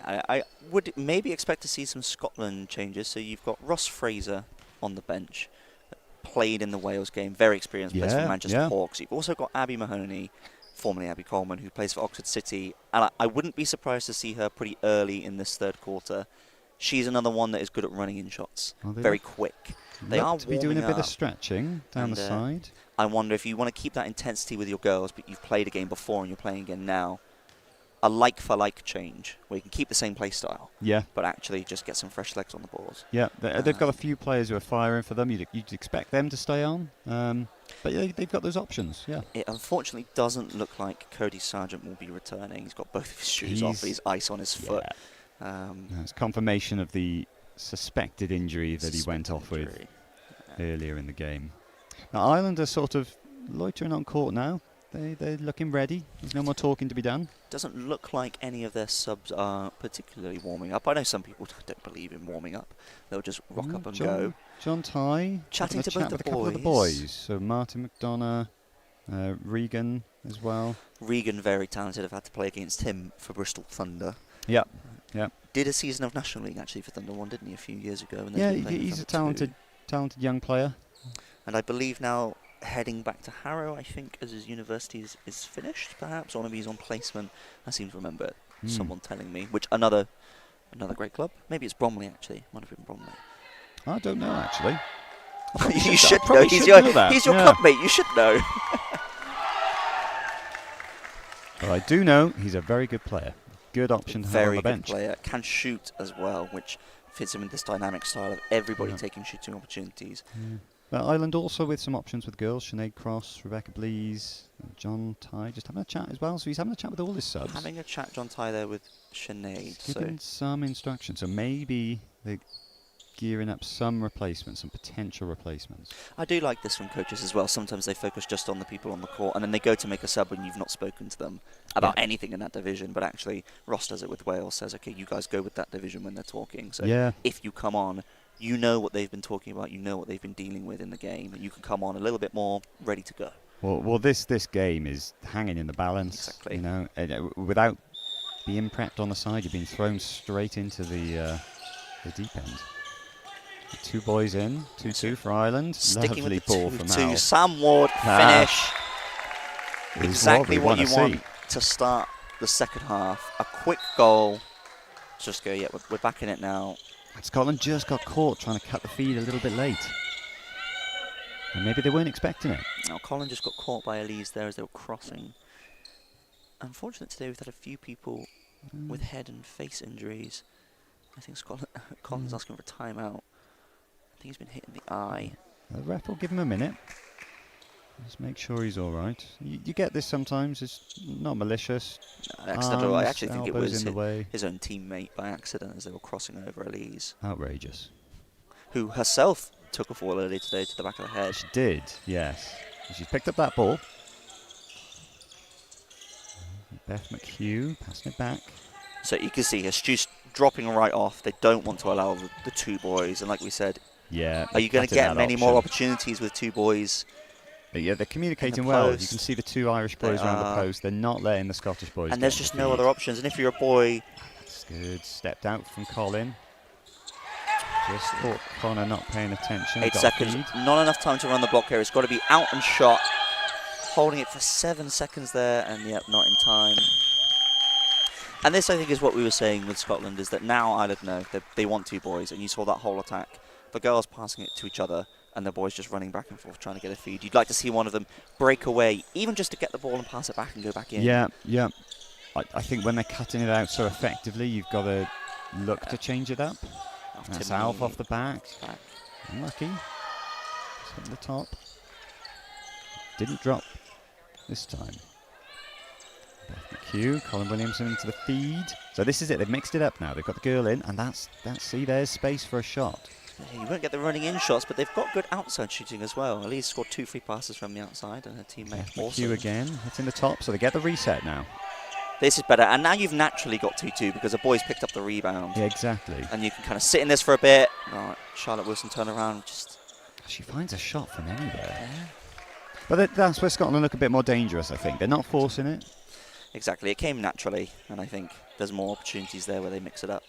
I would maybe expect to see some Scotland changes. So you've got Ross Fraser on the bench, played in the Wales game, very experienced, plays for Manchester Hawks. You've also got Abby Mahoney, formerly Abby Coleman, who plays for Oxford City. And I wouldn't be surprised to see her pretty early in this third quarter. She's another one that is good at running in shots, very quick. They are to be doing a bit of stretching down the side. I wonder if you want to keep that intensity with your girls, but you've played a game before and you're playing again now. A like-for-like change, where you can keep the same play style, but actually just get some fresh legs on the board. Yeah, they've got a few players who are firing for them. You'd expect them to stay on, but they've got those options, It unfortunately doesn't look like Cody Sargent will be returning. He's got both of his shoes off, he's ice on his foot. It's confirmation of the suspected injury that he went off with earlier in the game. Now, Ireland are sort of loitering on court now. They're looking ready. There's no more talking to be done. Doesn't look like any of their subs are particularly warming up. I know some people don't believe in warming up. They'll just rock up and go. John Ty Chatting to both with the a couple of the boys. So Martin McDonough, Regan as well. Regan, very talented. I've had to play against him for Bristol Thunder. Yep. Did a season of National League actually for Thunder 1, didn't he, a few years ago? And Yeah, then played he's a for Thunder talented young player. 2. And I believe now heading back to Harrow, I think, as his university is finished, perhaps, or maybe he's on placement. I seem to remember someone telling me. Which another great club. Maybe it's Bromley actually. Might have been Bromley. I don't know actually. You should know. probably He's should your know that, he's your yeah. club mate. You should know. But I do know he's a very good player. Good option to have on Very the good bench. player. Can shoot as well, which fits him in this dynamic style of everybody Yeah. taking shooting opportunities. But Ireland also with some options with girls. Sinead Cross, Rebecca Blees, John Ty, just having a chat as well. So he's having a chat with all his subs. Having a chat, John Ty, there with Sinead. Giving some instructions. So maybe they're gearing up some replacements, some potential replacements. I do like this from coaches as well. Sometimes they focus just on the people on the court, and then they go to make a sub when you've not spoken to them about anything in that division. But actually, Ross does it with Wales, says, okay, you guys go with that division when they're talking. So Yeah. if you come on, you know what they've been talking about, you know what they've been dealing with in the game, and you can come on a little bit more ready to go. Well, this game is hanging in the balance. Exactly. You know, without being prepped on the side, you're being thrown straight into the deep end. 2 boys in, 2-2 for Ireland. Sticking Lovely with the ball from 2-2. Al. Sam Ward finish. Is Exactly we what you wanna want see. to start the second half. A quick goal. Just go, yeah, we're back in it now. And Scotland just got caught trying to cut the feed a little bit late. And maybe they weren't expecting it. Now, Colin just got caught by Elise there as they were crossing. Unfortunate today, we've had a few people with head and face injuries. I think Colin's asking for a timeout. I think he's been hit in the eye. The ref will give him a minute. Just make sure he's all right. You get this sometimes. It's not malicious. Accidental. I Arms, actually think it elbows was in the way. his own teammate by accident as they were crossing over Elise, Outrageous. who herself took a fall early today to the back of the head. She did, yes. And she's picked up that ball. Beth McHugh passing it back. So you can see her Stu's dropping right off. They don't want to allow the 2 boys. And like we said, Yeah. are you going to cutting get that many more option. opportunities with 2 boys? But yeah, they're communicating the well. You post. can see the 2 Irish boys They around the are. post. They're not letting the Scottish boys. And there's get just the no feed. other options. And if you're a boy, That's good. Stepped out from Colin. Just thought Connor not paying attention. 8 got seconds, feed. not enough time to run the block here. It's got to be out and shot. Holding it for 7 seconds there, and yep, not in time. And this, I think, is what we were saying with Scotland, is that now Ireland know that they want 2 boys, and you saw that whole attack. The girls passing it to each other, and the boys just running back and forth trying to get a feed. You'd like to see one of them break away, even just to get the ball and pass it back and go back in. Yeah. I think when they're cutting it out so effectively, you've got to look to change it up. That's Alf off the back. Unlucky. Just hit the top. Didn't drop this time. Beth McHugh, Colin Williamson into the feed. So this is it. They've mixed it up now. They've got the girl in, and that's see, there's space for a shot. You won't get the running in shots, but they've got good outside shooting as well. Elise scored 2 free passes from the outside, and her teammate Beth also. McHugh again, hitting the top, so they get the reset now. This is better, and now you've naturally got 2-2 because the boys picked up the rebound. Yeah, exactly. And you can kind of sit in this for a bit. Right, Charlotte Wilson turn around, just She finds a shot from anywhere. But that's where Scotland look a bit more dangerous, I think. They're not forcing it. exactly. It came naturally, and I think there's more opportunities there where they mix it up.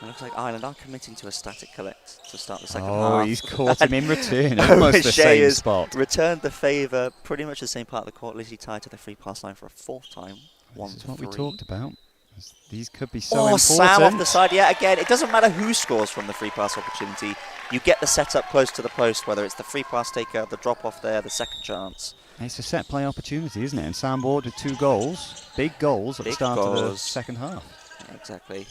It looks like Ireland are committing to a static collect to start the second half. Oh, he's caught him in return. Owen Almost the Shea same has spot. returned the favour, pretty much the same part of the court. Lizzie tied to the free pass line for a 4th time. This is what we 1-3. talked about. These could be so Oh, important. Sam off the side. Yeah, again, it doesn't matter who scores from the free pass opportunity. You get the setup close to the post, whether it's the free pass taker, the drop off there, the second chance. It's a set play opportunity, isn't it? And Sam Ward with 2 goals. Big goals at the Big start of the goals. second half. Yeah, exactly.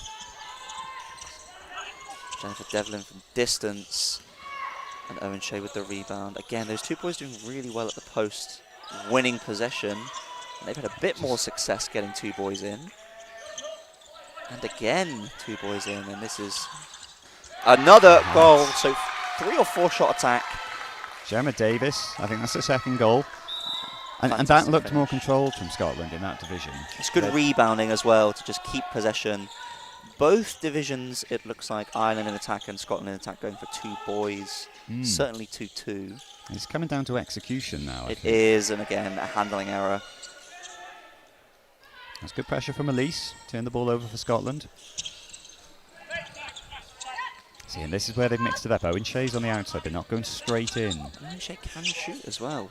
Jennifer Devlin from distance. And Owen Shea with the rebound. Again, those 2 boys doing really well at the post, winning possession. And they've had a bit more success getting 2 boys in. And again, 2 boys in. And this is another goal. So 3 or 4 shot attack. Gemma Davis, I think that's the second goal. And that Fantastic looked more finish. controlled from Scotland in that division. It's good rebounding as well to just keep possession. Both divisions, it looks like Ireland in attack and Scotland in attack going for 2 boys. Certainly 2-2. It's coming down to execution now. I It think. is, and again, a handling error. That's good pressure from Elise. Turn the ball over for Scotland. See, and this is where they've mixed it up. Owen Shea's on the outside. They're not going straight in. Shea can shoot as well.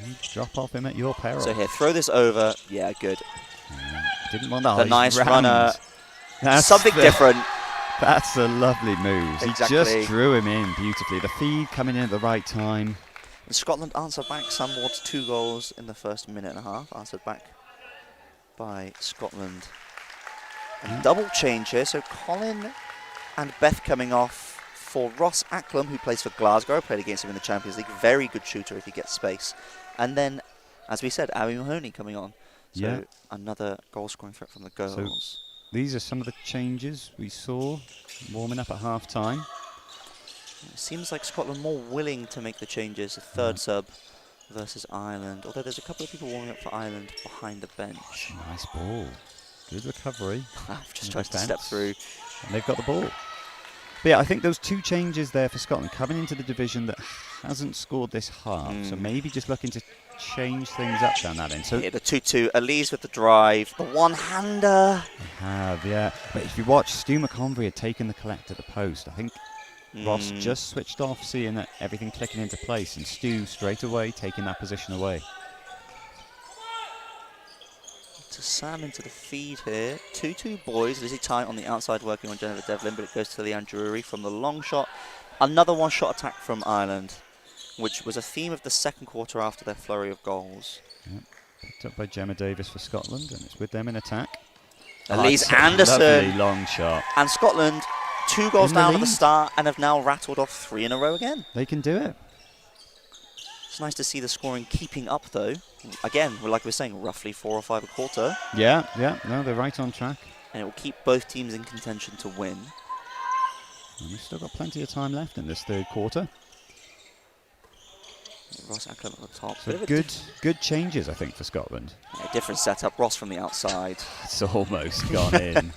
You drop off him at your peril. So here, throw this over. Yeah, good. Didn't want that. The He's nice round. runner. That's Something different. That's a lovely move. He Exactly. just drew him in beautifully. The feed coming in at the right time. And Scotland answered back somewhat. 2 goals in the first minute and a half. Answered back by Scotland. And double change here. So Colin and Beth coming off for Ross Acklam, who plays for Glasgow. Played against him in the Champions League. Very good shooter if he gets space. And then, as we said, Abby Mahoney coming on. So Yeah. another goal scoring threat from the girls. These are some of the changes we saw warming up at half time. It seems like Scotland more willing to make the changes. A third sub versus Ireland. Although there's a couple of people warming up for Ireland behind the bench. Nice ball. Good recovery. I've just in tried to step defence. through. And they've got the ball. But yeah, I think those 2 changes there for Scotland coming into the division that hasn't scored this half. So maybe just looking to change things up down that end. So Here, the 2-2. Elise with the drive. The one-hander. they have, yeah. But if you watch, Stu McConvey had taken the collect at the post. I think Ross just switched off, seeing that everything clicking into place, and Stu straight away taking that position away. To Sam into the feed here. 2-2 boys. Lizzie Ty on the outside working on Jennifer Devlin, but it goes to Leanne Drury from the long shot. Another one-shot attack from Ireland, which was a theme of the second quarter after their flurry of goals. Yep. Picked up by Gemma Davis for Scotland, and it's with them in attack. Elise That's a Anderson. Lovely long shot. And Scotland, 2 goals In the down at the lead. start and have now rattled off 3 in a row again. They can do it. It's nice to see the scoring keeping up, though. Again, like we were saying, roughly 4 or 5 a quarter. Yeah, no, they're right on track. And it will keep both teams in contention to win. And we've still got plenty of time left in this third quarter. Ross Acklam at the top. So Bit of a good changes, I think, for Scotland. different setup. Ross from the outside. It's almost gone in.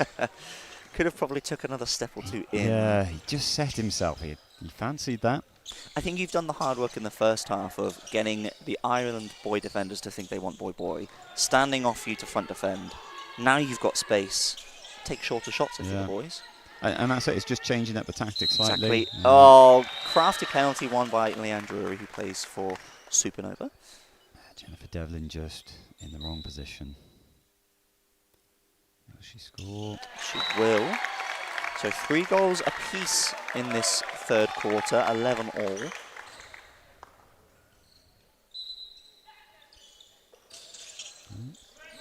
Could have probably took another step or 2 in. Yeah, he just set himself. He fancied that. I think you've done the hard work in the first half of getting the Ireland boy defenders to think they want boy-boy, standing off you to front defend. Now you've got space. Take shorter shots if you're the boys. And that's it. It's just changing up the tactics slightly. Exactly. Oh, crafty penalty won by Leanne Drury, who plays for Supernova. Jennifer Devlin just in the wrong position. Will she score? She will. So 3 goals apiece in this third quarter, 11 all.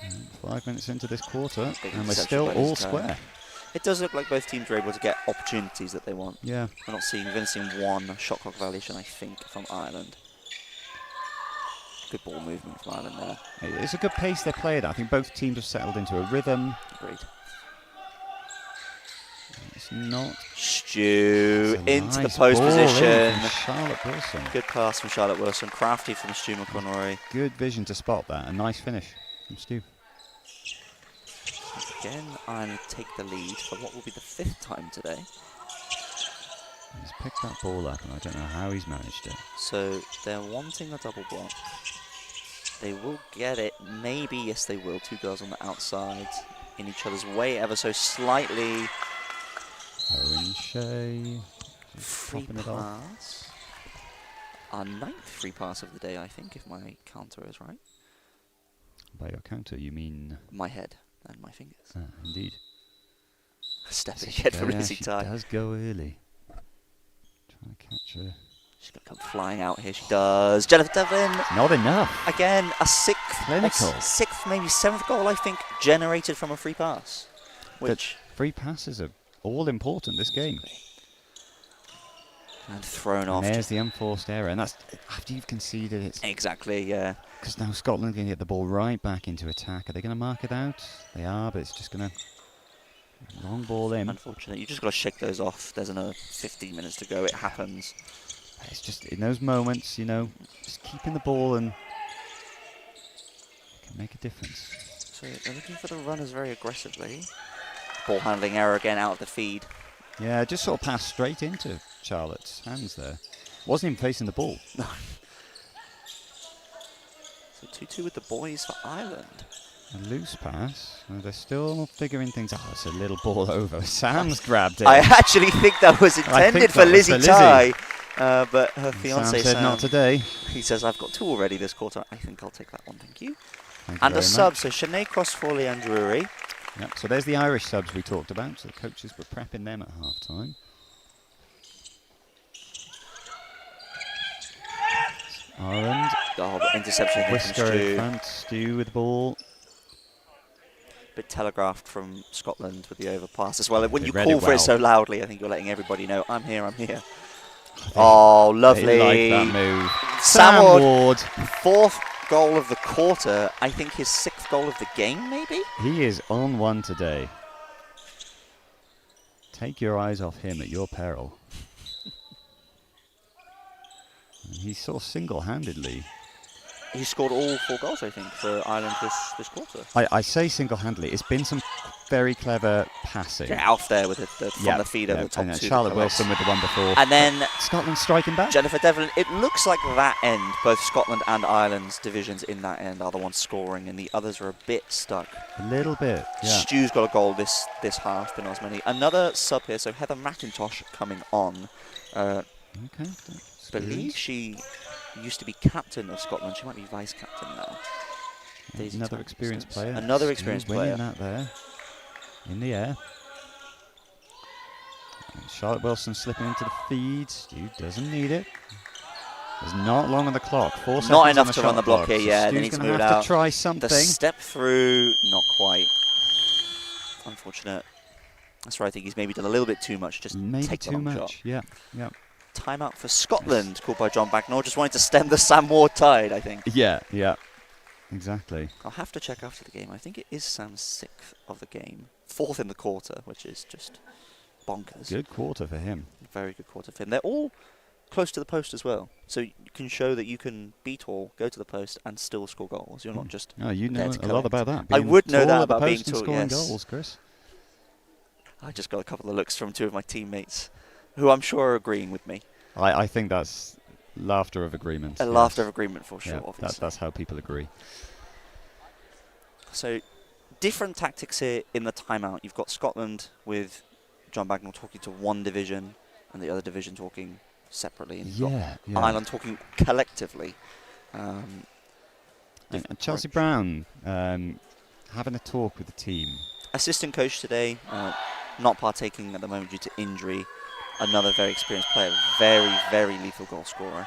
And 5 minutes into this quarter, Big and we're interception still by all this guy. square. It does look like both teams are able to get opportunities that they want. Yeah. We're not seeing, we've only seen 1 shot clock violation, I think, from Ireland. Good ball movement from Ireland there. It's a good pace they played at. I think both teams have settled into a rhythm. Agreed. It's not Stu It's a into the nice post ball in position. from Charlotte Wilson. Good pass from Charlotte Wilson. Crafty from Stu McConroy. Good vision to spot that. A nice finish from Stu. Again, Ireland take the lead for what will be the 5th time today. He's picked that ball up, and I don't know how he's managed it. So they're wanting a double block. They will get it. Maybe, yes, they will. 2 girls on the outside in each other's way ever so slightly. Owen Shea. Free popping it off. pass. Our 9th free pass of the day, I think, if my counter is right. By your counter, you mean? My head and my fingers. Indeed. Stepping ahead for Yeah, Lizzie she Ty. does go early. Trying to catch her. She's going to come flying out here. She does. Jennifer Devlin. Not enough. Again, a 6th, Clinical. 6th, maybe 7th goal, I think, generated from a free pass. Which Free passes are all important this game. and thrown And off. there's the unforced error, and that's after you've conceded it. Exactly, yeah. Because now Scotland can get the ball right back into attack. Are they going to mark it out? They are, but it's just going to long ball in. Unfortunate. You just got to shake those off. There's another 15 minutes to go. It happens. It's just in those moments, you know, just keeping the ball and make a difference. So they're looking for the runners very aggressively. Ball handling error again out of the feed. Yeah, just sort of passed straight into Charlotte's hands there. Wasn't even facing the ball. No. So 2-2 with the boys for Ireland. A loose pass. They're still figuring things out. Oh, it's a little ball over. Sam's grabbed it. I actually think that was intended for Lizzie Ty, but her fiance Sam said not today. He says, I've got 2 already this quarter. I think I'll take that one, thank you. Thank you And a very sub, much. so Sinead Cross-Foley and Drury. Yep, so there's the Irish subs we talked about. So the coaches were prepping them at half-time. Ireland. Oh, but interception here from Whisker in Stu. front. Stu with the ball. Bit telegraphed from Scotland with the overpass as well. When They you read call it for it well. so loudly, I think you're letting everybody know, I'm here, I'm here. Oh, lovely. They like that move. Sam Ward, Ward. 4th goal of the quarter. I think his 6th goal of the game, maybe? He is on one today. Take your eyes off him at your peril. And he's sort of single-handedly. He scored all 4 goals, I think, for Ireland this quarter. I say single-handedly. It's been some very clever passing. Yeah, Alf there with it from the feeder, the top and 2. Charlotte Wilson with the one before. And then Scotland striking back. Jennifer Devlin. It looks like that end, both Scotland and Ireland's divisions in that end are the ones scoring, and the others are a bit stuck. A little bit, yeah. Stu's got a goal this half, but not as many. Another sub here, so Heather McIntosh coming on. Okay. I believe she used to be captain of Scotland. She might be vice captain now. Daisy Another Thompson. experienced player. Another experienced Stu's winning player. that there. In the air. And Charlotte Wilson slipping into the feed. Stu doesn't need it. There's not long on the clock. 4 seconds Not enough on to the run the shot block clock, here, so yeah. They Stu's need to gonna move it have out. to try something. The step through, not quite. Unfortunate. That's where I think he's maybe done a little bit too much. Just Maybe take the too long much. shot. Yeah, yeah. Timeout for Scotland, called by John Backnall. Just wanted to stem the Sam Ward tide, I think. Yeah, yeah. Exactly. I'll have to check after the game. I think it is Sam's 6th of the game. 4th in the quarter, which is just bonkers. Good quarter for him. Very good quarter for him. They're all close to the post as well. So you can show that you can be tall, go to the post, and still score goals. You're not just Oh, you there know to a lot collect. about that. I being would know tall that at the about being post and tall, scoring yes. goals, Chris. I just got a couple of looks from 2 of my teammates, who I'm sure are agreeing with me. I think that's laughter of agreement. A laughter of agreement for sure, Yeah, obviously. that's how people agree. So, different tactics here in the timeout. You've got Scotland with John Bagnall talking to one division and the other division talking separately. And you've got Yeah. Ireland talking collectively. And Different Chelsea approach. Brown having a talk with the team. Assistant coach today, not partaking at the moment due to injury. Another very experienced player, very, very lethal goal scorer.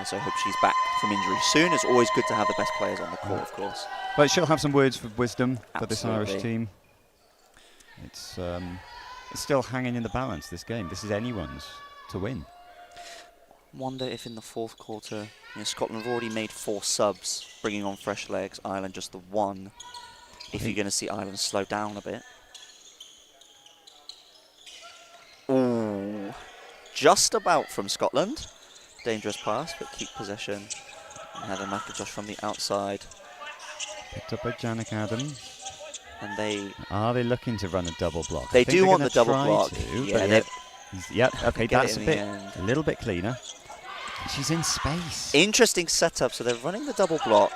So I hope she's back from injury soon. It's always good to have the best players on the court, of course. But she'll have some words of wisdom for this Irish Absolutely. team. It's still hanging in the balance, this game. This is anyone's to win. Wonder if in the 4th quarter, Scotland have already made 4 subs, bringing on fresh legs. Ireland just the 1. If you're going to see Ireland slow down a bit. Ooh, just about from Scotland. Dangerous pass, but keep possession. And Heather McIntosh from the outside. Picked up by Janik Adams. And they Are they looking to run a double block? They I think do they're want gonna the double try block. to, Yeah, but they- yep, okay, get it that's in a the bit, end. a little bit cleaner. She's in space. Interesting setup. So they're running the double block.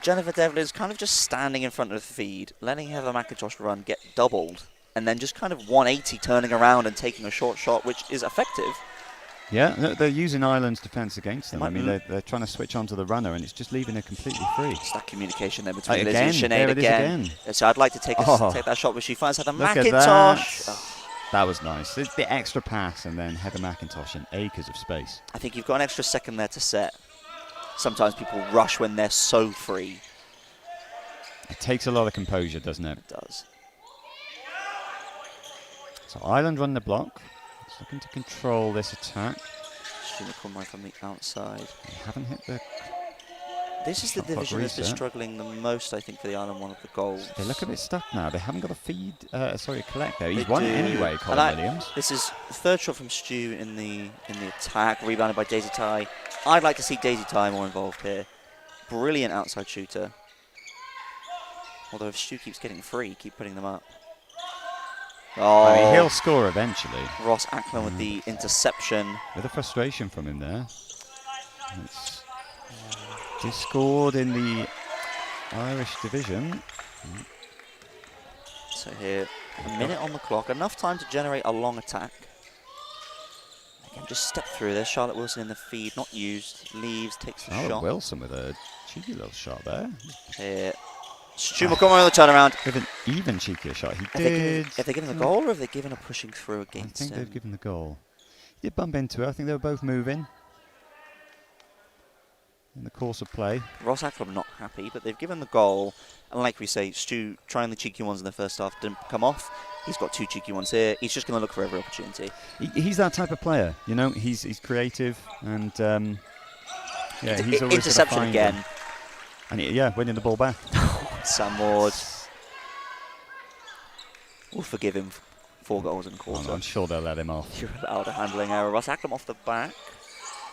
Jennifer Devlin is kind of just standing in front of the feed, letting Heather McIntosh run, get doubled, and then just kind of 180 turning around and taking a short shot, which is effective. Yeah, they're using Ireland's defence against them. I Might mean, be- they're trying to switch onto the runner, and it's just leaving her completely free. It's that communication there between Lizzie Again, and Sinead there it is again. again. So I'd like to take Oh. take that shot, but she finds Heather Look at McIntosh. that. That was nice. The extra pass, and then Heather McIntosh in acres of space. I think you've got an extra second there to set. Sometimes people rush when they're so free. It takes a lot of composure, doesn't it? It does. So Ireland run the block. It's looking to control this attack. Sheena Conroy from the outside. They haven't hit the... This is the Shot clock division that's been reset. struggling the most, I think, for the Ireland one of the goals. They look a bit stuck now. They haven't got a feed, a collect there. He's They won it do. anyway, And Colin Williams. This is the 3rd shot from Stu in the attack, rebounded by Daisy Ty. I'd like to see Daisy Ty more involved here. brilliant outside shooter. Although if Stu keeps getting free, keep putting them up. I mean, Oh, he'll score eventually. Ross Ackland with the interception. With a frustration from him there. It's discord in the Irish division. So here, a minute on the clock, enough time to generate a long attack. Again, just step through. There's Charlotte Wilson in the feed, not used. Leaves, takes the Charlotte shot. Wilson with a cheeky little shot there. Here, Stu Montgomery on the turnaround. With an even cheekier shot. He Have they given the goal, or have they given a pushing through I against think him? they've given the goal. He did bump into it. I think they were both moving in the course of play. Ross Ackland not happy, but they've given the goal. And like we say, Stu trying the cheeky ones in the first half didn't come off. He's got 2 cheeky ones here. He's just going to look for every opportunity. He's that type of player, you know. He's creative and yeah, he's always Interception gonna find again. them. And winning the ball back. Sam Ward. We'll forgive him 4 goals in a Oh, quarter. no, I'm sure they'll let him off. You're allowed a handling error. Ross Ackland off the back.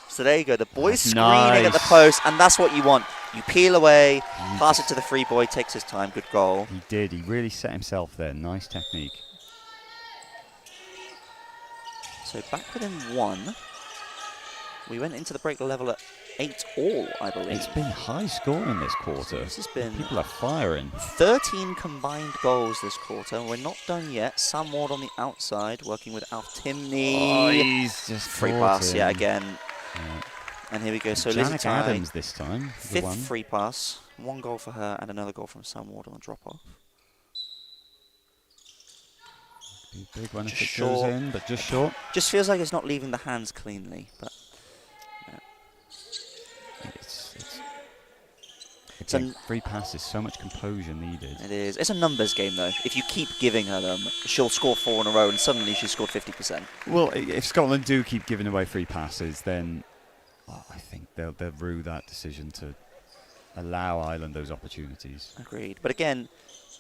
So there you go. The boy's That's screaming at the nice. post, and that's what you want. You peel away, pass it to the free boy, takes his time. Good goal. He did. He really set himself there. Nice technique. So back within 1. We went into the break level at 8-all, I believe. It's been high scoring this quarter. This has been People are firing. 13 combined goals this quarter. We're not done yet. Sam Ward on the outside, working with Alf Timney. Oh, he's just Free caught pass, him. yeah, again. Yeah. And here we go. So Lizzie Janek Ty, Adams this time. The 5th one. free pass. 1 goal for her and another goal from Sam Ward on the drop-off. Be big one if Just it short. goes in, but just short. Just feels like it's not leaving the hands cleanly. But It's an- free passes, so much composure needed. it is. It's a numbers game, though. If you keep giving her them, she'll score 4 in a row, and suddenly she's scored 50%. Well, if Scotland do keep giving away free passes, then I think they'll rue that decision to allow Ireland those opportunities. Agreed. But again,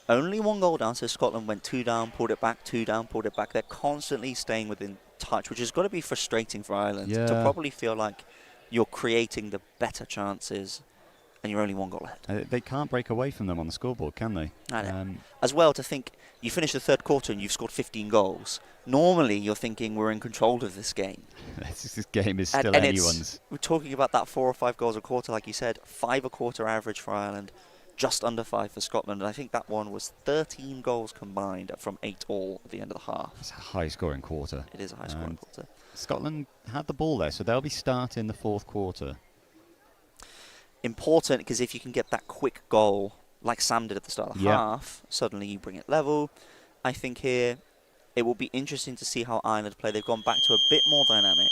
only 1 goal down, so Scotland went 2 down, pulled it back, 2 down, pulled it back. They're constantly staying within touch, which has got to be frustrating for Ireland to Yeah. probably feel like you're creating the better chances and you're only 1 goal ahead. They can't break away from them on the scoreboard, can they? I know. As well, to think you finish the 3rd quarter and you've scored 15 goals. Normally, you're thinking we're in control of this game. This game is And- still and anyone's. We're talking about that 4 or 5 goals a quarter, like you said, 5 a quarter average for Ireland, just under 5 for Scotland. And I think that one was 13 goals combined from 8-all at the end of the half. It's a high-scoring quarter. It is a high-scoring And quarter. Scotland had the ball there, so they'll be starting the 4th quarter. Important because if you can get that quick goal, like Sam did at the start of the Yeah. half, suddenly you bring it level. I think here it will be interesting to see how Ireland play. They've gone back to a bit more dynamic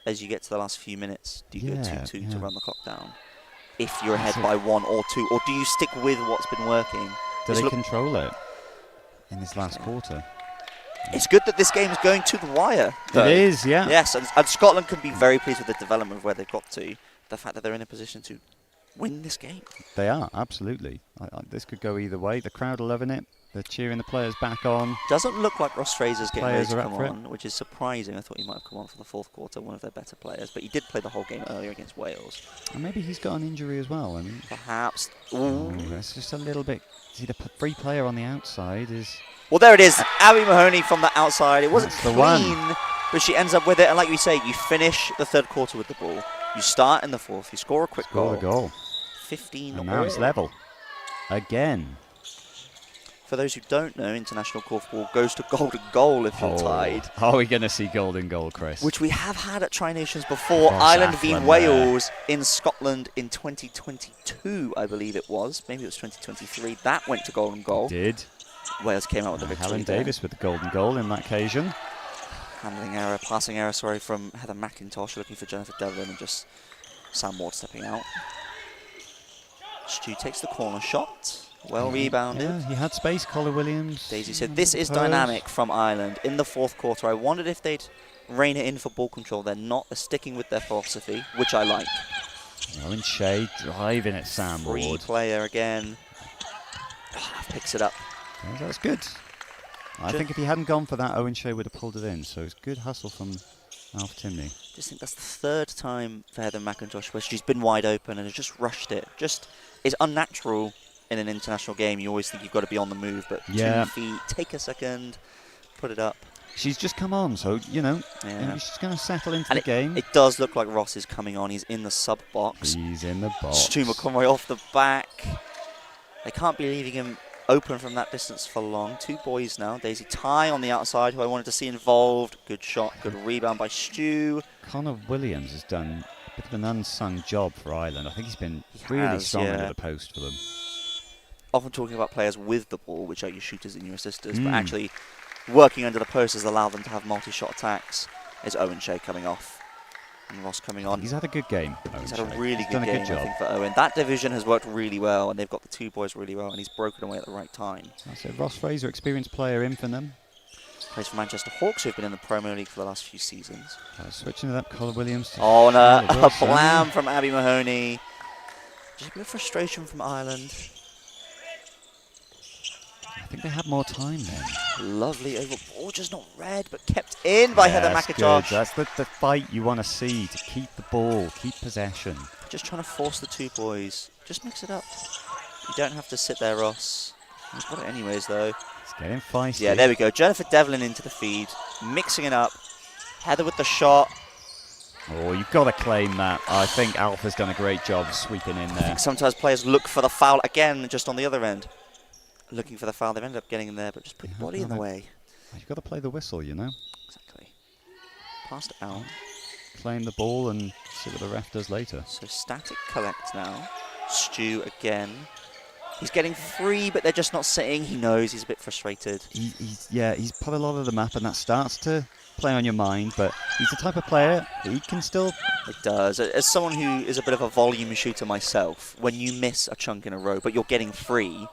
as you get to the last few minutes. Do you go 2-2 to yeah. run the clock down? If you're ahead That's it. by 1 or 2, or do you stick with what's been working? Do It's they look- control it in this last quarter? It's good that this game is going to the wire. Though. It is, yeah. Yes, and Scotland can be very pleased with the development of where they've got to. The fact that they're in a position to win this game. They are, absolutely. This could go either way. The crowd are loving it. They're cheering the players back on. Doesn't look like Ross Fraser's getting ready Players to are come up for it. on, which is surprising. I thought he might have come on for the 4th quarter, one of their better players. But he did play the whole game earlier against Wales. And maybe he's got an injury as well. I mean, Perhaps. oh, that's just a little bit. See, the free player on the outside is. Well, there it is. Abby Mahoney from the outside. It wasn't That's the clean, one. but she ends up with it. And like we say, you finish the 3rd quarter with the ball. You start in the 4th. You score a quick Score a goal. 15 And now it's all. level. Again. For those who don't know, international korfball goes to golden goal if you're tied. Are we going to see golden goal, Chris? Which we have had at Tri Nations before. Ross Ireland v Ackland Wales in Scotland in 2022, I believe it was. Maybe it was 2023. That went to golden goal. Did. Wales came out with the victory. Helen there. Davis with the golden goal in that occasion. Handling error, passing error, sorry, from Heather McIntosh looking for Jennifer Devlin and just Sam Ward stepping out. Stu takes the corner shot. Well rebounded. Yeah, he had space, Colin Williams. Daisy said, on this the is post. dynamic from Ireland in the 4th quarter. I wondered if they'd rein it in for ball control. They're not. They're sticking with their philosophy, which I like. Owen Shea driving at Sam Free Ward. player again. Picks it up. Yeah, that's good. I think if he hadn't gone for that, Owen Shea would have pulled it in. So it's good hustle from Alf Timney. just think that's the third time for Heather McIntosh where she's been wide open and has just rushed it. Just is unnatural in an international game. You always think you've got to be on the move, but 2 feet, take a second, put it up. She's just come on, so, you know, Yeah. maybe she's going to settle into And the game. It does look like Ross is coming on. He's in the sub box. He's in the box. Stu McConroy off the back. They can't be leaving him open from that distance for long. 2 boys now. Daisy Ty on the outside, who I wanted to see involved. Good shot, good rebound by Stu. Connor Williams has done a bit of an unsung job for Ireland. I think he's been He really has, strong yeah. under the post for them. Often talking about players with the ball, which are your shooters and your assisters, but actually working under the post has allowed them to have multi-shot attacks. Is Owen Shea coming off and Ross coming on. He's had a good game. He's Owen had a Shea. really He's good done a game, good job. I think, for Owen. That division has worked really well, and they've got the 2 boys really well, and he's broken away at the right time. That's it. Ross Fraser, experienced player in for them. Plays for Manchester Hawks, who've been in the Premier League for the last few seasons. Switching it up, Connor Williams. To Oh, and Charlotte a Wilson. blam from Abby Mahoney. Just a bit of frustration from Ireland. I think they had more time then. Lovely over ball, just not read, but kept in by Heather That's McIntosh. good. That's the fight you want to see, to keep the ball, keep possession. Just trying to force the 2 boys. Just mix it up. You don't have to sit there, Ross. He's got it anyways, though. It's getting feisty. Yeah, there we go. Jennifer Devlin into the feed, mixing it up. Heather with the shot. Oh, you've got to claim that. I think Alpha's done a great job sweeping in I there. think sometimes players look for the foul again, just on the other end. Looking for the foul, they've ended up getting in there, but just put your body in the way. You've got to play the whistle, you know. Exactly. Passed it out. Claim the ball and see what the ref does later. So static collect now. Stu again. He's getting 3, but they're just not sitting. He knows he's a bit frustrated. He's put a lot of them up, and that starts to play on your mind. But he's the type of player that he can still. It does. As someone who is a bit of a volume shooter myself, when you miss a chunk in a row, but you're getting 3,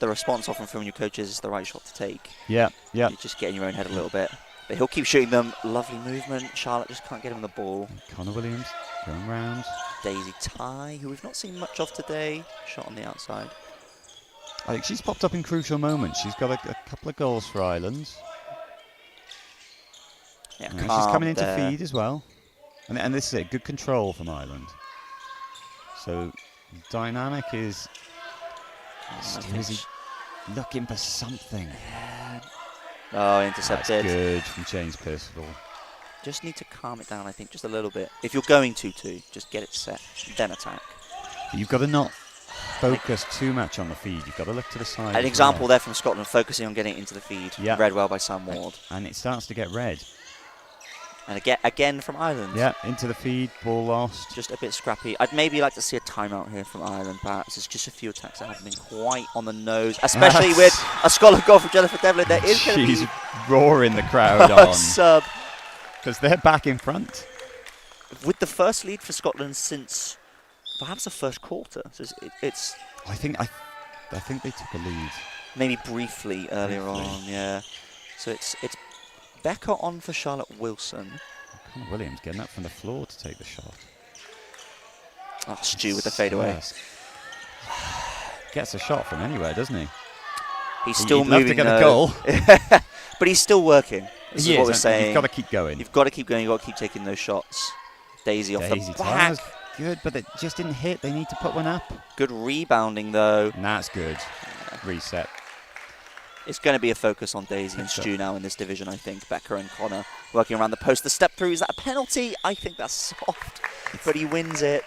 the response often from your coaches is the right shot to take. Yeah. You're just getting your own head a little bit. But he'll keep shooting them. Lovely movement. Charlotte just can't get him the ball. Connor Williams going round. Daisy Ty, who we've not seen much of today. Shot on the outside. I think she's popped up in crucial moments. She's got a couple of goals for Ireland. Yeah, She's calm coming into there. feed as well. And this is it. Good control from Ireland. So dynamic is. Is he looking for something? Oh, intercepted. That's good from James Percival. Just need to calm it down, I think, just a little bit. If you're going to, just get it set, then attack. You've got to not focus too much on the feed. You've got to look to the side. An as example well. there from Scotland, focusing on getting into the feed. Yeah. Read well by Sam Ward. And it starts to get red. And again from Ireland. Yeah, into the feed, ball lost. Just a bit scrappy. I'd maybe like to see a timeout here from Ireland, perhaps. It's just a few attacks that haven't been quite on the nose, especially with a Scotland goal from Jennifer Devlin. There is going to She's be roaring the crowd a on. sub. Because they're back in front. With the first lead for Scotland since perhaps the first quarter. So it's I think they took a lead. maybe briefly earlier on, yeah. So it's Becca on for Charlotte Wilson. Connor Williams getting up from the floor to take the shot. Oh, Stu with the fadeaway. Yes. Gets a shot from anywhere, doesn't he? He's still He'd love moving to get a though. goal. But he's still working. This He is what is, we're and saying. You've got to keep going. You've got to keep going. You've got to keep taking those shots. Daisy off Daisy the back. Tyler's good, but it just didn't hit. They need to put one up. Good rebounding though. And that's good. Reset. It's going to be a focus on Daisy and Stu now in this division, I think. Becca and Connor working around the post. The step through, is that a penalty? I think that's soft, but he wins it.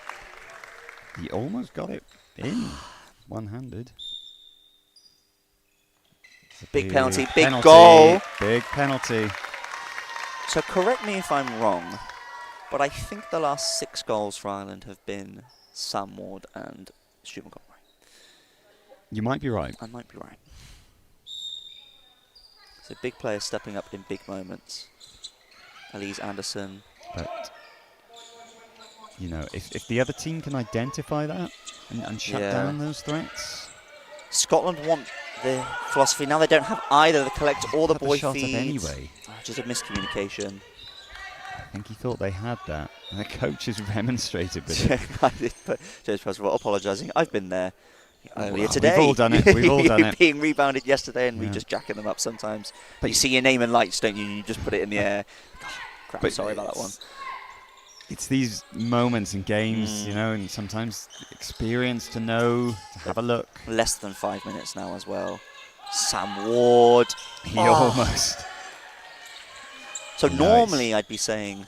He almost got it in one-handed. Big penalty, big penalty, goal. Big penalty. So correct me if I'm wrong, but I think the last 6 goals for Ireland have been Sam Ward and Stu McConroy. You might be right. I might be right. So big players stepping up in big moments. Elise Anderson. But, you know, if the other team can identify that and shut down those threats. Scotland want the philosophy. Now they don't have either the collect or the Put the boy shot up feed. anyway. Just a miscommunication. I think he thought they had that. And the coach has remonstrated with it. James Percival apologising. I've been there earlier Well, today. we've all done it. We've all done it. Being rebounded yesterday and we Yeah. just jacking them up sometimes. But you see your name in lights, don't you? You just put it in the air. Oh, crap, But sorry about that one. it's these moments in games, you know, and sometimes experience to know, to have a look. Less than 5 minutes now as well. Sam Ward. He almost. So Nice. normally I'd be saying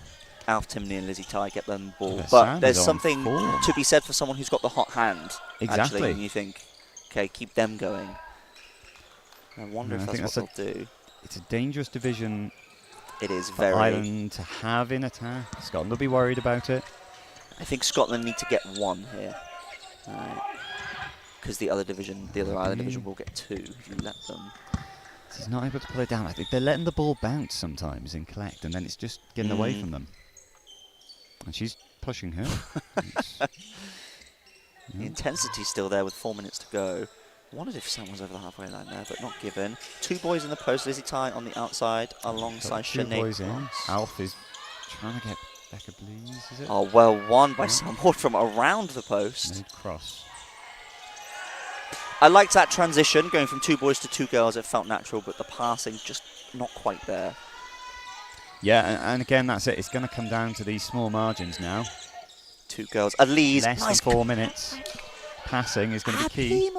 Alf Timney and Lizzie Ty get them the ball, But but Sam there's is on something form. to be said for someone who's got the hot hand. Exactly. Actually, and you think, okay, keep them going. I wonder Yeah, if I think that's what they'll do. It's a dangerous division It is for very. Ireland to have in attack. Scotland will be worried about it. I think Scotland need to get one here. Because the other Ireland division will get 2 if you let them. He's not able to pull it down. I think they're letting the ball bounce sometimes and collect, and then it's just getting away from them. And she's pushing her. The intensity's still there with 4 minutes to go. Wondered if Sam was over the halfway line there, but not given. 2 boys in the post. Lizzie Ty on the outside alongside Two Sinead boys in. Cross. Alf is trying to get Becca Blees, is it? Oh, well won by Sam Ward from around the post. Sinead Cross. I liked that transition, going from 2 boys to 2 girls. It felt natural, but the passing just not quite there. Yeah, and again, that's it. It's going to come down to these small margins now. 2 girls. Elise, Less nice. than 4 minutes. Passing is going to be key.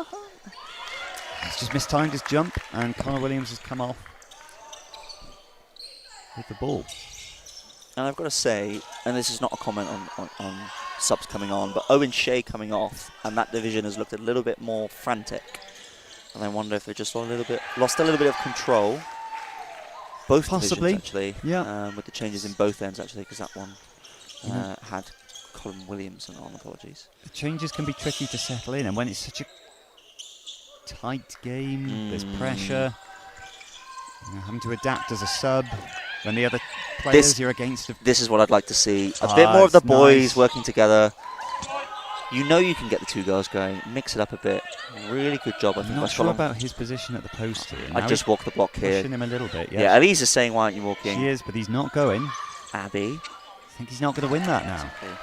He's just mistimed his jump, and Connor Williams has come off with the ball. And I've got to say, and this is not a comment on subs coming on, but Owen Shea coming off, and that division has looked a little bit more frantic. And I wonder if they just lost a little bit of control. Both Possibly, divisions, actually. Yeah. With the changes in both ends, actually, because that one had Colin Williamson on, apologies. The changes can be tricky to settle in, and when it's such a tight game, there's pressure. You know, having to adapt as a sub when the other players you're against. This is what I'd like to see. A bit more of the boys working together. You know you can get the 2 girls going. Mix it up a bit. Really good job, I think. I'm not sure about his position at the post here. I'd just walk the block here. Pushing him a little bit, yeah. Yeah, Elise is saying, why aren't you walking? She is, but he's not going. Abby. I think he's not going to win that now. Okay.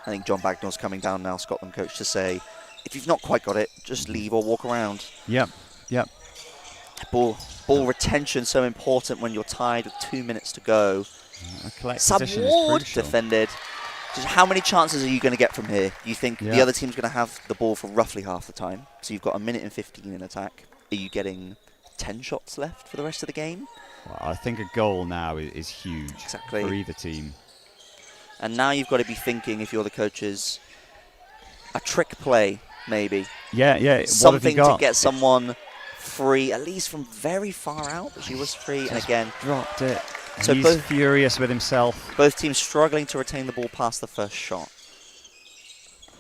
I think John Bagnall's coming down now, Scotland coach, to say, if you've not quite got it, just leave or walk around. Yep, yep. Ball retention so important when you're tied with 2 minutes to go. Sam Ward defended. Just how many chances are you going to get from here? You think the other team's going to have the ball for roughly half the time? So you've got 1 minute and 15 in attack. Are you getting 10 shots left for the rest of the game? Well, I think a goal now is huge for either team. And now you've got to be thinking, if you're the coaches, a trick play, maybe. Yeah. Something to get someone free, at least from very far out, but she was free, and again dropped it. So he's furious with himself. Both teams struggling to retain the ball past the first shot.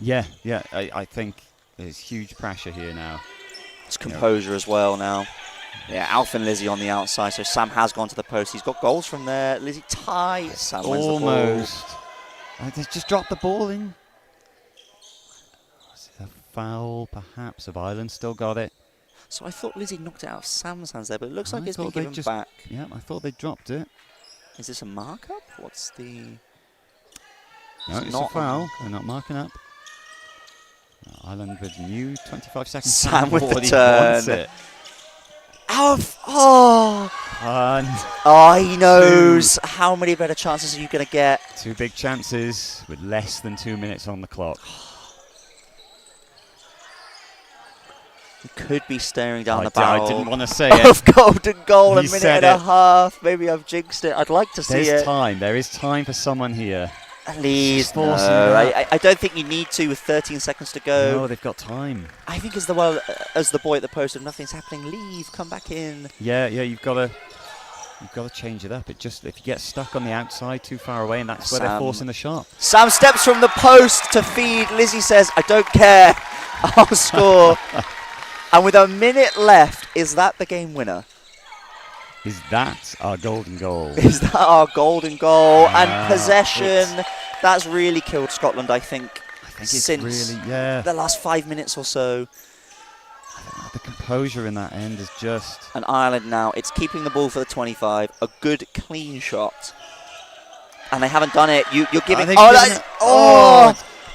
Yeah. I think there's huge pressure here now. It's composure as well now. Yeah, Alf and Lizzie on the outside, so Sam has gone to the post. He's got goals from there. Lizzie Ty. Sam wins the ball. Almost. They just dropped the ball in. Was it a foul, perhaps, of Ireland? Still got it. So I thought Lizzie knocked it out of Sam's hands there, but it looks like it's been given back. Yeah, I thought they dropped it. Is this a markup? What's the... No, it's a foul. They're not marking up. Ireland with new 25 seconds. Sam with the turn. Alf! Oh! He knows. How many better chances are you going to get? 2 big chances with less than 2 minutes on the clock. You could be staring down the barrel. I didn't want to say it. Of golden goal, a minute and a half. Maybe I've jinxed it. I'd like to see it. There's time. There is time for someone here. Please, no. I don't think you need to with 13 seconds to go. No, they've got time. I think as the boy at the post, if nothing's happening, leave, come back in. Yeah, you've got to change it up. If you get stuck on the outside too far away, and that's where they're forcing the shot. Sam steps from the post to feed. Lizzie says, I don't care. I'll score. And with a minute left, is that the game winner? Is that our golden goal? Is that our golden goal? And possession, that's really killed Scotland, I think since really, the last 5 minutes or so. The composure in that end is just... And Ireland now, it's keeping the ball for the 25, a good clean shot. And they haven't done it. You're giving...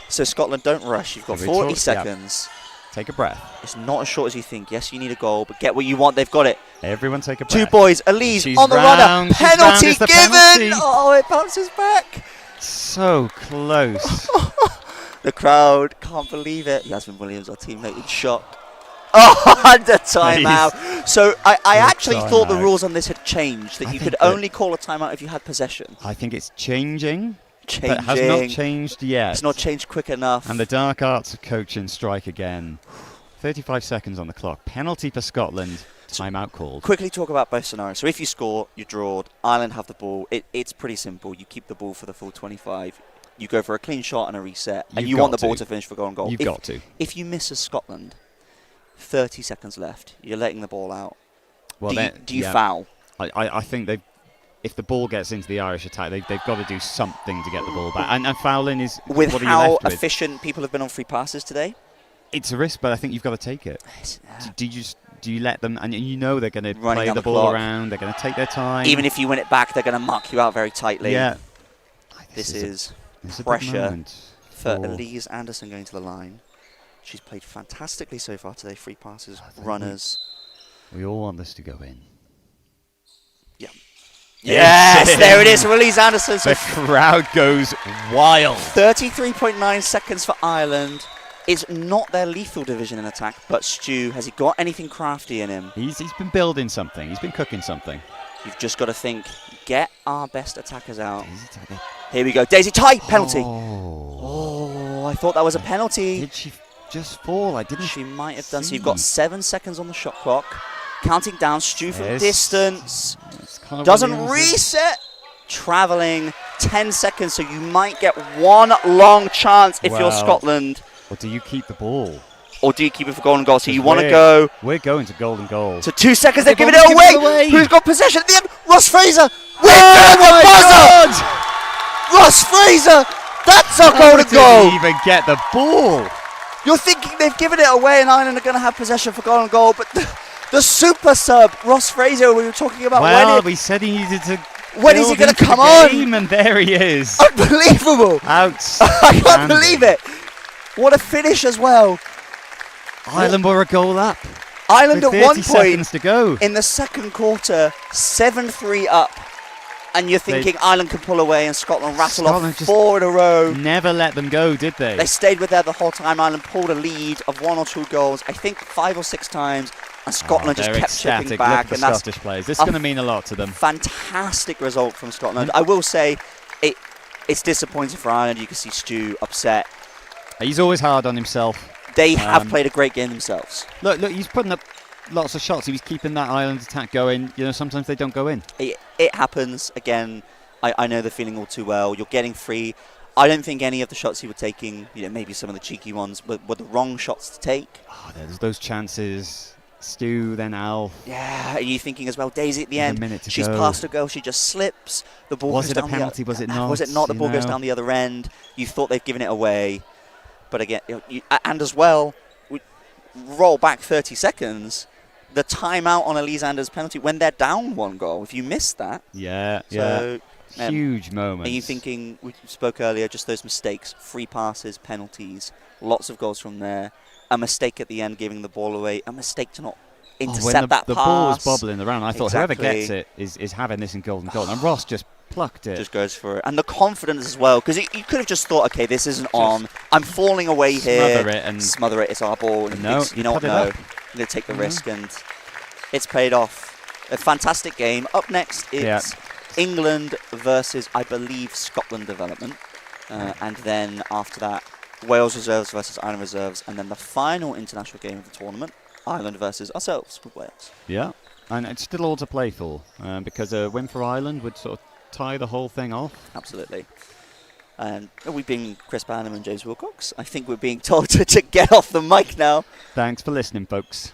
So Scotland, don't rush. You've got 40 seconds. Take a breath. It's not as short as you think. Yes, you need a goal, but get what you want. They've got it. Everyone take a breath. Two boys. Elise She's on the round, runner. she's round, Penalty it's the given. penalty. Oh, it bounces back. So close. The crowd can't believe it. Yasmin Williams, our teammate, in shock. Oh, under timeout. So I actually thought the timeout. rules on this had changed, that I you think could that- only call a timeout if you had possession. I think it's changing, Changing. but has not changed yet. It's not changed quick enough. And the dark arts of coaching strike again. 35 seconds on the clock. Penalty for Scotland. Timeout called. Quickly talk about both scenarios. So if you score, you draw. Ireland have the ball. It's pretty simple. You keep the ball for the full 25. You go for a clean shot and a reset, and You've you want got the ball to. to finish for goal and goal. You've got to. If you miss as Scotland, 30 seconds left. You're letting the ball out. Well, do you foul? I think if the ball gets into the Irish attack, they've got to do something to get the ball back. And fouling is With what are you how left with? efficient people have been on free passes today. It's a risk, but I think you've got to take it. Do you let them? And you know they're going to Running play down the the ball clock. around. They're going to take their time. Even if you win it back, they're going to mark you out very tightly. Yeah. This is It's a big pressure moment for for- Elise Anderson going to the line. She's played fantastically so far today. Free passes, I think runners. We all want this to go in. Yes, there it is from Elise Anderson. So The crowd goes wild. 33.9 seconds for Ireland. It's not their lethal division in attack, but Stu, has he got anything crafty in him? He's been building something. He's been cooking something. You've just got to think, get our best attackers out. Daisy Tiger. Here we go. Daisy Ty, penalty. Oh. Oh, I thought that was a penalty. Did she just fall? I didn't. She might have done. So see. you've got 7 seconds on the shot clock. Counting down, Stu from Yes. distance. It's Conor Doesn't Williams. reset. Travelling 10 seconds, so you might get one long chance if you're Wow. Scotland. Or do you keep the ball? Or do you keep it for golden goal? So you 'Cause want to we're- go. We're going to golden goal. So 2 seconds, they're They've giving it already given away. it away. Who's got possession at the end? Ross Fraser. Oh my Buzzer! God! Ross Fraser. That's a How golden did goal. he even get the ball? You're thinking they've given it away and Ireland are going to have possession for golden goal, but the super sub, Ross Fraser, we were talking about Well, we said he needed to. when is he build going to into come the on? game, and there he is. Unbelievable. Outstanding. I can't believe it. What a finish as well. Ireland were a goal up. Ireland with at 30 one point seconds to go. in the second quarter, 7-3 up. And you're thinking Ireland can pull away and Scotland rattle Scotland off just 4 in a row. Never let them go, did they? They stayed with there the whole time. Ireland pulled a lead of 1 or 2 goals, I think 5 or 6 times. And Scotland just they're kept ecstatic. chipping Look back. at the And that's Scottish players. This is a going to mean a lot to them. fantastic result from Scotland. I will say it's disappointing for Ireland. You can see Stu upset. He's always hard on himself. They have played a great game themselves. Look, he's putting up lots of shots. He was keeping that Ireland attack going. You know, sometimes they don't go in. It happens. Again, I know the feeling all too well. You're getting free. I don't think any of the shots he was taking, maybe some of the cheeky ones, were the wrong shots to take. Oh, there's those chances. Stu, then Al. Yeah, and you're thinking as well, Daisy at the There's a end, minute to she's go. past a goal, she just slips. The ball Was goes it a down penalty? Was it not? Was it not? The You ball goes know? down the other end. You thought they'd given it away. But again, and as well, we roll back 30 seconds. The timeout on Elise Anders' penalty when they're down 1 goal. If you miss that, Yeah, so huge moment. are you thinking, we spoke earlier, just those mistakes, free passes, penalties, lots of goals from there, a mistake at the end giving the ball away, a mistake to not intercept when that the pass. ball was bobbling around, I thought whoever Exactly. gets it is having this in golden goal. And Ross just plucked it. Just goes for it. And the confidence as well, because you could have just thought, okay, this isn't on, I'm falling away here. Smother it and Smother it, it's our ball. And no, you know what, put it no, up. I'm going to take the risk, and it's paid off. A fantastic game. Up next, it's England versus, I believe, Scotland development. And then after that, Wales reserves versus Ireland reserves. And then the final international game of the tournament, Ireland versus ourselves with Wales. Yeah, and it's still all to play for because a win for Ireland would sort of tie the whole thing off. Absolutely. And we've been Chris Banham and James Wilcox. I think we're being told to get off the mic now. Thanks for listening, folks.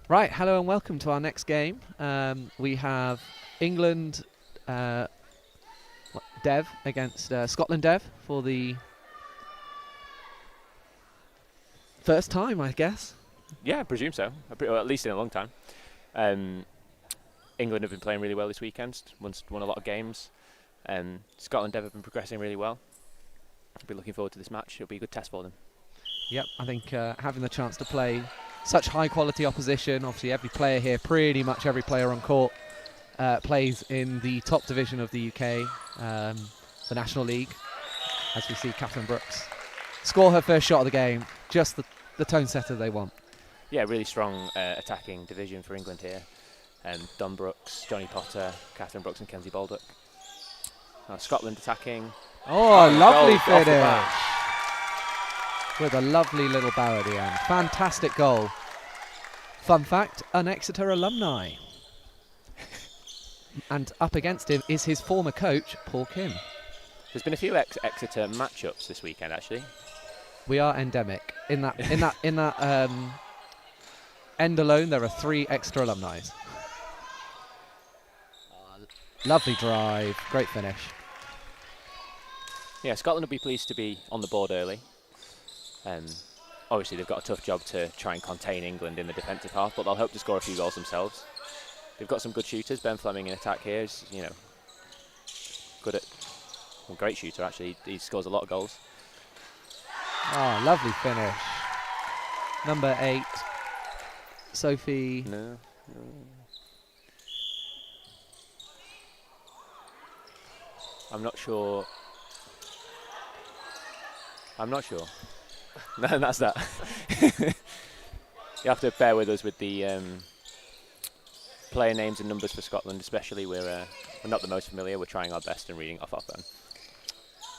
Right, hello and welcome to our next game. We have England Dev against Scotland Dev for the first time, I guess. Yeah, I presume so. Well, at least in a long time. England have been playing really well this weekend, won a lot of games. Scotland Dev have been progressing really well. I'll be looking forward to this match. It'll be a good test for them. Yep, I think having the chance to play such high quality opposition, obviously every player here, pretty much every player on court, plays in the top division of the UK, the National League, as we see Catherine Brooks score her first shot of the game, just the tone setter they want. Yeah, really strong attacking division for England here. Don Brooks, Johnny Potter, Catherine Brooks and Kenzie Baldock. Scotland attacking. Oh, lovely goal off the finish. bat. With a lovely little bow at the end. Fantastic goal. Fun fact, an Exeter alumni. And up against him is his former coach, Paul Kim. There's been a few Exeter matchups this weekend, actually. We are endemic. In that end alone, there are 3 Exeter alumni. Lovely drive, great finish. Yeah, Scotland will be pleased to be on the board early. Obviously, they've got a tough job to try and contain England in the defensive half, but they'll hope to score a few goals themselves. They've got some good shooters. Ben Fleming in attack here is, good at, well, great shooter actually. He scores a lot of goals. Oh, lovely finish. Number 8, Sophie. No. I'm not sure. No, that's that. You have to bear with us with the player names and numbers for Scotland, especially. We're not the most familiar. We're trying our best and reading off our phone.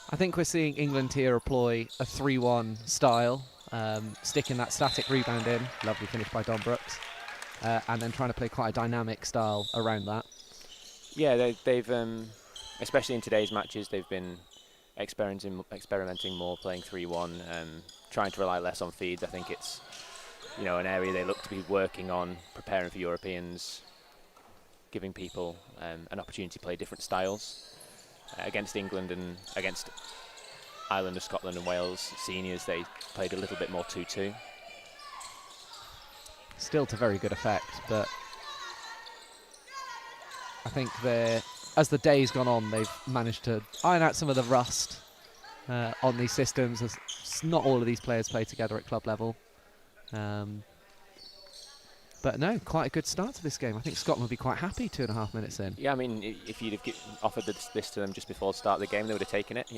I think we're seeing England here employ a 3-1 style, sticking that static rebound in. Lovely finish by Don Brooks. And then trying to play quite a dynamic style around that. Yeah, they've especially in today's matches, they've been experimenting more, playing 3-1, trying to rely less on feeds. I think it's an area they look to be working on, preparing for Europeans, giving people an opportunity to play different styles. Against England and against Ireland and Scotland and Wales seniors, they played a little bit more 2-2. Still to very good effect, but I think as the day's gone on, they've managed to iron out some of the rust on these systems, as not all of these players play together at club level. But no, quite a good start to this game. I think Scotland will be quite happy 2.5 minutes in. Yeah, I mean, if you'd have offered this to them just before the start of the game, they would have taken it.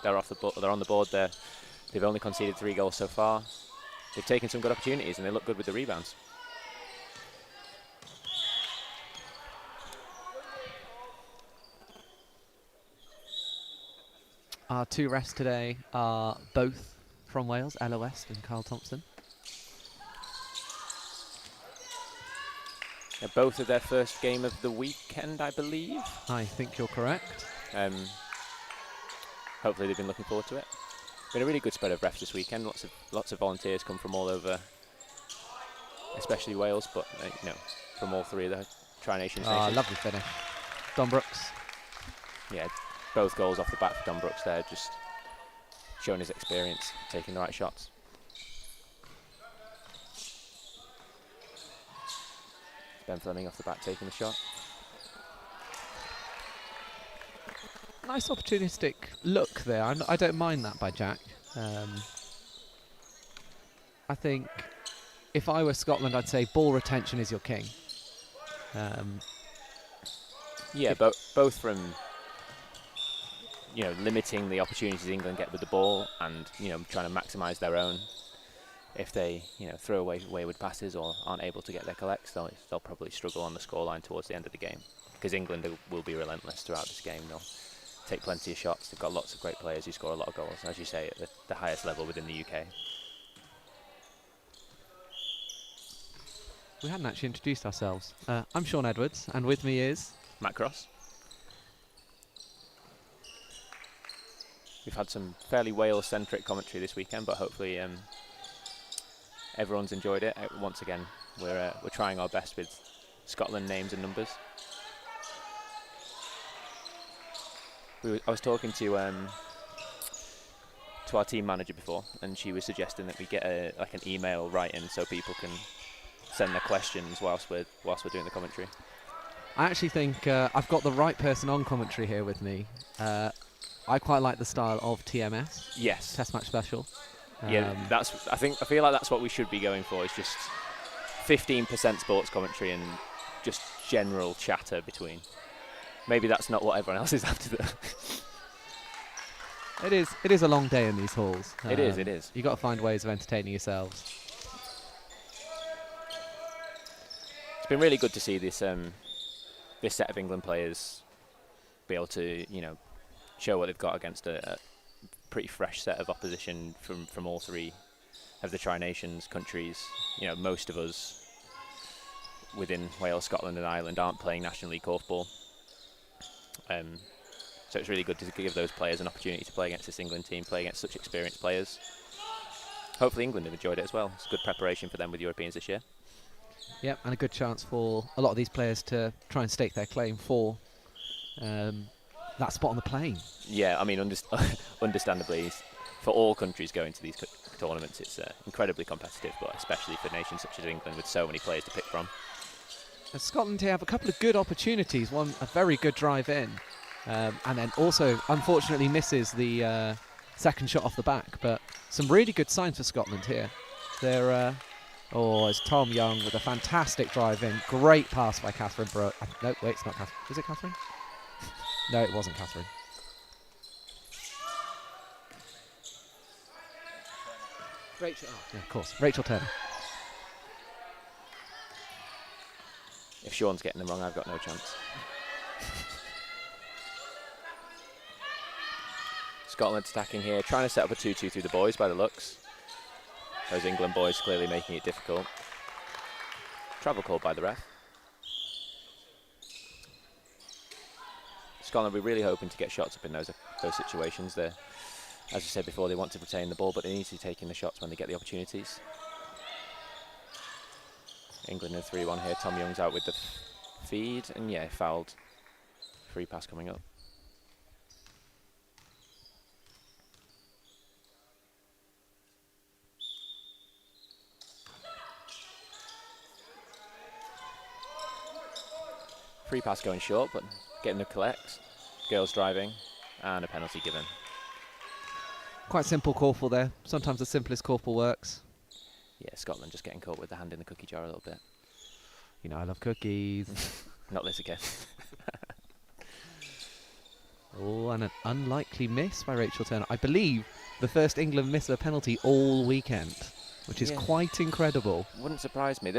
They're on the board. They've only conceded 3 goals so far. They've taken some good opportunities and they look good with the rebounds. Our 2 refs today are both from Wales, Ella West and Carl Thompson. They're both of their first game of the weekend, I believe. I think you're correct. Hopefully they've been looking forward to it. Been a really good spread of refs this weekend. Lots of volunteers come from all over, especially Wales, but from all 3 of the Tri-Nations nations. Lovely finish. Don Brooks. Yeah, both goals off the bat for Don Brooks there, just showing his experience, taking the right shots. Ben Fleming off the bat taking the shot. Nice opportunistic look there. I don't mind that by Jack. I think if I were Scotland, I'd say ball retention is your king. Yeah, both from limiting the opportunities England get with the ball and trying to maximise their own. If they throw away wayward passes or aren't able to get their collects, they'll probably struggle on the scoreline towards the end of the game, because England will be relentless throughout this game. They'll take plenty of shots. They've got lots of great players who score a lot of goals, as you say, at the highest level within the UK. We hadn't actually introduced ourselves. I'm Sean Edwards, and with me is Matt Cross. We've had some fairly Wales-centric commentary this weekend, but hopefully everyone's enjoyed it. Once again, we're trying our best with Scotland names and numbers. I was talking to our team manager before, and she was suggesting that we get an email write-in so people can send their questions whilst we're doing the commentary. I actually think I've got the right person on commentary here with me. I quite like the style of TMS. Yes. Test match special. Yeah, I feel like that's what we should be going for. It's just 15% sports commentary and just general chatter between. Maybe that's not what everyone else is after. It is a long day in these halls. It is. You've got to find ways of entertaining yourselves. It's been really good to see this this set of England players be able to, show what they've got against a pretty fresh set of opposition from all three of the Tri-Nations countries. Most of us within Wales, Scotland and Ireland aren't playing National League Korfball. So it's really good to give those players an opportunity to play against this England team, play against such experienced players. Hopefully England have enjoyed it as well. It's a good preparation for them with Europeans this year. Yep, and a good chance for a lot of these players to try and stake their claim for that spot on the plane. Yeah, I mean, understandably, for all countries going to these tournaments, it's incredibly competitive, but especially for nations such as England with so many players to pick from. And Scotland here have a couple of good opportunities. One, a very good drive in, and then also, unfortunately, misses the second shot off the back. But some really good signs for Scotland here. They're, it's Tom Young with a fantastic drive in. Great pass by Catherine Brooke. No, wait, it's not Catherine. Is it Catherine? No, it wasn't Catherine. Rachel. Oh, yeah, of course. Rachel Turner. If Sean's getting them wrong, I've got no chance. Scotland attacking here, trying to set up a 2-2 through the boys by the looks. Those England boys clearly making it difficult. Travel called by the ref. Scotland, we're really hoping to get shots up in those situations. As I said before, they want to retain the ball, but they need to be taking the shots when they get the opportunities. England in 3-1 here. Tom Young's out with the feed, and yeah, fouled. Free pass coming up. Free pass going short, but getting the collect. Girls driving, and a penalty given. Quite simple Korfball there. Sometimes the simplest Korfball works. Yeah, Scotland just getting caught with the hand in the cookie jar a little bit. I love cookies. Not this again. Oh, and an unlikely miss by Rachel Turner. I believe the first England miss of a penalty all weekend, which is quite incredible. Wouldn't surprise me.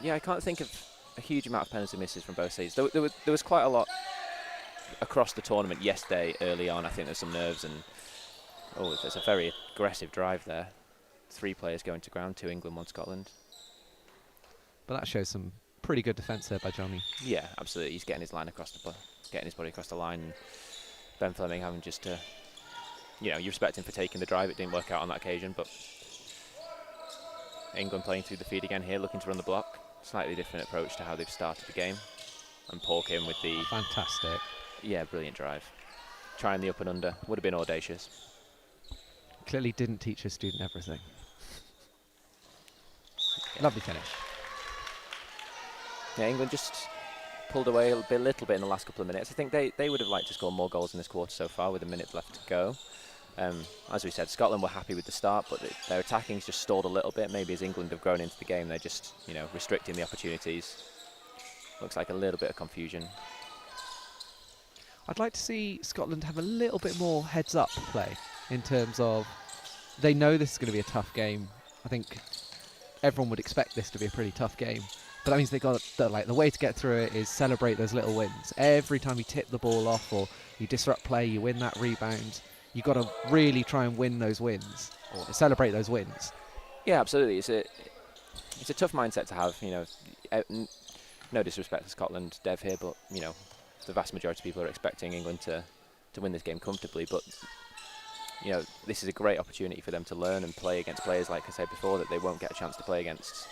I can't think of a huge amount of penalty misses from both sides. There was quite a lot across the tournament yesterday early on. I think there's some nerves and there's a very aggressive drive there. 3 players going to ground, 2 England, 1 Scotland. But that shows some pretty good defence there by Johnny. Yeah, absolutely. He's getting his line getting his body across the line. And Ben Fleming having just to, you respect him for taking the drive. It didn't work out on that occasion, but England playing through the feed again here, looking to run the block. Slightly different approach to how they've started the game. And Porkin with the... Fantastic. Yeah, brilliant drive. Trying the up and under. Would have been audacious. Clearly didn't teach a student everything. Lovely finish. Yeah, England just pulled away a little bit in the last couple of minutes. I think they would have liked to score more goals in this quarter so far with a minute left to go. As we said, Scotland were happy with the start, but their attacking's just stalled a little bit. Maybe as England have grown into the game, they're just, restricting the opportunities. Looks like a little bit of confusion. I'd like to see Scotland have a little bit more heads-up play in terms of they know this is going to be a tough game. I think everyone would expect this to be a pretty tough game. But that means they got the way to get through it is celebrate those little wins. Every time you tip the ball off or you disrupt play, you win that rebound. You've got to really try and win those wins or celebrate those wins. Yeah, absolutely. It's a tough mindset to have. No disrespect to Scotland, Dev here, but the vast majority of people are expecting England to win this game comfortably. But you know, this is a great opportunity for them to learn and play against players, like I said before, that they won't get a chance to play against,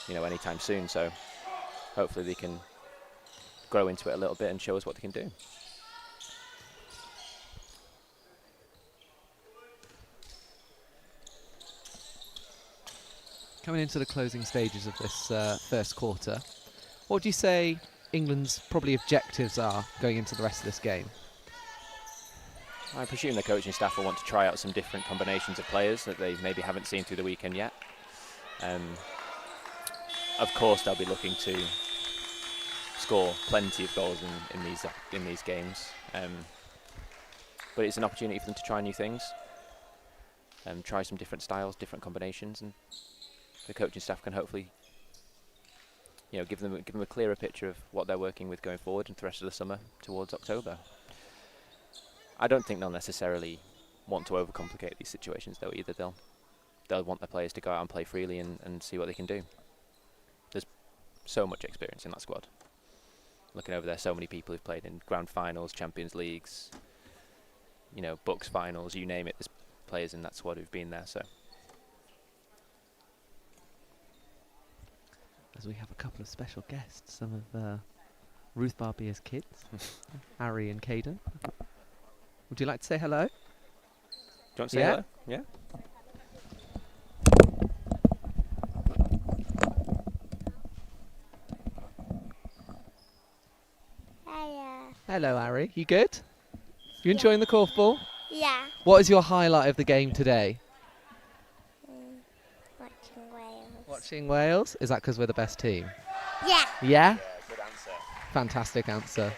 you know, anytime soon. So hopefully they can grow into it a little bit and show us what they can do. Coming into the closing stages of this first quarter, what would you say England's probably objectives are going into the rest of this game? I presume the coaching staff will want to try out some different combinations of players that they maybe haven't seen through the weekend yet. Of course, they'll be looking to score plenty of goals in these games, but it's an opportunity for them to try new things, try some different styles, different combinations, and the coaching staff can hopefully, you know, give them a clearer picture of what they're working with going forward into the rest of the summer towards October. I don't think they'll necessarily want to overcomplicate these situations, though, either. They'll want their players to go out and play freely and see what they can do. There's so much experience in that squad. Looking over there, so many people who've played in grand finals, Champions Leagues, you know, Bucks finals, you name it. There's players in that squad who've been there. So, as we have a couple of special guests, some of Ruth Barbier's kids, Harry and Caden. Would you like to say hello? Do you want to say hello? Yeah. Hello, Harry. You good? You enjoying the korfball? Yeah. What is your highlight of the game today? Watching Wales. Watching Wales? Is that because we're the best team? Yeah. Yeah? Good answer. Fantastic answer.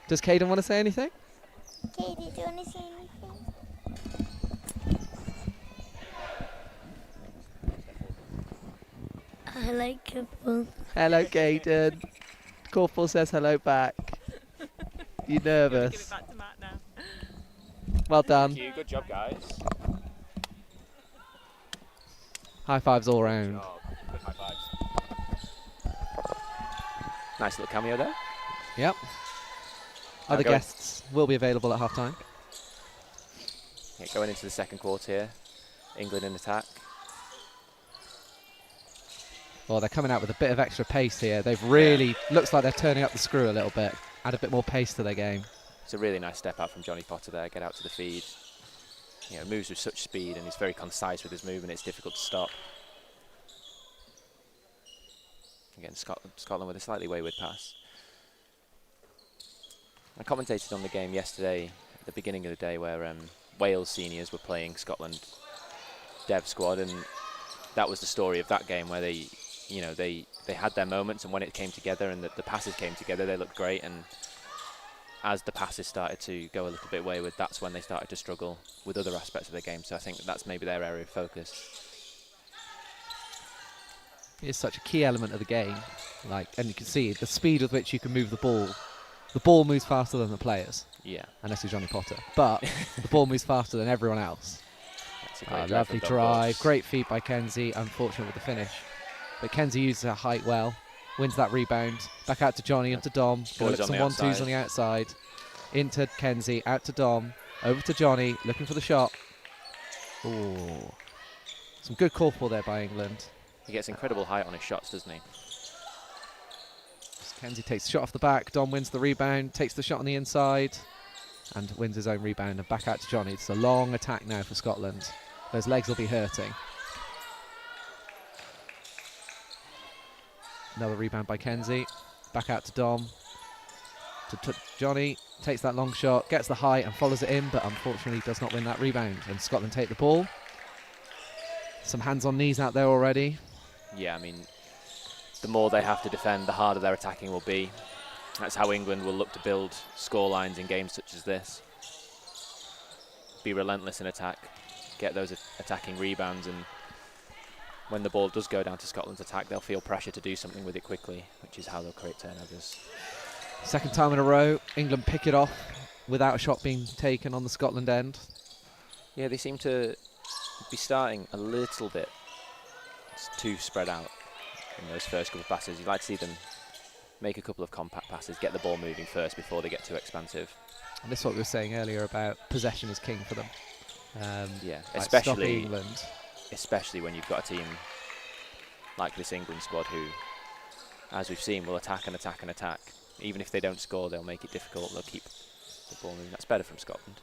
Does Caden want to say anything? Katie, do you want to say anything? I like korfball. Hello, Caden. Korfball says hello back. You nervous? Give it back to Matt now. Well done. Thank you. Good job, guys. High fives all round. Good job. Good high fives. Nice little cameo there. Yep. Other guests will be available at half-time. Yeah, going into the second quarter here. England in attack. Well, they're coming out with a bit of extra pace here. They've really, looks like they're turning up the screw a little bit. Add a bit more pace to their game. It's a really nice step out from Johnny Potter there. Get out to the feed. You know, moves with such speed and he's very concise with his movement. It's difficult to stop. Again, Scotland with a slightly wayward pass. I commentated on the game yesterday, at the beginning of the day, where Wales seniors were playing Scotland dev squad, and that was the story of that game, where they had their moments, and when it came together and the passes came together, they looked great. And as the passes started to go a little bit wayward, that's when they started to struggle with other aspects of the game. So I think that's maybe their area of focus. It's such a key element of the game. And you can see the speed with which you can move the ball. The ball moves faster than the players. Yeah. Unless you're Johnny Potter. But the ball moves faster than everyone else. That's a great lovely drive. Great feed by Kenzie. Unfortunate with the finish. But Kenzie uses her height well. Wins that rebound. Back out to Johnny, into Dom. Look some 1-2s on the outside. Into Kenzie, out to Dom. Over to Johnny, looking for the shot. Ooh. Some good korfball there by England. He gets incredible height on his shots, doesn't he? Kenzie takes the shot off the back. Dom wins the rebound, takes the shot on the inside, and wins his own rebound. And back out to Johnny. It's a long attack now for Scotland. Those legs will be hurting. Another rebound by Kenzie. Back out to Dom. To Johnny. Takes that long shot, gets the height and follows it in, but unfortunately does not win that rebound. And Scotland take the ball. Some hands on knees out there already. Yeah, I mean, the more they have to defend, the harder their attacking will be. That's how England will look to build score lines in games such as this. Be relentless in attack, get those attacking rebounds, and when the ball does go down to Scotland's attack, they'll feel pressure to do something with it quickly, which is how they'll create turnovers. Second time in a row, England pick it off without a shot being taken on the Scotland end. Yeah, they seem to be starting a little bit too spread out in those first couple of passes. You'd like to see them make a couple of compact passes, get the ball moving first before they get too expansive. And this is what we were saying earlier about possession is king for them. Yeah, like stopping especially England. especially when you've got a team like this England squad who, as we've seen, will attack and attack and attack. Even if they don't score, they'll make it difficult. They'll keep the ball moving. That's better from Scotland.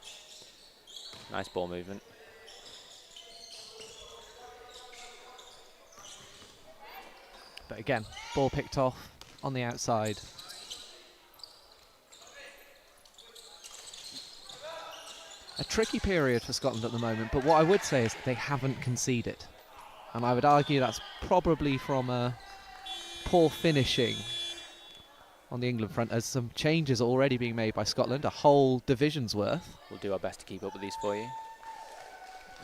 Nice ball movement. But again, ball picked off on the outside. A tricky period for Scotland at the moment, but what I would say is they haven't conceded. And I would argue that's probably from a poor finishing on the England front, as some changes are already being made by Scotland, a whole division's worth. We'll do our best to keep up with these for you.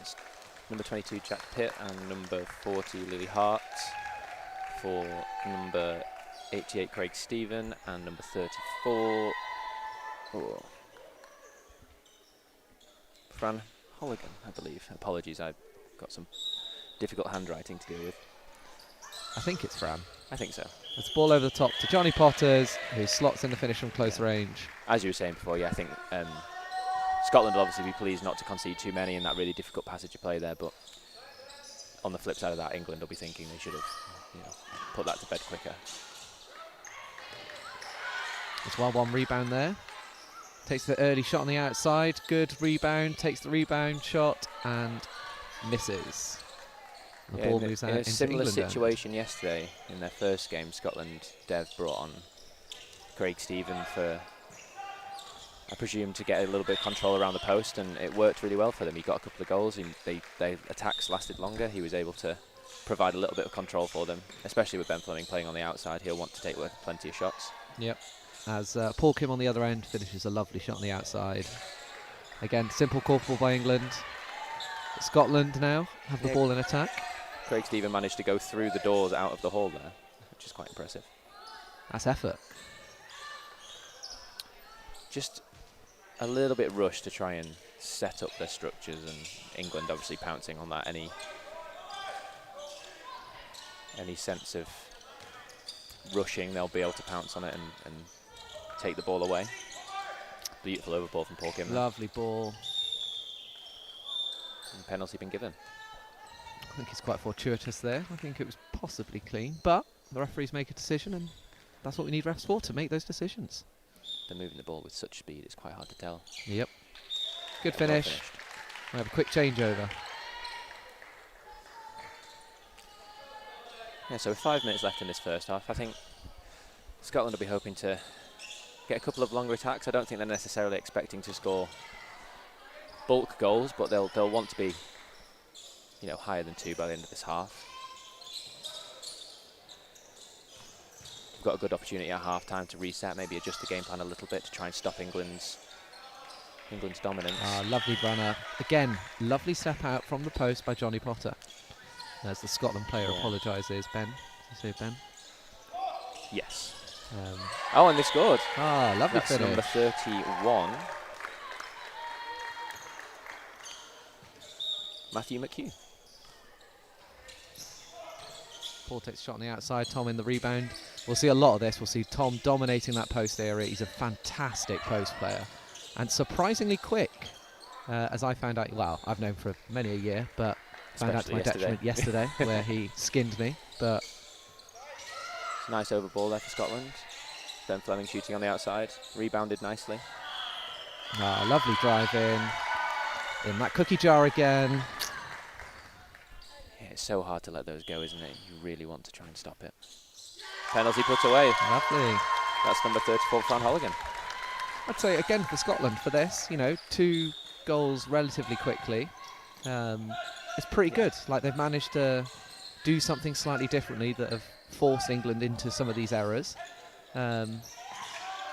It's number 22, Jack Pitt, and number 40, Lily Hart. For number 88, Craig Stephen, and number 34, Fran Holligan, I believe. Apologies, I've got some difficult handwriting to deal with. I think it's Fran. I think so. It's the ball over the top to Johnny Potters, who slots in the finish from close range. As you were saying before, yeah, I think Scotland will obviously be pleased not to concede too many in that really difficult passage of play there, but on the flip side of that, England will be thinking they should have, put that to bed quicker. It's 1-1 rebound there. Takes the early shot on the outside. Good rebound. Takes the rebound shot and misses. The ball moves out in a into similar England situation yesterday in their first game, Scotland, Dev brought on Craig Stephen for, I presume, to get a little bit of control around the post, and it worked really well for them. He got a couple of goals. They attacks lasted longer. He was able to provide a little bit of control for them, especially with Ben Fleming playing on the outside. He'll want to take plenty of shots. Yep. As Paul Kim on the other end finishes a lovely shot on the outside. Again, simple call for by England. Scotland now have the ball in attack. Craig Stephen managed to go through the doors out of the hall there, which is quite impressive. That's effort. Just a little bit rushed to try and set up their structures, and England obviously pouncing on that. Any sense of rushing, they'll be able to pounce on it and take the ball away. Beautiful over ball from Paul Kim. Lovely ball. And penalty been given. I think it's quite fortuitous there. I think it was possibly clean, but the referees make a decision, and that's what we need refs for, to make those decisions. They're moving the ball with such speed, it's quite hard to tell. Yep. Good Well finish. finished. We have a quick changeover. Yeah, so with 5 minutes left in this first half, I think Scotland will be hoping to get a couple of longer attacks. I don't think they're necessarily expecting to score bulk goals, but they'll want to be, higher than 2 by the end of this half. We've got a good opportunity at half-time to reset, maybe adjust the game plan a little bit to try and stop England's dominance. Lovely runner. Again, lovely step out from the post by Johnny Potter. As the Scotland player apologises. Ben, did you say Ben? Yes. And they scored. Lovely That's finish. number 31. Matthew McHugh. Paul takes a shot on the outside. Tom in the rebound. We'll see a lot of this. We'll see Tom dominating that post area. He's a fantastic post player. And surprisingly quick. As I found out, well, I've known for many a year, but found out to my detriment yesterday where he skinned me. But nice over ball there for Scotland. Ben Fleming shooting on the outside. Rebounded nicely. Lovely drive in that cookie jar again. Yeah, it's so hard to let those go, isn't it? You really want to try and stop it. Penalty put away. Lovely. That's number 34, Fran Holligan. I'd say again for Scotland for this, 2 goals relatively quickly. It's pretty good. Like, they've managed to do something slightly differently that have forced England into some of these errors. And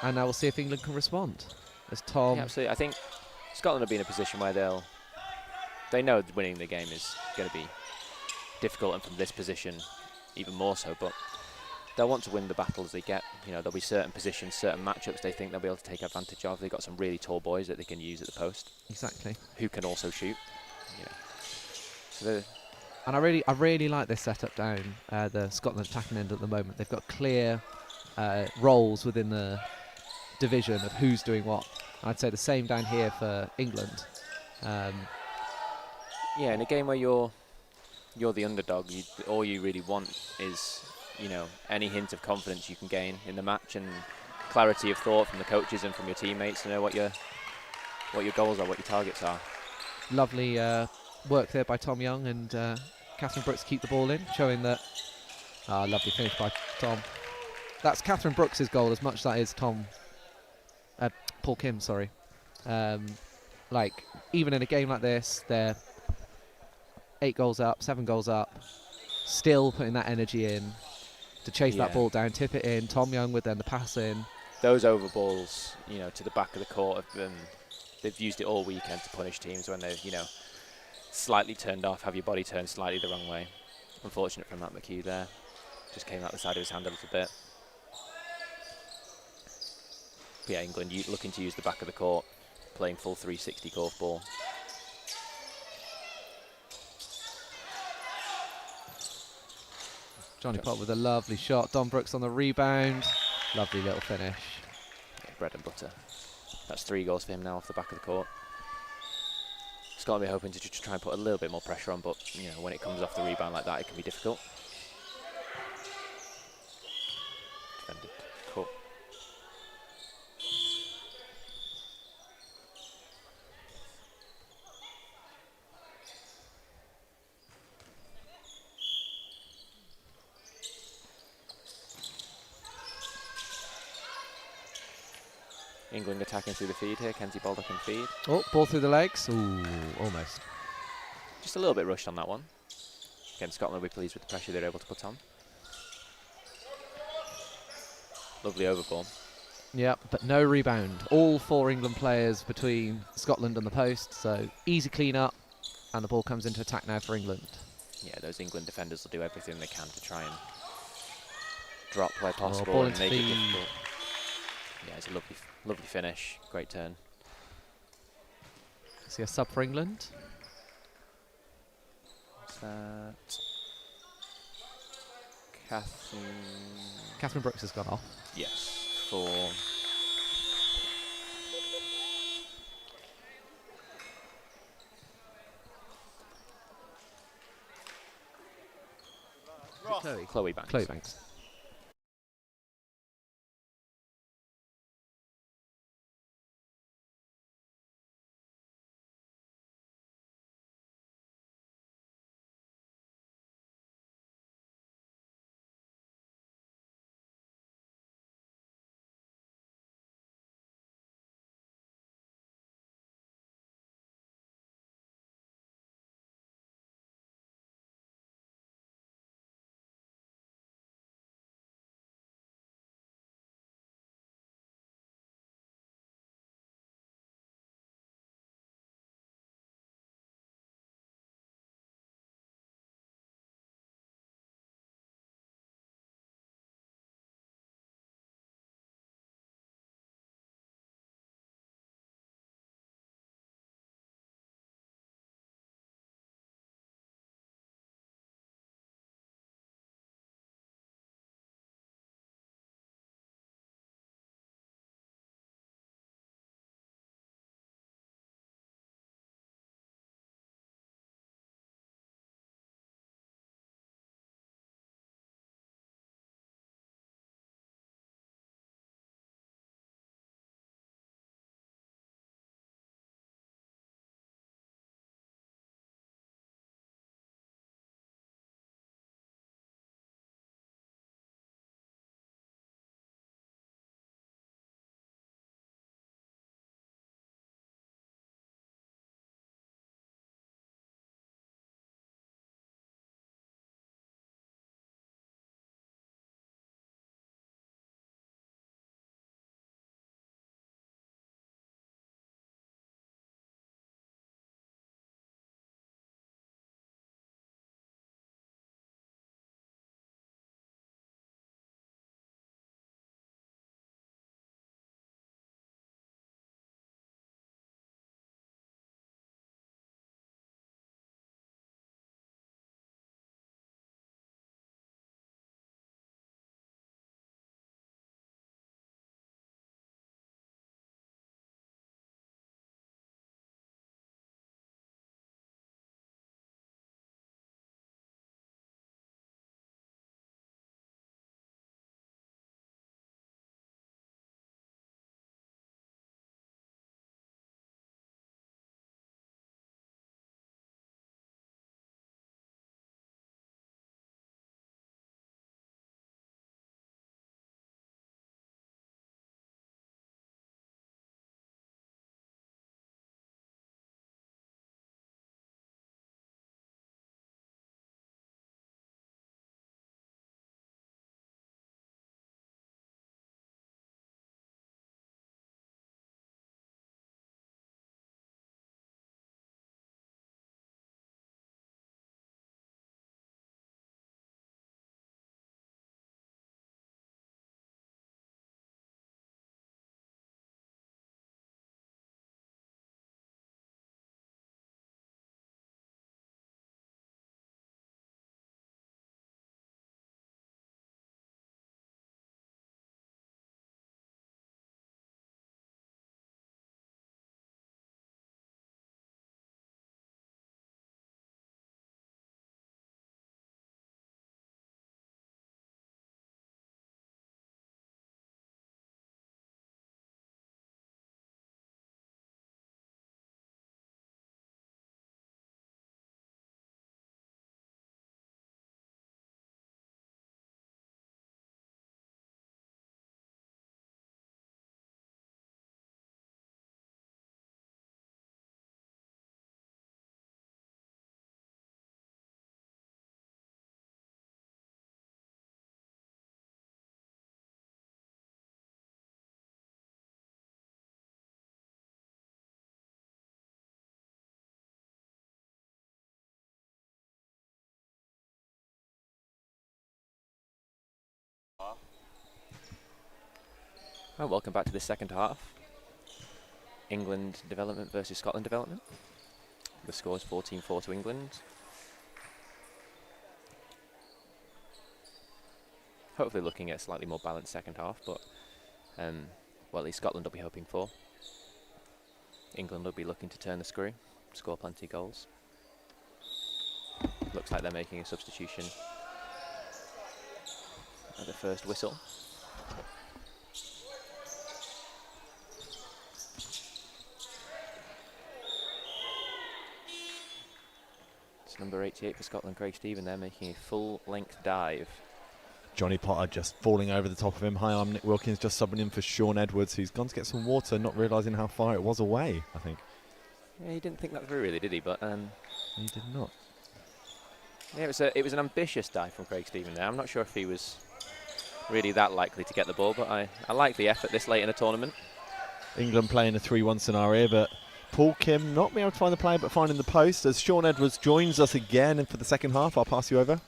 now we'll see if England can respond. As Tom... Yeah, absolutely. I think Scotland will be in a position where they know winning the game is going to be difficult, and from this position even more so, but they'll want to win the battles they get. There'll be certain positions, certain matchups they think they'll be able to take advantage of. They've got some really tall boys that they can use at the post. Exactly. Who can also shoot. And I really like this setup down the Scotland attacking end at the moment. They've got clear roles within the division of who's doing what. I'd say the same down here for England. Yeah, in a game where you're the underdog, all you really want is, you know, any hint of confidence you can gain in the match and clarity of thought from the coaches and from your teammates to know what your goals are, what your targets are. Lovely work there by Tom Young, and Catherine Brooks keep the ball in, showing that. Lovely finish by Tom. That's Catherine Brooks' goal as much as that is Paul Kim, sorry. Like, even in a game like this, they're 8 goals up, 7 goals up, still putting that energy in to chase that ball down, tip it in. Tom Young with then the pass in. Those over balls, you know, to the back of the court, they've used it all weekend to punish teams when they've, you know, slightly turned off, have your body turned slightly the wrong way. Unfortunate from Matt McHugh there. Just came out the side of his hand a little bit. But yeah, England looking to use the back of the court, playing full 360 golf ball. Johnny Pott with a lovely shot. Don Brooks on the rebound. Lovely little finish. Yeah, bread and butter. That's 3 goals for him now off the back of the court. Scotland be hoping to just try and put a little bit more pressure on, but you know, when it comes off the rebound like that, it can be difficult. Defended. Cool. England attacking through the feed here. Kenzie Baldock in feed. Oh, ball through the legs. Ooh, almost. Just a little bit rushed on that one. Again, Scotland will be pleased with the pressure they're able to put on. Lovely overball. Yeah, but no rebound. All 4 England players between Scotland and the post, so easy clean up, and the ball comes into attack now for England. Yeah, those England defenders will do everything they can to try and drop where possible ball and into make it feed. difficult. Yeah, it's a lovely finish. Great turn. See a sub for England. What's that? Catherine Brooks has gone off. Yes, for Chloe Banks. Chloe Banks. Well, welcome back to the second half. England development versus Scotland development. The score is 14-4 to England. Hopefully looking at a slightly more balanced second half, but well, at least Scotland will be hoping for. England will be looking to turn the screw, score plenty of goals. Looks like they're making a substitution at the first whistle. It's number 88 for Scotland, Craig Stephen, there making a full-length dive. Johnny Potter just falling over the top of him. High arm Nick Wilkins just subbing in for Sean Edwards, who's gone to get some water, not realising how far it was away, I think. Yeah, he didn't think that through really, did he? But he did not. Yeah, it was an ambitious dive from Craig Stephen there. I'm not sure if he was really that likely to get the ball, but I like the effort this late in a tournament. England playing a 3-1 scenario, but Paul Kim not being able to find the player, but finding the post as Sean Edwards joins us again for the second half. I'll pass you over.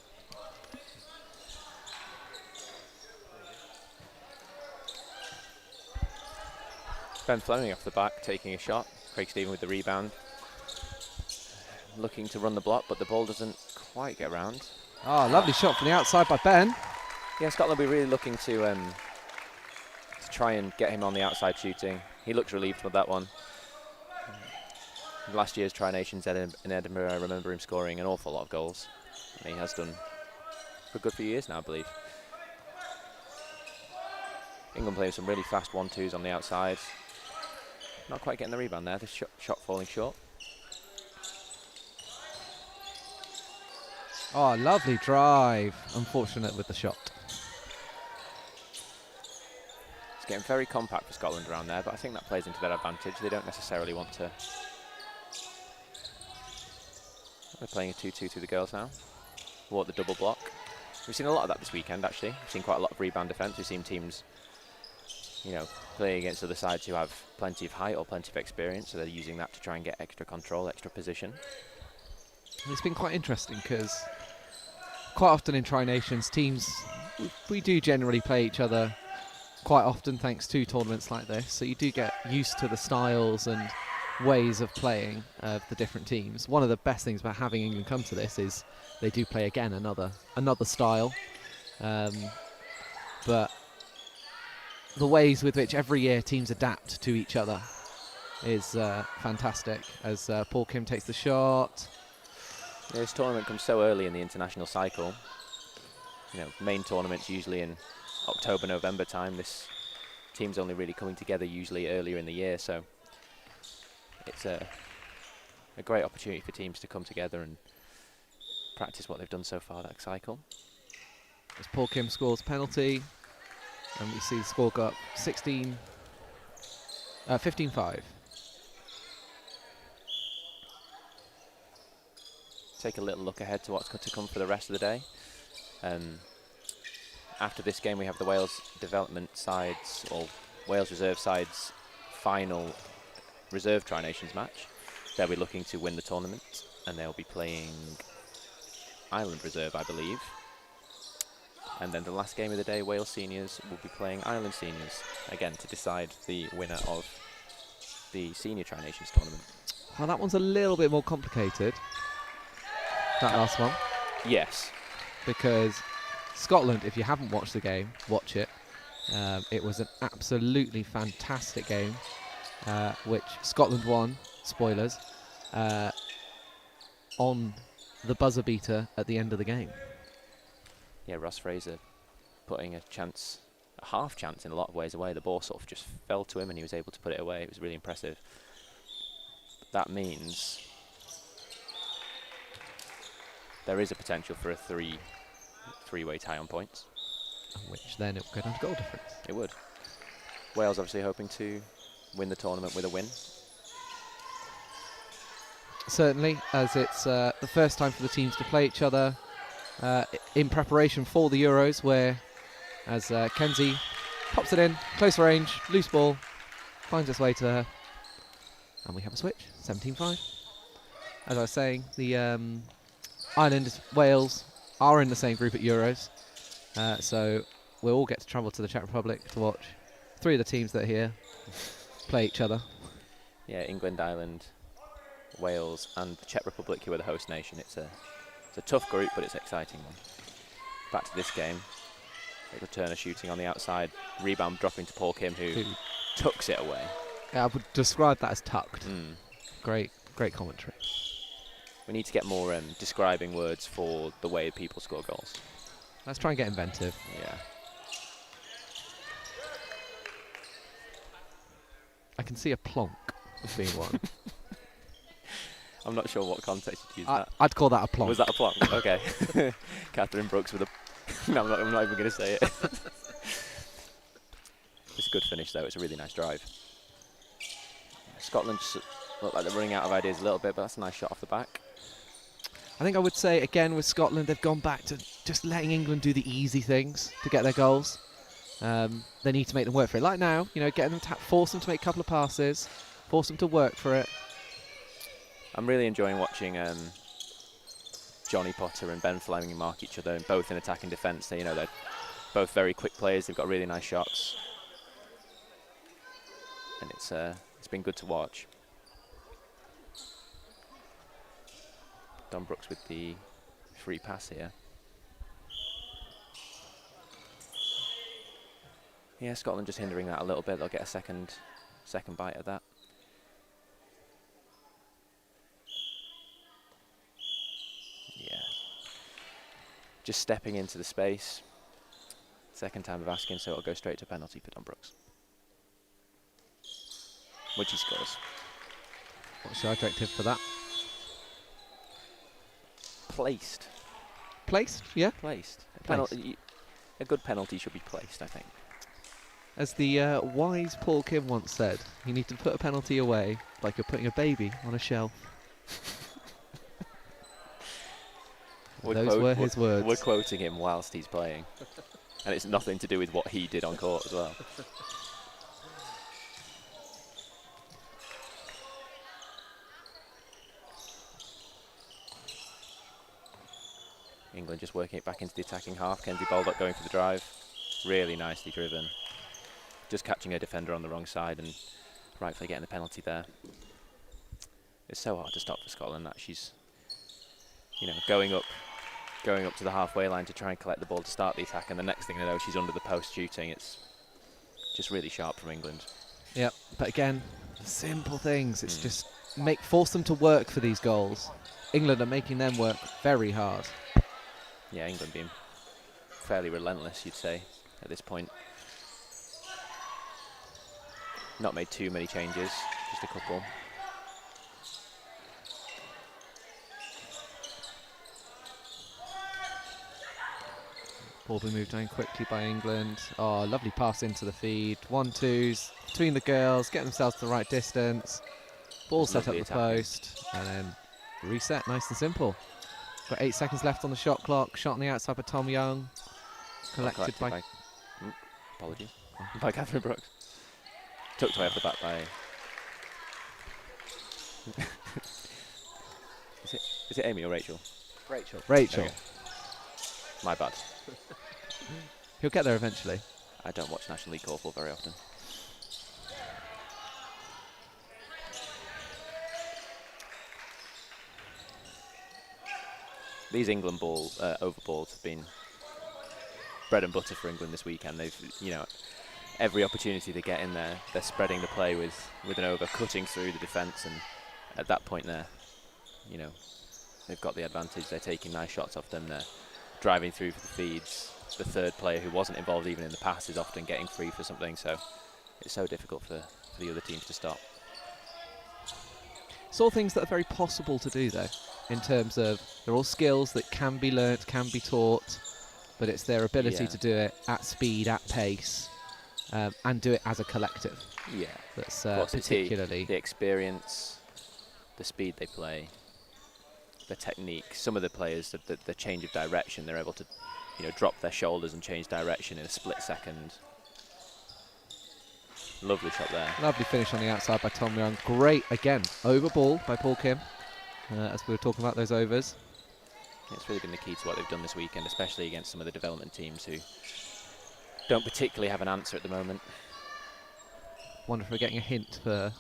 Ben Fleming off the back, taking a shot. Craig Stephen with the rebound. Looking to run the block, but the ball doesn't quite get around. Oh, lovely shot from the outside by Ben. Yeah, Scotland will be really looking to try and get him on the outside shooting. He looks relieved with that one. Last year's Tri-Nations in Edinburgh, I remember him scoring an awful lot of goals. And he has done for a good few years now, I believe. England playing some really fast 1-2s on the outside. Not quite getting the rebound there, the shot falling short. Oh, lovely drive. Unfortunate with the shot. It's getting very compact for Scotland around there, but I think that plays into their advantage. They don't necessarily want to... They're playing a 2-2 through the girls now. Walk the double block. We've seen a lot of that this weekend, actually. We've seen quite a lot of rebound defence. We've seen teams, you know, playing against other sides who have plenty of height or plenty of experience, so they're using that to try and get extra control, extra position. It's been quite interesting because quite often in Tri-Nations teams, we do generally play each other quite often thanks to tournaments like this, so you do get used to the styles and ways of playing of the different teams. One of the best things about having England come to this is they do play again another style, but the ways with which every year teams adapt to each other is fantastic. As Paul Kim takes the shot. Yeah, this tournament comes so early in the international cycle. You know, main tournaments usually in October, November time. This team's only really coming together usually earlier in the year, so it's a great opportunity for teams to come together and practice what they've done so far that cycle. As Paul Kim scores penalty, and we see the score go up 15-5. Take a little look ahead to what's to come for the rest of the day. After this game, we have the Wales development sides, or Wales reserve sides, final reserve Tri-Nations match. They'll be looking to win the tournament, and they'll be playing Ireland reserve, I believe. And then the last game of the day, Wales seniors will be playing Ireland seniors, again to decide the winner of the senior Tri-Nations tournament. Well, that one's a little bit more complicated, that last one. Yes. Because Scotland, if you haven't watched the game, watch it. It was an absolutely fantastic game, which Scotland won, spoilers, on the buzzer beater at the end of the game. Yeah, Ross Fraser putting a half chance in a lot of ways away. The ball sort of just fell to him and he was able to put it away. It was really impressive. That means there is a potential for a three-way tie on points. Which then it would go down to goal difference. It would. Wales obviously hoping to win the tournament with a win. Certainly, as it's the first time for the teams to play each other in preparation for the Euros, where as Kenzie pops it in, close range, loose ball, finds its way to her, and we have a switch, 17-5. As I was saying, the Ireland, Wales are in the same group at Euros, so we'll all get to travel to the Czech Republic to watch 3 of the teams that are here play each other. Yeah, England, Ireland, Wales, and the Czech Republic, who are the host nation. It's a tough group, but it's an exciting one. Back to this game. Returner shooting on the outside. Rebound dropping to Paul Kim, who tucks it away. Yeah, I would describe that as tucked. Great commentary. We need to get more describing words for the way people score goals. Let's try and get inventive. Yeah. I can see a plonk as being one. I'm not sure what context you'd use that. I'd call that a plonk. Was that a plonk? Okay. Catherine Brooks with a... No, I'm not even going to say it. It's a good finish, though. It's a really nice drive. Scotland just look like they're running out of ideas a little bit, but that's a nice shot off the back. I think I would say, again, with Scotland, they've gone back to just letting England do the easy things to get their goals. They need to make them work for it. Like now, getting them to force them to make a couple of passes, force them to work for it. I'm really enjoying watching Johnny Potter and Ben Fleming mark each other, both in attack and defence. They're both very quick players. They've got really nice shots, and it's been good to watch. Don Brooks with the free pass here. Yeah, Scotland just hindering that a little bit. They'll get a second bite at that. Yeah. Just stepping into the space. Second time of asking, so it'll go straight to penalty for Don Brooks, which he scores. What's your adjective for that? Placed. Placed, yeah? Placed. Placed. A good penalty should be placed, I think. As the wise Paul Kim once said, you need to put a penalty away like you're putting a baby on a shelf. Those were his words. We're quoting him whilst he's playing. And it's nothing to do with what he did on court as well. England just working it back into the attacking half. Kenzie Baldock going for the drive. Really nicely driven. Just catching a defender on the wrong side and rightfully getting the penalty there. It's so hard to stop for Scotland that she's, going up to the halfway line to try and collect the ball to start the attack, and the next thing you know, she's under the post shooting. It's just really sharp from England. Yeah, but again, simple things. It's just force them to work for these goals. England are making them work very hard. Yeah, England being fairly relentless, you'd say, at this point. Not made too many changes, just a couple. Ball be moved down quickly by England. Oh, lovely pass into the feed. 1-2s between the girls, get themselves to the right distance. Ball set up the post, and then reset, nice and simple. Got 8 seconds left on the shot clock. Shot on the outside by Tom Young. Collected by... Apologies. By Catherine Brooks. Tucked away off the back by... Is it Amy or Rachel? Rachel. My bad. He'll get there eventually. I don't watch National League Corporal very often. These England over balls have been bread and butter for England this weekend. They've, every opportunity they get in there, they're spreading the play with an over, cutting through the defence, and at that point there, they've got the advantage. They're taking nice shots off them. They're driving through for the feeds. The third player who wasn't involved even in the pass is often getting free for something, so it's so difficult for the other teams to stop. It's all things that are very possible to do, though, in terms of they're all skills that can be learnt, can be taught, but it's their ability to do it at speed, at pace, and do it as a collective. Yeah, that's particularly the experience, the speed they play, the technique. Some of the players, the change of direction, they're able to, drop their shoulders and change direction in a split second. Lovely shot there. Lovely finish on the outside by Tom Young. Great, again, over ball by Paul Kim, as we were talking about those overs. It's really been the key to what they've done this weekend, especially against some of the development teams who don't particularly have an answer at the moment. Wonder if we're getting a hint for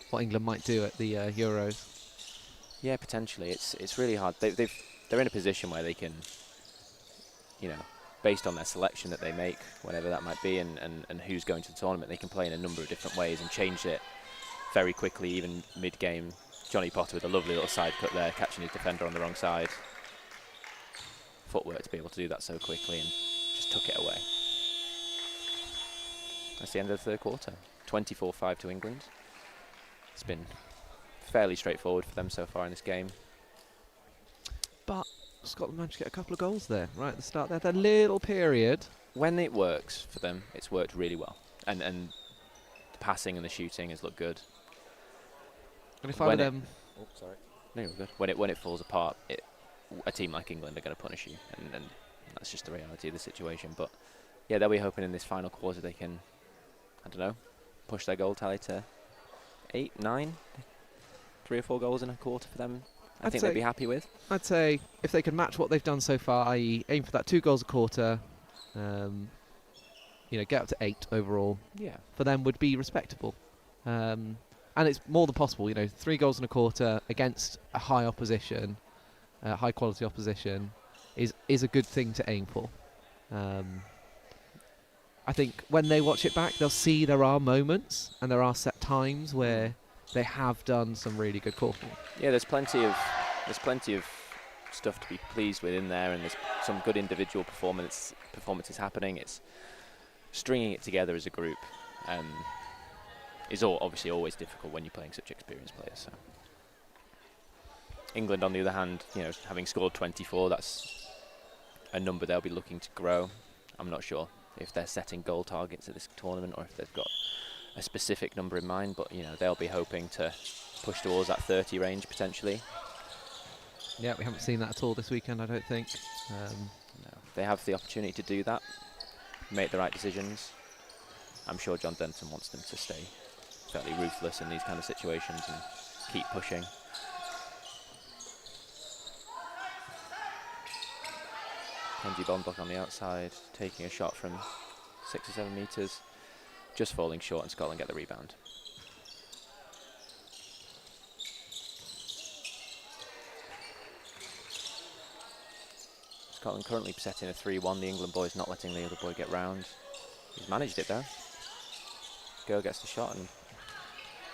what England might do at the Euros. Yeah, potentially. It's really hard. They're in a position where they can, you know, based on their selection that they make, whatever that might be, and who's going to the tournament, they can play in a number of different ways and change it very quickly, even mid-game. Johnny Potter with a lovely little side cut there, catching his defender on the wrong side. Footwork to be able to do that so quickly, and just took it away. That's the end of the third quarter. 24-5 to England. It's been fairly straightforward for them so far in this game. But Scotland managed to get a couple of goals there, right at the start there. That little period. When it works for them, it's worked really well. And the passing and the shooting has looked good. And if I were them... Oh, sorry. No, you're good. When it falls apart, a team like England are going to punish you. And that's just the reality of the situation. But, yeah, they'll be hoping in this final quarter they can, I don't know, push their goal tally to 8, 9, 3 or 4 goals in a quarter for them. I think they'd be happy with. I'd say if they can match what they've done so far, i.e. aim for that 2 goals a quarter, get up to 8 overall, yeah, for them would be respectable. And it's more than possible, 3 goals in a quarter against a high opposition, high quality opposition, is a good thing to aim for. I think when they watch it back, they'll see there are moments and there are set times where they have done some really good quarterfinals. Yeah, there's plenty of stuff to be pleased with in there, and there's some good individual performances happening. It's stringing it together as a group is obviously always difficult when you're playing such experienced players. So England, on the other hand, having scored 24, that's a number they'll be looking to grow. I'm not sure if they're setting goal targets at this tournament or if they've got a specific number in mind, but they'll be hoping to push towards that 30 range potentially. Yeah, we haven't seen that at all this weekend, I don't think. No, they have the opportunity to do that, make the right decisions. I'm sure John Denton wants them to stay fairly ruthless in these kind of situations and keep pushing. Kenji Bonbok on the outside, taking a shot from 6 or 7 metres, just falling short, and Scotland get the rebound. Scotland currently setting a 3-1. The England boy's not letting the other boy get round. He's managed it though. Girl gets the shot, and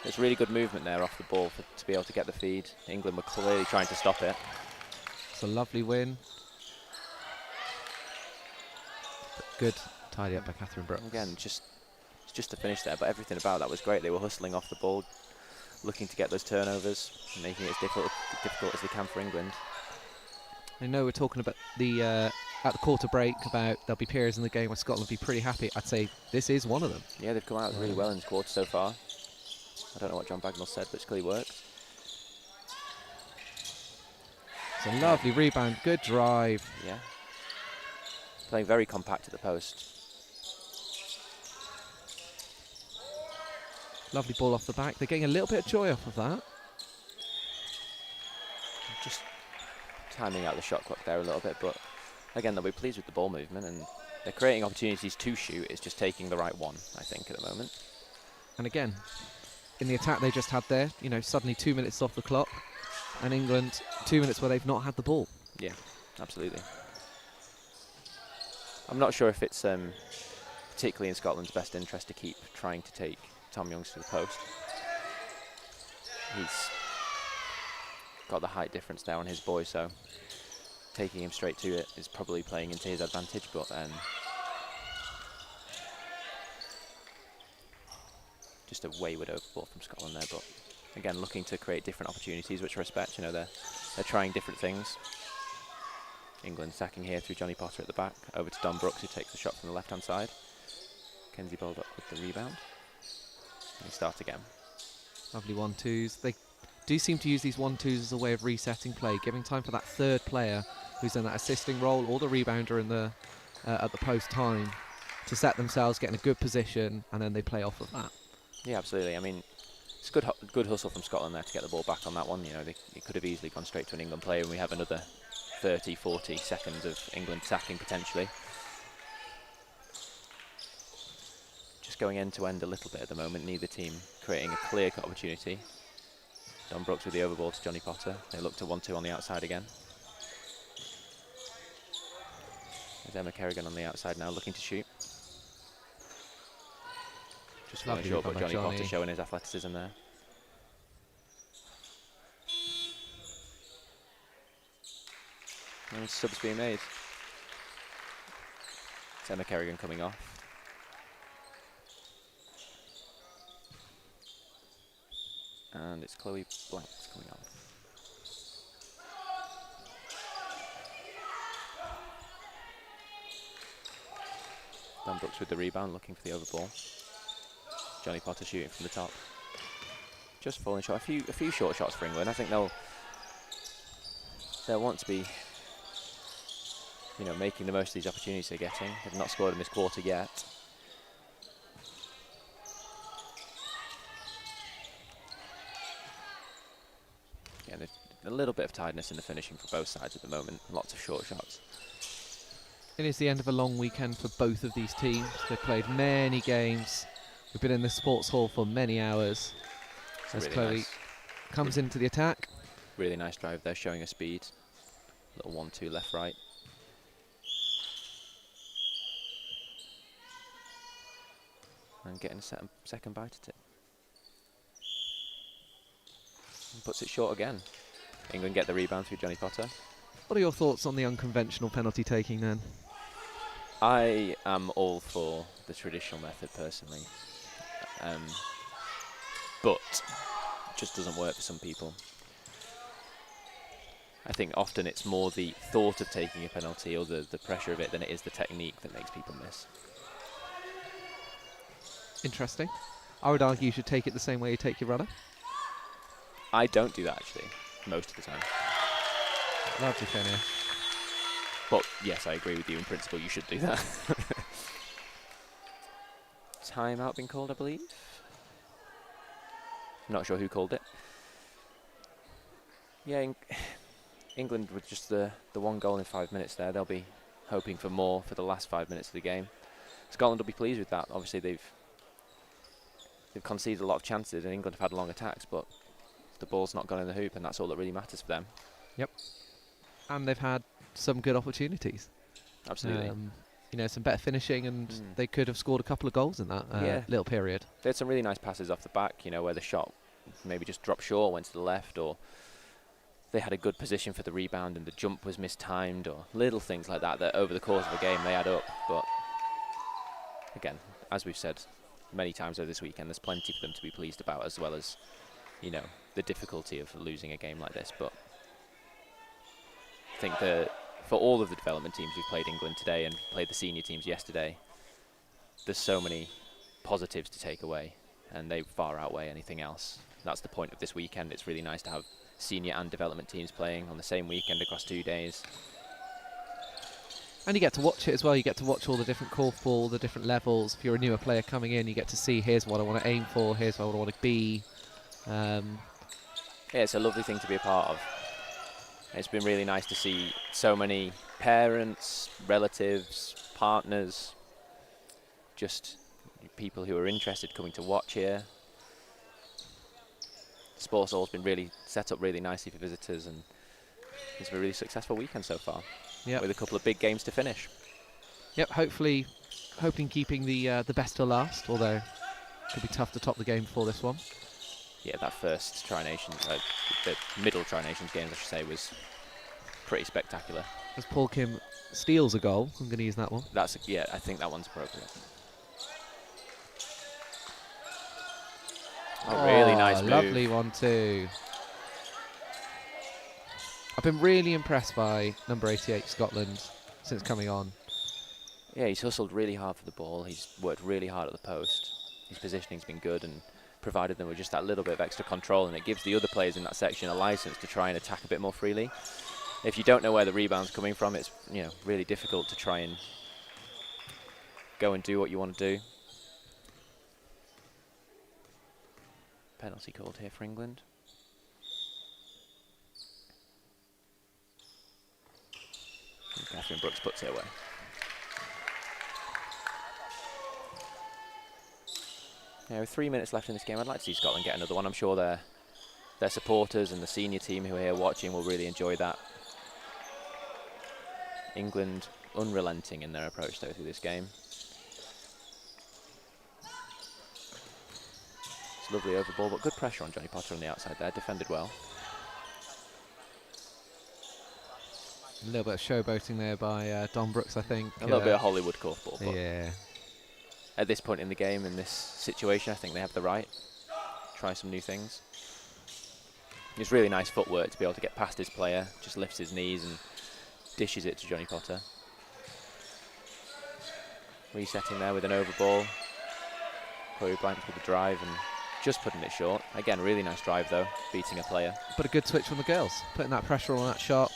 there's really good movement there off the ball to be able to get the feed. England were clearly trying to stop it. It's a lovely win. Good tidy up by Catherine Brooks. Again, just to finish there, but everything about that was great. They were hustling off the ball, looking to get those turnovers, making it as difficult as they can for England. I know we're talking about at the quarter break about there'll be periods in the game where Scotland will be pretty happy. I'd say this is one of them. Yeah, they've come out really well in this quarter so far. I don't know what John Bagnall said, but it's clearly worked. It's a lovely rebound, good drive. Yeah. Playing very compact at the post. Lovely ball off the back. They're getting a little bit of joy off of that. Just timing out the shot clock there a little bit, but again, they'll be pleased with the ball movement, and they're creating opportunities to shoot. It's just taking the right one, I think, at the moment. And again, in the attack they just had there, suddenly 2 minutes off the clock, and England 2 minutes where they've not had the ball. Yeah, absolutely. I'm not sure if it's particularly in Scotland's best interest to keep trying to take Tom Youngs to the post. He's got the height difference there on his boy, so taking him straight to it is probably playing into his advantage, but just a wayward overball from Scotland there, but again, looking to create different opportunities, which I respect. They're trying different things. England sacking here through Johnny Potter at the back, over to Don Brooks, who takes the shot from the left-hand side. Kenzie Baldock with the rebound. And we start again. Lovely 1-2s. They do seem to use these 1-2s as a way of resetting play, giving time for that third player who's in that assisting role, or the rebounder in the at the post time, to set themselves, get in a good position, and then they play off of that. Yeah, absolutely. I mean, it's good hustle from Scotland there to get the ball back on that one. They could have easily gone straight to an England player, and we have another 30, 40 seconds of England attacking potentially. just going end to end a little bit at the moment. Neither team creating a clear-cut opportunity. Don Brooks with the overball to Johnny Potter. They look to 1-2 on the outside again. There's Emma Kerrigan on the outside now, looking to shoot. Just falling Lovely short, but rebound by Johnny Potter Johnny. showing his athleticism there. And subs being made. It's Emma Kerrigan coming off. And it's Chloe Blanks coming on. Dan Brooks with the rebound, looking for the overball. Johnny Potter shooting from the top. Just falling short. A few short shots for England. I think they'll want to be, you know, making the most of these opportunities they're getting. They've not scored in this quarter yet. Yeah, there's a little bit of tiredness in the finishing for both sides at the moment. Lots of short shots. It is the end of a long weekend for both of these teams. They've played many games. We've been in the sports hall for many hours. As Really Chloe nice. comes into the attack. Really nice drive there, showing her speed. Little 1-2 left, right. And getting a second bite at it. And puts it short again. England get the rebound through Johnny Potter. What are your thoughts on the unconventional penalty taking then? I am all for the traditional method personally. But it just doesn't work for some people. I think often it's more the thought of taking a penalty or the pressure of it than it is the technique that makes people miss. Interesting. I would argue you should take it the same way you take your rudder. I don't do that actually, most of the time. Lovely finish. But yes, I agree with you in principle, you should do that. Timeout been called, I believe. Not sure who called it. Yeah, England with just the one goal in 5 minutes there. They'll be hoping for more for the last 5 minutes of the game. Scotland will be pleased with that. Obviously, they've conceded a lot of chances, and England have had long attacks, but the ball's not gone in the hoop, and that's all that really matters for them. Yep. And they've had some good opportunities. Absolutely. You know, some better finishing, and they could have scored a couple of goals in that little period. They had some really nice passes off the back, you know, where the shot maybe just dropped short, went to the left, or they had a good position for the rebound and the jump was mistimed, or little things like that that over the course of a game they add up. But again, as we've said many times over this weekend, there's plenty for them to be pleased about, as well as, you know, the difficulty of losing a game like this. But I think for all of the development teams who've played England today and played the senior teams yesterday, there's so many positives to take away, and they far outweigh anything else. That's the point of this weekend. It's really nice to have senior and development teams playing on the same weekend across 2 days. And you get to watch it as well. You get to watch all the different korfball, the different levels. If you're a newer player coming in, you get to see, here's what I want to aim for, here's what I want to be. Yeah, it's a lovely thing to be a part of. It's been really nice to see so many parents, relatives, partners, just people who are interested coming to watch here. Sports Hall's been really set up really nicely for visitors, and it's been a really successful weekend so far. Yep. With a couple of big games to finish. Yep, hopefully keeping the best to last, although it could be tough to top the game before this one. Yeah, that first Tri-Nations, the middle Tri-Nations games, I should say, was pretty spectacular. As Paul Kim steals a goal, I'm going to use that one. Yeah, I think that one's appropriate. Oh, really nice move. Lovely one too. I've been really impressed by number 88 Scotland since coming on. Yeah, he's hustled really hard for the ball. He's worked really hard at the post. His positioning's been good and provided them with just that little bit of extra control, and it gives the other players in that section a license to try and attack a bit more freely. If you don't know where the rebound's coming from, it's, you know, really difficult to try and go and do what you want to do. Penalty called here for England. And Catherine Brooks puts it away. Yeah, with 3 minutes left in this game, I'd like to see Scotland get another one. I'm sure their supporters and the senior team who are here watching will really enjoy that. England unrelenting in their approach though through this game. It's lovely over ball, but good pressure on Johnny Potter on the outside there. Defended well. A little bit of showboating there by Don Brooks, I think. A little bit of Hollywood korfball. But Yeah. at this point in the game, in this situation, I think they have the right. Try some new things. It's really nice footwork to be able to get past his player. Just lifts his knees and dishes it to Johnny Potter. Resetting there with an over ball. Chloe Blanks with the drive and just putting it short. Again, really nice drive though, beating a player. But a good switch from the girls, putting that pressure on that shot.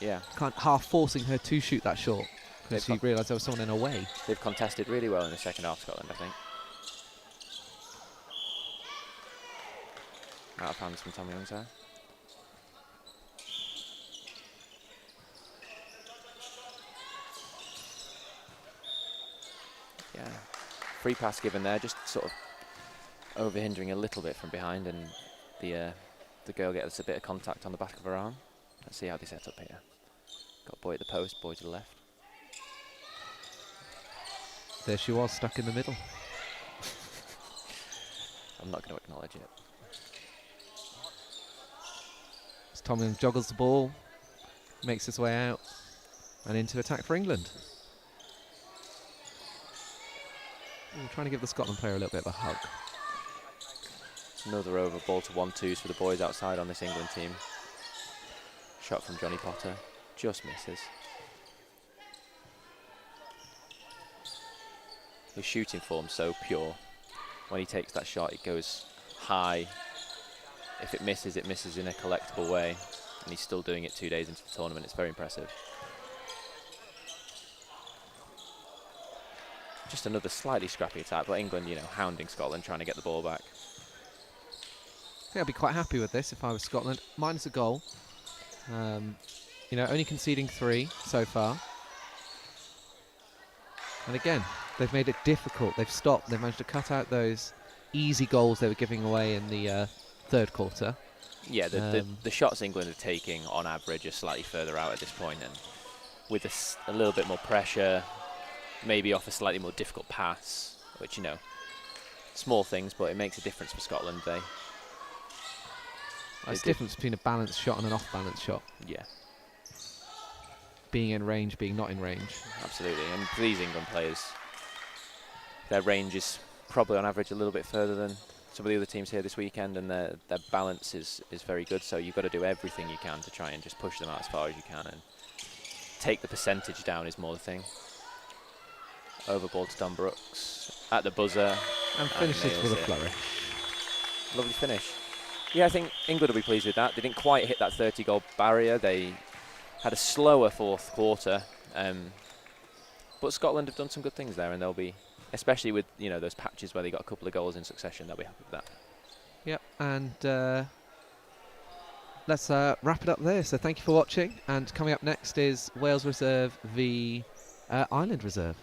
Yeah. Half forcing her to shoot that shot because They've she realised there was someone in her way. They've contested really well in the second half, Scotland, I think. Out of hands from Tom Youngs there. Yeah, free pass given there, just sort of over hindering a little bit from behind, and the girl gets a bit of contact on the back of her arm. Let's see how they set up here. Got boy at the post, boy to the left. There she was, stuck in the middle. I'm not going to acknowledge it. As Tom Young joggles the ball, makes his way out, and into attack for England. Trying to give the Scotland player a little bit of a hug. Another over ball to 1-2s for the boys outside on this England team. Shot from Johnny Potter, just misses. His shooting form's so pure. When he takes that shot, it goes high. If it misses in a collectible way. And he's still doing it 2 days into the tournament. It's very impressive. Just another slightly scrappy attack, but England, you know, hounding Scotland, trying to get the ball back. I think I'd be quite happy with this if I was Scotland. Minus a goal. You know, only conceding 3 so far. And again, they've made it difficult. They've stopped. They've managed to cut out those easy goals they were giving away in the third quarter. Yeah, the shots England are taking on average are slightly further out at this point, and with a little bit more pressure, maybe off a slightly more difficult pass, which, you know, small things, but it makes a difference for Scotland. There's a difference between a balanced shot and an off-balance shot. Yeah. Being in range, being not in range. Absolutely, and for these England players, their range is probably on average a little bit further than some of the other teams here this weekend, and their balance is very good, so you've got to do everything you can to try and just push them out as far as you can, and take the percentage down is more the thing. Over ball to Don Brooks at the buzzer. And finishes with a flourish. Lovely finish. Yeah, I think England will be pleased with that. They didn't quite hit that 30-goal barrier. They had a slower fourth quarter, but Scotland have done some good things there, and they'll be, especially with, you know, those patches where they got a couple of goals in succession, they'll be happy with that. Yep, and let's wrap it up there. So thank you for watching, and coming up next is Wales Reserve v Ireland Reserve.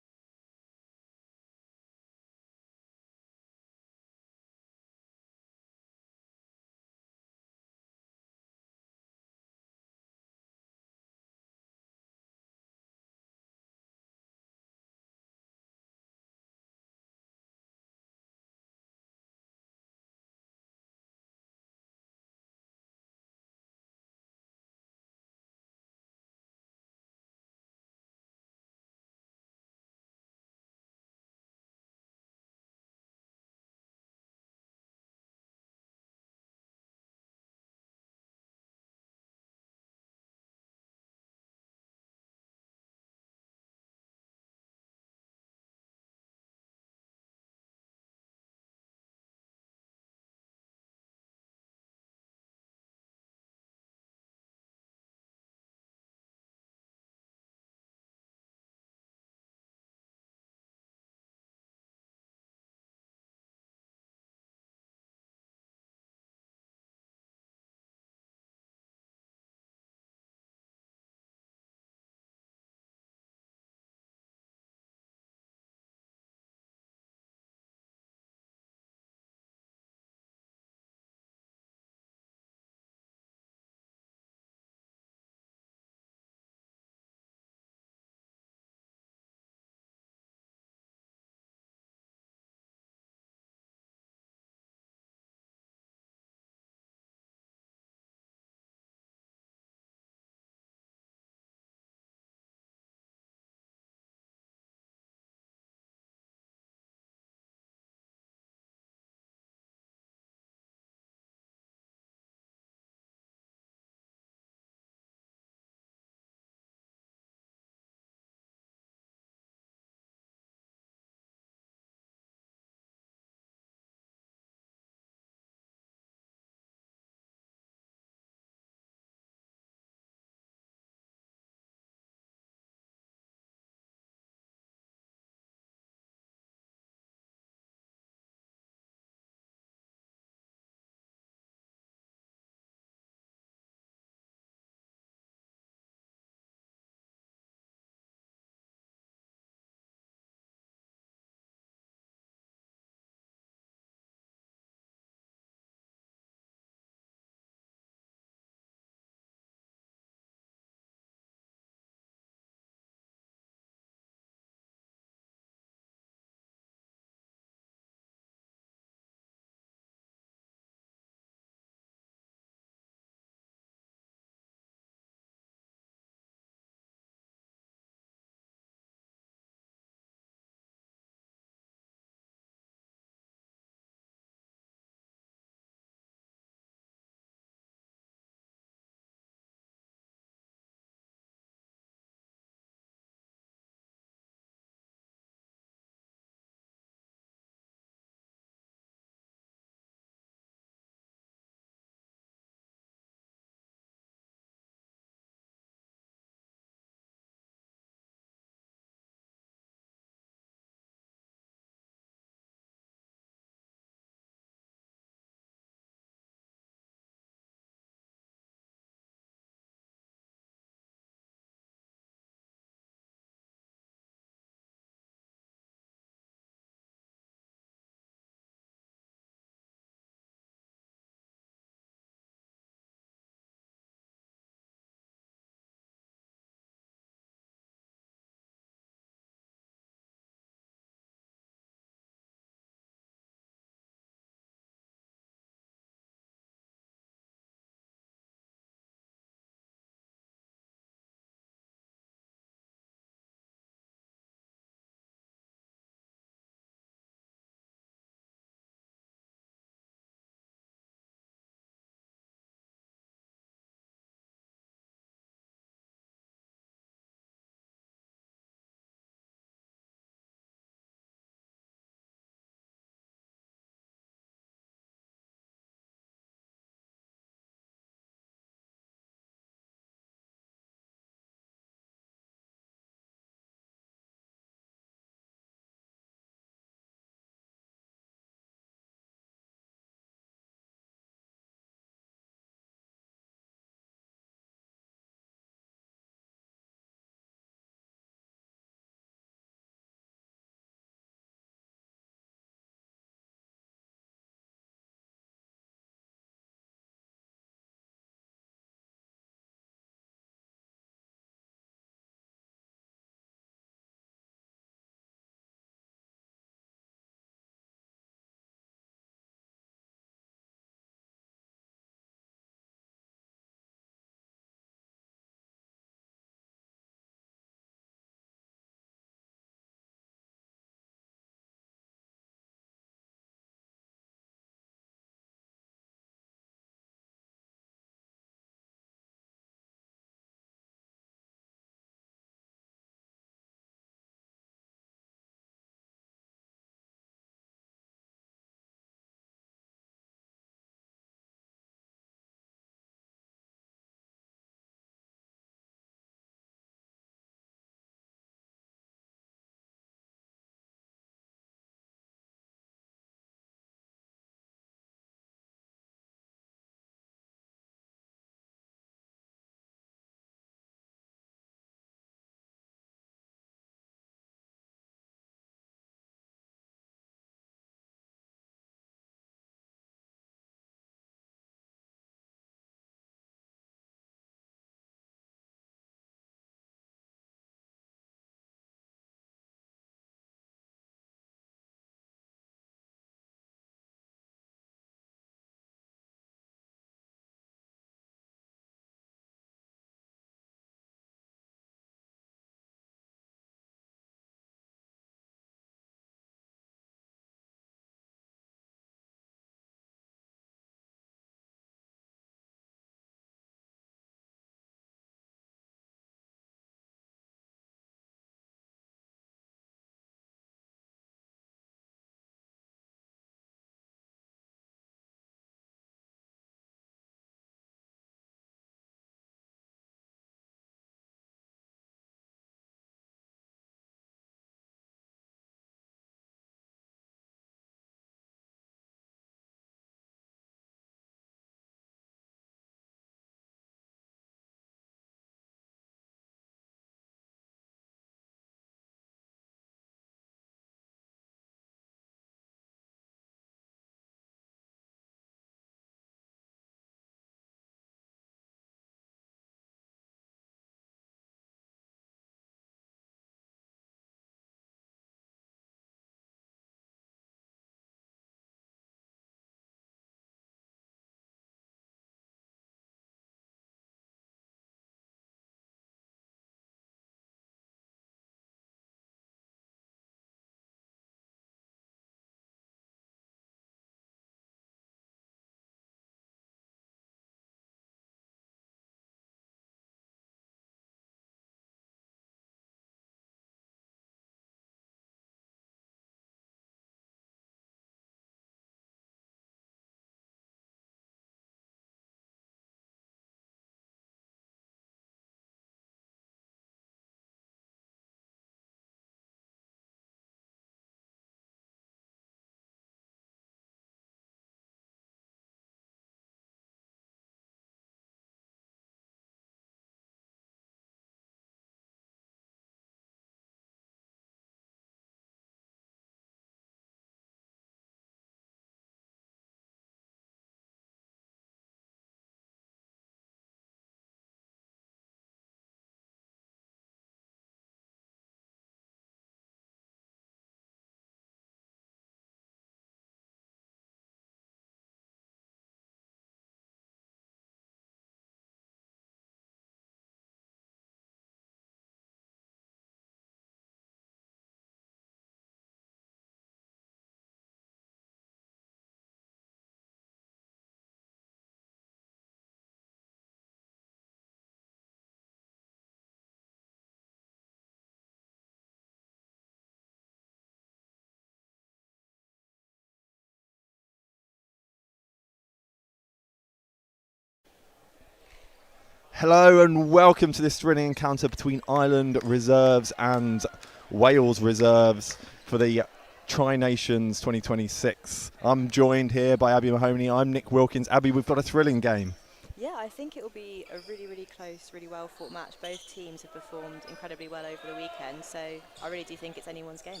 Hello and welcome to this thrilling encounter between Ireland reserves and Wales reserves for the Tri-Nations 2026. I'm joined here by Abby Mahoney. I'm Nick Wilkins. Abby, we've got a thrilling game. Yeah, I think it will be a really, really close, really well fought match. Both teams have performed incredibly well over the weekend, so I really do think it's anyone's game.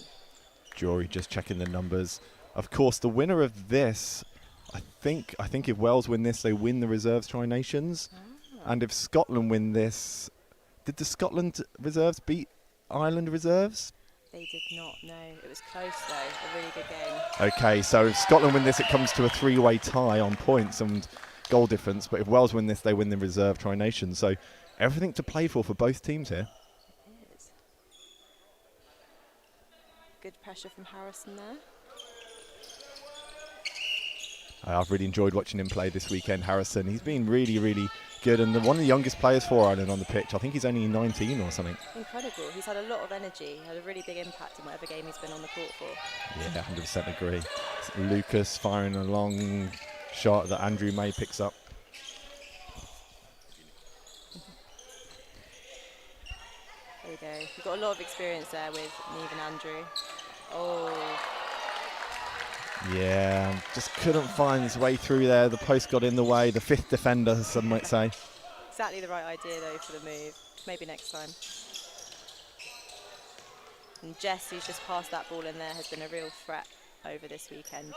Jury just checking the numbers. Of course, the winner of this, I think if Wales win this, they win the reserves Tri-Nations. And if Scotland win this, did the Scotland reserves beat Ireland reserves? They did not, no. It was close though, a really good game. Okay, so if Scotland win this, it comes to a three-way tie on points and goal difference. But if Wales win this, they win the reserve Tri-Nations. So everything to play for both teams here. It is. Good pressure from Harrison there. I've really enjoyed watching him play this weekend, Harrison. He's been really, really good, and one of the youngest players for Ireland on the pitch. I think he's only 19 or something. Incredible. He's had a lot of energy, had a really big impact in whatever game he's been on the court for. Yeah, 100% agree. Lucas firing a long shot that Andrew May picks up. There we go. We've got a lot of experience there with Niamh and Andrew. Oh. Yeah, just couldn't find his way through there. The post got in the way. The fifth defender, some might say. Exactly the right idea though for the move. Maybe next time. And Jess, who's just passed that ball in there, has been a real threat over this weekend.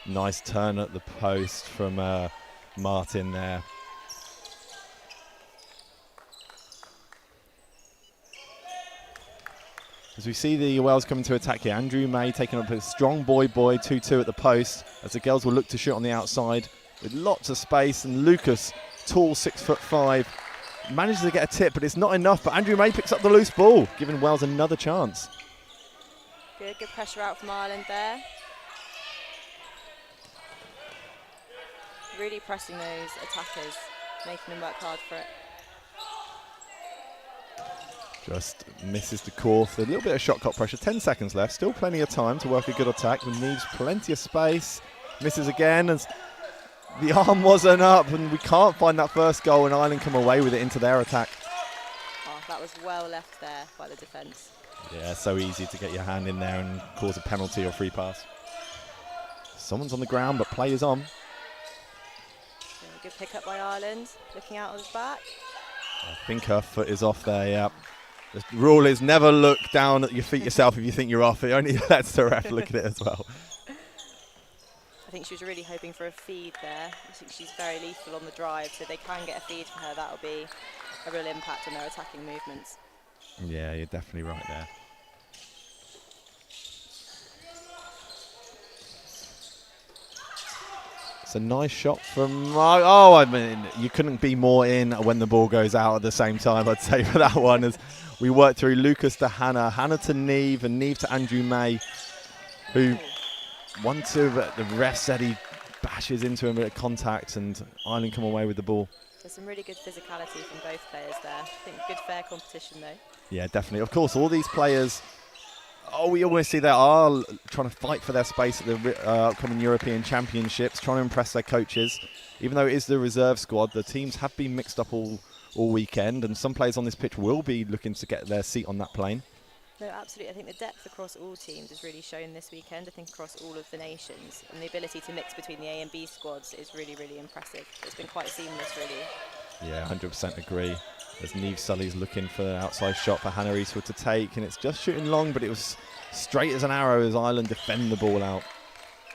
Nice turn at the post from Martin there. As we see the Wales coming to attack here, Andrew May taking up a strong boy 2-2 at the post, as the girls will look to shoot on the outside with lots of space, and Lucas, tall 6'5", manages to get a tip, but it's not enough. But Andrew May picks up the loose ball, giving Wales another chance. Good pressure out from Ireland there. Really pressing those attackers, making them work hard for it. Just misses the course. A little bit of shot clock pressure. 10 seconds left. Still plenty of time to work a good attack. But needs plenty of space. Misses again. As the arm wasn't up, and we can't find that first goal, and Ireland come away with it into their attack. Oh, that was well left there by the defence. Yeah, so easy to get your hand in there and cause a penalty or free pass. Someone's on the ground, but play is on. Good pick up by Ireland. Looking out on his back. I think her foot is off there, yeah. The rule is never look down at your feet yourself if you think you're off. It only lets the ref look at it as well. I think she was really hoping for a feed there. I think she's very lethal on the drive, so if they can get a feed for her, that'll be a real impact on their attacking movements. Yeah, you're definitely right there. It's a nice shot from... Oh, I mean, you couldn't be more in when the ball goes out at the same time, I'd say, for that one. As we work through Lucas to Hannah, Hannah to Niamh, and Niamh to Andrew May, who 1-2, but the ref said he bashes into him at contact, and Ireland come away with the ball. There's some really good physicality from both players there. I think good fair competition, though. Yeah, definitely. Of course, all these players... Oh, we always see they are trying to fight for their space at the upcoming European Championships, trying to impress their coaches. Even though it is the reserve squad, the teams have been mixed up all weekend, and some players on this pitch will be looking to get their seat on that plane. No, absolutely. I think the depth across all teams is really shown this weekend, I think across all of the nations. And the ability to mix between the A and B squads is really, really impressive. It's been quite seamless, really. Yeah, 100% agree. As Niamh Sully's looking for the outside shot for Hannah Eastwood to take, and it's just shooting long, but it was straight as an arrow as Ireland defend the ball out.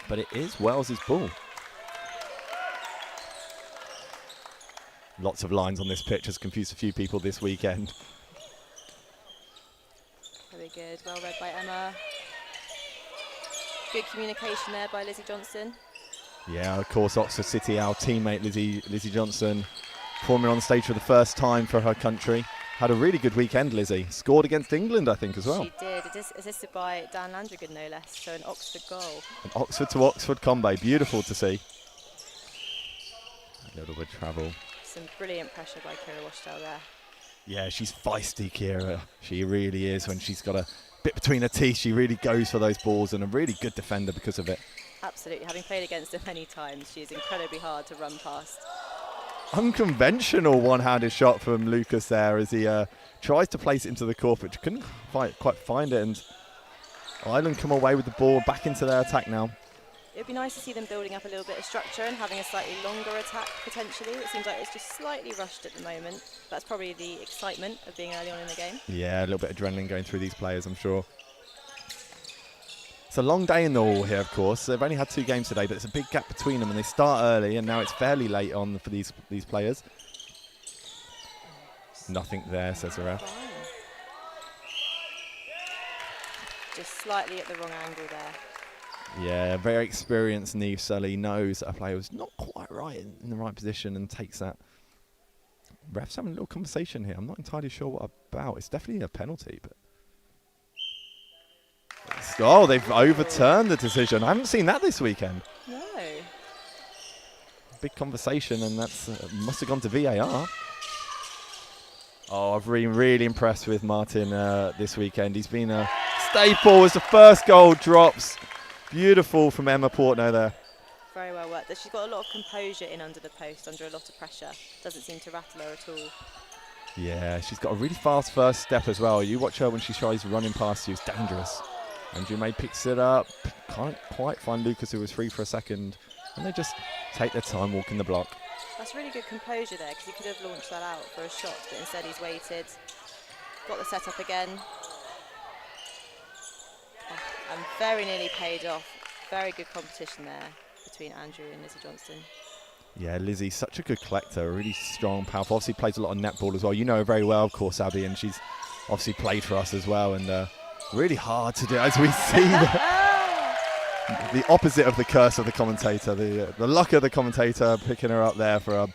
But it is Wales's ball. Lots of lines on this pitch has confused a few people this weekend. Very good, well read by Emma. Good communication there by Lizzie Johnson. Yeah, of course, Oxford City, our teammate Lizzie Johnson, performing on stage for the first time for her country. Had a really good weekend, Lizzie. Scored against England, I think, as well. She did, assisted by Dan Landrigan, no less, so an Oxford goal. An Oxford to Oxford combo, beautiful to see. A little bit of travel. Some brilliant pressure by Kira Washdale there. Yeah, she's feisty, Kira. She really is. When she's got a bit between her teeth, she really goes for those balls, and a really good defender because of it. Absolutely. Having played against her many times, she is incredibly hard to run past. Unconventional one-handed shot from Lucas there as he tries to place it into the court, but couldn't quite find it. And Ireland come away with the ball back into their attack now. It would be nice to see them building up a little bit of structure and having a slightly longer attack potentially. It seems like it's just slightly rushed at the moment. That's probably the excitement of being early on in the game. Yeah, a little bit of adrenaline going through these players, I'm sure. It's a long day in the hall here, of course. They've only had 2 games today, but it's a big gap between them, and they start early, and now it's fairly late on for these players. Nothing there, says the ref. Just slightly at the wrong angle there. Yeah, very experienced Niamh Sully knows that a player was not quite right in the right position and takes that. Ref's having a little conversation here. I'm not entirely sure what about. It's definitely a penalty, but oh, they've overturned the decision. I haven't seen that this weekend. No. Big conversation, and that's must have gone to VAR. Oh, I've been really impressed with Martin this weekend. He's been a staple as the first goal drops. Beautiful from Emma Portnoy there. Very well worked. She's got a lot of composure in under the post, under a lot of pressure. Doesn't seem to rattle her at all. Yeah, she's got a really fast first step as well. You watch her when she tries running past you. It's dangerous. Andrew May picks it up. Can't quite find Lucas, who was free for a second. And they just take their time walking the block. That's really good composure there, because he could have launched that out for a shot, but instead he's waited. Got the setup again. And very nearly paid off. Very good competition there between Andrew and Lizzie Johnston. Yeah, Lizzie, such a good collector, really strong, powerful. Obviously plays a lot of netball as well. You know her very well, of course, Abby, and she's obviously played for us as well. And really hard to do, as we see the opposite of the curse of the commentator, the luck of the commentator picking her up there for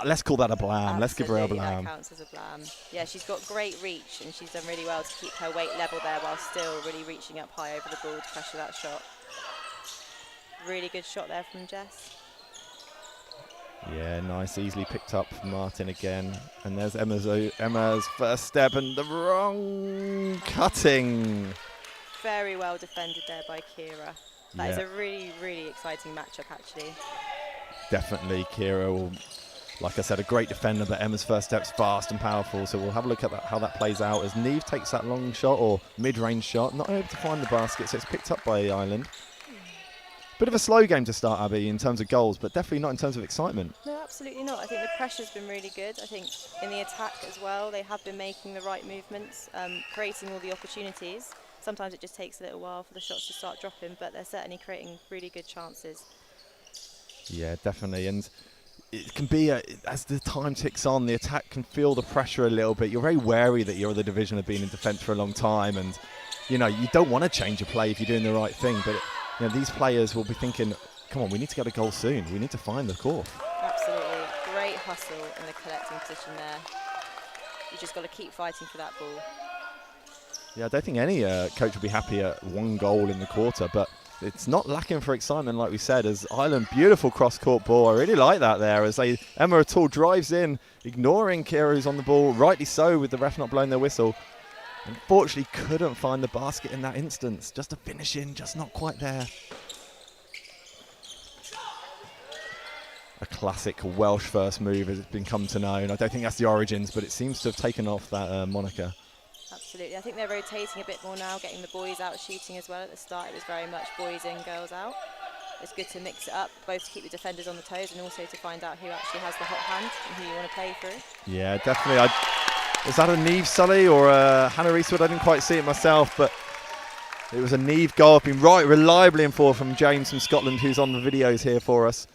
let's call that a blam. Absolutely, let's give her a blam. That counts as a blam. Yeah, she's got great reach, and she's done really well to keep her weight level there while still really reaching up high over the ball to pressure that shot. Really good shot there from Jess. Yeah, nice, easily picked up from Martin again. And there's Emma's first step, and the wrong cutting. Very well defended there by Kira. That is a really, really exciting matchup, actually. Definitely, Kira, like I said, a great defender, but Emma's first step's fast and powerful. So we'll have a look at how that plays out as Niamh takes that long shot or mid-range shot, not able to find the basket, so it's picked up by Ireland. Bit of a slow game to start, Abby, in terms of goals, but definitely not in terms of excitement. No, absolutely not. I think the pressure's been really good. I think in the attack as well, they have been making the right movements, creating all the opportunities. Sometimes it just takes a little while for the shots to start dropping, but they're certainly creating really good chances. Yeah, definitely. And it can be, as the time ticks on, the attack can feel the pressure a little bit. You're very wary that you're the division of being in defence for a long time, and you know you don't want to change your play if you're doing the right thing. But you know, these players will be thinking, come on, we need to get a goal soon. We need to find the core. Absolutely. Great hustle in the collecting position there. You just got to keep fighting for that ball. Yeah, I don't think any coach would be happy at 1 goal in the quarter, but it's not lacking for excitement, like we said, as Ireland, beautiful cross-court ball. I really like that there, as Emma O'Toole drives in, ignoring Kira, who's on the ball, rightly so, with the ref not blowing their whistle. Unfortunately, couldn't find the basket in that instance. Just a finish in, just not quite there. A classic Welsh first move, as it's been come to know, and I don't think that's the origins, but it seems to have taken off that moniker. Absolutely. I think they're rotating a bit more now, getting the boys out shooting as well. At the start, it was very much boys in, girls out. It's good to mix it up, both to keep the defenders on the toes and also to find out who actually has the hot hand and who you want to play through. Yeah, definitely. Was that a Niamh Sully or Hannah Eastwood? I didn't quite see it myself, but it was a Niamh goal. I've been right reliably informed from James from Scotland, who's on the videos here for us.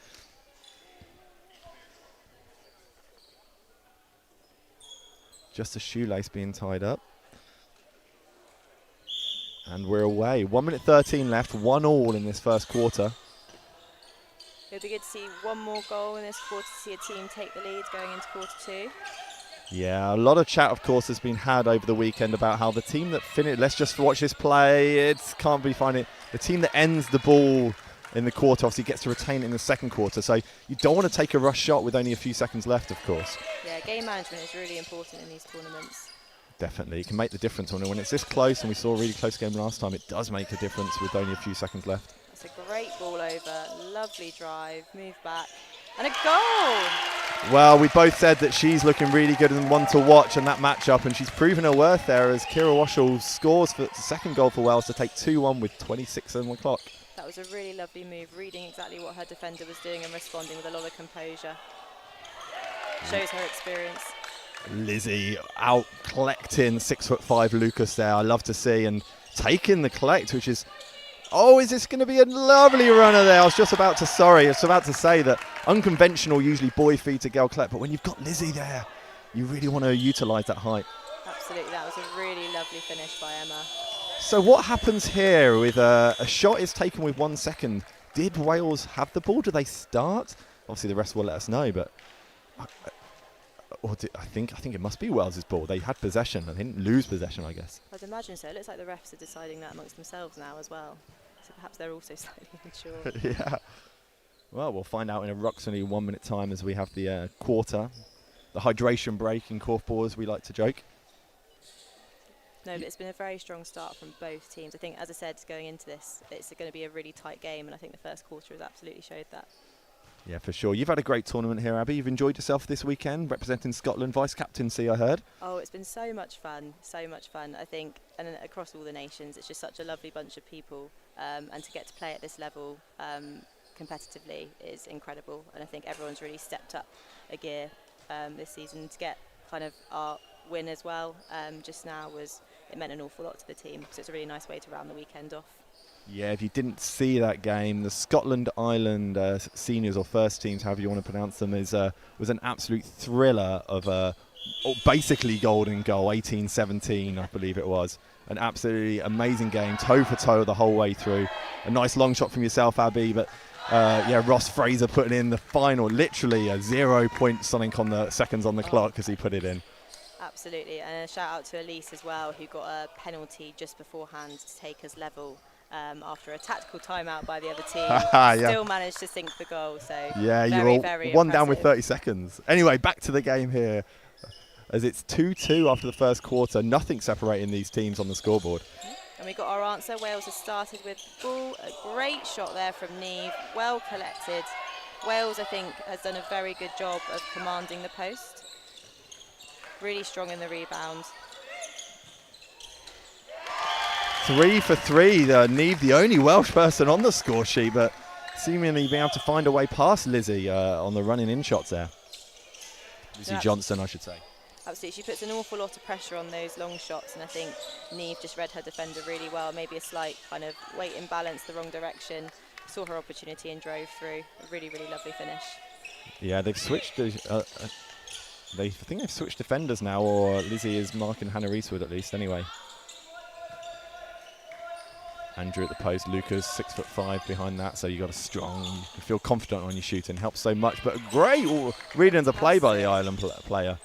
Just a shoelace being tied up. And we're away. 1 minute 13 left, 1-1 in this first quarter. It'll be good to see one more goal in this quarter to see a team take the lead going into quarter 2. Yeah, a lot of chat, of course, has been had over the weekend about how the team that finished, let's just watch this play, it can't be finding the team that ends the ball in the quarter obviously gets to retain it in the second quarter. So you don't want to take a rush shot with only a few seconds left, of course. Yeah, game management is really important in these tournaments. Definitely, it can make the difference when it's this close, and we saw a really close game last time. It does make a difference with only a few seconds left. That's It's a great ball over, lovely drive, move back, and a goal! Well, we both said that she's looking really good and one to watch in that matchup, and she's proven her worth there as Kira Washall scores for the second goal for Wales to take 2-1 with 26 on the clock. That was a really lovely move, reading exactly what her defender was doing and responding with a lot of composure. Shows her experience. Lizzie out collecting 6'5" Lucas there. I love to see, and taking the collect, which is, oh, is this going to be a lovely runner there? I was just about to, say that unconventional usually boy feed to girl collect, but when you've got Lizzie there, you really want to utilise that height. Absolutely, that was a really lovely finish by Emma. So what happens here with a shot is taken with 1 second? Did Wales have the ball? Do they start? Obviously the rest will let us know, but I think it must be Wales's ball. They had possession. They didn't lose possession, I guess. I'd imagine so. It looks like the refs are deciding that amongst themselves now as well. So perhaps they're also slightly unsure. Yeah. Well, we'll find out in approximately 1 minute time as we have the quarter, the hydration break in korfball, as we like to joke. No, but it's been a very strong start from both teams. I think, as I said, going into this, it's going to be a really tight game, and I think the first quarter has absolutely showed that. Yeah, for sure. You've had a great tournament here, Abby. You've enjoyed yourself this weekend, representing Scotland, vice-captaincy, I heard. Oh, it's been so much fun, I think, and across all the nations. It's just such a lovely bunch of people, and to get to play at this level competitively is incredible, and I think everyone's really stepped up a gear this season. To get kind of our win as well just now it meant an awful lot to the team, so it's a really nice way to round the weekend off. Yeah, if you didn't see that game, the Scotland-Ireland seniors or first teams, however you want to pronounce them, was an absolute thriller of basically golden goal, 18-17, I believe it was. An absolutely amazing game, toe for toe the whole way through. A nice long shot from yourself, Abby, but Ross Fraser putting in the final, literally a 0 point something on the seconds on the clock as he put it in. Absolutely, and a shout out to Elise as well, who got a penalty just beforehand to take us level after a tactical timeout by the other team. Still managed to sink the goal, so yeah, very, you were very one impressive. down with 30 seconds. Anyway, back to the game here, as it's 2-2 after the first quarter. Nothing separating these teams on the scoreboard. And we got our answer. Wales has started with ball. A great shot there from Niamh, well collected. Wales, I think, has done a very good job of commanding the post. Really strong in the rebound. 3 for 3. Niamh, the only Welsh person on the score sheet, but seemingly being able to find a way past Lizzie on the running in shots there. Lizzie Johnson, I should say. Absolutely, she puts an awful lot of pressure on those long shots, and I think Niamh just read her defender really well. Maybe a slight kind of weight imbalance the wrong direction. Saw her opportunity and drove through. A really, really lovely finish. Yeah, they've switched. I think they've switched defenders now, or Lizzie is marking Hannah Eastwood at least. Anyway, Andrew at the post. Lucas 6'5" behind that, so you got a strong. You feel confident when you're shooting. Helps so much. But a great reading of the play by the Ireland player.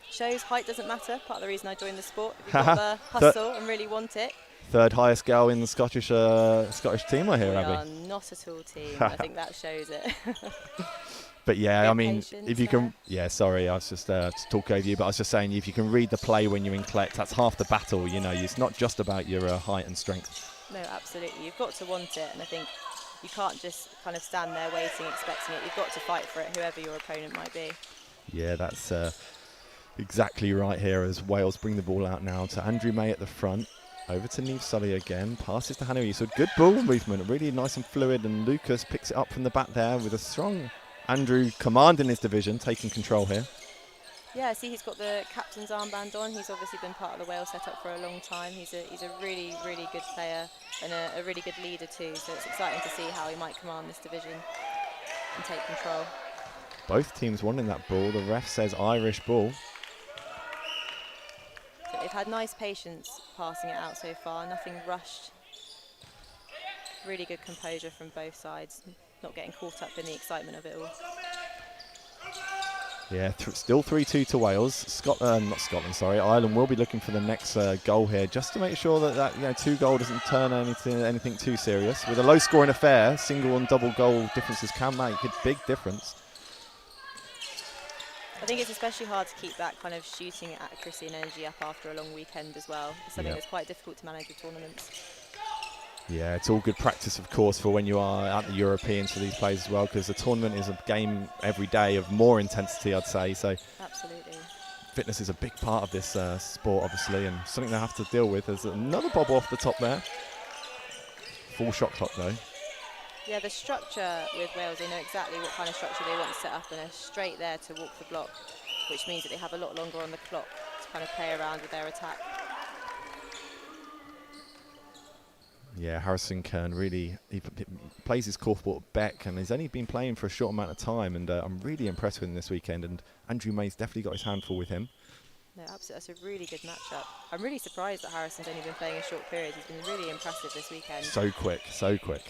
Shows height doesn't matter. Part of the reason I joined the sport. If you've got the hustle and really want it. Third highest girl in the Scottish team, I hear, We Abby. are not at all team. I think that shows it. But yeah, Bit I mean, patience if you can, yeah, sorry, I was just to talk over you, but I was just saying, if you can read the play when you're in collect, that's half the battle. You know, it's not just about your height and strength. No, absolutely. You've got to want it, and I think you can't just kind of stand there waiting, expecting it. You've got to fight for it, whoever your opponent might be. Yeah, that's exactly right here as Wales bring the ball out now to Andrew May at the front. Over to Niamh Sully again. Passes to Hannah Eastwood. Good ball movement, really nice and fluid, and Lucas picks it up from the back there with a strong Andrew commanding his division, taking control here. Yeah, see, he's got the captain's armband on. He's obviously been part of the Wales setup for a long time. He's a really, really good player and a really good leader too. So it's exciting to see how he might command this division and take control. Both teams wanting that ball. The ref says Irish ball. So they've had nice patience passing it out so far. Nothing rushed. Really good composure from both sides. Not getting caught up in the excitement of it all. Yeah, still 3-2 to Wales. Ireland will be looking for the next goal here, just to make sure that 2 goal doesn't turn anything too serious. With a low-scoring affair, single and double goal differences can make a big difference. I think it's especially hard to keep that kind of shooting accuracy and energy up after a long weekend as well. It's something that's quite difficult to manage with tournaments. Yeah, it's all good practice, of course, for when you are at the Europeans for these players as well, because the tournament is a game every day of more intensity, I'd say. So Absolutely. fitness is a big part of this sport, obviously, and something they have to deal with. There's another bobble off the top there. Full shot clock, though. Yeah, the structure with Wales, they know exactly what kind of structure they want to set up, and they're straight there to walk the block, which means that they have a lot longer on the clock to kind of play around with their attack. Yeah, Harrison Kern really he plays his korfball at Beck, and he's only been playing for a short amount of time, and I'm really impressed with him this weekend, and Andrew May's definitely got his handful with him. No, absolutely, that's a really good matchup. I'm really surprised that Harrison's only been playing a short period. He's been really impressive this weekend. So quick, so quick.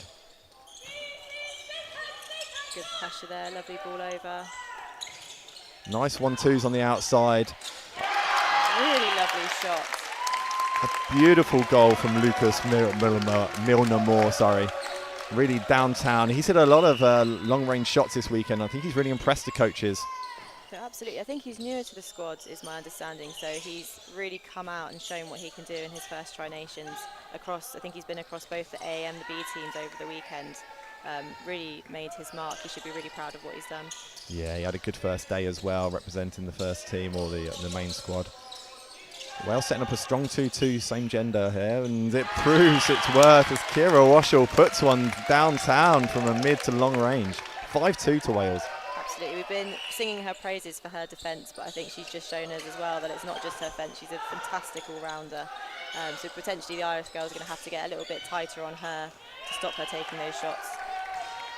Good pressure there, lovely ball over. Nice 1-2s on the outside. Really lovely shot. A beautiful goal from Lucas Milner-Moore, sorry. Really downtown. He's hit a lot of long-range shots this weekend. I think he's really impressed the coaches. No, absolutely. I think he's newer to the squad, is my understanding. So he's really come out and shown what he can do in his first Tri-Nations across. I think he's been across both the A and the B teams over the weekend. Really made his mark. He should be really proud of what he's done. Yeah, he had a good first day as well, representing the first team or the main squad. Wales setting up a strong 2-2, same gender here, and it proves its worth as Kira Washall puts one downtown from a mid to long range. 5-2 to Wales. Absolutely. We've been singing her praises for her defence, but I think she's just shown us as well that it's not just her fence. She's a fantastic all-rounder. So potentially the Irish girls are going to have to get a little bit tighter on her to stop her taking those shots.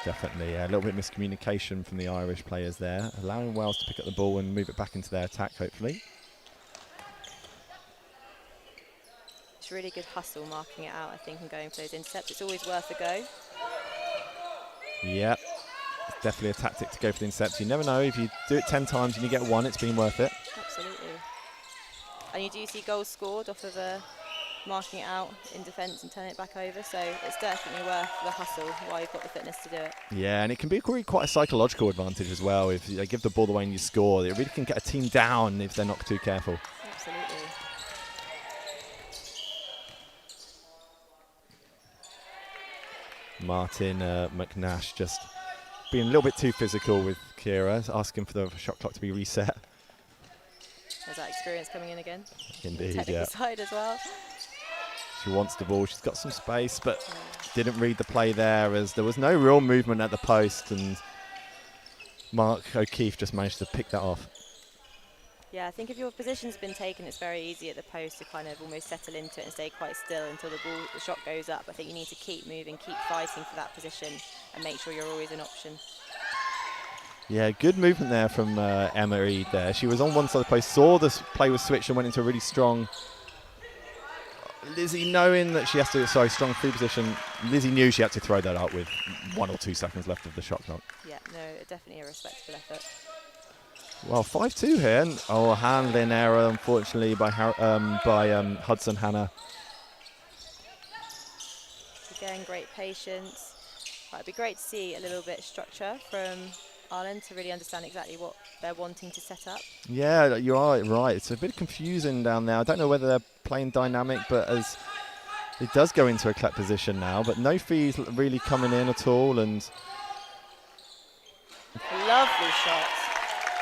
Definitely, a little bit of miscommunication from the Irish players there, allowing Wales to pick up the ball and move it back into their attack, hopefully. It's really good hustle marking it out, I think, and going for those intercepts. It's always worth a go. Yep, it's definitely a tactic to go for the intercepts. You never know, if you do it 10 times and you get one, it's been worth it. Absolutely. And you do see goals scored off of marking it out in defence and turning it back over, so it's definitely worth the hustle while you've got the fitness to do it. Yeah, and it can be quite a psychological advantage as well. If you give the ball away and you score, it really can get a team down if they're not too careful. Absolutely. Martin McNash just being a little bit too physical with Kira, asking for the shot clock to be reset. There's that experience coming in again. Indeed, the technical yeah. side as well. She wants the ball, she's got some space, but didn't read the play there as there was no real movement at the post, and Mark O'Keefe just managed to pick that off. Yeah, I think if your position's been taken, it's very easy at the post to kind of almost settle into it and stay quite still until the shot goes up. I think you need to keep moving, keep fighting for that position, and make sure you're always an option. Yeah, good movement there from Emma Reid there. She was on one side of the post, saw the play was switched and went into a really strong... Lizzie, knowing that she has to, strong free position, Lizzie knew she had to throw that up with 1 or 2 seconds left of the shot clock. Yeah, no, definitely a respectful effort. Well, 5-2 here. Oh, a handling error, unfortunately, by Hudson Hannah. Again, great patience. Right, it'd be great to see a little bit of structure from Ireland to really understand exactly what they're wanting to set up. Yeah, you are right. It's a bit confusing down there. I don't know whether they're playing dynamic, but as it does go into a collect position now, but no fees really coming in at all. And lovely shot.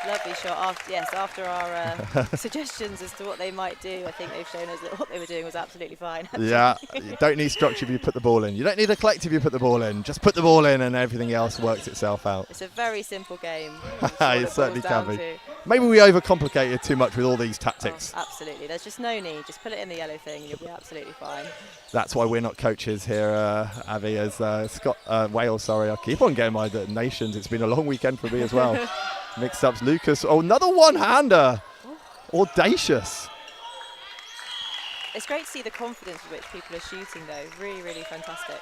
Lovely shot. After our suggestions as to what they might do, I think they've shown us that what they were doing was absolutely fine. Yeah, you don't need structure if you put the ball in. You don't need a collective if you put the ball in. Just put the ball in and everything else works itself out. It's a very simple game. It certainly can be. Maybe we overcomplicate it too much with all these tactics. Oh, absolutely. There's just no need. Just put it in the yellow thing and you'll be absolutely fine. That's why we're not coaches here, Avi, as Wales, sorry. I keep on getting my nations. It's been a long weekend for me as well. Mix-ups, Lucas. Oh, another one-hander. Audacious. It's great to see the confidence with which people are shooting, though. Really, really fantastic.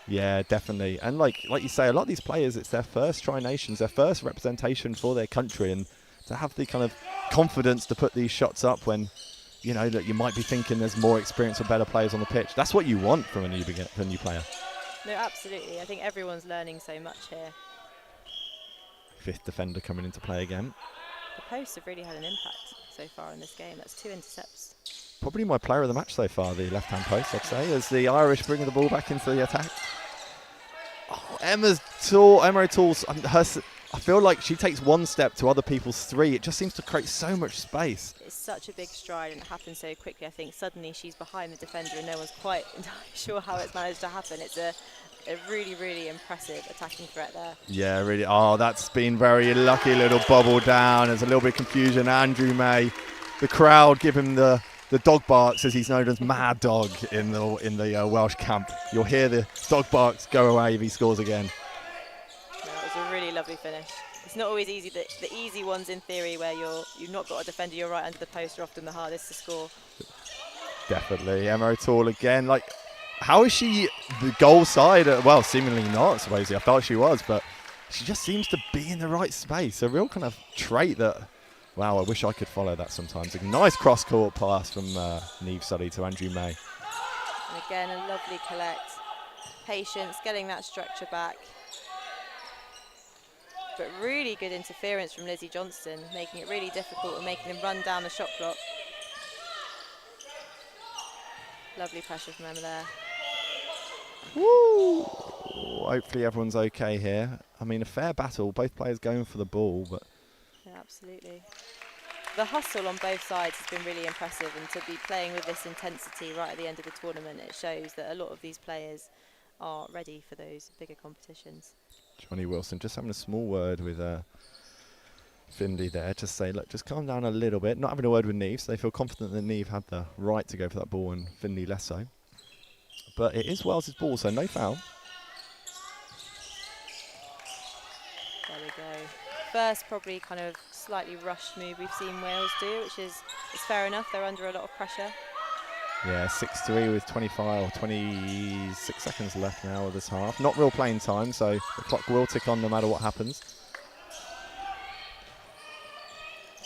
Yeah, definitely. And like you say, a lot of these players, it's their first Tri-Nations, their first representation for their country, and to have the kind of confidence to put these shots up when, you know, that you might be thinking there's more experience or better players on the pitch. That's what you want from a new player. No, absolutely. I think everyone's learning so much here. 5th defender coming into play again. The posts have really had an impact so far in this game. That's 2 intercepts. probably my player of the match so far, the left-hand post, I'd say, as the Irish bring the ball back into the attack. Oh, Emma O'Toole's, I feel like she takes one step to other people's three. It just seems to create so much space. It's such a big stride and it happens so quickly. I think suddenly she's behind the defender and no one's quite entirely sure how it's managed to happen. It's a really, really impressive attacking threat there. Yeah, really. Oh, that's been very lucky little bobble down. There's a little bit of confusion. Andrew May, the crowd give him the dog barks, as he's known as Mad Dog in the Welsh camp. You'll hear the dog barks go away if he scores again. That was a really lovely finish. It's not always easy. The easy ones, in theory, where you've not got a defender, you're right under the post, are often the hardest to score. Definitely. Emma O'Toole again. Like, how is she the goal side? Well, seemingly not, supposedly. I thought she was, but she just seems to be in the right space. A real kind of trait that, wow, I wish I could follow that sometimes. A nice cross-court pass from Niamh Suddy to Andrew May. And again, a lovely collect. Patience, getting that structure back. But really good interference from Lizzie Johnston, making it really difficult and making them run down the shot clock. Lovely pressure from Emma there. Woo! Hopefully everyone's okay here. I mean, a fair battle. Both players going for the ball, but... Yeah, absolutely. The hustle on both sides has been really impressive, and to be playing with this intensity right at the end of the tournament, it shows that a lot of these players are ready for those bigger competitions. Johnny Wilson just having a small word with Findlay there to say, look, just calm down a little bit. Not having a word with Niamh, so they feel confident that Niamh had the right to go for that ball and Findlay less so. But it is Wales's ball, so no foul. There we go. First probably kind of slightly rushed move we've seen Wales do, which is fair enough. They're under a lot of pressure. Yeah, 6-3 with 25 or 26 seconds left now of this half. Not real playing time, so the clock will tick on no matter what happens.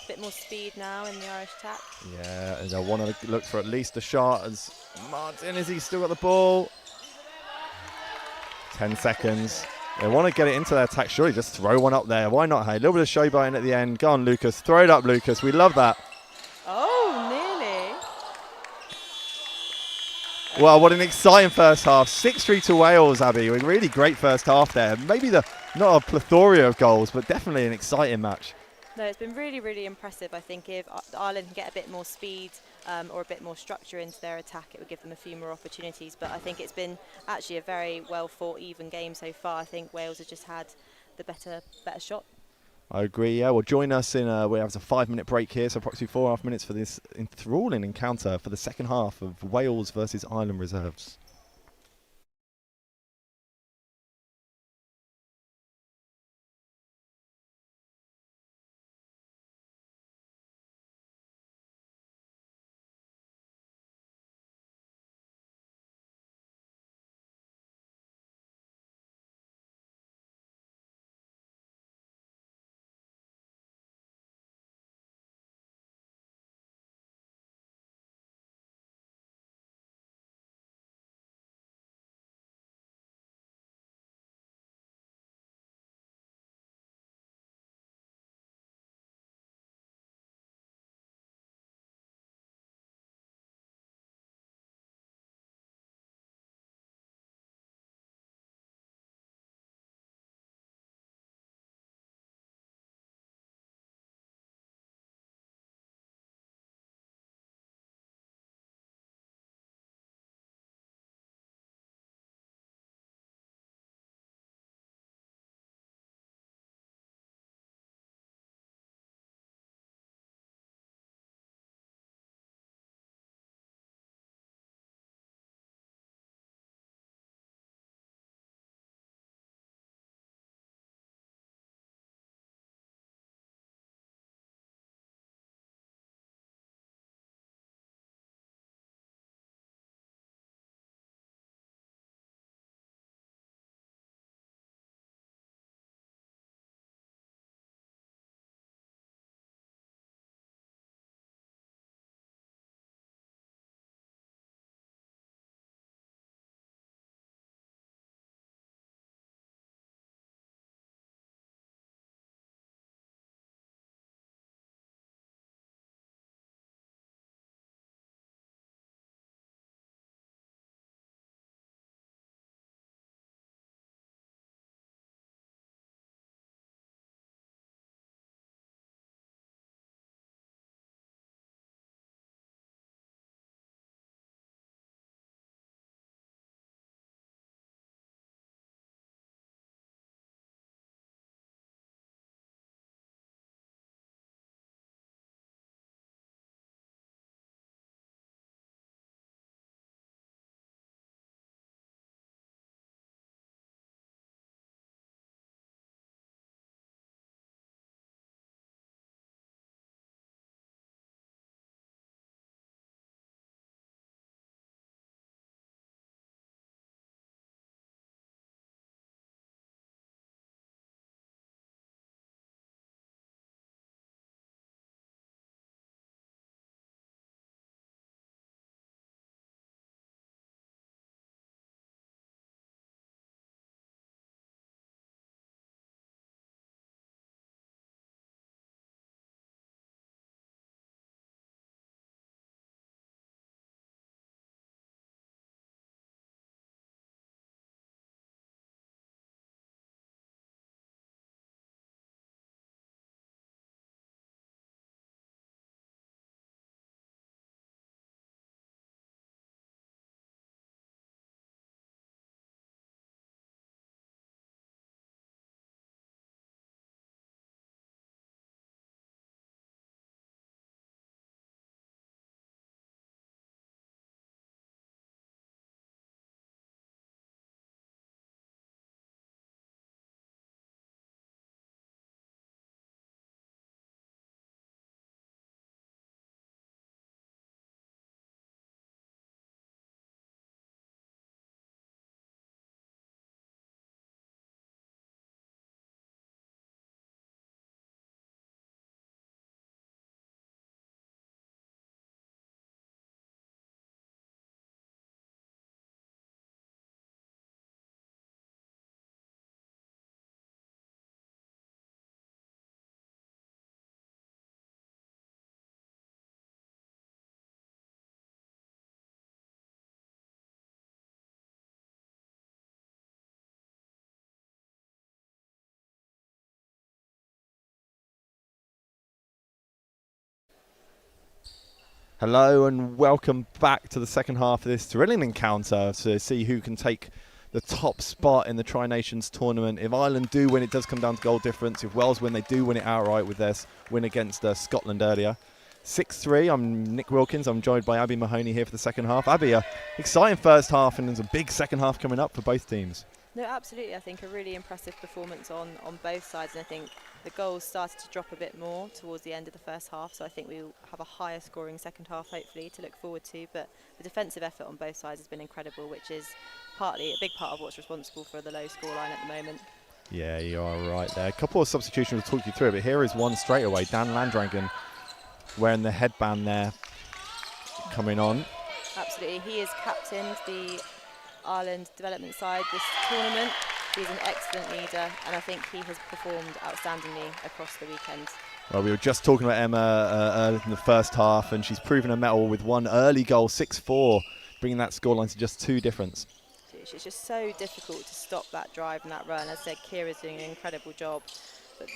A bit more speed now in the Irish attack. Yeah, and they'll want to look for at least a shot as Martin, has he still got the ball? 10 seconds. They want to get it into their attack. Surely just throw one up there. Why not, hey? A little bit of showboating at the end. Go on, Lucas. Throw it up, Lucas. We love that. Oh, nearly. Well, what an exciting first half. 6-3 to Wales, Abby. A really great first half there. Maybe not a plethora of goals, but definitely an exciting match. No, it's been really, really impressive. I think if Ireland can get a bit more speed or a bit more structure into their attack, it would give them a few more opportunities. But I think it's been actually a very well fought, even game so far. I think Wales has just had the better shot. I agree, yeah. Well, join us in, we have a 5-minute break here, so approximately 4.5 minutes for this enthralling encounter for the second half of Wales versus Ireland reserves. Hello and welcome back to the second half of this thrilling encounter to see who can take the top spot in the Tri-Nations tournament. If Ireland do win, it does come down to goal difference. If Wales win, they do win it outright with their win against Scotland earlier. 6-3, I'm Nick Wilkins. I'm joined by Abby Mahoney here for the second half. Abby, exciting first half, and there's a big second half coming up for both teams. No, absolutely. I think a really impressive performance on both sides, and I think the goals started to drop a bit more towards the end of the first half, so I think we'll have a higher scoring second half, hopefully, to look forward to. But the defensive effort on both sides has been incredible, which is partly a big part of what's responsible for the low scoreline at the moment. Yeah, you are right there. A couple of substitutions we'll talk you through it, but here is one straight away. Dan Landrangen wearing the headband there, coming on. Absolutely. He has captained the Ireland development side this tournament. He's an excellent leader, and I think he has performed outstandingly across the weekend. Well, we were just talking about Emma early in the first half, and she's proven her mettle with one early goal, 6-4, bringing that scoreline to just 2 difference. It's just so difficult to stop that drive and that run. As I said, Kira's doing an incredible job, but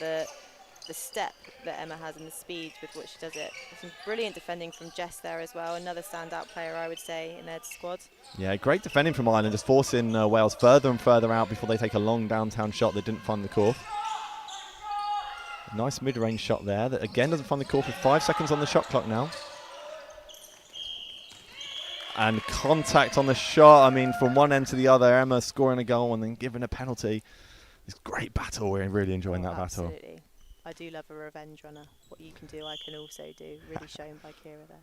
the step that Emma has and the speed with which she does it. Some brilliant defending from Jess there as well, another standout player, I would say, in their squad. Yeah, great defending from Ireland, just forcing Wales further and further out before they take a long downtown shot that didn't find the Corf. Nice mid-range shot there that again doesn't find the Corf with 5 seconds on the shot clock now. And contact on the shot. I mean, from one end to the other, Emma scoring a goal and then giving a penalty. It's a great battle. We're really enjoying that battle. Absolutely. I do love a revenge runner. What you can do, I can also do. Really shown by Kira there.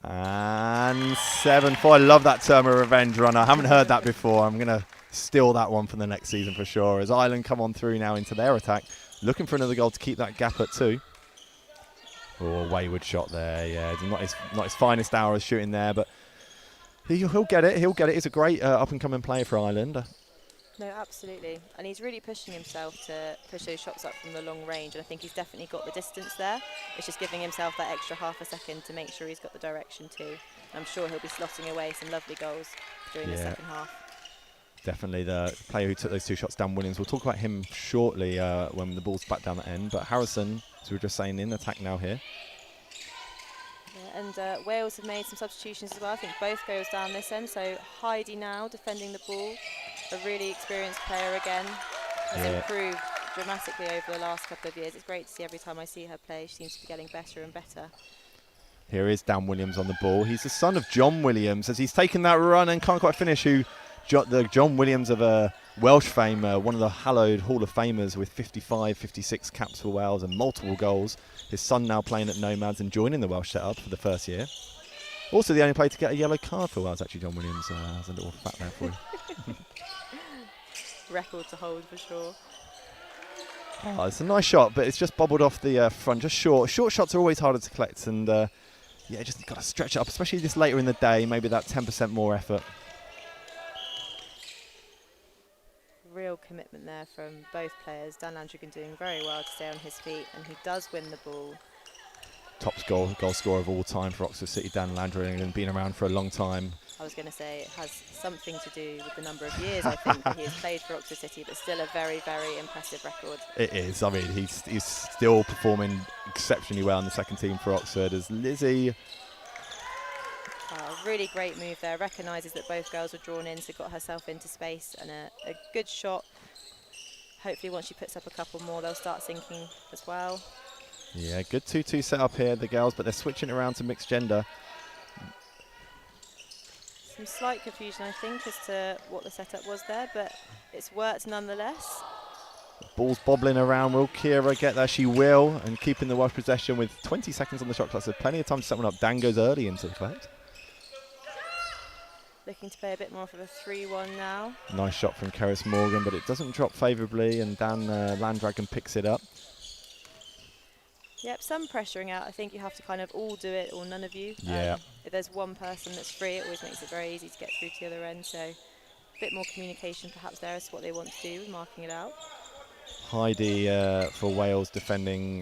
And 7-4. I love that term, a revenge runner. I haven't heard that before. I'm going to steal that one for the next season for sure. As Ireland come on through now into their attack, looking for another goal to keep that gap at 2. Oh, wayward shot there. Yeah, it's not his finest hour of shooting there, but he'll get it. He'll get it. He's a great up-and-coming player for Ireland. No, absolutely. And he's really pushing himself to push those shots up from the long range. And I think he's definitely got the distance there. It's just giving himself that extra half a second to make sure he's got the direction too. And I'm sure he'll be slotting away some lovely goals during the second half. Definitely the player who took those 2 shots, Dan Williams. We'll talk about him shortly when the ball's back down the end. But Harrison, as we were just saying, in attack now here. Yeah, and Wales have made some substitutions as well. I think both goes down this end. So Heidi now defending the ball. A really experienced player again. Has improved dramatically over the last couple of years. It's great to see every time I see her play. She seems to be getting better and better. Here is Dan Williams on the ball. He's the son of John Williams as he's taken that run and can't quite finish. The John Williams of Welsh fame, one of the hallowed Hall of Famers with 55, 56 caps for Wales and multiple goals. His son now playing at Nomads and joining the Welsh setup for the first year. Also the only player to get a yellow card for Wales, actually, John Williams. Has a little fact there for you. Record to hold for sure. Oh, it's a nice shot, but it's just bobbled off the front, just short. Short shots are always harder to collect, and just got to stretch it up, especially this later in the day, maybe that 10% more effort. Real commitment there from both players. Dan Landrangen doing very well to stay on his feet, and he does win the ball. Top goal scorer of all time for Oxford City, Dan Landrangen, been around for a long time. I was going to say it has something to do with the number of years I think that he has played for Oxford City, but still a very, very impressive record. It is. I mean, he's still performing exceptionally well in the second team for Oxford. As Lizzie, really great move there. Recognises that both girls were drawn in, so got herself into space, and a good shot. Hopefully, once she puts up a couple more, they'll start sinking as well. Yeah, good 2-2 set up here, the girls, but they're switching around to mixed gender. Some slight confusion, I think, as to what the setup was there, but it's worked nonetheless. Ball's bobbling around. Will Kira get there? She will, and keeping the Welsh possession with 20 seconds on the shot clock, so plenty of time to set one up. Dan goes early into the collect. Looking to play a bit more of a 3-1 now. Nice shot from Keris Morgan, but it doesn't drop favourably, and Dan Landrangen picks it up. Yep, some pressuring out. I think you have to kind of all do it or none of you. Yeah. If there's one person that's free, it always makes it very easy to get through to the other end. So a bit more communication perhaps there as to what they want to do, marking it out. Heidi for Wales defending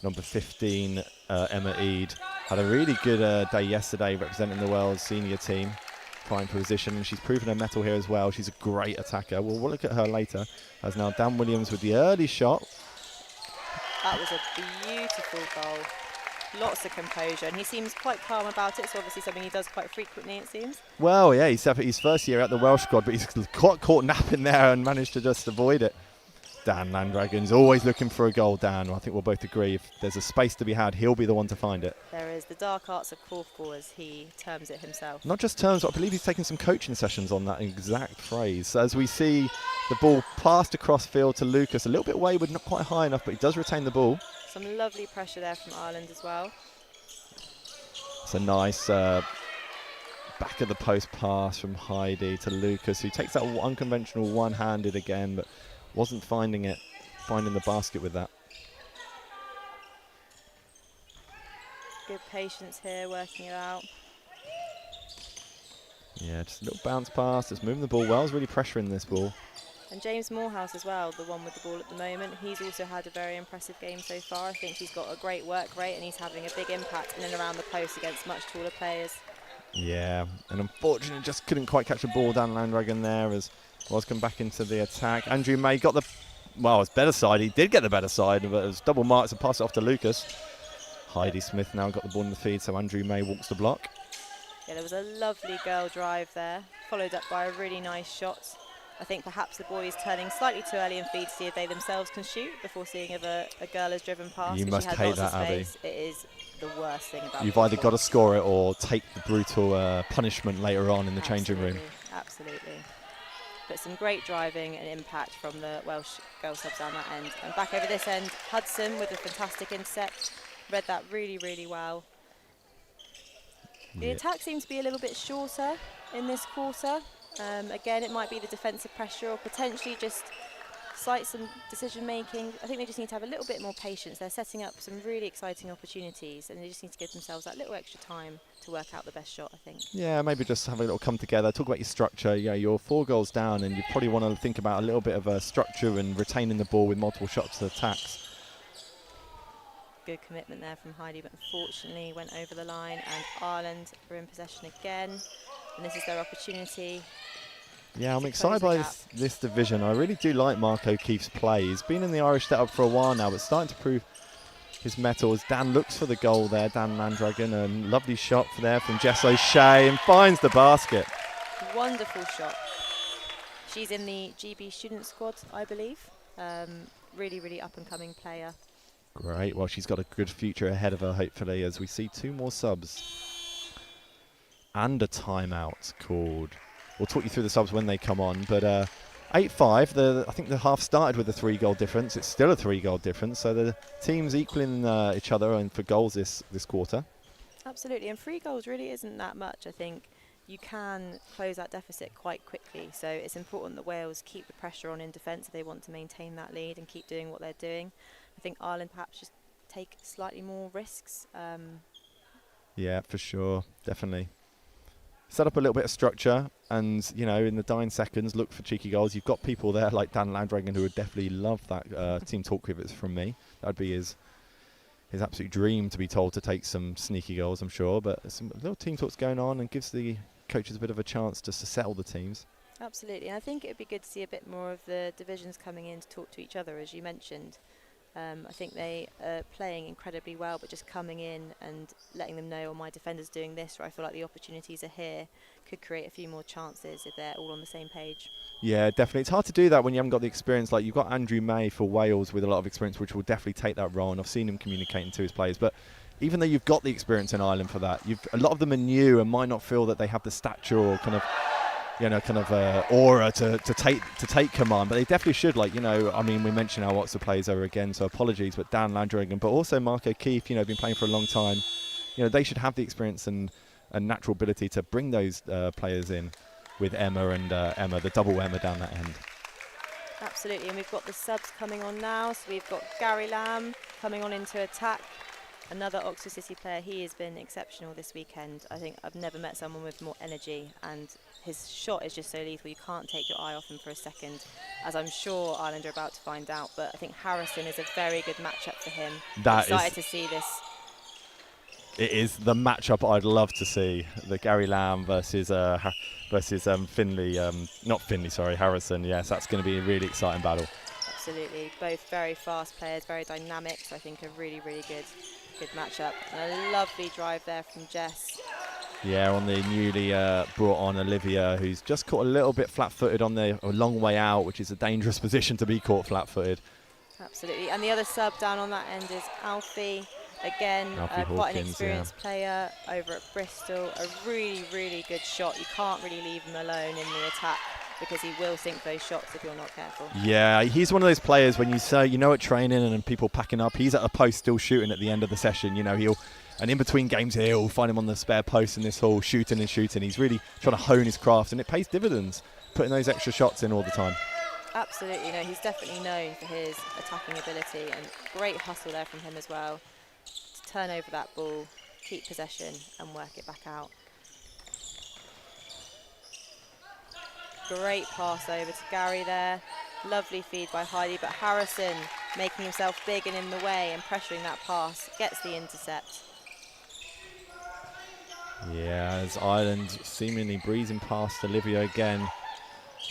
number 15, Emma Eade. Had a really good day yesterday representing the Wales senior team. Prime position, and she's proven her mettle here as well. She's a great attacker. We'll look at her later. As now Dan Williams with the early shot. That was a beautiful goal. Lots of composure, and he seems quite calm about it. So obviously something he does quite frequently, it seems. Well, yeah, he's his first year at the Welsh squad, but he's caught napping there and managed to just avoid it. Dan Landragon's always looking for a goal, Dan. I think we'll both agree if there's a space to be had, he'll be the one to find it. There is the dark arts of korfball, as he terms it himself. Not just terms, but I believe he's taken some coaching sessions on that exact phrase. As we see the ball passed across field to Lucas, a little bit wayward, not quite high enough, but he does retain the ball. Some lovely pressure there from Ireland as well. It's a nice back of the post pass from Heidi to Lucas, who takes that unconventional one-handed again, but wasn't finding the basket with that. Good patience here, working it out. Yeah, just a little bounce pass, just moving the ball well. Is really pressuring this ball. And James Morehouse as well, the one with the ball at the moment. He's also had a very impressive game so far. I think he's got a great work rate and he's having a big impact in and around the post against much taller players. Yeah, and unfortunately just couldn't quite catch the ball. Dan Landragon there as was come back into the attack. Andrew May got it's better side. He did get the better side, but it was double marks and pass it off to Lucas. Heidi Smith now got the ball in the feed, so Andrew May walks the block. Yeah, there was a lovely girl drive there, followed up by a really nice shot. I think perhaps the boys turning slightly too early in feed to see if they themselves can shoot before seeing if a girl has driven past. You must hate that, Abby. It is the worst thing about it. You've either got to score it or take the brutal punishment later on in the changing room. Absolutely. But some great driving and impact from the Welsh girl subs down that end. And back over this end, Hudson with a fantastic intercept. Read that really, really well. The attack seems to be a little bit shorter in this quarter. Again, it might be the defensive pressure or potentially just some decision making. I think they just need to have a little bit more patience. They're setting up some really exciting opportunities and they just need to give themselves that little extra time to work out the best shot, I think. Yeah, maybe just have a little come together, talk about your structure. Yeah, you're 4 goals down and you probably want to think about a little bit of a structure and retaining the ball with multiple shots to attacks. Good commitment there from Heidi, but unfortunately went over the line and Ireland are in possession again. And this is their opportunity. Yeah, I'm excited by this division. I really do like Mark O'Keefe's play. He's been in the Irish setup for a while now, but starting to prove his mettle as Dan looks for the goal there. Dan Landragon, a lovely shot from Jess O'Shea and finds the basket. Wonderful shot. She's in the GB student squad, I believe. Really, really up-and-coming player. Great. Well, she's got a good future ahead of her, hopefully, as we see 2 more subs. And a timeout called. We'll talk you through the subs when they come on. But 8-5, I think the half started with a 3-goal difference. It's still a 3-goal difference. So the teams equaling each other and for goals this quarter. Absolutely. And 3 goals really isn't that much. I think you can close that deficit quite quickly. So it's important that Wales keep the pressure on in defence if they want to maintain that lead and keep doing what they're doing. I think Ireland perhaps just take slightly more risks. Yeah, for sure. Definitely. Set up a little bit of structure and, in the dying seconds, look for cheeky goals. You've got people there like Dan Landragon who would definitely love that team talk if it's from me. That would be his absolute dream to be told to take some sneaky goals, I'm sure. But some little team talks going on and gives the coaches a bit of a chance just to settle the teams. Absolutely. And I think it would be good to see a bit more of the divisions coming in to talk to each other, as you mentioned. I think they are playing incredibly well, but just coming in and letting them know, my defender's doing this, or I feel like the opportunities are here, could create a few more chances if they're all on the same page. Yeah, definitely. It's hard to do that when you haven't got the experience. Like, you've got Andrew May for Wales with a lot of experience, which will definitely take that role, and I've seen him communicating to his players. But even though you've got the experience in Ireland for that, a lot of them are new and might not feel that they have the stature or kind of aura to take command, but they definitely should. We mentioned our Oxford players over again, so apologies, but Dan Landragon, but also Mark O'Keefe, been playing for a long time. They should have the experience and natural ability to bring those players in with Emma and the double Emma down that end. Absolutely, and we've got the subs coming on now. So we've got Gary Lamb coming on into attack. Another Oxford City player. He has been exceptional this weekend. I think I've never met someone with more energy, and his shot is just so lethal. You can't take your eye off him for a second, as I'm sure Ireland are about to find out. But I think Harrison is a very good matchup for him. Excited to see this. It is the matchup I'd love to see. The Gary Lamb versus Harrison. Yes, that's going to be a really exciting battle. Absolutely. Both very fast players, very dynamic. So I think a really, really good matchup. And a lovely drive there from Jess. Yeah, on the newly brought on Olivia, who's just caught a little bit flat-footed on the long way out, which is a dangerous position to be caught flat-footed. Absolutely. And the other sub down on that end is Alfie. Again, quite an experienced player over at Bristol. A really, really good shot. You can't really leave him alone in the attack because he will sink those shots if you're not careful. Yeah, he's one of those players when you say, at training and people packing up, he's at a post still shooting at the end of the session. And in between games here, you'll find him on the spare post in this hall, shooting and shooting. He's really trying to hone his craft, and it pays dividends, putting those extra shots in all the time. Absolutely. No, he's definitely known for his attacking ability, and great hustle there from him as well. To turn over that ball, keep possession, and work it back out. Great pass over to Gary there. Lovely feed by Heidi, but Harrison making himself big and in the way and pressuring that pass, gets the intercept. Yeah, as Ireland seemingly breezing past Olivia again.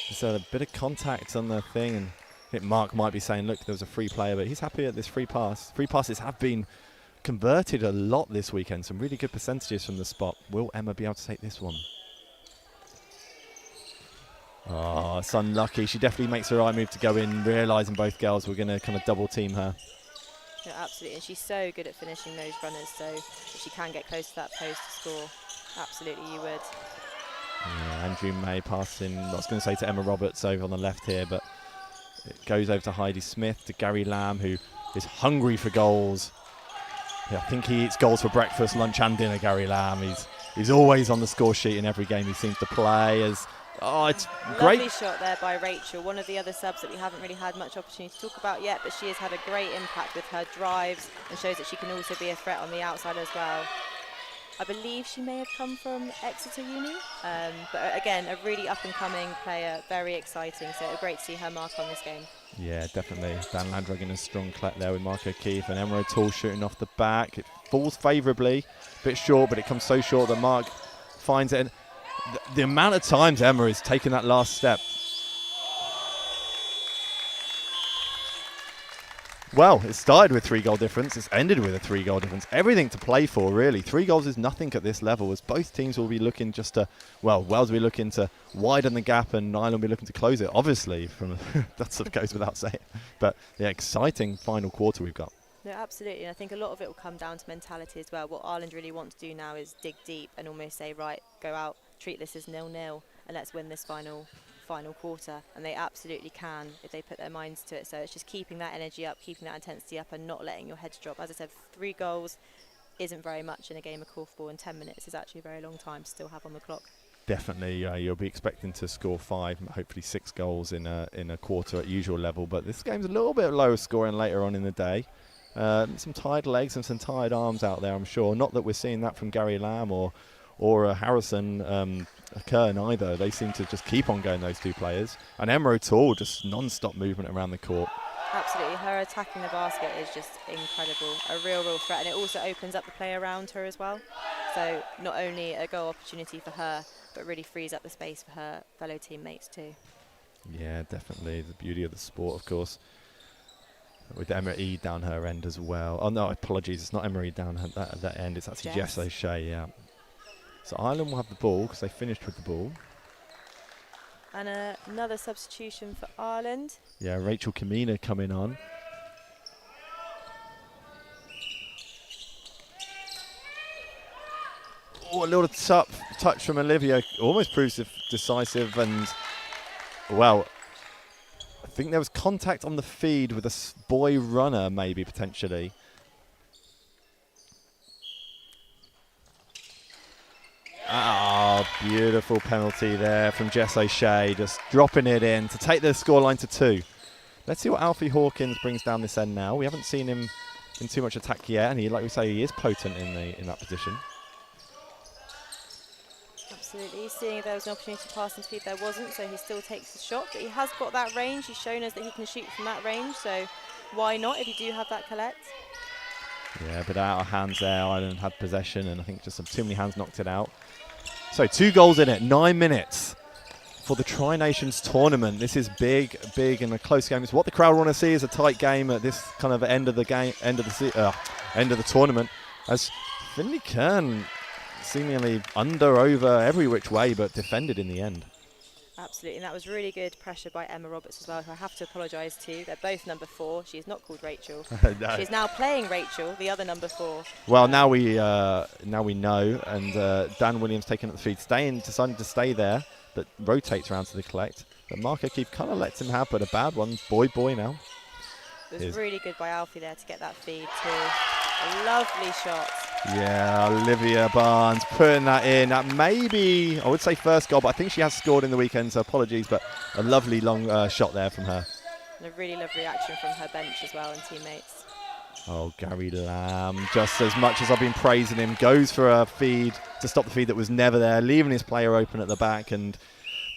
There's a bit of contact on the thing, and I think Mark might be saying, look, there was a free player, but he's happy at this free pass. Free passes have been converted a lot this weekend, some really good percentages from the spot. Will Emma be able to take this one? Oh, it's unlucky. She definitely makes her eye move to go in, realising both girls were going to kind of double team her. Yeah, absolutely, and she's so good at finishing those runners, so if she can get close to that post to score, absolutely you would. Yeah, Andrew May passing, I was going to say to Emma Roberts over on the left here, but it goes over to Heidi Smith, to Gary Lamb, who is hungry for goals. Yeah, I think he eats goals for breakfast, lunch and dinner, Gary Lamb. He's always on the score sheet in every game he seems to play. It's great. Lovely shot there by Rachel, one of the other subs that we haven't really had much opportunity to talk about yet, but she has had a great impact with her drives and shows that she can also be a threat on the outside as well. I believe she may have come from Exeter Uni, but again, a really up-and-coming player, very exciting, so great to see her mark on this game. Yeah, definitely. Dan Landrug in a strong clet there with Mark O'Keefe, and Emma O'Toole shooting off the back. It falls favourably, a bit short, but it comes so short that Mark finds it. And the amount of times Emma is taking that last step. Well, it started with 3-goal difference. It's ended with a 3-goal difference. Everything to play for, really. 3 goals is nothing at this level, as both teams will be looking just to, Wales will be looking to widen the gap and Ireland will be looking to close it, obviously. That sort of goes without saying. But yeah, exciting final quarter we've got. No, absolutely, and I think a lot of it will come down to mentality as well. What Ireland really want to do now is dig deep and almost say, right, go out, treat this as 0-0, and let's win this final quarter, and they absolutely can if they put their minds to it. So it's just keeping that energy up, keeping that intensity up, and not letting your heads drop. As I said, 3 goals isn't very much in a game of korfball, and 10 minutes is actually a very long time to still have on the clock. Definitely, you'll be expecting to score 5, hopefully 6 goals in a quarter at usual level, but this game's a little bit lower scoring later on in the day. Some tired legs and some tired arms out there, I'm sure. Not that we're seeing that from Gary Lamb or Harrison Kern either. They seem to just keep on going, those 2 players. And Emma O'Toole, just non-stop movement around the court. Absolutely, her attacking the basket is just incredible. A real threat, and it also opens up the play around her as well. So not only a goal opportunity for her, but really frees up the space for her fellow teammates too. Yeah, definitely. The beauty of the sport, of course. With Emma E down her end as well. Oh no, apologies, it's not Emma E down at that end, it's actually Jess O'Shea, yeah. So Ireland will have the ball because they finished with the ball. And another substitution for Ireland. Yeah, Rachel Kamina coming on. Oh, a little touch from Olivia. Almost proves decisive, and, well, I think there was contact on the feed with a boy runner, maybe, potentially. Oh, beautiful penalty there from Jess O'Shea, just dropping it in to take the scoreline to 2. Let's see what Alfie Hawkins brings down this end now. We haven't seen him in too much attack yet, and like we say, he is potent in that position. Absolutely, seeing if there was an opportunity to pass and speed, there wasn't, so he still takes the shot, but he has got that range. He's shown us that he can shoot from that range, so why not if you do have that collect? Yeah, but out of hands there, Ireland had possession, and I think just too many hands knocked it out. So 2 goals in it, 9 minutes. for the Tri-Nations tournament. This is big and a close game. It's what the crowd want to see, is a tight game at this kind of end of the tournament, as Finley Kern seemingly over every which way, but defended in the end. Absolutely, and that was really good pressure by Emma Roberts as well, who I have to apologise to. They're both number 4. She's not called Rachel. No. She's now playing Rachel, the other number 4. Well, now we know, and Dan Williams taking up the feed, deciding to stay there, but rotates around to the collect. But Mark O'Keefe kind of lets him have, but a bad one. Boy now. It was really good by Alfie there to get that feed too. A lovely shot. Yeah, Olivia Barnes putting that in. That may be, I would say, first goal, but I think she has scored in the weekend, so apologies, but a lovely long shot there from her. And a really lovely reaction from her bench as well and teammates. Oh, Gary Lamb, just as much as I've been praising him, goes for a feed to stop the feed that was never there, leaving his player open at the back and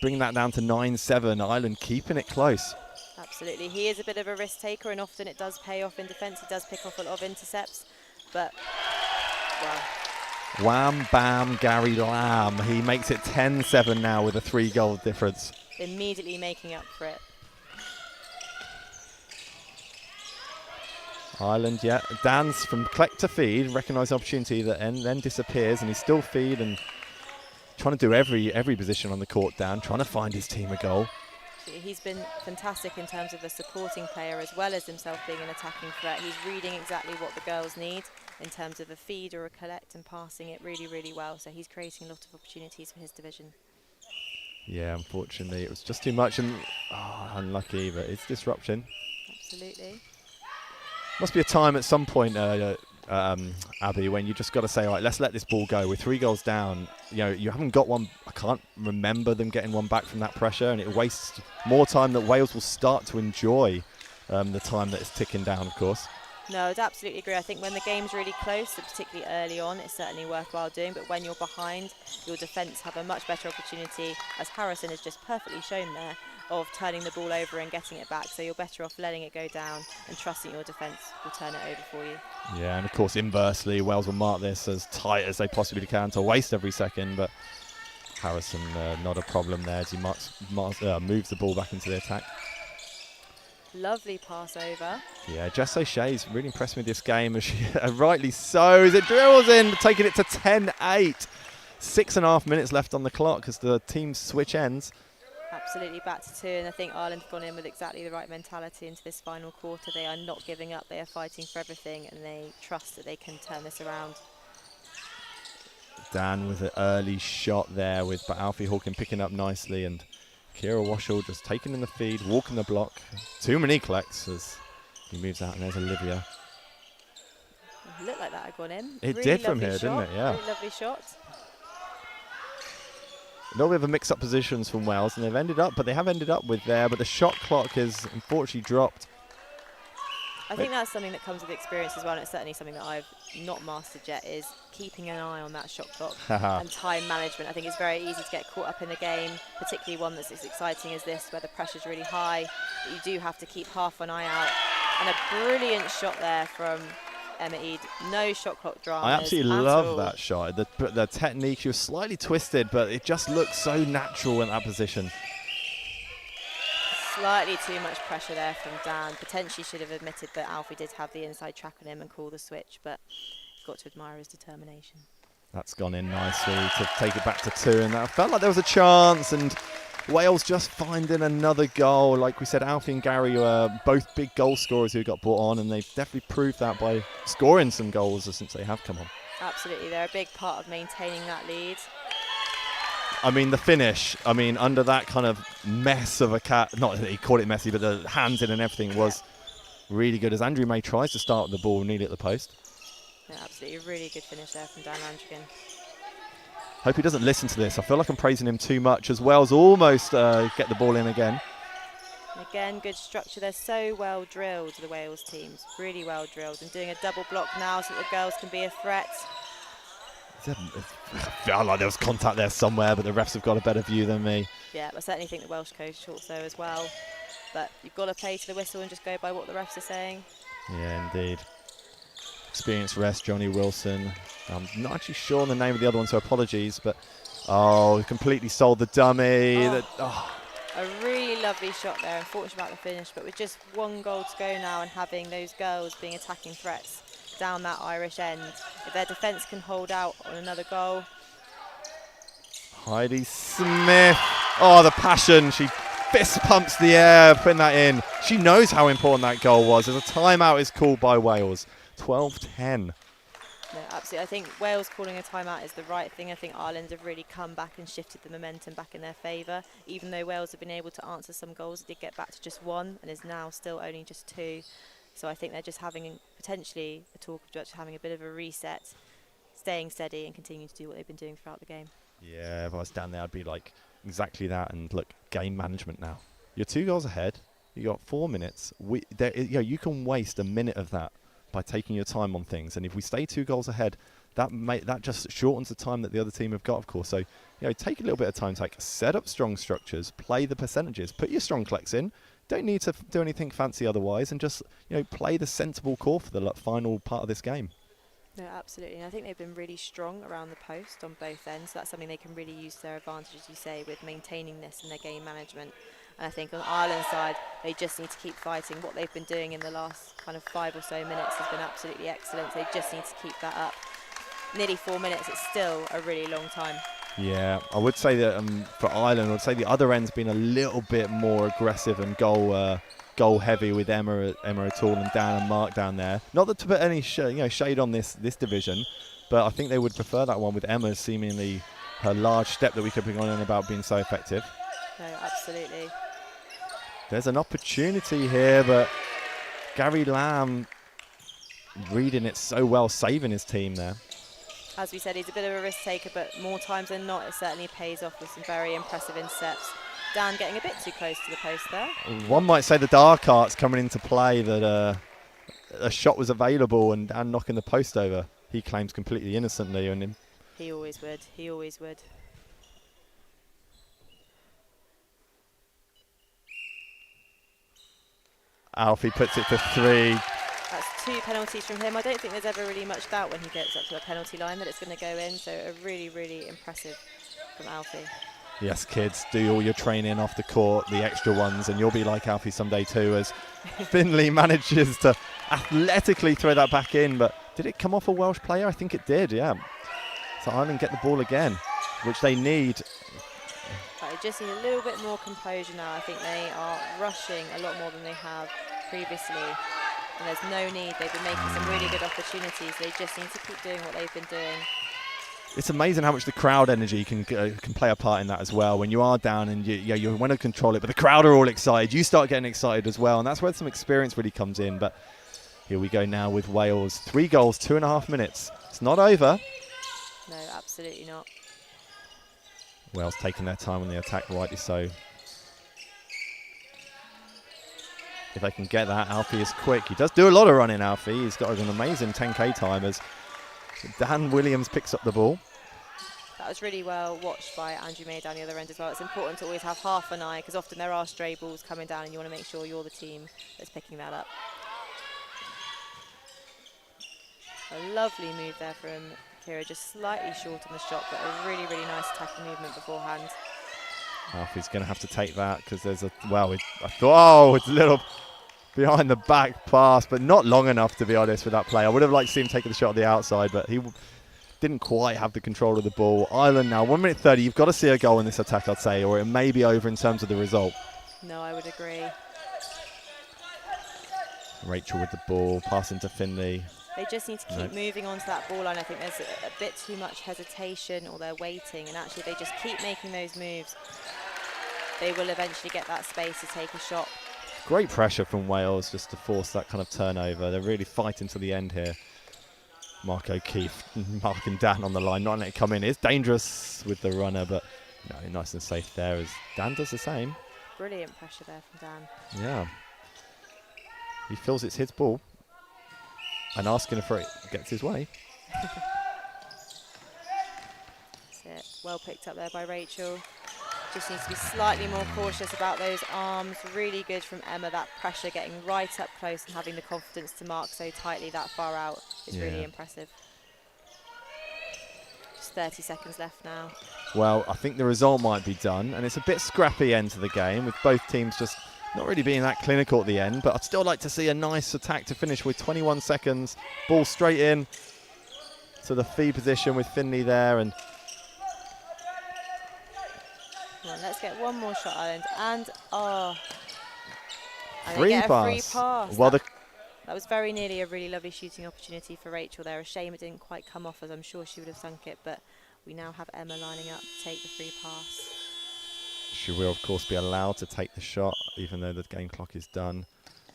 bringing that down to 9-7. Ireland keeping it close. Absolutely. He is a bit of a risk taker, and often it does pay off in defence. He does pick off a lot of intercepts, but wow. Wham, bam, Gary Lamb. He makes it 10-7 now with a 3-goal difference. Immediately making up for it. Ireland, yeah. Dance from collect to feed, recognise the opportunity that then disappears, and he's still feed and trying to do every position on the court down, trying to find his team a goal. He's been fantastic in terms of a supporting player as well as himself being an attacking threat. He's reading exactly what the girls need in terms of a feed or a collect and passing it really, really well. So he's creating a lot of opportunities for his division. Yeah, unfortunately, it was just too much and unlucky, but it's disruption. Absolutely. Must be a time at some point, Abby, when you just got to say, all right, let's let this ball go. We're 3 goals down. You know, you haven't got one. I can't remember them getting one back from that pressure, and it wastes more time that Wales will start to enjoy the time that is ticking down, of course. No, I'd absolutely agree. I think when the game's really close, and particularly early on, it's certainly worthwhile doing. But when you're behind, your defence have a much better opportunity, as Harrison has just perfectly shown there, of turning the ball over and getting it back. So you're better off letting it go down and trusting your defence will turn it over for you. Yeah, and of course, inversely, Wales will mark this as tight as they possibly can to waste every second. But Harrison, not a problem there as he moves the ball back into the attack. Lovely pass over. Yeah, Jess O'Shea's really impressed me with this game, as she rightly so, as it drills in, taking it to 10-8. 6.5 minutes left on the clock as the team switch ends. Absolutely back to 2, and I think Ireland have gone in with exactly the right mentality into this final quarter. They are not giving up, they are fighting for everything, and they trust that they can turn this around. Dan with an early shot there, with Alfie Hawkin picking up nicely, and Kira Washall just taking in the feed, walking the block. Too many collects as he moves out, and there's Olivia. It looked like that had gone in. It really did from here, shot, didn't it? Yeah. Really lovely shot. A little bit of a mix-up positions from Wales, and they have ended up with there, but the shot clock is unfortunately dropped. I think that's something that comes with experience as well, and it's certainly something that I've not mastered yet, is keeping an eye on that shot clock and time management. I think it's very easy to get caught up in the game, particularly one that's as exciting as this, where the pressure's really high. But you do have to keep half an eye out. And a brilliant shot there from Emma Eade. No shot clock dramas. I absolutely love that shot. The technique, she was slightly twisted, but it just looks so natural in that position. Slightly too much pressure there from Dan. Potentially should have admitted that Alfie did have the inside track on him and call the switch, but you've got to admire his determination. That's gone in nicely to take it back to 2, and that felt like there was a chance, and Wales just finding another goal. Like we said, Alfie and Gary were both big goal scorers who got brought on, and they've definitely proved that by scoring some goals since they have come on. Absolutely, they're a big part of maintaining that lead. I mean, the finish, under that kind of mess of a cat, not that he called it messy, but the hands in and everything was really good, as Andrew May tries to start the ball nearly at the post. Yeah, absolutely, a really good finish there from Dan Landrigan. Hope he doesn't listen to this. I feel like I'm praising him too much, as Wales almost get the ball in again. And again, good structure. They're so well drilled, the Wales teams, really well drilled, and doing a double block now so that the girls can be a threat. I felt like there was contact there somewhere, but the refs have got a better view than me. Yeah, I certainly think the Welsh coach thought so as well. But you've got to play to the whistle and just go by what the refs are saying. Yeah, indeed. Experienced rest, Johnny Wilson. I'm not actually sure on the name of the other one, so apologies. But Oh, completely sold the dummy. A really lovely shot there. Unfortunate about the finish, but with just 1 goal to go now and having those girls being attacking threats down that Irish end, if their defence can hold out on another goal. Heidi Smith. Oh, the passion. She fist pumps the air, putting that in. She knows how important that goal was. As a timeout is called by Wales. 12-10. No, absolutely. I think Wales calling a timeout is the right thing. I think Ireland have really come back and shifted the momentum back in their favour. Even though Wales have been able to answer some goals, it did get back to just 1 and is now still only just 2. So I think they're just having potentially a talk of just having a bit of a reset, staying steady and continuing to do what they've been doing throughout the game. Yeah, if I was down there, I'd be like exactly that. And look, game management now. You're 2 goals ahead. You got 4 minutes. You can waste a minute of that by taking your time on things. And if we stay 2 goals ahead, that just shortens the time that the other team have got, of course. So, take a little bit of time to set up strong structures, play the percentages, put your strong collects in. Don't need to do anything fancy otherwise, and just play the sensible core for the final part of this game. No, absolutely. And I think they've been really strong around the post on both ends. So that's something they can really use to their advantage, as you say, with maintaining this in their game management. And I think on Ireland's side, they just need to keep fighting. What they've been doing in the last kind of 5 or so minutes has been absolutely excellent. They just need to keep that up. Nearly 4 minutes, it's still a really long time. Yeah, I would say that for Ireland, I would say the other end's been a little bit more aggressive and goal heavy with Emma O'Toole and Dan and Mark down there. Not that to put any shade on this division, but I think they would prefer that one with Emma seemingly her large step that we could be going on about being so effective. No, absolutely. There's an opportunity here, but Gary Lamb reading it so well, saving his team there. As we said, he's a bit of a risk taker, but more times than not, it certainly pays off with some very impressive intercepts. Dan getting a bit too close to the post there. One might say the dark arts coming into play, that a shot was available and Dan knocking the post over. He claims completely innocently. And he always would. He always would. Alfie puts it for 3. That's 2 penalties from him. I don't think there's ever really much doubt when he gets up to the penalty line that it's going to go in. So a really, really impressive from Alfie. Yes, kids, do all your training off the court, the extra ones, and you'll be like Alfie someday too, as Finley manages to athletically throw that back in. But did it come off a Welsh player? I think it did, yeah. So Ireland get the ball again, which they need. But they just need a little bit more composure now. I think they are rushing a lot more than they have previously. And there's no need. They've been making some really good opportunities. They just need to keep doing what they've been doing. It's amazing how much the crowd energy can play a part in that as well. When you are down and you want to control it, but the crowd are all excited, you start getting excited as well. And that's where some experience really comes in. But here we go now with Wales. 3 goals, 2.5 minutes. It's not over. No, absolutely not. Wales taking their time on the attack, rightly so. If they can get that, Alfie is quick. He does do a lot of running, Alfie. He's got an amazing 10K time as Dan Williams picks up the ball. That was really well watched by Andrew May down the other end as well. It's important to always have half an eye because often there are stray balls coming down and you want to make sure you're the team that's picking that up. A lovely move there from Kira, just slightly short on the shot, but a really, really nice attacking movement beforehand. Alfie's going to have to take that because there's a, I thought, it's a little behind the back pass, but not long enough, to be honest, with that play. I would have liked to see him taking the shot at the outside, but he didn't quite have the control of the ball. Ireland now, 1 minute 30. You've got to see a goal in this attack, I'd say, or it may be over in terms of the result. No, I would agree. Rachel with the ball, passing to Finley. They just need to keep moving onto that ball line. I think there's a bit too much hesitation, or they're waiting, and actually they just keep making those moves. They will eventually get that space to take a shot. Great pressure from Wales just to force that kind of turnover. They're really fighting to the end here. Mark O'Keefe, Mark and Dan on the line, not letting it come in. It's dangerous with the runner, but no, nice and safe there as Dan does the same. Brilliant pressure there from Dan. Yeah. He feels it's his ball and asking if it gets his way. That's it. Well picked up there by Rachel. Just needs to be slightly more cautious about those arms. Really good from Emma, that pressure, getting right up close and having the confidence to mark so tightly that far out is really impressive. Just 30 seconds left now. well, I think the result might be done. And it's a bit scrappy end to the game, with both teams just not really being that clinical at the end. But I'd still like to see a nice attack to finish with 21 seconds. Ball straight in to the feed position with Finley there. And Come on, let's get one more shot, Ireland. And, and they free get a pass. free pass. Well, That was very nearly a really lovely shooting opportunity for Rachel there. A shame it didn't quite come off, as I'm sure she would have sunk it, but we now have Emma lining up to take the free pass. she will, of course, be allowed to take the shot, even though the game clock is done.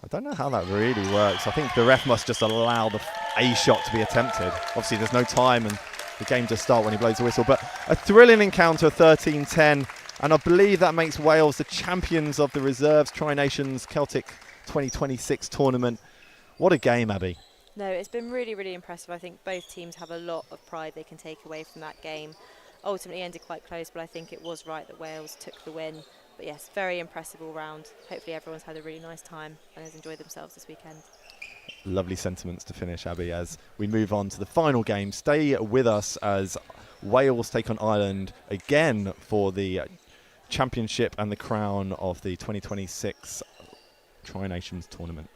I don't know how that really works. I think the ref must just allow a shot to be attempted. Obviously, there's no time, and the game does start when he blows the whistle. But a thrilling encounter, 13-10, and I believe that makes Wales the champions of the Reserves Tri-Nations Celtic 2026 tournament. What a game, Abby. No, it's been really, really impressive. I think both teams have a lot of pride they can take away from that game. Ultimately ended quite close, but I think it was right that Wales took the win. But yes, very impressive all round. Hopefully everyone's had a really nice time and has enjoyed themselves this weekend. Lovely sentiments to finish, Abby, as we move on to the final game. Stay with us as Wales take on Ireland again for the championship and the crown of the 2026 Tri-Nations tournament.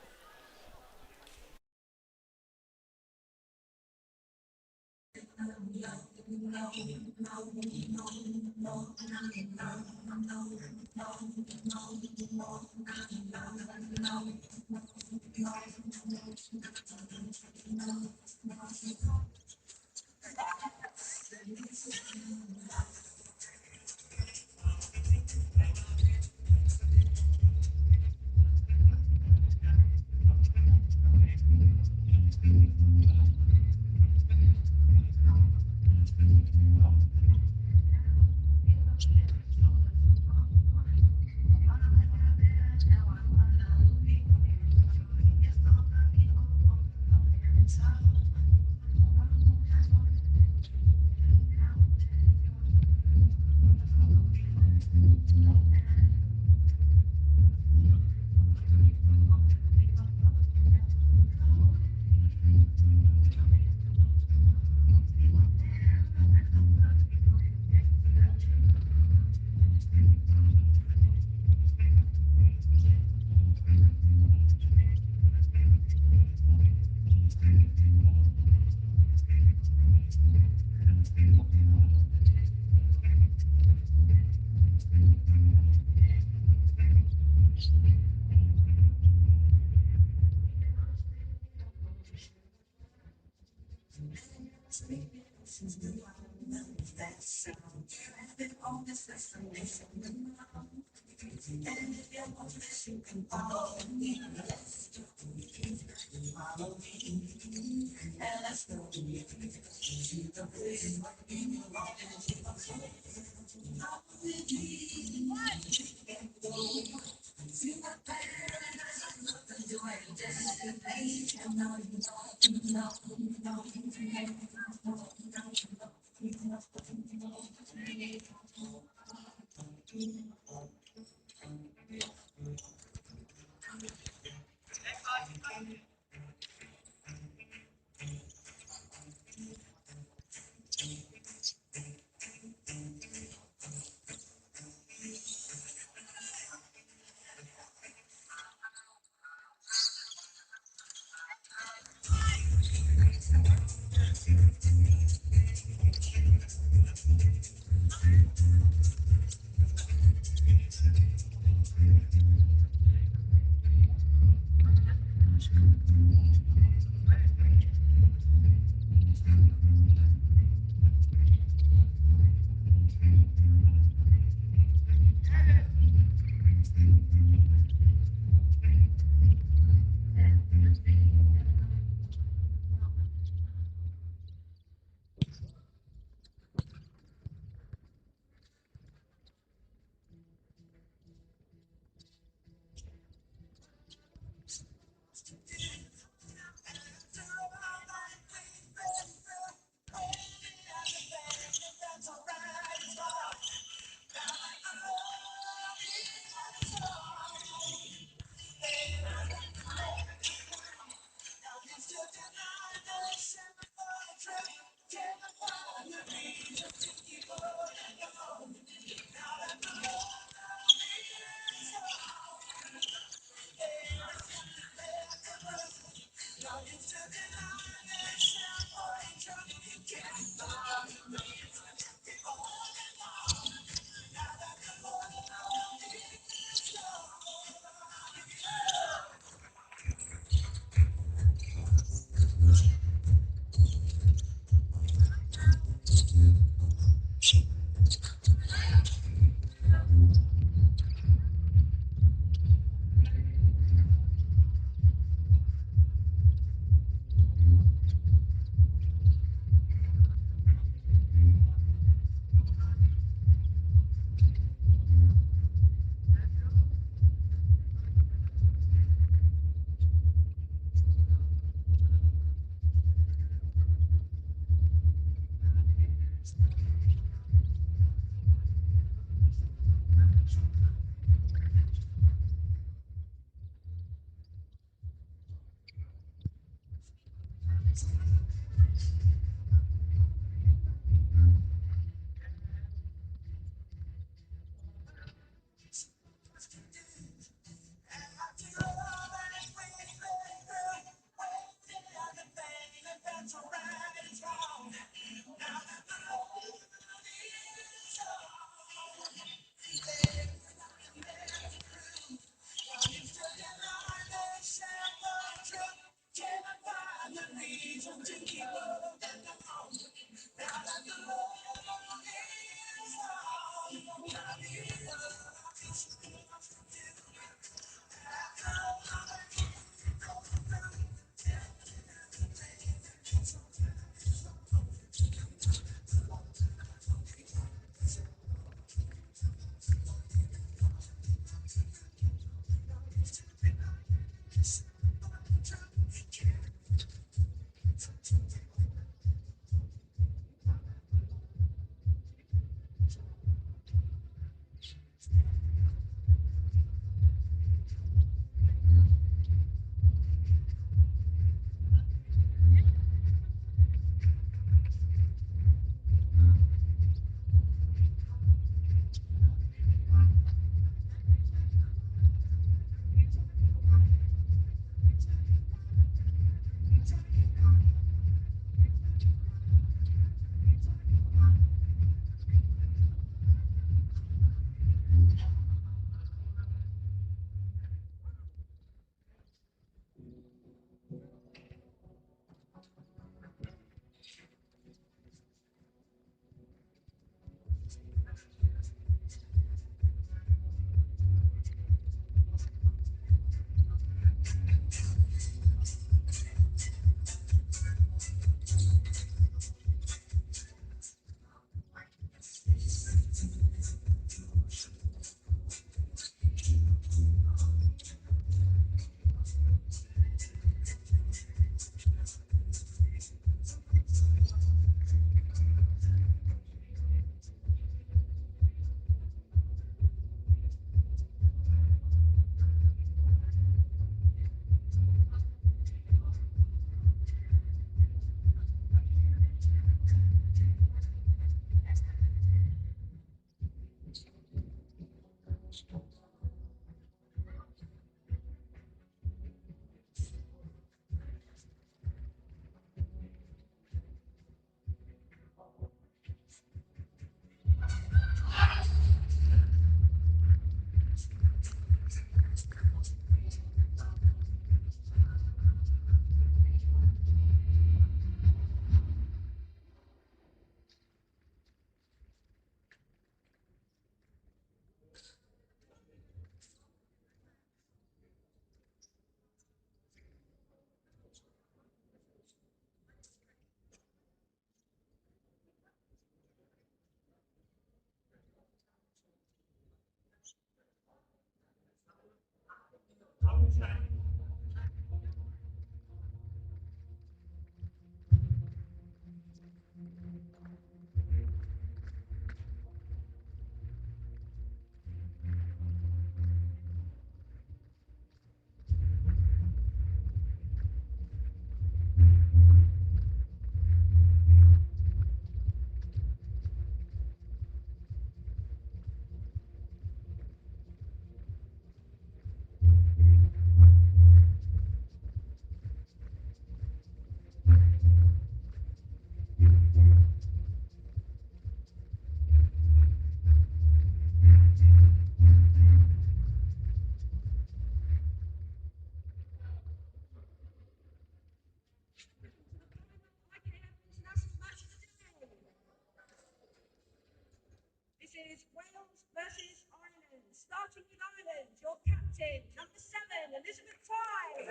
is Wales versus Ireland. Starting with Ireland, your captain, number 7, Elizabeth Tye.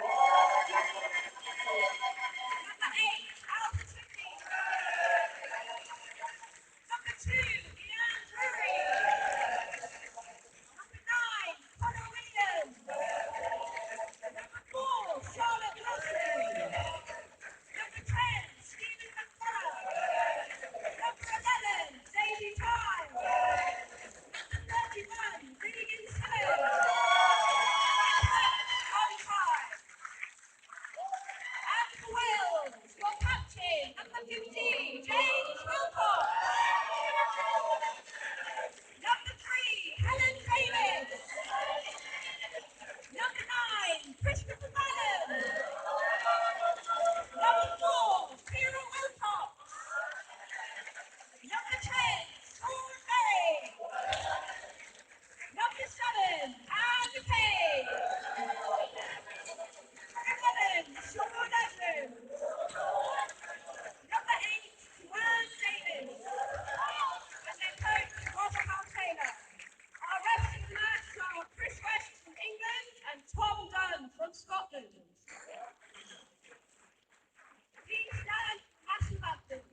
Number 8, Alison Whitney. Number 2, Leanne Drury. Number 9, Connor Williams. Number 4, Charlotte Wilson. Number 10, Stephen McCullough. Number 11, Daisy Time. Number 31, Regan Simmons. On time. And for Wales, your captain, number 50, James Wilcox. Number 3, Helen Davis. Number 9, Christopher Bannon. Number 4, Cyril Wilcox. Number 10, Sean Berry. Number 7, Anne McKay. Number 11, Sean Edmund. Number 8, Joanne Davis. And their coach, Robert Hal Taylor. Our refs in the match are Chris West from England and Tom Dunn from Scotland. Please stand, national anthem.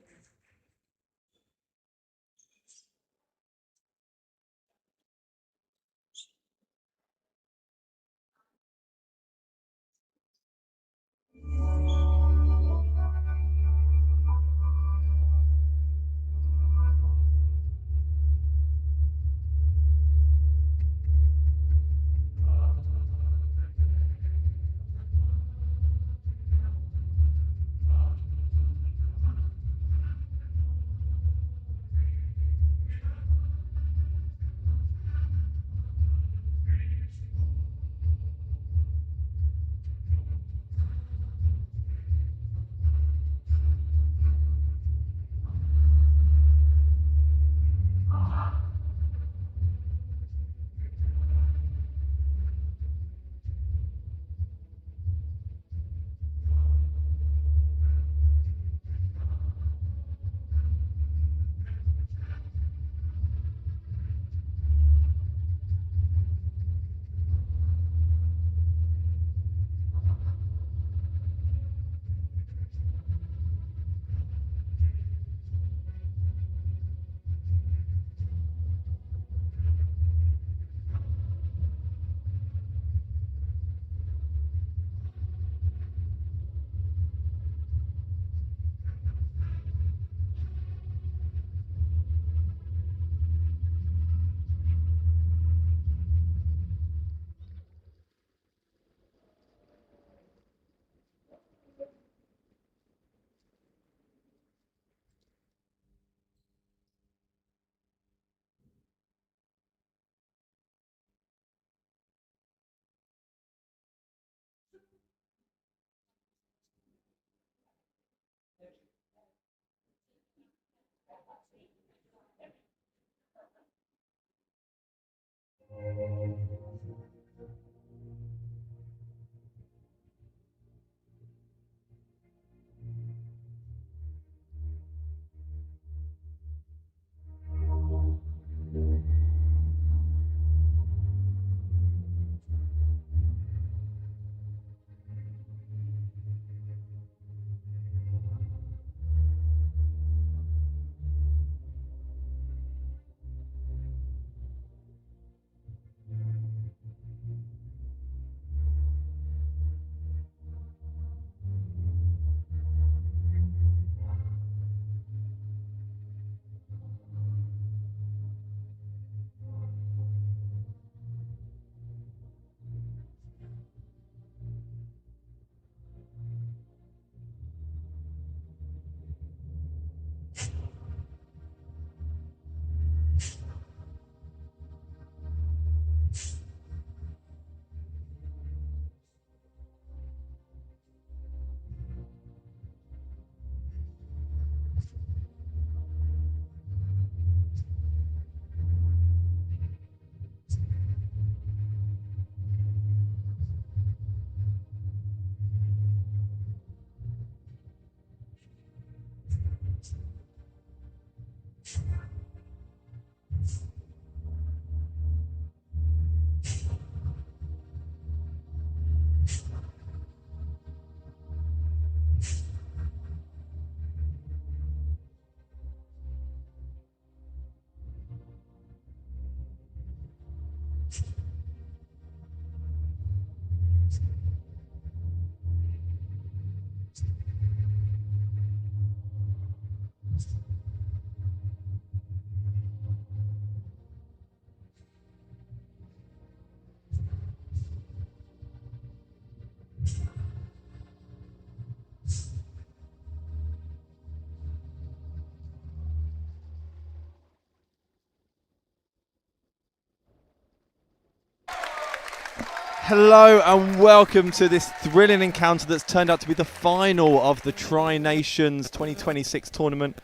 Hello and welcome to this thrilling encounter that's turned out to be the final of the Tri-Nations 2026 tournament.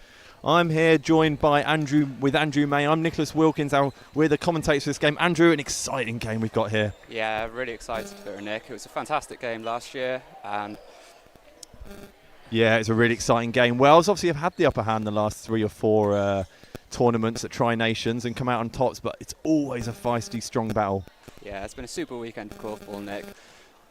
I'm here joined by Andrew May. I'm Nicholas Wilkins. We're the commentators for this game. Andrew, an exciting game we've got here. Yeah, really excited for it, Nick. It was a fantastic game last year. And yeah, it's a really exciting game. Wales obviously have had the upper hand the last 3 or 4 tournaments at Tri-Nations and come out on tops, but it's always a feisty, strong battle. yeah, it's been a super weekend for korfball, Nick.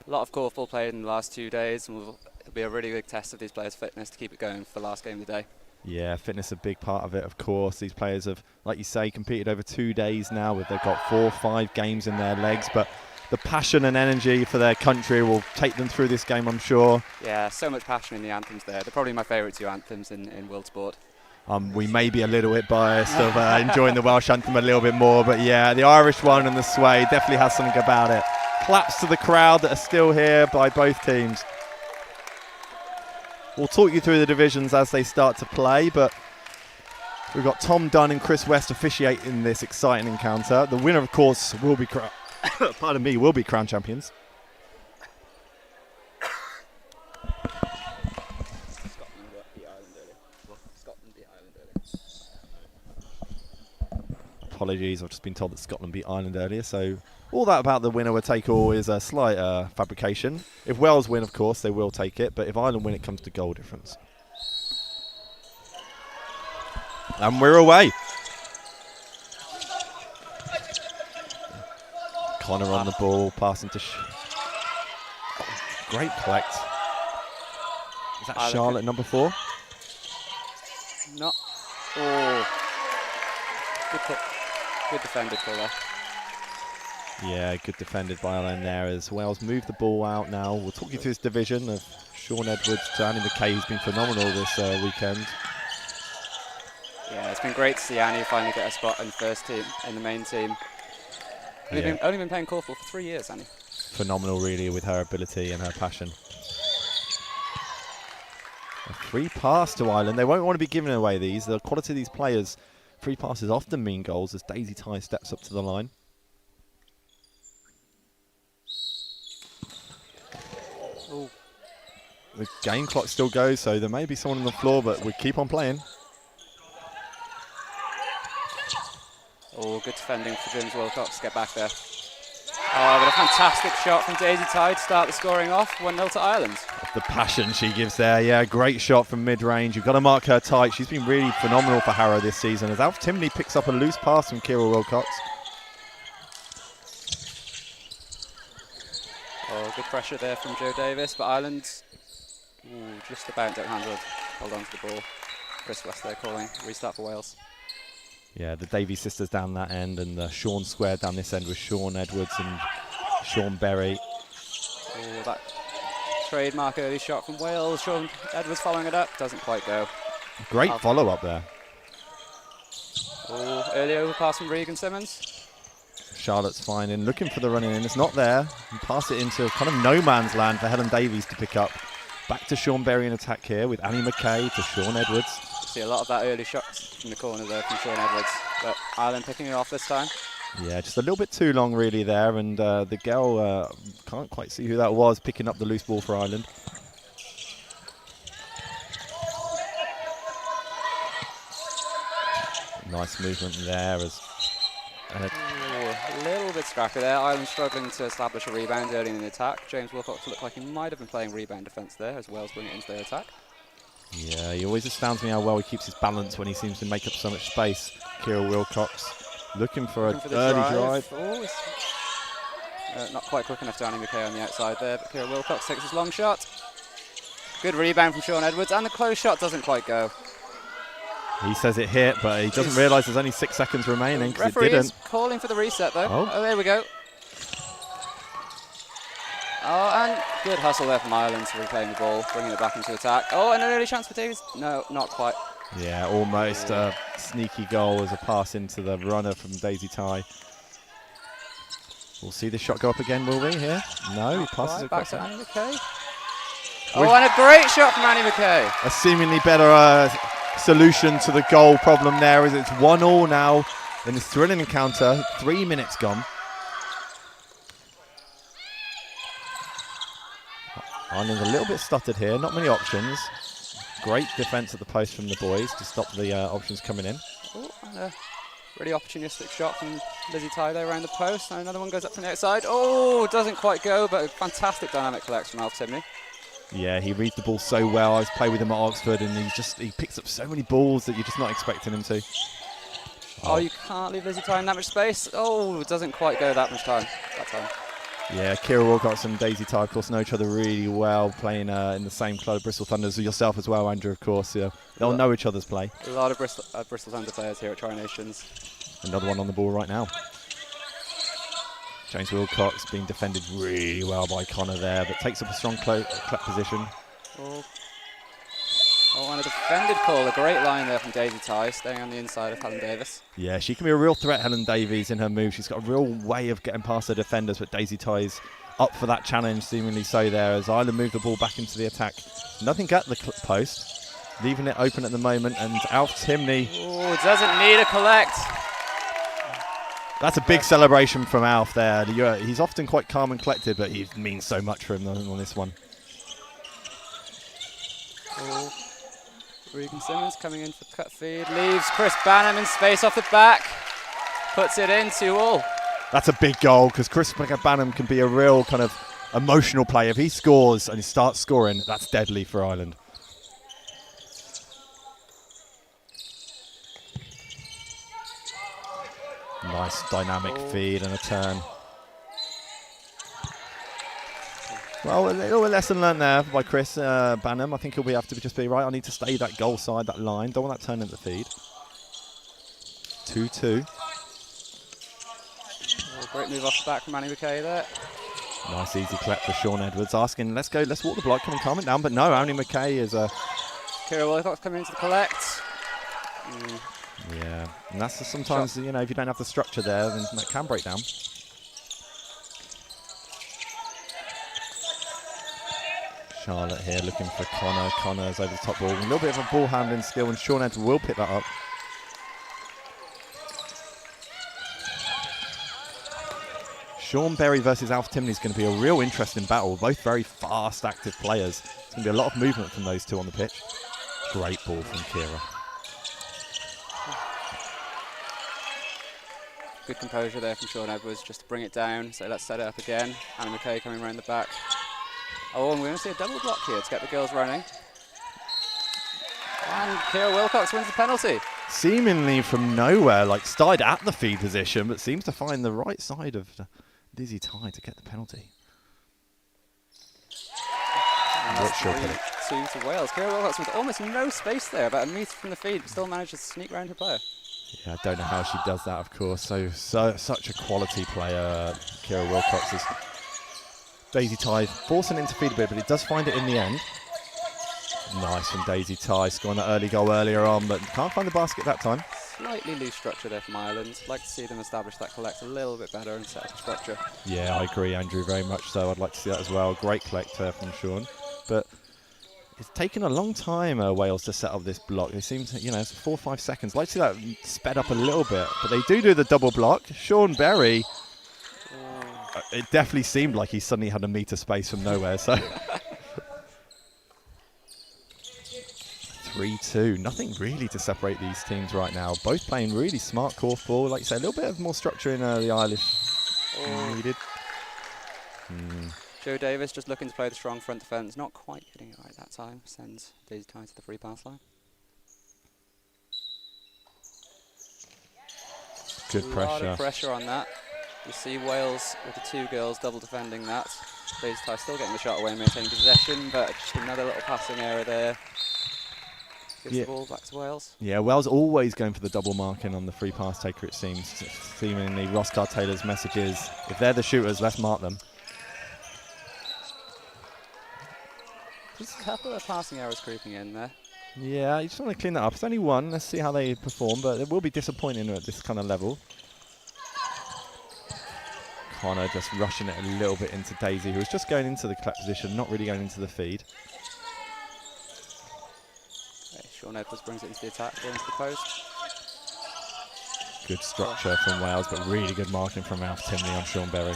A lot of korfball played in the last 2 days, and it'll be a really big test of these players' fitness to keep it going for the last game of the day. Yeah, fitness is a big part of it, of course. These players have, like you say, competed over 2 days now. They've got 4 or 5 games in their legs, but the passion and energy for their country will take them through this game, I'm sure. Yeah, so much passion in the anthems there. They're probably my favourite 2 anthems in world sport. We may be a little bit biased of enjoying the Welsh anthem a little bit more, but yeah, the Irish one and the sway definitely has something about it. Claps to the crowd that are still here by both teams. We'll talk you through the divisions as they start to play, but we've got Tom Dunn and Chris West officiating this exciting encounter. The winner, of course, will be will be crowned champions. Apologies, I've just been told that Scotland beat Ireland earlier, so all that about the winner will take all is a slight fabrication. If Wales win, of course, they will take it, but if Ireland win, it comes to goal difference. And we're away. Connor on the ball, passing to great collect. Is that Ireland Charlotte, number 4? No. Oh. Good defended for there. Yeah, good defended by Ireland there as Wales move the ball out now. We'll talk you through this division of Sean Edwards to Annie McKay, who's been phenomenal this weekend. Yeah, it's been great to see Annie finally get a spot in the first team, in the main team. Only been playing korfball for 3 years, Annie. Phenomenal, really, with her ability and her passion. A free pass to Ireland. They won't want to be giving away these. The quality of these players, free passes often mean goals as Daisy Ty steps up to the line. Ooh. The game clock still goes, so there may be someone on the floor, but we keep on playing. Oh, good defending for James Wilcox. Get back there. Oh, but a fantastic shot from Daisy Ty to start the scoring off. 1-0 to Ireland. The passion she gives there, yeah, great shot from mid-range. You've got to mark her tight. She's been really phenomenal for Harrow this season as Alf Timney picks up a loose pass from Kira Wilcox. Oh, good pressure there from Joe Davis, but Ireland, just about don't hold on to the ball. Chris West there calling restart for Wales. Yeah, the Davies sisters down that end and the Sean square down this end with Sean Edwards and Sean Berry. Oh, that trademark early shot from Wales. Sean Edwards following it up, doesn't quite go. Great follow-up there. Oh, early overpass from Regan Simmons. Charlotte's finding, looking for the running in. It's not there. And pass it into kind of no man's land for Helen Davies to pick up. Back to Sean Berry in attack here with Annie McKay to Sean Edwards. See a lot of that early shots from the corner there from Sean Edwards, but Ireland picking it off this time. Yeah, just a little bit too long really there, and the girl can't quite see who that was picking up the loose ball for Ireland. Nice movement there as a little bit scrappy there. Ireland struggling to establish a rebound early in the attack. James Wilcox looked like he might have been playing rebound defence there as Wales bring it into their attack. Yeah, he always astounds me how well he keeps his balance when he seems to make up so much space. Kira Wilcox looking for an early drive. Oh, not quite quick enough to Annie McKay on the outside there, but Kira Wilcox takes his long shot. Good rebound from Sean Edwards, and the close shot doesn't quite go. He says it hit, but he doesn't realise there's only 6 seconds remaining because it didn't. Is calling for the reset though. Oh, there we go. Oh, and good hustle there from Ireland to reclaim the ball, bringing it back into attack. Oh, and an early chance for Davies. No, not quite. Yeah, almost a sneaky goal as a pass into the runner from Daisy Ty. We'll see the shot go up again, will we, here? No, he passes it back to Annie McKay. Oh, and a great shot from Annie McKay. A seemingly better solution to the goal problem there as it's 1-1 now in this thrilling encounter. 3 minutes gone. Ireland's a little bit stuttered here, not many options. Great defence at the post from the boys to stop the options coming in. Oh, and a really opportunistic shot from Lizzie Ty there around the post. And another one goes up from the outside. Oh, doesn't quite go, but a fantastic dynamic collect from Alf Timney. Yeah, he reads the ball so well. I was playing with him at Oxford, and he picks up so many balls that you're just not expecting him to. Oh, you can't leave Lizzie Ty in that much space. Oh, it doesn't quite go that much time. Yeah, Kira Wilcox and Daisy Ty, of course, know each other really well, playing in the same club, Bristol Thunders, with yourself as well, Andrew, of course. Yeah. They'll know each other's play. A lot of Bristol Thunder players here at Tri-Nations. Another one on the ball right now. James Wilcox being defended really well by Connor there, but takes up a strong clap position. Oh, and a defended call. A great line there from Daisy Ty, staying on the inside of Helen Davis. Yeah, she can be a real threat, Helen Davies, in her move. She's got a real way of getting past her defenders, but Daisy Ty's up for that challenge, seemingly so there, as Ireland move the ball back into the attack. Nothing at the post, leaving it open at the moment, and Alf Timney. Oh, doesn't need a collect. That's a big celebration from Alf there. He's often quite calm and collected, but he means so much for him on this one. Oh. Regan Simmons coming in for the cut feed, leaves Chris Banham in space off the back, puts it in 2-2. That's a big goal, because Chris Banham can be a real kind of emotional player. If he scores and he starts scoring, that's deadly for Ireland. Nice dynamic feed and a turn. Well, a little lesson learned there by Chris Banham. I think he'll have to just be right. I need to stay that goal side, that line. Don't want that turn into the feed. 2-2. Oh, great move off the back from Annie McKay there. Nice easy collect for Sean Edwards, asking, let's go, let's walk the block, can we calm it down? But no, Annie McKay is Kira Wilcox coming into the collect. Yeah, and that's sometimes, if you don't have the structure there, then that can break down. Charlotte here looking for Connor. Connor's over the top ball. A little bit of a ball handling skill, and Sean Edwards will pick that up. Sean Berry versus Alf Timney is going to be a real interesting battle. Both very fast, active players. There's going to be a lot of movement from those two on the pitch. Great ball from Kira. Good composure there from Sean Edwards just to bring it down. So let's set it up again. Annie McKay coming around the back. Oh, and we're going to see a double block here to get the girls running. And Kira Wilcox wins the penalty. Seemingly from nowhere, started at the feed position, but seems to find the right side of Lizzie Ty to get the penalty. That's 3-2 to Wales. Kira Wilcox with almost no space there, about a metre from the feed, but still managed to sneak round her player. Yeah, I don't know how she does that, of course. So such a quality player, Kira Wilcox is. Daisy Ty forcing into feed a bit, but it does find it in the end. Nice from Daisy Ty, scoring that early goal earlier on, but can't find the basket that time. Slightly loose structure there from Ireland. Like to see them establish that collect a little bit better and set up a structure. Yeah, I agree, Andrew, very much so. I'd like to see that as well. Great collector from Sean. But it's taken a long time, Wales, to set up this block. They seem to, it's 4 or 5 seconds. I'd like to see that sped up a little bit, but they do the double block. Sean Berry, it definitely seemed like he suddenly had a metre space from nowhere, so... 3-2. Nothing really to separate these teams right now. Both playing really smart korfball. Like you say, a little bit of more structure in the Irish needed. Joe Davis just looking to play the strong front defence. Not quite getting it right that time. Sends Daisy Ty to the free pass line. Good pressure. A lot of pressure on that. You see Wales with the two girls double defending that. Daisy Ty still getting the shot away and maintaining possession, but just another little passing error there. Gives the ball back to Wales. Yeah, Wales always going for the double marking on the free pass taker, it seems. Seemingly, Roscar Taylor's message is, if they're the shooters, let's mark them. Just a couple of passing errors creeping in there. Yeah, you just want to clean that up. It's only one. Let's see how they perform, but it will be disappointing at this kind of level. Connor just rushing it a little bit into Daisy, who was just going into the collect position, not really going into the feed. Sean Edwards brings it into the attack, going to the post. Good structure from Wales, but really good marking from Alf Timney on Sean Berry.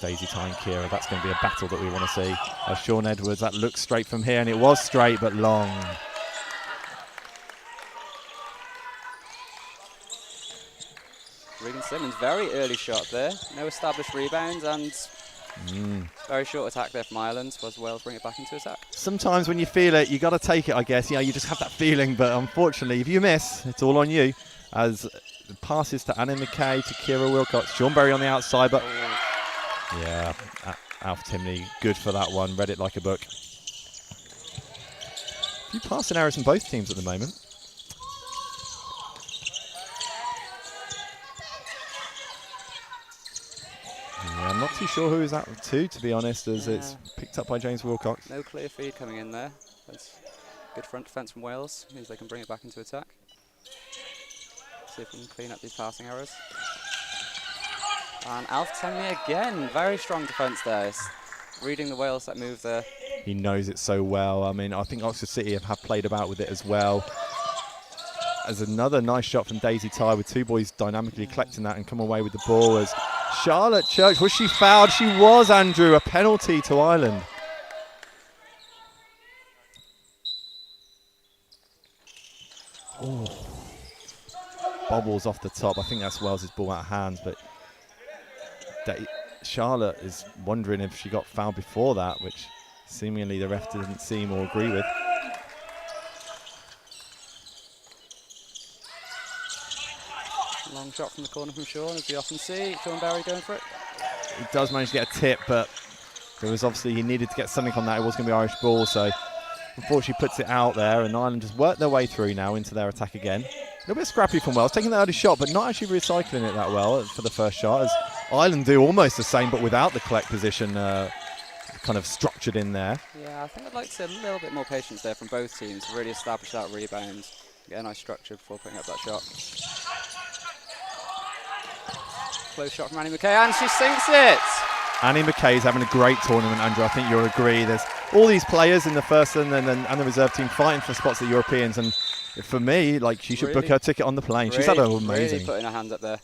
Daisy Ty and Kira, that's going to be a battle that we want to see. Sean Edwards, that looks straight from here, and it was straight but long. Regan Simmons, very early shot there. No established rebounds and very short attack there from Ireland. Was Wales bring it back into attack? Sometimes when you feel it, you got to take it, I guess. You just have that feeling, but unfortunately, if you miss, it's all on you. As the passes to Annie McKay, to Kira Wilcox, Sean Berry on the outside, but yeah, Alf Timney, good for that one. Read it like a book. A few passing errors from both teams at the moment. Yeah, I'm not too sure who is that to be honest, as it's picked up by James Wilcox. No clear feed coming in there. That's good front defence from Wales. Means they can bring it back into attack. See if we can clean up these passing errors. And Alf Timney again, very strong defence there. He's reading the Wales that move there. He knows it so well. I mean, I think Oxford City have played about with it as well. As another nice shot from Daisy Ty, with two boys dynamically collecting that and come away with the ball. As Charlotte Church, was she fouled? She was, Andrew. A penalty to Ireland. Oh. Bobbles off the top. I think that's Wales' ball out of hands, but Charlotte is wondering if she got fouled before that, which seemingly the ref didn't seem or agree with. Long shot from the corner from Sean, as we often see. Sean Berry going for it. He does manage to get a tip, but there was obviously, he needed to get something on that. It was going to be Irish ball, so unfortunately puts it out there, and Ireland just work their way through now into their attack again. A little bit scrappy from Wales, taking the early shot, but not actually recycling it that well for the first shot, as Ireland do almost the same, but without the collect position kind of structured in there. Yeah, I think I'd like to see a little bit more patience there from both teams to really establish that rebound, get a nice structure before putting up that shot. Close shot from Annie McKay, and she sinks it! Annie McKay is having a great tournament, Andrew. I think you'll agree. There's all these players in the first and the reserve team fighting for spots at Europeans, and for me, like, she should book her ticket on the plane. She's had an amazing. Really putting her hands up there.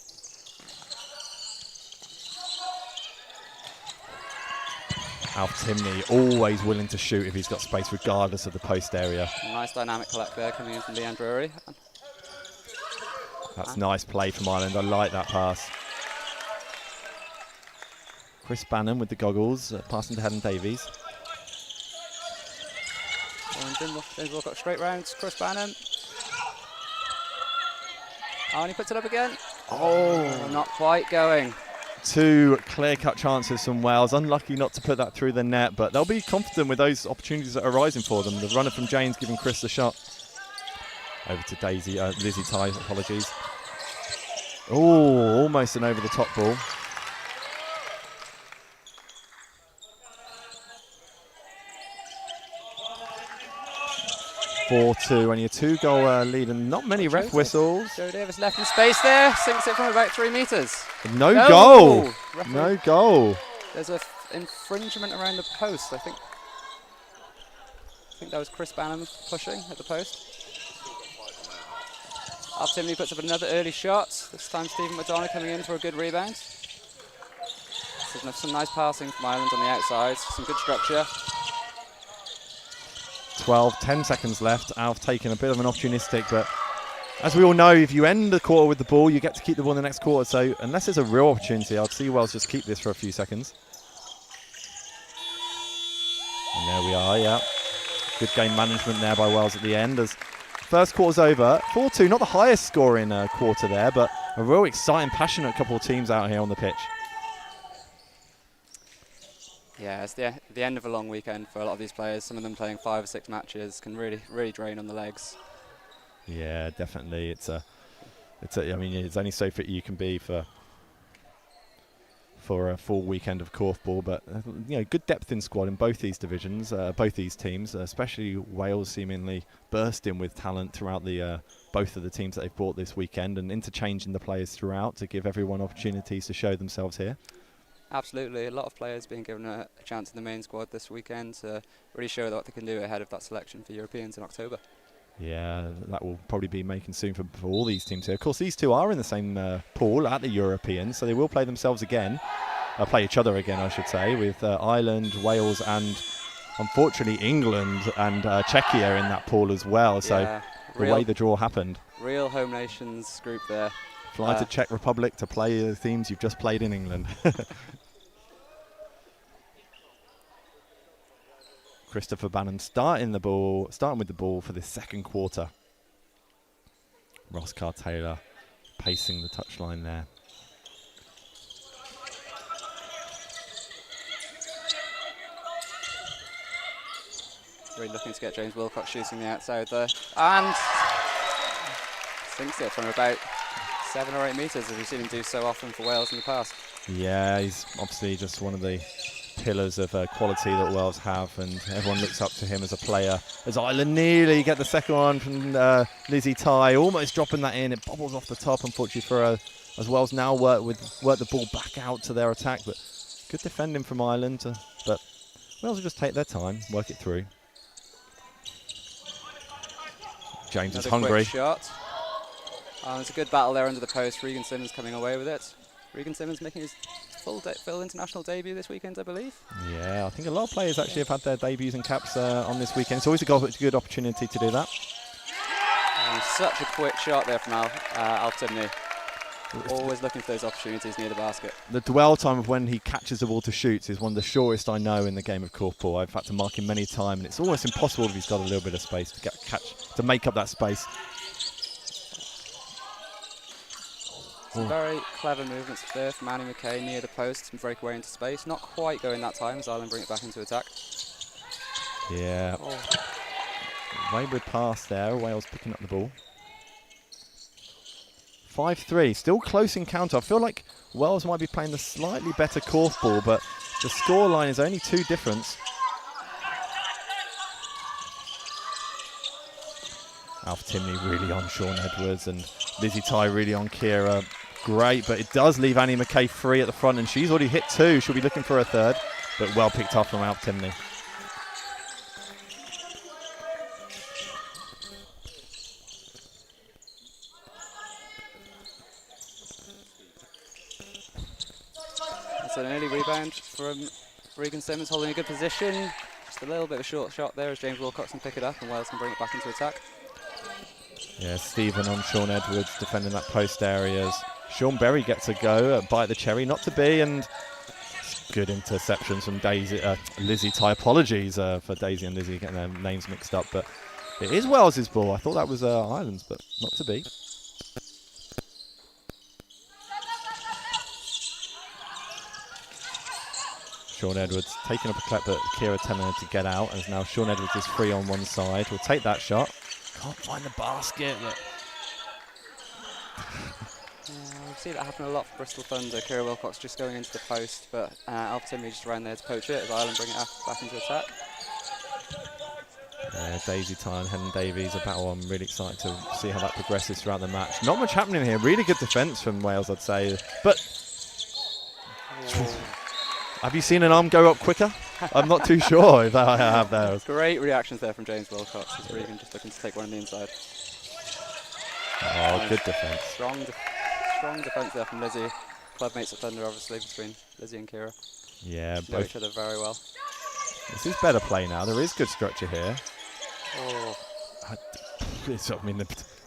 Alf Timney, always willing to shoot if he's got space, regardless of the post area. Nice dynamic collect there coming in from Leanne Drury. That's nice play from Ireland. I like that pass. Chris Bannon with the goggles, passing to Helen Davies. James Wilcox straight rounds. Chris Bannon. Oh, and he puts it up again. Oh, not quite going. Two clear-cut chances from Wales. Unlucky not to put that through the net, but they'll be confident with those opportunities that are rising for them. The runner from James giving Chris the shot. Over to Daisy, Lizzie Ty, apologies. Oh, almost an over-the-top ball. Only a two-goal lead, and not many ref whistles. Joe Davis left in space there, sinks it from about 3 metres. No goal. No goal. There's an infringement around the post, I think. I think that was Chris Bannon pushing at the post. Alf Timney puts up another early shot. This time Stephen McDonough coming in for a good rebound. Some nice passing from Ireland on the outside, some good structure. 10 seconds left. Alf taking a bit of an opportunistic, but as we all know, if you end the quarter with the ball, you get to keep the ball in the next quarter. So unless there's a real opportunity, I'd see Wales just keep this for a few seconds. And there we are, yeah. Good game management there by Wales at the end. As first quarter's over, 4-2, not the highest scoring quarter there, but a real exciting, passionate couple of teams out here on the pitch. Yeah, it's the end of a long weekend for a lot of these players. Some of them playing 5 or 6 matches can really drain on the legs. Yeah, definitely. I mean, it's only so fit you can be for a full weekend of korfball, but good depth in squad in both these divisions, both these teams, especially Wales seemingly bursting with talent throughout the both of the teams that they've brought this weekend, and interchanging the players throughout to give everyone opportunities to show themselves here. Absolutely, a lot of players being given a chance in the main squad this weekend to really show what they can do ahead of that selection for Europeans in October. Yeah, that will probably be making soon for all these teams here. Of course, these two are in the same pool at the Europeans, so they will play themselves again. play each other again, I should say, with Ireland, Wales, and unfortunately England and Czechia in that pool as well. So the way the draw happened. Real home nations group there. Fly to Czech Republic to play the teams you've just played in England. Christopher Bannon starting with the ball for the second quarter. Ross Carr-Taylor pacing the touchline there. Really looking to get James Wilcox shooting the outside there. And sinks it from about 7 or 8 metres, as we've seen him do so often for Wales in the past. Yeah, he's obviously just one of the pillars of quality that Wales have, and everyone looks up to him as a player. As Ireland nearly get the second one from Lizzie Ty, almost dropping that in. It bobbles off the top, unfortunately, for as Wales now work the ball back out to their attack. But good defending from Ireland. But Wales will just take their time, work it through. James is hungry. Quick shot. It's a good battle there under the post. Regan Simmons coming away with it. Regan Simmons making his full international debut this weekend, I believe. Yeah, I think a lot of players actually have had their debuts and caps on this weekend. It's always a good opportunity to do that. And such a quick shot there from Alf Timney. Always looking for those opportunities near the basket. The dwell time of when he catches the ball to shoot is one of the shortest I know in the game of korfball. I've had to mark him many times, and it's almost impossible if he's got a little bit of space to make up that space. Some very clever movements there from Annie McKay near the post and break away into space. Not quite going that time as Ireland bring it back into attack. Yeah. Wayward pass there. Wales picking up the ball. 5-3. Still close encounter. I feel like Wales might be playing the slightly better korfball, but the scoreline is only 2 difference. Alf Timney really on Sean Edwards, and Lizzie Ty really on Kira. Great, but it does leave Annie McKay free at the front, and she's already hit 2. She'll be looking for a third, but well picked up from Alf Timney. That's an early rebound from Regan Simmons, holding a good position. Just a little bit of a short shot there as James Wilcox can pick it up and Wales can bring it back into attack. Yeah, Stephen on Sean Edwards defending that post areas. Sean Berry gets a go, bite the cherry, not to be, and good interceptions from Lizzie Ty. Apologies for Daisy and Lizzie getting their names mixed up, but it is Wales's ball. I thought that was Ireland's, but not to be. Sean Edwards taking up a clap, but Kira telling her to get out, as now Sean Edwards is free on one side. We'll take that shot. Can't find the basket. We've seen that happen a lot for Bristol Thunder. Kira Wilcox just going into the post, but Alf Timney just ran there to poach it as Ireland bring it back into attack. Daisy Ty and Helen Davies, a battle I'm really excited to see how that progresses throughout the match. Not much happening here. Really good defence from Wales, I'd say. But have you seen an arm go up quicker? I'm not too sure if I have there. Great reactions there from James Wilcox. As Regan just looking to take one on the inside. Oh, good defence. Strong defence there from Lizzie. Clubmates at Thunder, obviously, between Lizzie and Kira. Yeah, know each other very well. This is better play now. There is good structure here.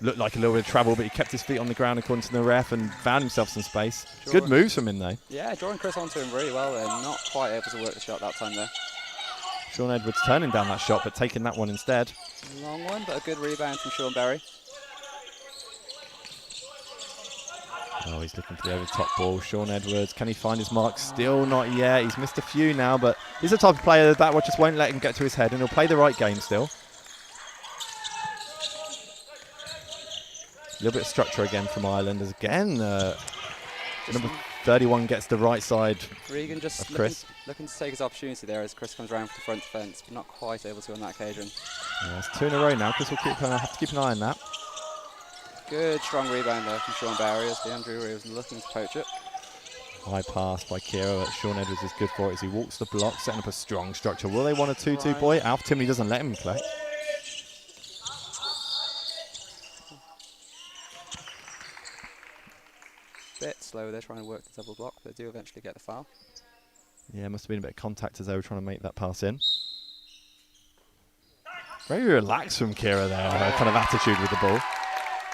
Looked like a little bit of trouble, but he kept his feet on the ground according to the ref and found himself some space. Good moves from him, though. Yeah, drawing Chris onto him really well there. Not quite able to work the shot that time there. Sean Edwards turning down that shot, but taking that one instead. Long one, but a good rebound from Sean Berry. Oh, he's looking for the over-the-top ball. Sean Edwards, can he find his mark? Still not yet. He's missed a few now, but he's the type of player that just won't let him get to his head, and he'll play the right game still. A little bit of structure again from Ireland. As again, number 31 gets the right side. Regan just looking to take his opportunity there as Chris comes around for the front defence, but not quite able to on that occasion. Yeah, it's 2 in a row now. Chris will have to keep an eye on that. Good strong rebound there from Sean Barry as DeAndre was looking to poach it. High pass by Kira. Sean Edwards is good for it as he walks the block, setting up a strong structure. Will they want a 2-2 boy? Alf Timney doesn't let him collect. Bit slow. They're trying to work the double block. They do eventually get the foul. Yeah, must have been a bit of contact as they were trying to make that pass in. Very relaxed from Kira there, her kind of attitude with the ball.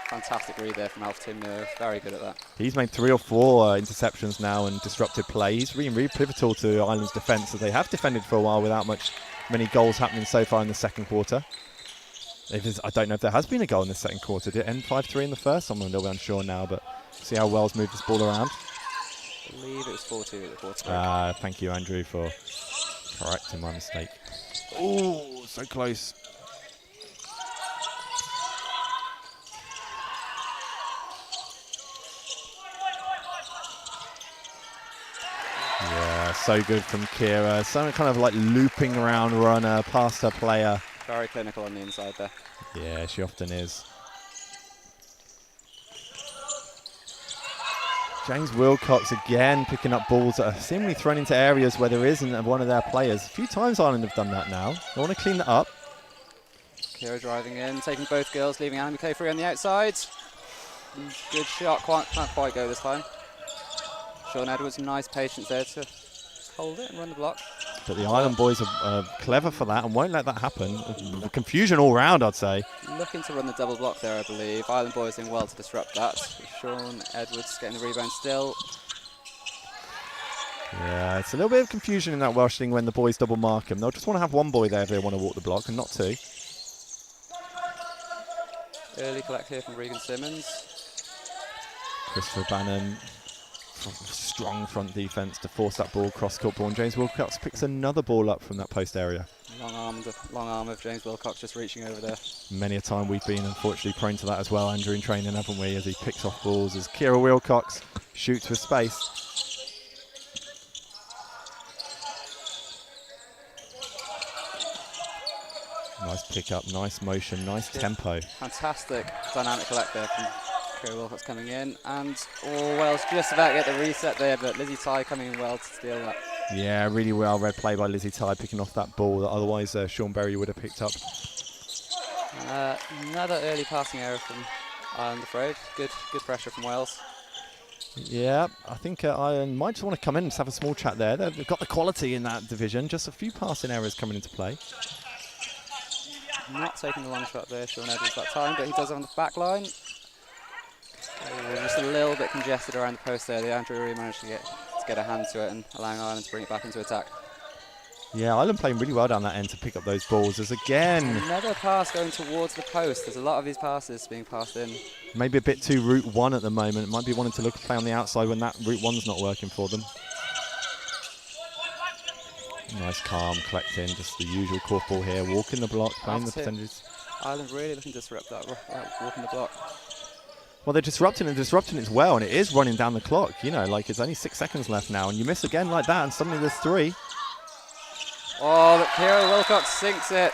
Fantastic read there from Alf Timno. Very good at that. He's made 3 or 4 interceptions now and disrupted play. He's really pivotal to Ireland's defence, as they have defended for a while without many goals happening so far in the second quarter. I don't know if there has been a goal in the second quarter. Did it end 5-3 in the first? I'm a little bit unsure now, but see how Wales moved this ball around. I believe it was 4-2 at the quarter break. Thank you, Andrew, for correcting my mistake. Oh, so close. Yeah, so good from Kira. Some kind of like looping around runner past her player. Very clinical on the inside there. Yeah, she often is. James Wilcox again picking up balls that are seemingly thrown into areas where there isn't one of their players. A few times Ireland have done that now. They want to clean that up. Kira driving in, taking both girls, leaving Anna McKay free on the outside. Good shot, can't quite go this time. Sean Edwards, nice patience there to just hold it and run the block. But the Ireland boys are clever for that and won't let that happen. Confusion all round, I'd say. Looking to run the double block there, I believe. Ireland boys doing well to disrupt that. Sean Edwards getting the rebound still. Yeah, it's a little bit of confusion in that Welsh thing when the boys double mark them. They'll just want to have one boy there if they want to walk the block and not 2. Early collect here from Regan Simmons. Christopher Bannon, strong front defence to force that ball cross-court ball, and James Wilcox picks another ball up from that post area. Long arm of James Wilcox just reaching over there. Many a time we've been unfortunately prone to that as well, Andrew, in training, haven't we, as he picks off balls, as Kira Wilcox shoots with space. Nice pick-up, nice motion, nice tempo. Fantastic dynamic collect there from Kira Wilcox coming in, and Wales just about get the reset there, but Lizzie Ty coming in well to steal that. Yeah, really well read play by Lizzie Ty, picking off that ball that otherwise Sean Berry would have picked up. Another early passing error from Ireland, afraid. Good pressure from Wales. Yeah, I think Ireland might just want to come in and just have a small chat there. They've got the quality in that division, just a few passing errors coming into play. Not taking the long shot there, Sean Edwards that time, but he does it on the back line. Just a little bit congested around the post there. The Andrew really managed to get a hand to it and allowing Ireland to bring it back into attack. Yeah, Ireland playing really well down that end to pick up those balls. There's again another pass going towards the post. There's a lot of these passes being passed in. Maybe a bit too route 1 at the moment. Might be wanting to look to play on the outside when that route 1's not working for them. Nice calm, collecting, just the usual corkball here. Walking the block, playing the percentages. Ireland really looking to disrupt that, walking the block. Well, they're disrupting it well, and it is running down the clock. You know, like it's only 6 seconds left now, and you miss again like that, and suddenly there's 3. Oh, but Kira Wilcox sinks it.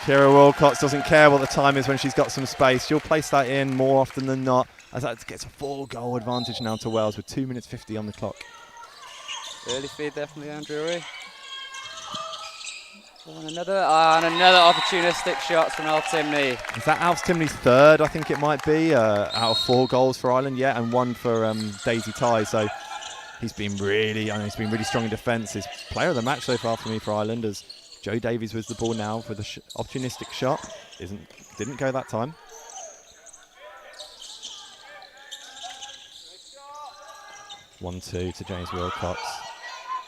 Kira Wilcox doesn't care what the time is when she's got some space. She'll place that in more often than not, as that gets a 4-goal advantage now to Wales with 2 minutes 50 on the clock. Early feed there from Leanne Drury. And another opportunistic shot from Alf Timney. Is that Alf Timney's 3rd, I think it might be, out of 4 goals for Ireland, yeah, and 1 for Daisy Ty. So he's been really strong in defence. His player of the match so far for me for Ireland, as Joe Davies with the ball now for the opportunistic shot. Didn't go that time. One, 2 to James Wilcox.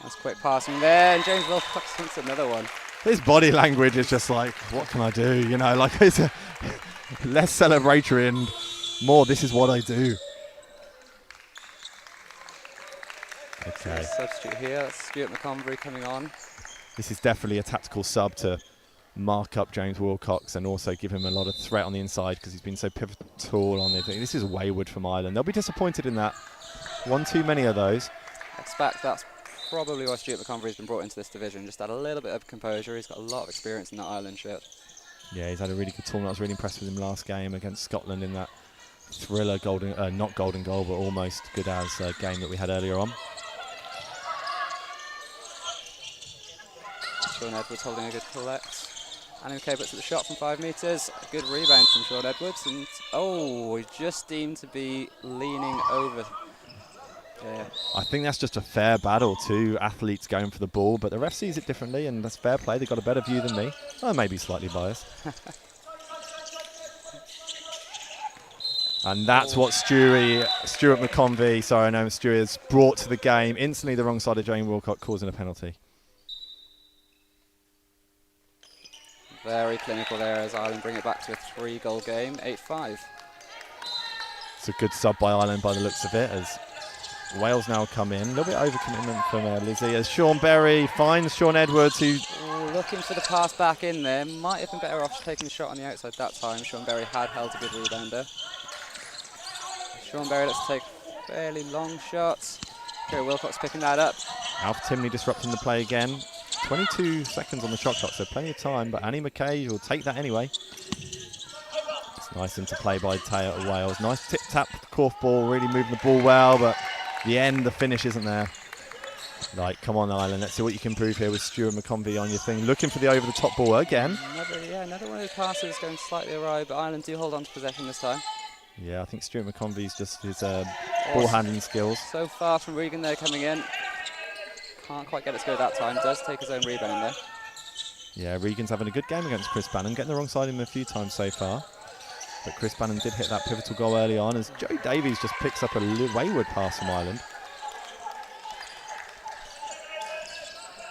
That's quick passing there, and James Wilcox thinks another one. His body language is just like, what can I do? You know, like it's less celebratory and more, this is what I do. Okay. Substitute here, that's Stuart McConvery coming on. This is definitely a tactical sub to mark up James Wilcox and also give him a lot of threat on the inside because he's been so pivotal on the thing. This is wayward from Ireland. They'll be disappointed in that. One too many of those. I expect that's probably why Stuart McConvery has been brought into this division. Just had a little bit of composure. He's got a lot of experience in that Ireland shirt. Yeah, he's had a really good tournament. I was really impressed with him last game against Scotland in that thriller not golden goal, but almost good as game that we had earlier on. Sean Edwards holding a good collect. Annie McKay puts at the shot from 5 metres. A good rebound from Sean Edwards. And he just seemed to be leaning over Yeah. I think that's just a fair battle. Two athletes going for the ball, but the ref sees it differently, and that's fair play. They've got a better view than me. I may be slightly biased. And that's what Stuart McConvey, sorry, I know Stuart, has brought to the game. Instantly the wrong side of Jane Wilcock, causing a penalty. Very clinical there as Ireland bring it back to a 3-goal game, 8-5. It's a good sub by Ireland by the looks of it, as Wales now come in. A little bit overcommitment from Lizzie, as Sean Berry finds Sean Edwards, who... Looking for the pass back in there. Might have been better off taking the shot on the outside that time. Sean Berry had held a good rebounder. Sean Berry lets take fairly long shots. Kerry Wilcox picking that up. Alf Timney disrupting the play again. 22 seconds on the shot clock, so plenty of time, but Annie McKay will take that anyway. It's nice interplay by Taya of Wales. Nice tip-tap Corf ball, really moving the ball well, but the finish isn't there. Like, come on, Ireland, let's see what you can prove here with Stuart McConvey on your thing. Looking for the over-the-top ball again. Another one of those passes going slightly awry, but Ireland do hold on to possession this time. Yeah, I think Stuart McConvey's just his ball handling skills. So far from Regan there coming in. Can't quite get it to go that time. Does take his own rebound there. Yeah, Regan's having a good game against Chris Bannon, getting the wrong side of him a few times so far. But Chris Bannon did hit that pivotal goal early on, as Joe Davies just picks up a wayward pass from Ireland.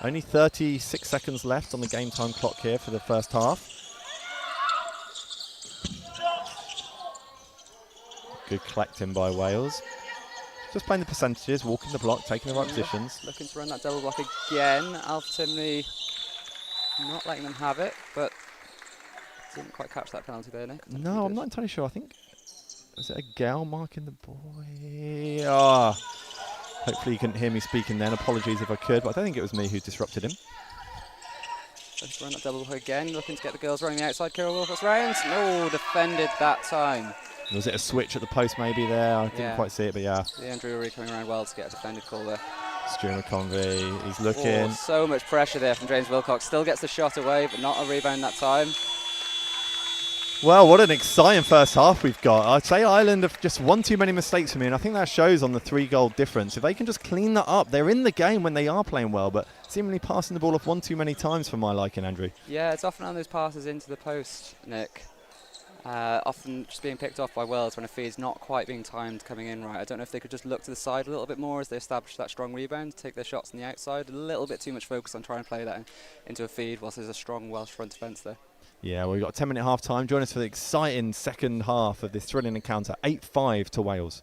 Only 36 seconds left on the game time clock here for the first half. Good collecting by Wales. Just playing the percentages, walking the block, taking the right positions. Looking to run that double block again. Alf Timney not letting them have it, but didn't quite catch that penalty there, Nick. No, I'm not entirely sure. I think, was it a Gal marking the boy? Ah, hopefully you couldn't hear me speaking then. Apologies if I could, but I don't think it was me who disrupted him. Looking to run that double block again, looking to get the girls running the outside. Kira Wilcox round. No, defended that time. Was it a switch at the post maybe there? I didn't quite see it, but yeah. The Andrew Urey coming around well to get a defended call there. Stuart McConvey, he's looking. Oh, so much pressure there from James Wilcox. Still gets the shot away, but not a rebound that time. Well, what an exciting first half we've got. I'd say Ireland have just one too many mistakes for me, and I think that shows on the 3-goal difference. If they can just clean that up, they're in the game when they are playing well, but seemingly passing the ball off one too many times for my liking, Andrew. Yeah, it's often on those passes into the post, Nick. Often just being picked off by Wales when a feed's not quite being timed coming in right. I don't know if they could just look to the side a little bit more as they establish that strong rebound, take their shots on the outside. A little bit too much focus on trying to play that into a feed whilst there's a strong Welsh front defence there. Yeah, well, we've got a 10-minute half-time. Join us for the exciting second half of this thrilling encounter. 8-5 to Wales.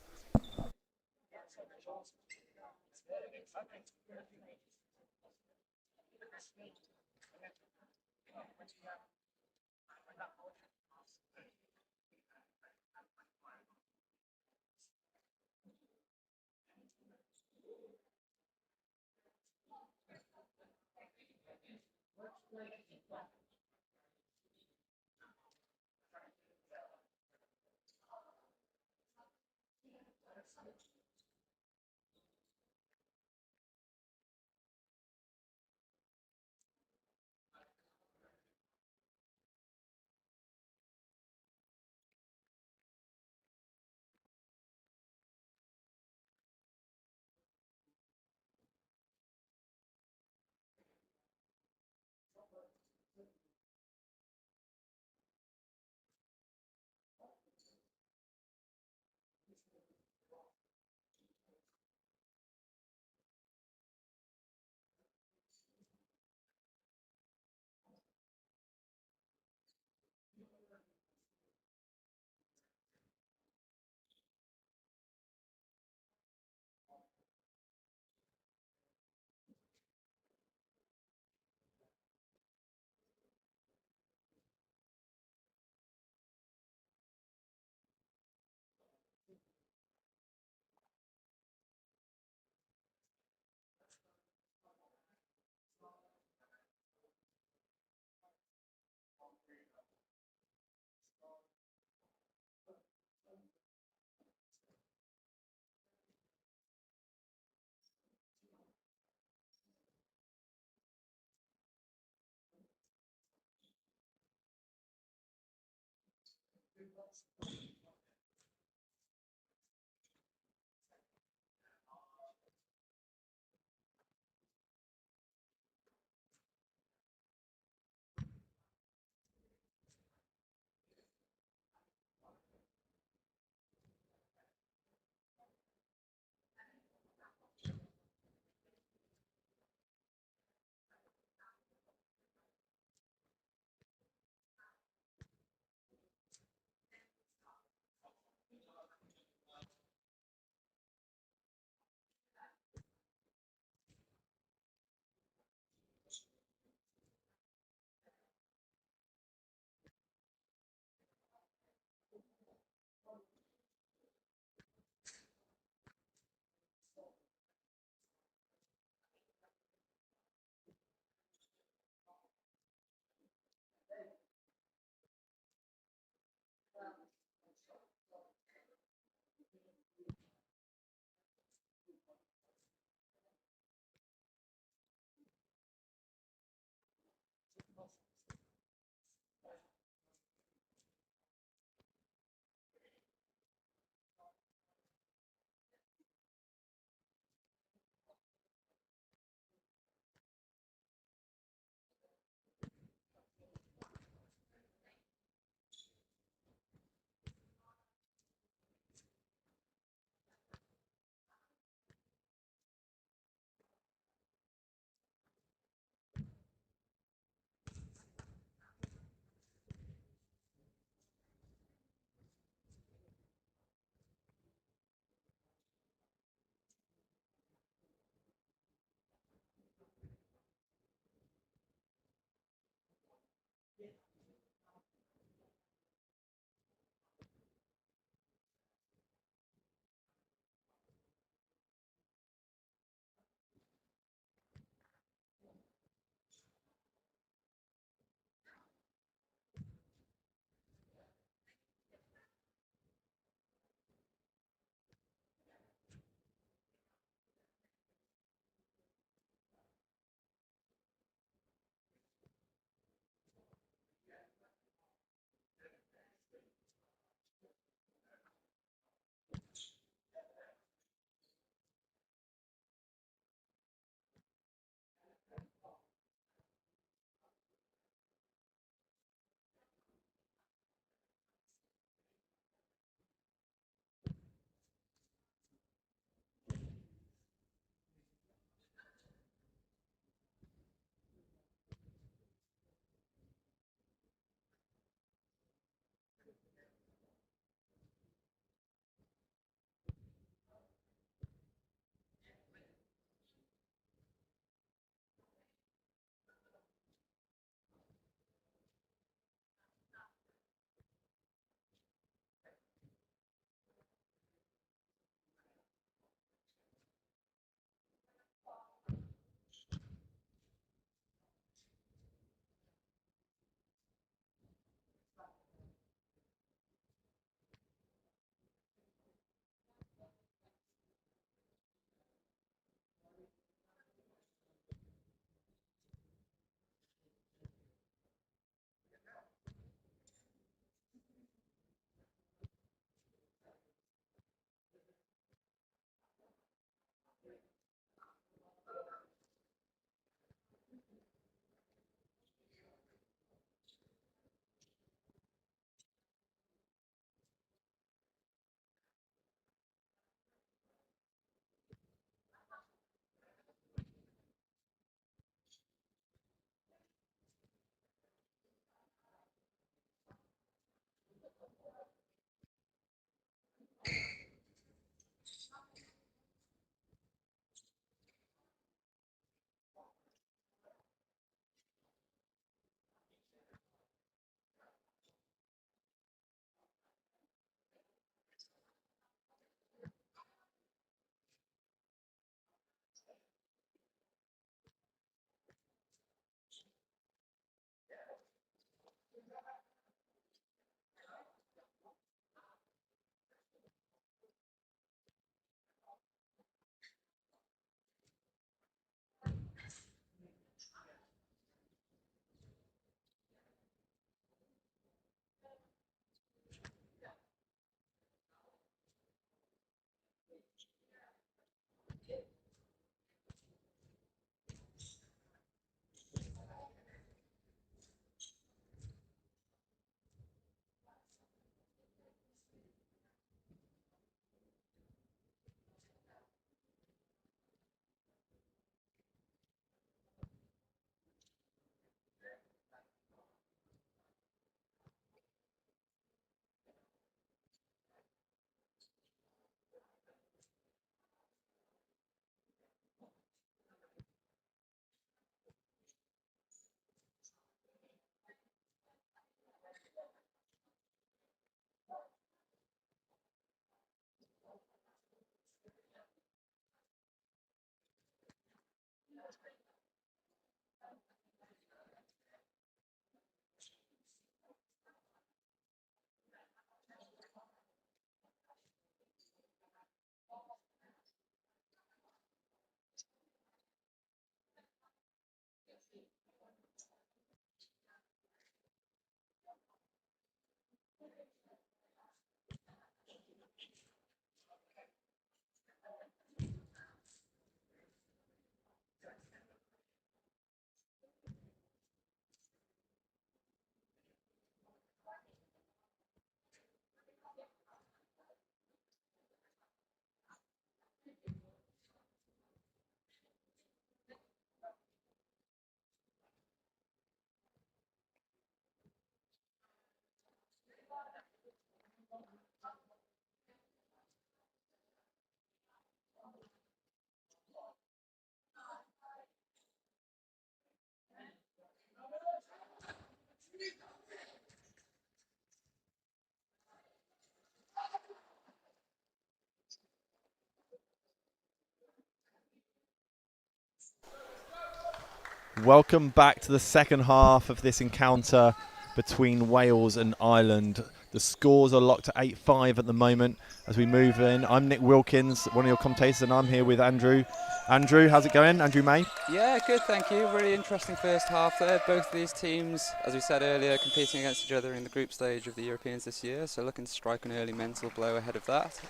Welcome back to the second half of this encounter between Wales and Ireland. The scores are locked at 8-5 at the moment as we move in. I'm Nick Wilkins, one of your commentators, and I'm here with Andrew. Andrew, how's it going? Andrew May? Yeah, good, thank you. Really interesting first half there. Both of these teams, as we said earlier, competing against each other in the group stage of the Europeans this year, so looking to strike an early mental blow ahead of that.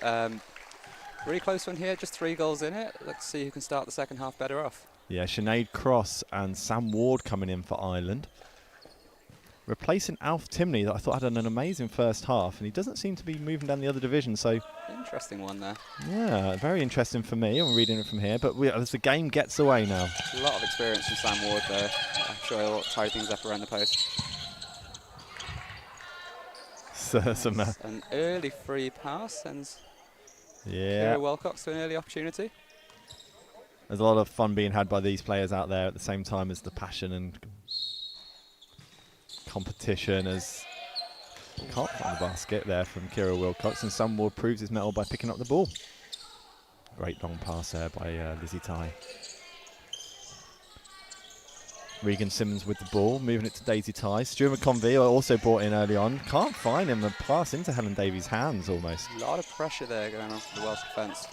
Really close one here, just 3 goals in it. Let's see who can start the second half better off. Yeah, Sinead Cross and Sam Ward coming in for Ireland. Replacing Alf Timney, that I thought had an amazing first half, and he doesn't seem to be moving down the other division, so... Interesting one there. Yeah, very interesting for me. I'm reading it from here, but as the game gets away now. A lot of experience from Sam Ward there. I'm sure he'll tie things up around the post. So, an early free pass sends Kira Wilcox to an early opportunity. There's a lot of fun being had by these players out there at the same time as the passion and competition. As can't find the basket there from Kira Wilcox, and Sam Ward proves his mettle by picking up the ball. Great long pass there by Lizzie Ty. Regan Simmons with the ball, moving it to Daisy Ty. Stuart McConvey also brought in early on. Can't find him. A pass into Helen Davies' hands almost. A lot of pressure there going on for the Welsh defence.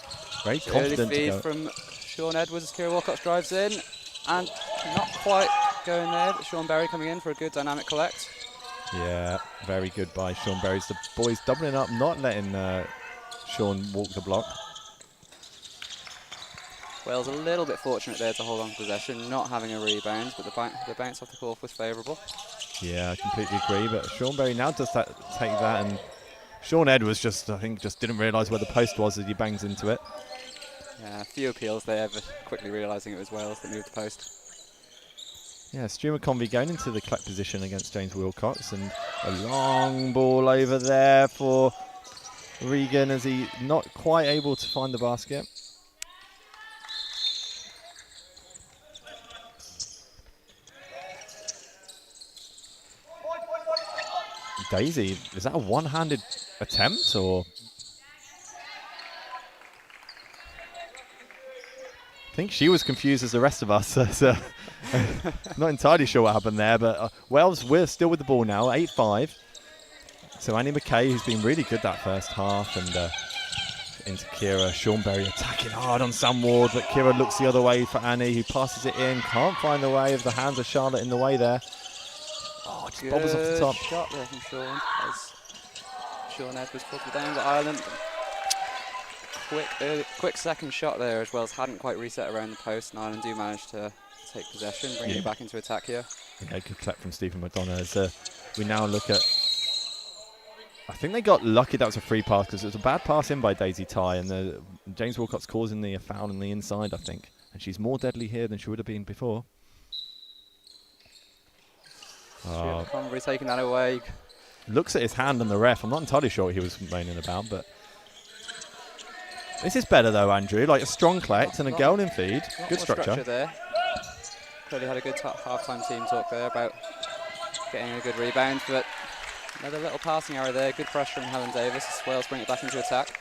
Very confident. Early feed from Sean Edwards as Kira Wilcox drives in, and not quite going there, but Sean Berry coming in for a good dynamic collect. Yeah, very good by Sean Berry. The boys doubling up, not letting Sean walk the block. Wales a little bit fortunate there to hold on to possession, not having a rebound, but the bounce off the court was favourable. Yeah, I completely agree, but Sean Berry now does take that, and Sean Edwards I think didn't realise where the post was as he bangs into it. Yeah, a few appeals there, but quickly realising it was Wales that moved the post. Yeah, Stuart McConvey going into the collect position against James Wilcox, and a long ball over there for Regan as he not quite able to find the basket. Daisy, is that a one-handed attempt or? I think she was confused as the rest of us. So not entirely sure what happened there, but Wales, we're still with the ball now, 8-5. So Annie McKay, who's been really good that first half, and into Kira. Sean Berry attacking hard on Sam Ward, but Kira looks the other way for Annie, who passes it in. Can't find the way of the hands of Charlotte in the way there. Oh, just bobbles off the top. Shot there from Sean as Sean Edwards pulled it down to Ireland. Quick second shot there as well as hadn't quite reset around the post, and Ireland do manage to take possession, bringing it back into attack here. Yeah, good collect from Stephen McDonough. As we now look at, I think they got lucky that was a free pass because it was a bad pass in by Daisy Ty, and James Wilcox causing the foul on the inside, I think. And she's more deadly here than she would have been before. Convery taking that away. Looks at his hand on the ref. I'm not entirely sure what he was moaning about, but this is better though, Andrew. Like a strong collect and a golden feed. Good structure there. Clearly had a good half-time team talk there about getting a good rebound, but another little passing error there. Good pressure from Helen Davis as Wales bring it back into attack.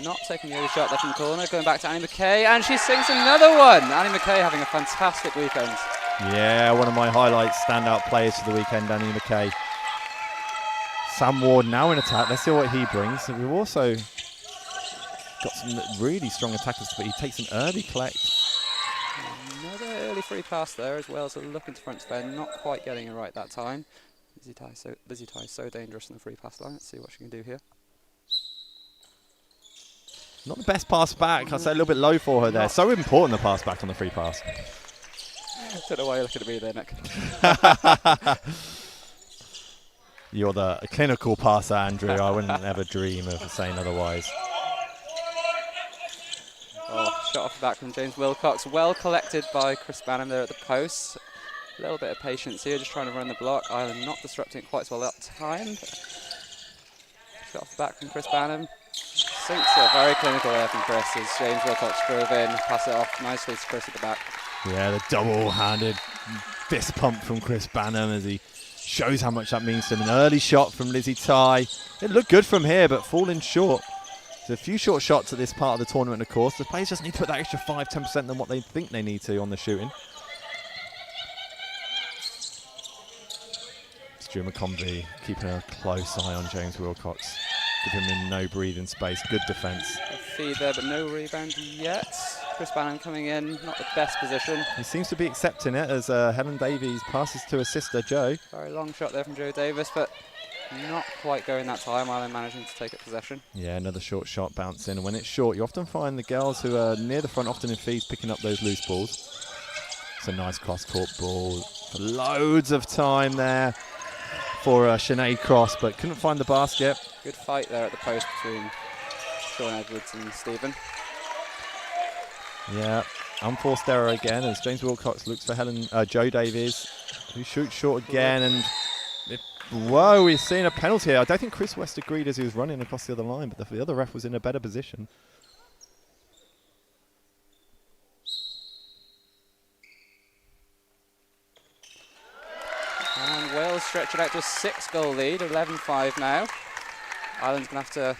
Not taking the early shot there from the corner. Going back to Annie McKay, and she sinks another one. Annie McKay having a fantastic weekend. Yeah, one of my highlights, standout players for the weekend, Annie McKay. Sam Ward now in attack. Let's see what he brings. We've also got some really strong attackers, but he takes an early collect. Another early free pass there as well, so looking to front defend, not quite getting it right that time. Lizzie Ty is so dangerous in the free pass line. Let's see what she can do here. Not the best pass back. I'd say a little bit low for her there. So important the pass back on the free pass. Don't know why you're looking at me there, Nick. You're the clinical passer, Andrew. I wouldn't ever dream of saying otherwise. Oh, shot off the back from James Wilcox. Well collected by Chris Banham there at the post. A little bit of patience here, just trying to run the block. Ireland not disrupting it quite so well that time. Shot off the back from Chris Banham. Sinks it. Very clinical there from Chris as James Wilcox drove in, pass it off nicely to Chris at the back. Yeah, the double-handed fist pump from Chris Banham as he shows how much that means to him. An early shot from Lizzie Ty. It looked good from here, but falling short. So a few short shots at this part of the tournament, of course. The players just need to put that extra 5-10% than what they think they need to on the shooting. Stu McConvey keeping a close eye on James Wilcox. Giving him no breathing space. Good defence. A feed there, but no rebound yet. Chris Bannon coming in, not the best position. He seems to be accepting it as Helen Davies passes to her sister, Jo. Very long shot there from Jo Davis, but not quite going that time. Island managing to take it possession. Yeah, another short shot bouncing. And when it's short, you often find the girls who are near the front, often in feeds, picking up those loose balls. It's a nice cross-court ball. For loads of time there for Sinead Cross, but couldn't find the basket. Good fight there at the post between Sean Edwards and Stephen. Yeah, unforced error again as James Wilcox looks for Jo Davies, who shoots short again. And whoa, we've seen a penalty here. I don't think Chris West agreed as he was running across the other line, but the other ref was in a better position. And Wales stretch it out to a 6-goal lead, 11-5 now. Ireland's going to have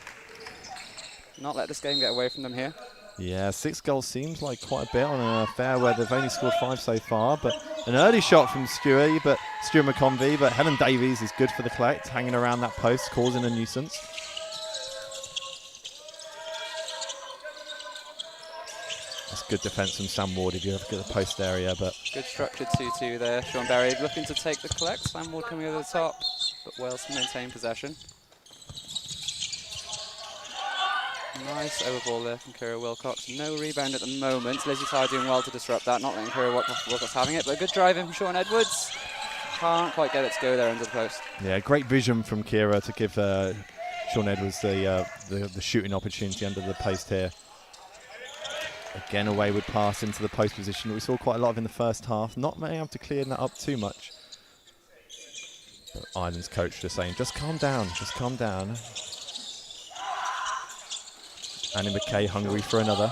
to not let this game get away from them here. Yeah, 6 goals seems like quite a bit on an affair where they've only scored 5 so far. But an early shot from Stuart McConvey, but Helen Davies is good for the collect, hanging around that post, causing a nuisance. That's good defence from Sam Ward if you look at the post area. But good structured 2-2 there. Sean Berry looking to take the collect. Sam Ward coming over the top, but Wales can maintain possession. Nice overball there from Kira Wilcox. No rebound at the moment. Lizzie Ty doing well to disrupt that, not letting Kira Wilcox having it, but a good drive in from Sean Edwards. Can't quite get it to go there under the post. Yeah, great vision from Kira to give Sean Edwards the shooting opportunity under the post here. Again, a wayward pass into the post position that we saw quite a lot of in the first half. Not being able to clear that up too much. But Ireland's coach just saying, just calm down, just calm down. Annie McKay hungry for another.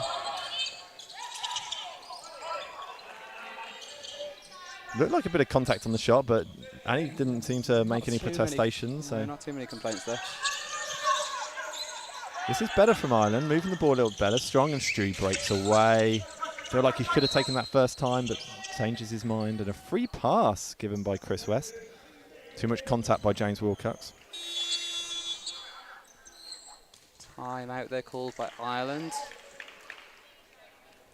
Looked like a bit of contact on the shot, but Annie didn't seem to make any protestations. No, not too many complaints there. This is better from Ireland, moving the ball a little better. Strong and Stew breaks away. Feel like he could have taken that first time, but changes his mind. And a free pass given by Chris West. Too much contact by James Wilcox. Time out there called by Ireland.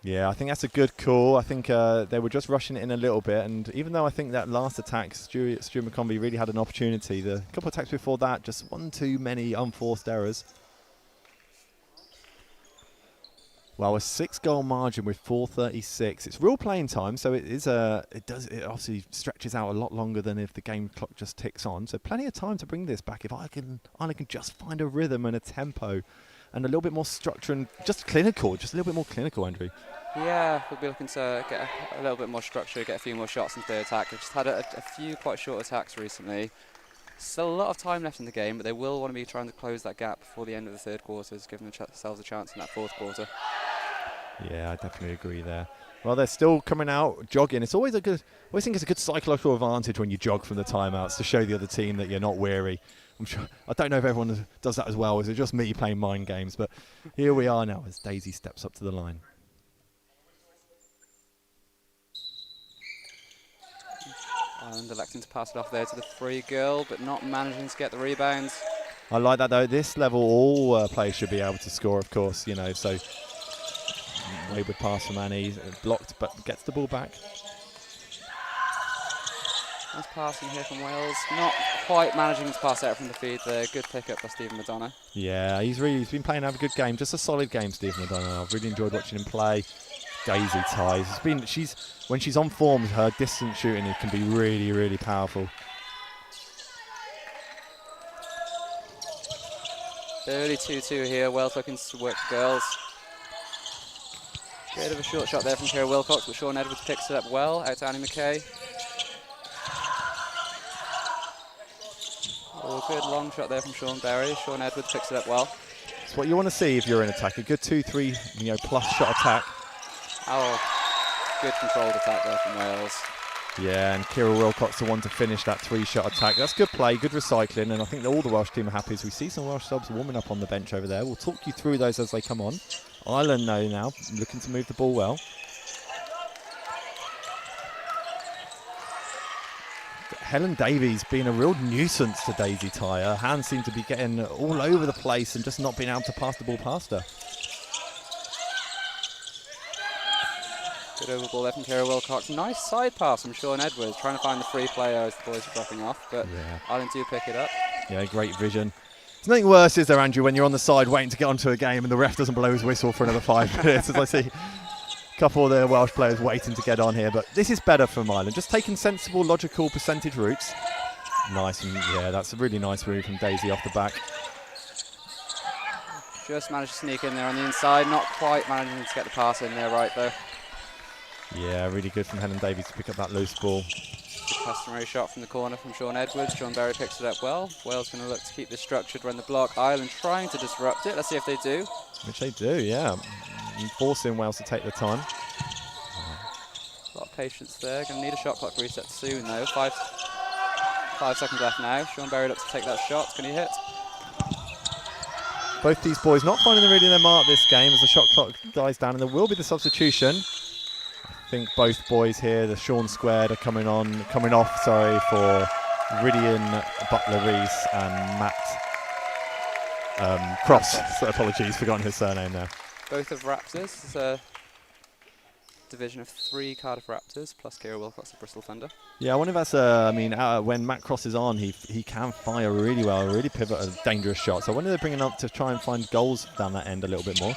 Yeah, I think that's a good call. I think they were just rushing it in a little bit, and even though I think that last attack, Stuart McConvey really had an opportunity, the couple of attacks before that, just one too many unforced errors. Well, a 6-goal margin with 4:36. It's real playing time, so it is it obviously stretches out a lot longer than if the game clock just ticks on. So plenty of time to bring this back. If I can just find a rhythm and a tempo, and a little bit more structure and just a little bit more clinical, Andrew. Yeah, we'll be looking to get a little bit more structure, get a few more shots into the attack. We've just had a few quite short attacks recently. Still a lot of time left in the game, but they will want to be trying to close that gap before the end of the third quarter, giving themselves a chance in that fourth quarter. Yeah, I definitely agree there. Well, they're still coming out jogging. It's always I always think it's a good psychological advantage when you jog from the timeouts to show the other team that you're not weary. I'm sure I don't know if everyone does that as well. Is it just me playing mind games? But here we are now as Daisy steps up to the line. And electing to pass it off there to the free girl, but not managing to get the rebounds. I like that though. This level, all players should be able to score, of course. You know, so wayward pass from Annie, blocked, but gets the ball back. Nice passing here from Wales. Not quite managing to pass out from the feed there. Good pick-up by Stephen Madonna. Yeah, he's been playing a good game. Just a solid game, Stephen Madonna. I've really enjoyed watching him play. Daisy ties. When she's on form, her distance shooting can be really, really powerful. Early 2-2 here. Wales looking to work the girls. Bit of a short shot there from Kira Wilcox, but Sean Edwards picks it up well. Out to Annie McKay. Oh, good long shot there from Sean Berry. Sean Edwards picks it up well. It's what you want to see if you're in attack. A good 2-3 plus shot attack. Oh, good controlled attack there from Wales. Yeah, and Kira Wilcox the one to finish that 3-shot attack. That's good play, good recycling, and I think that all the Welsh team are happy as we see some Welsh subs warming up on the bench over there. We'll talk you through those as they come on. Ireland now looking to move the ball well. Helen Davies being a real nuisance to Daisy Ty. Her hands seem to be getting all over the place and just not being able to pass the ball past her. Good over ball there from Kira Wilcox. Nice side pass from Sean Edwards, trying to find the free player as the boys are dropping off, but Ireland do pick it up. Yeah, great vision. There's nothing worse, is there, Andrew, when you're on the side waiting to get onto a game and the ref doesn't blow his whistle for another 5 minutes, as I see a couple of the Welsh players waiting to get on here. But this is better from Ireland, just taking sensible, logical percentage routes. Nice, and yeah, that's a really nice move from Daisy off the back. Just managed to sneak in there on the inside, not quite managing to get the pass in there right though. Yeah, really good from Helen Davies to pick up that loose ball. Good customary shot from the corner from Sean Edwards. Sean Berry picks it up well. Wales going to look to keep this structured, run the block. Ireland trying to disrupt it. Let's see if they do. Which they do, yeah. And forcing Wales to take the time. A lot of patience there. Going to need a shot clock reset soon though. 5 seconds left now. Sean Berry looks to take that shot. Can he hit? Both these boys not finding really their mark this game as the shot clock dies down, and there will be the substitution. I think both boys here, the Sean Squared, are coming off, for Ridian Butler-Rees and Matt Cross. So apologies, forgotten his surname there. Both of Raptors. It's a division of 3 Cardiff Raptors plus Kira Wilcox of Bristol Thunder. Yeah, I wonder if that's when Matt Cross is on, he can fire really well, really pivot a dangerous shot. So I wonder if they're bringing up to try and find goals down that end a little bit more.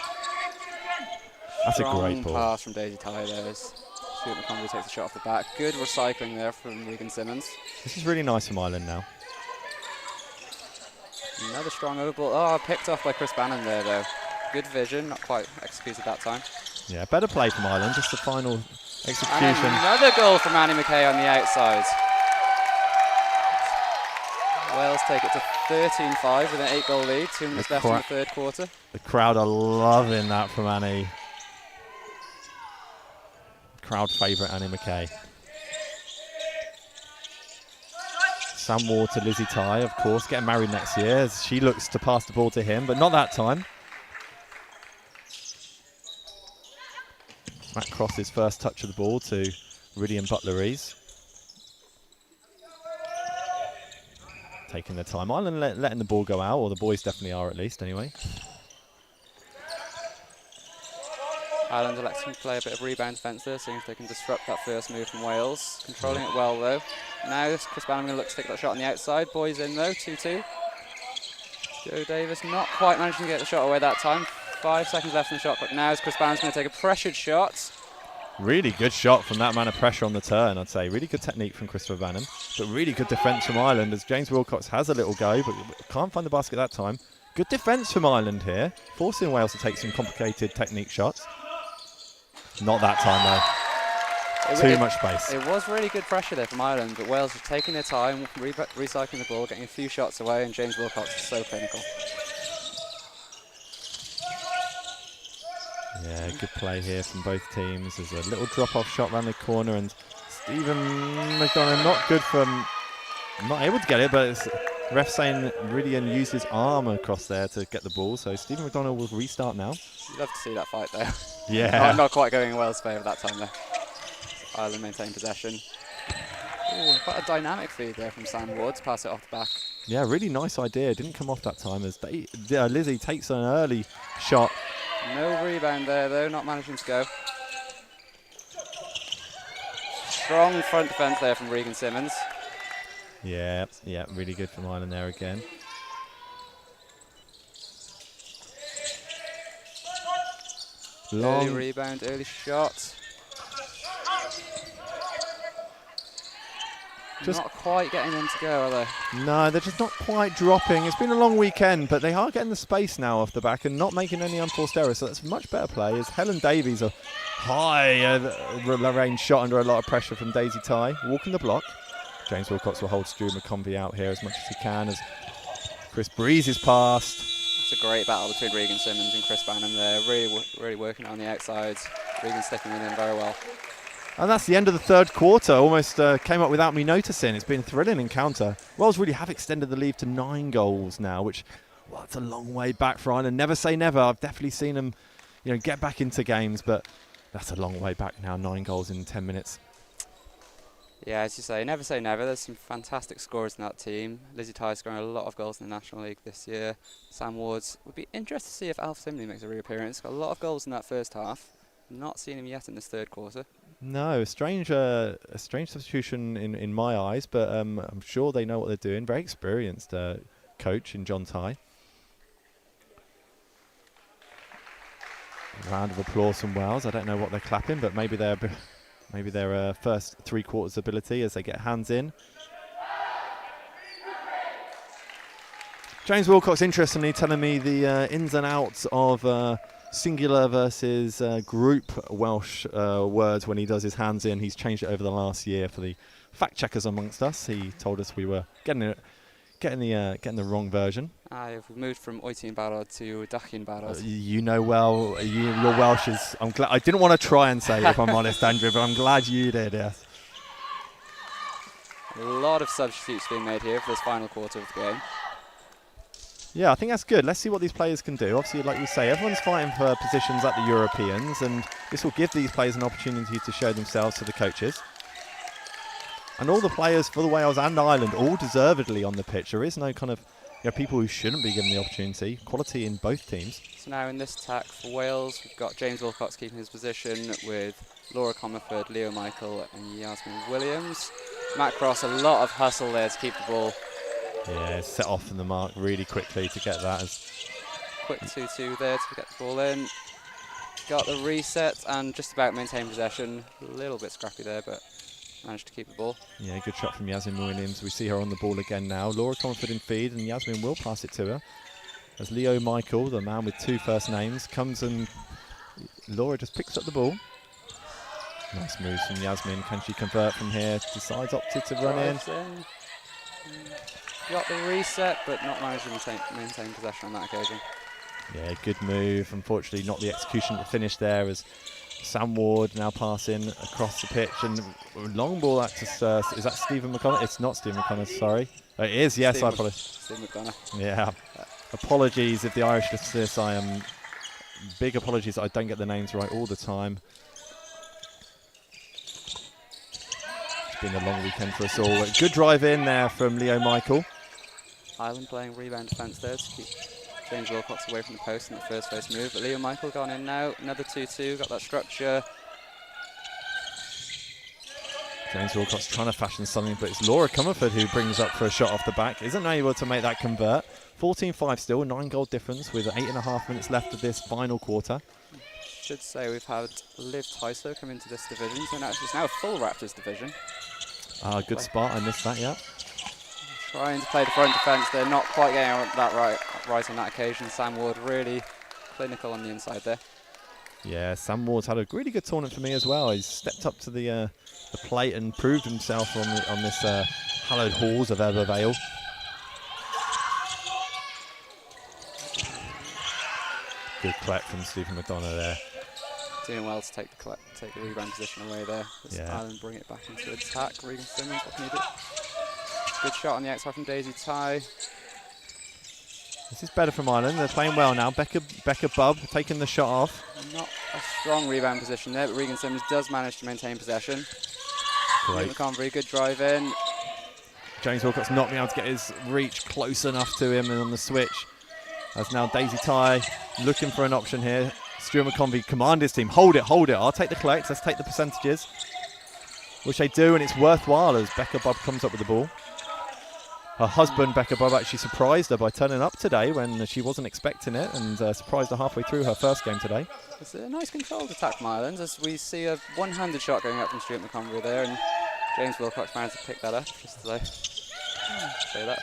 That's a great ball. Pass from Daisy Ty there as Stuart McConvey takes the shot off the back. Good recycling there from Regan Simmons. This is really nice from Ireland now. Another strong over ball. Oh, picked off by Chris Bannon there though. Good vision, not quite executed that time. Yeah, better play from Ireland, just the final execution. And another goal from Annie McKay on the outside. Wales take it to 13-5 with an 8-goal lead, 2 minutes left in the third quarter. The crowd are loving that from Annie. Crowd favourite Annie McKay. Sam Ward to Lizzie Ty, of course, getting married next year as she looks to pass the ball to him, but not that time. Matt Cross's first touch of the ball to Ridian Butler-Rees. Taking the time. Ireland letting the ball go out, or the boys definitely are at least anyway. Ireland electing to play a bit of rebound defence there, seeing if they can disrupt that first move from Wales. Controlling it well though. Now Chris Bannon going to look to take that shot on the outside. Boys in though, 2-2. Joe Davis not quite managing to get the shot away that time. 5 seconds left in the shot clock now as Chris Bannon's going to take a pressured shot. Really good shot from that amount of pressure on the turn, I'd say. Really good technique from Christopher Bannon, but really good defence from Ireland as James Wilcox has a little go, but can't find the basket that time. Good defence from Ireland here, forcing Wales to take some complicated technique shots. Not that time though. Too much space. It was really good pressure there from Ireland, but Wales are taking their time, recycling the ball, getting a few shots away, and James Wilcox is so clinical. Yeah, good play here from both teams. There's a little drop-off shot around the corner, and Stephen McDonough not able to get it, but it's ref saying Ridian used his arm across there to get the ball, so Stephen McDonough will restart now. You'd love to see that fight there. Yeah. not quite going in Wales' favour that time there. Ireland maintain possession. Ooh, quite a dynamic feed there from Sam Ward to pass it off the back. Yeah, really nice idea. Didn't come off that time as Lizzie takes an early shot. No rebound there though, not managing to go. Strong front defence there from Regan Simmons. Yeah, really good from Ireland there again. Early rebound, early shot. Not quite getting them to go, are they? No, they're just not quite dropping. It's been a long weekend, but they are getting the space now off the back and not making any unforced errors, so that's much better play as Helen Davies, a high range shot under a lot of pressure from Daisy Ty, walking the block. James Wilcox will hold Stu McConvey out here as much as he can as Chris breezes past. It's a great battle between Regan Simmons and Chris Bannon there, really working on the outsides. Regan sticking in very well. And that's the end of the third quarter. Almost came up without me noticing. It's been a thrilling encounter. Wales really have extended the lead to 9 goals now, which, well, it's a long way back for Ireland. Never say never. I've definitely seen them, get back into games, but that's a long way back now. 9 goals in 10 minutes. Yeah, as you say never. There's some fantastic scorers in that team. Lizzie Ty scoring a lot of goals in the National League this year. Sam Ward's would be interested to see if Alf Simley makes a reappearance. Got a lot of goals in that first half. Not seen him yet in this third quarter. No, a strange substitution in my eyes, but I'm sure they know what they're doing. Very experienced coach in John Ty. Round of applause from Wales. I don't know what they're clapping, but maybe their first 3/4 ability as they get hands in. James Wilcox, interestingly, telling me the ins and outs of singular versus group Welsh words when he does his hands in. He's changed it over the last year for the fact checkers amongst us. He told us we were getting the wrong version. We've moved from Oitin Barod to Dachin Barod. You know well, your Welsh is. I'm glad. I didn't want to try and say it, if I'm honest, Andrew, but I'm glad you did. Yes. A lot of substitutes being made here for this final quarter of the game. Yeah, I think that's good. Let's see what these players can do. Obviously, like you say, everyone's fighting for positions at the Europeans, and this will give these players an opportunity to show themselves to the coaches. And all the players for the Wales and Ireland, all deservedly on the pitch. There is no kind of people who shouldn't be given the opportunity. Quality in both teams. So now in this attack for Wales, we've got James Wilcox keeping his position with Laura Comerford, Leo Michael and Yasmin Williams. Matt Cross, a lot of hustle there to keep the ball. Yeah, set off from the mark really quickly to get that. Quick 2-2 there to get the ball in. Got the reset and just about maintain possession. A little bit scrappy there, but managed to keep the ball. Yeah, good shot from Yasmin Williams. We see her on the ball again now. Laura Comerford in feed, and Yasmin will pass it to her. As Leo Michael, the man with 2 first names, comes and Laura just picks up the ball. Nice moves from Yasmin. Can she convert from here? Decides opted to run in. Got the reset, but not managed to maintain possession on that occasion. Yeah, good move. Unfortunately, not the execution to finish there as Sam Ward now passing across the pitch, and long ball out to is that Stephen McConnell? It's not Stephen McConnell, sorry. It is, yes, I apologize. Stephen McDonough. Yeah. Apologies if the Irish listen to this. I am big apologies that I don't get the names right all the time. It's been a long weekend for us all. Good drive in there from Leo Michael. Ireland playing rebound defence there to keep James Wilcox away from the post in the first move. But Leo Michael gone in now. Another 2-2, got that structure. James Wilcox trying to fashion something, but it's Laura Comerford who brings up for a shot off the back. Isn't able to make that convert. 14-5 still, 9-goal difference with 8.5 minutes left of this final quarter. Should say we've had Liv Tyso come into this division, so now it's now a full Raptors division. Good spot, I missed that, yeah. Trying to play the front defence, they're not quite getting that right on that occasion. Sam Ward really clinical on the inside there. Yeah, Sam Ward's had a really good tournament for me as well. He's stepped up to the plate and proved himself on this hallowed halls of Ebervale. Good collect from Stephen McDonough there. Doing well to take the rebound position away there. Ireland bring it back into attack. Regan Simmons, what needed. Good shot on the outside from Daisy Ty. This is better from Ireland. They're playing well now. Becca Bubb taking the shot off. Not a strong rebound position there, but Regan Simmons does manage to maintain possession. Great. McConvey, good drive in. James Wilcox not being able to get his reach close enough to him and on the switch. As now Daisy Ty looking for an option here. Stuart McConvey command his team. Hold it. I'll take the collects. Let's take the percentages. Which they do, and it's worthwhile as Becca Bubb comes up with the ball. Her husband, Becca Bubb, actually surprised her by turning up today when she wasn't expecting it, and surprised her halfway through her first game today. It's a nice controlled attack from Ireland as we see a one-handed shot going up from Stuart McConvey there, and James Wilcox managed to pick that up, just to say that.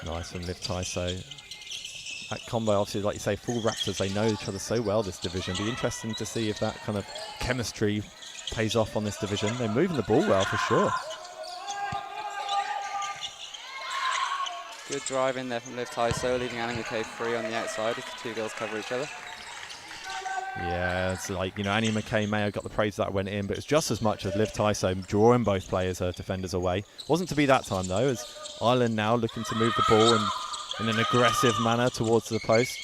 Nice from Liv Tyso. That combo, obviously, like you say, full Raptors, they know each other so well this division. Be interesting to see if that kind of chemistry pays off on this division. They're moving the ball well for sure. Good drive in there from Liv Tyso, leaving Annie McKay free on the outside as the two girls cover each other. Yeah, it's like, Annie McKay may have got the praise that went in, but it's just as much as Liv Tyso drawing both players, her defenders away. Wasn't to be that time though, as Ireland now looking to move the ball in an aggressive manner towards the post.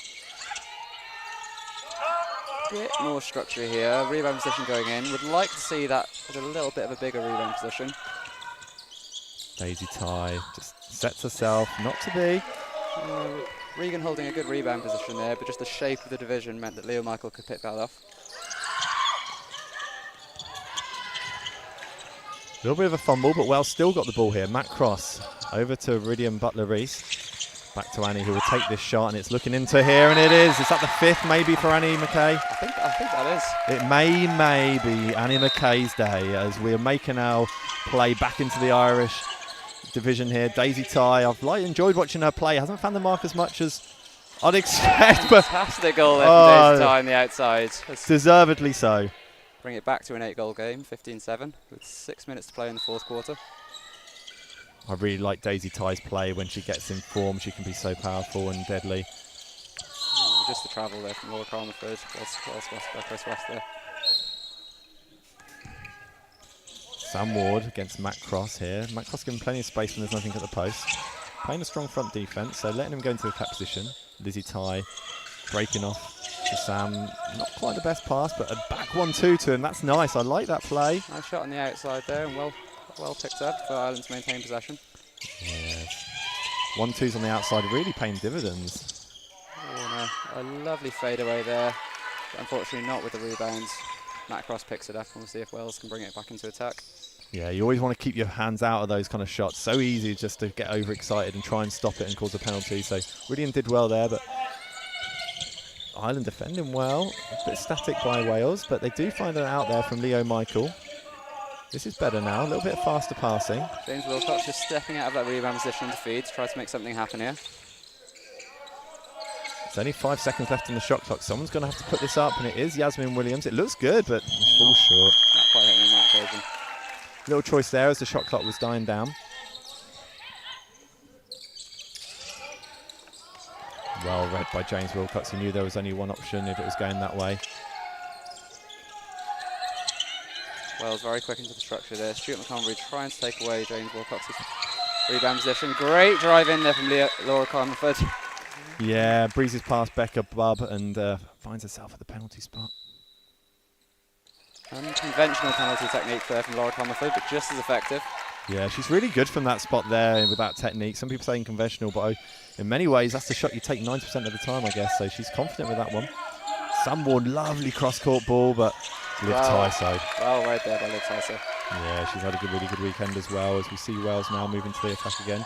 bit more structure here. Rebound position going in. Would like to see that at a little bit of a bigger rebound position. Daisy Ty just sets herself not to be. Regan holding a good rebound position there, but just the shape of the division meant that Leo Michael could pick that off. A little bit of a fumble, but Wells still got the ball here. Matt Cross over to Iridium Butler-Reese. Back to Annie, who will take this shot, and it's looking into here, and it is. Is that the 5th maybe for Annie McKay? I think that is. It may be Annie McKay's day as we're making our play back into the Irish division here. Daisy Ty, I've enjoyed watching her play. Hasn't found the mark as much as I'd expect, but fantastic goal there from Daisy Ty on the outside. Deservedly so. Bring it back to an 8-goal game, 15-7, with 6 minutes to play in the 4th quarter. I really like Daisy Ty's play. When she gets in form, she can be so powerful and deadly. Just the travel there from Laura Carmaford. Chris West there. Sam Ward against Matt Cross here. Matt Cross given plenty of space when there's nothing at the post. Playing a strong front defence, so letting him go into a cap position. Lizzie Ty breaking off to Sam. Not quite the best pass, but a back 1-2 to him. That's nice. I like that play. Nice shot on the outside there, and well picked up for Ireland to maintain possession. Yes. 1-2s on the outside, really paying dividends. Oh, no. A lovely fadeaway there, but unfortunately not with the rebounds. Matt Cross picks it up, and we'll see if Wales can bring it back into attack. Yeah, you always want to keep your hands out of those kind of shots. So easy just to get overexcited and try and stop it and cause a penalty. So Iridium did well there, but Ireland defending well. A bit static by Wales, but they do find it out there from Leo Michael. This is better now, a little bit faster passing. James Wilcox just stepping out of that rebound position into feed to try to make something happen here. There's only 5 seconds left in the shot clock. Someone's going to have to put this up, and it is Yasmin Williams. It looks good, but it falls short. Not quite hitting on that occasion. Little choice there as the shot clock was dying down. Well read by James Wilcox. He knew there was only one option if it was going that way. Wales very quick into the structure there. Stuart McConvery trying to take away James Wilcox's rebound position. Great drive in there from Laura Carmaford. Yeah, breezes past Becca Bubb and finds herself at the penalty spot. Unconventional penalty technique there from Laura Carmaford, but just as effective. Yeah, she's really good from that spot there with that technique. Some people say unconventional, but in many ways that's the shot you take 90% of the time, I guess. So she's confident with that one. Sam Ward, lovely cross-court ball, but Liv Tyso. Well read there by Liv Tyso. Yeah, she's had a really good weekend as well, as we see Wales now moving to the attack again.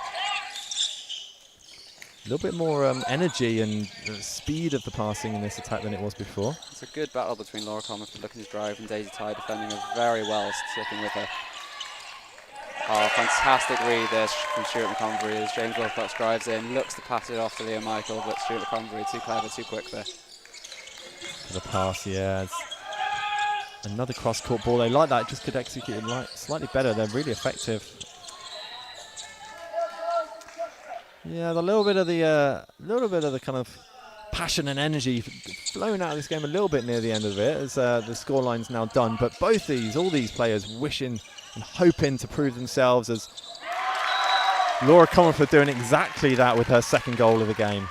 A little bit more energy and speed of the passing in this attack than it was before. It's a good battle between Laura Carmaford looking to drive and Daisy Ty defending her very well, sticking with her. Oh, fantastic read there from Stuart McConvery as James Wilcox drives in, looks to pass it off to Leo Michael, but Stuart McConvery too clever, too quick there. The pass, yeah. It's another cross-court ball. They like that, just could execute it slightly better. They're really effective. Yeah, the little bit of the kind of passion and energy flowing out of this game a little bit near the end of it as the scoreline's now done. But all these players wishing and hoping to prove themselves, as Laura Carmaford doing exactly that with her second goal of the game.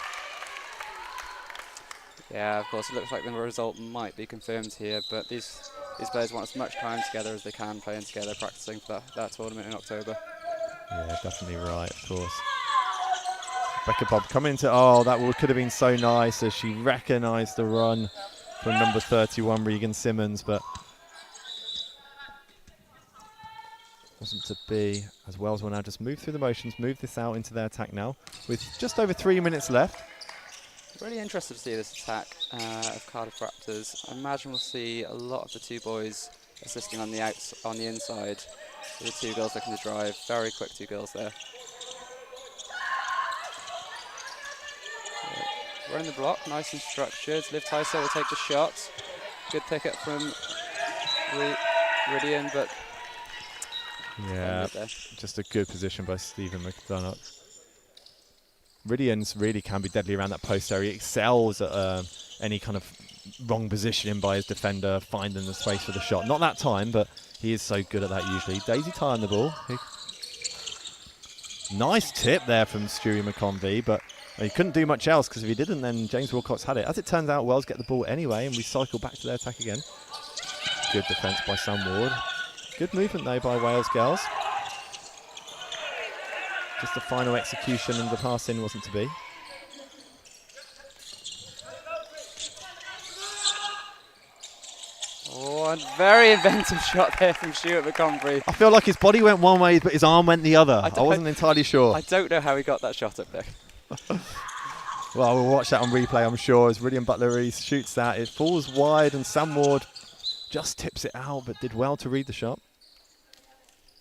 Yeah, of course, it looks like the result might be confirmed here, but these players want as much time together as they can, playing together, practicing for that tournament in October. Yeah, definitely right, of course. Becca Bob coming into, that could have been so nice as she recognised the run from number 31, Regan Simmons, but wasn't to be, as Wales will now just move through the motions, move this out into their attack now, with just over 3 minutes left. Really interested to see this attack of Cardiff Raptors. I imagine we'll see a lot of the two boys assisting on the inside, with the two girls looking to drive. Very quick two girls there. Running the block, nice and structured. Liv Tyso will take the shot. Good pick up from Iridium, but yeah, just a good position by Stephen McDonough. Iridium's really can be deadly around that post area. He excels at any kind of wrong positioning by his defender, finding the space for the shot. Not that time, but he is so good at that usually. Daisy Ty on the ball. Nice tip there from Stewie McConvey, but He couldn't do much else because if he didn't, then James Wilcox had it. As it turns out, Wales get the ball anyway, and we cycle back to their attack again. Good defence by Sam Ward. Good movement though by Wales girls. Just the final execution and the pass in wasn't to be. Oh, a very inventive shot there from Stuart McCombry. I feel like his body went one way, but his arm went the other. I wasn't entirely sure. I don't know how he got that shot up there. Well, we'll watch that on replay, I'm sure, as Riddian Butler-Reese shoots that. It falls wide, and Sam Ward just tips it out, but did well to read the shot.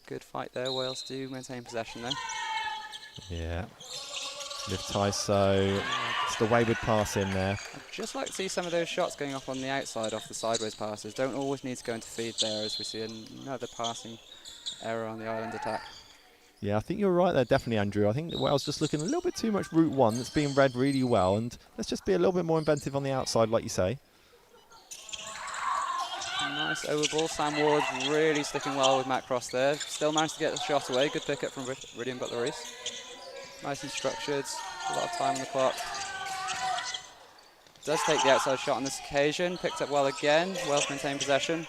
Good fight there. Wales do maintain possession there. Yeah. Liv Tyso, it's the wayward pass in there. I'd just like to see some of those shots going off on the outside, off the sideways passes. Don't always need to go into feed there, as we see another passing error on the Ireland attack. Yeah, I think you're right there, definitely, Andrew. I think that Wales just looking a little bit too much route one. That's being read really well, and let's just be a little bit more inventive on the outside, like you say. Nice over ball. Sam Ward really sticking well with Matt Cross there. Still managed to get the shot away. Good pick up from Riddian Butler-Reese. Nice and structured. A lot of time on the clock. Does take the outside shot on this occasion. Picked up well again. Wales maintain possession.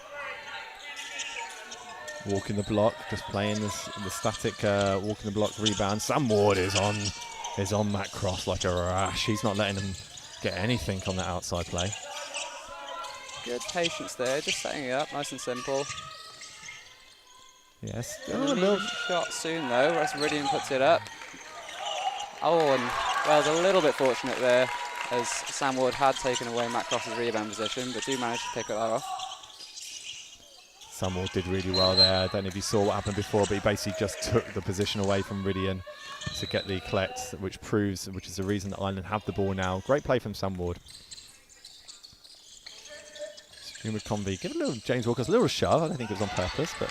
Walking the block, just playing the static walking the block rebound. Sam Ward is on Matt Cross like a rash. He's not letting him get anything on that outside play. Good patience there, just setting it up, nice and simple. Yes. Little shot soon though, as Riddian puts it up. Oh, and Wales a little bit fortunate there, as Sam Ward had taken away Matt Cross's rebound position, but do manage to pick that off. Sam Ward did really well there. I don't know if you saw what happened before, but he basically just took the position away from Riddian to get the collect, which is the reason that Ireland have the ball now. Great play from Sam Ward. Stuart McCombry, give a little James Wilcox a little shove. I don't think it was on purpose, but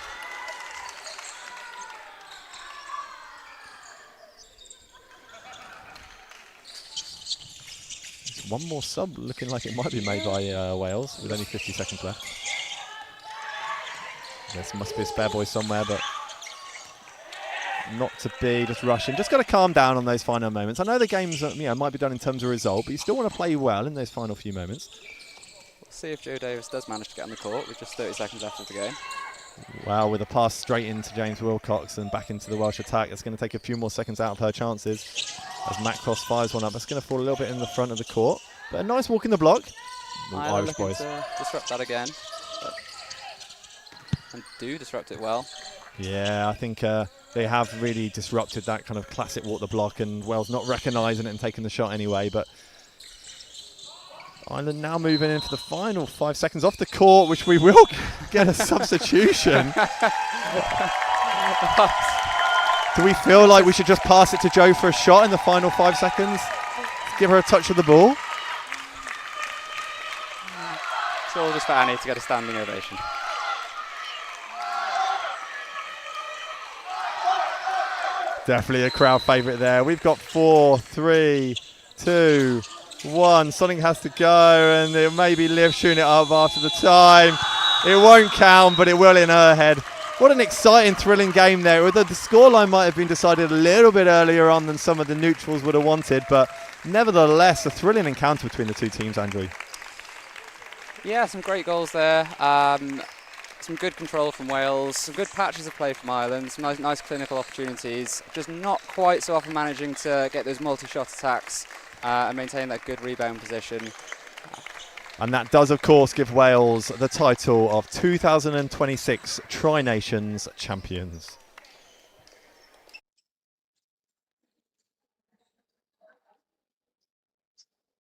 one more sub looking like it might be made by Wales with only 50 seconds left. There must be a spare boy somewhere, but not to be. Just rushing. Just got to calm down on those final moments. I know the games might be done in terms of result, but you still want to play well in those final few moments. We'll see if Joe Davis does manage to get on the court with just 30 seconds left of the game. Wow, with a pass straight into James Wilcox and back into the Welsh attack. It's going to take a few more seconds out of her chances as Matt Cross fires one up. That's going to fall a little bit in the front of the court, but a nice walk in the block. Irish boys to disrupt that again, and do disrupt it well. Yeah, I think they have really disrupted that kind of classic walk the block, and Wales not recognising it and taking the shot anyway. But Ireland now moving in for the final 5 seconds off the court, which we will get a substitution. Do we feel like we should just pass it to Jo for a shot in the final 5 seconds? Give her a touch of the ball? It's all just for Annie to get a standing ovation. Definitely a crowd favourite there. We've got 4, 3, 2, 1. Something has to go, and it may be Liv shooting it up after the time. It won't count, but it will in her head. What an exciting, thrilling game there. The scoreline might have been decided a little bit earlier on than some of the neutrals would have wanted, but nevertheless, a thrilling encounter between the two teams, Andrew. Yeah, some great goals there. Some good control from Wales, some good patches of play from Ireland, some nice clinical opportunities. Just not quite so often managing to get those multi-shot attacks and maintain that good rebound position. And that does, of course, give Wales the title of 2026 Tri-Nations champions.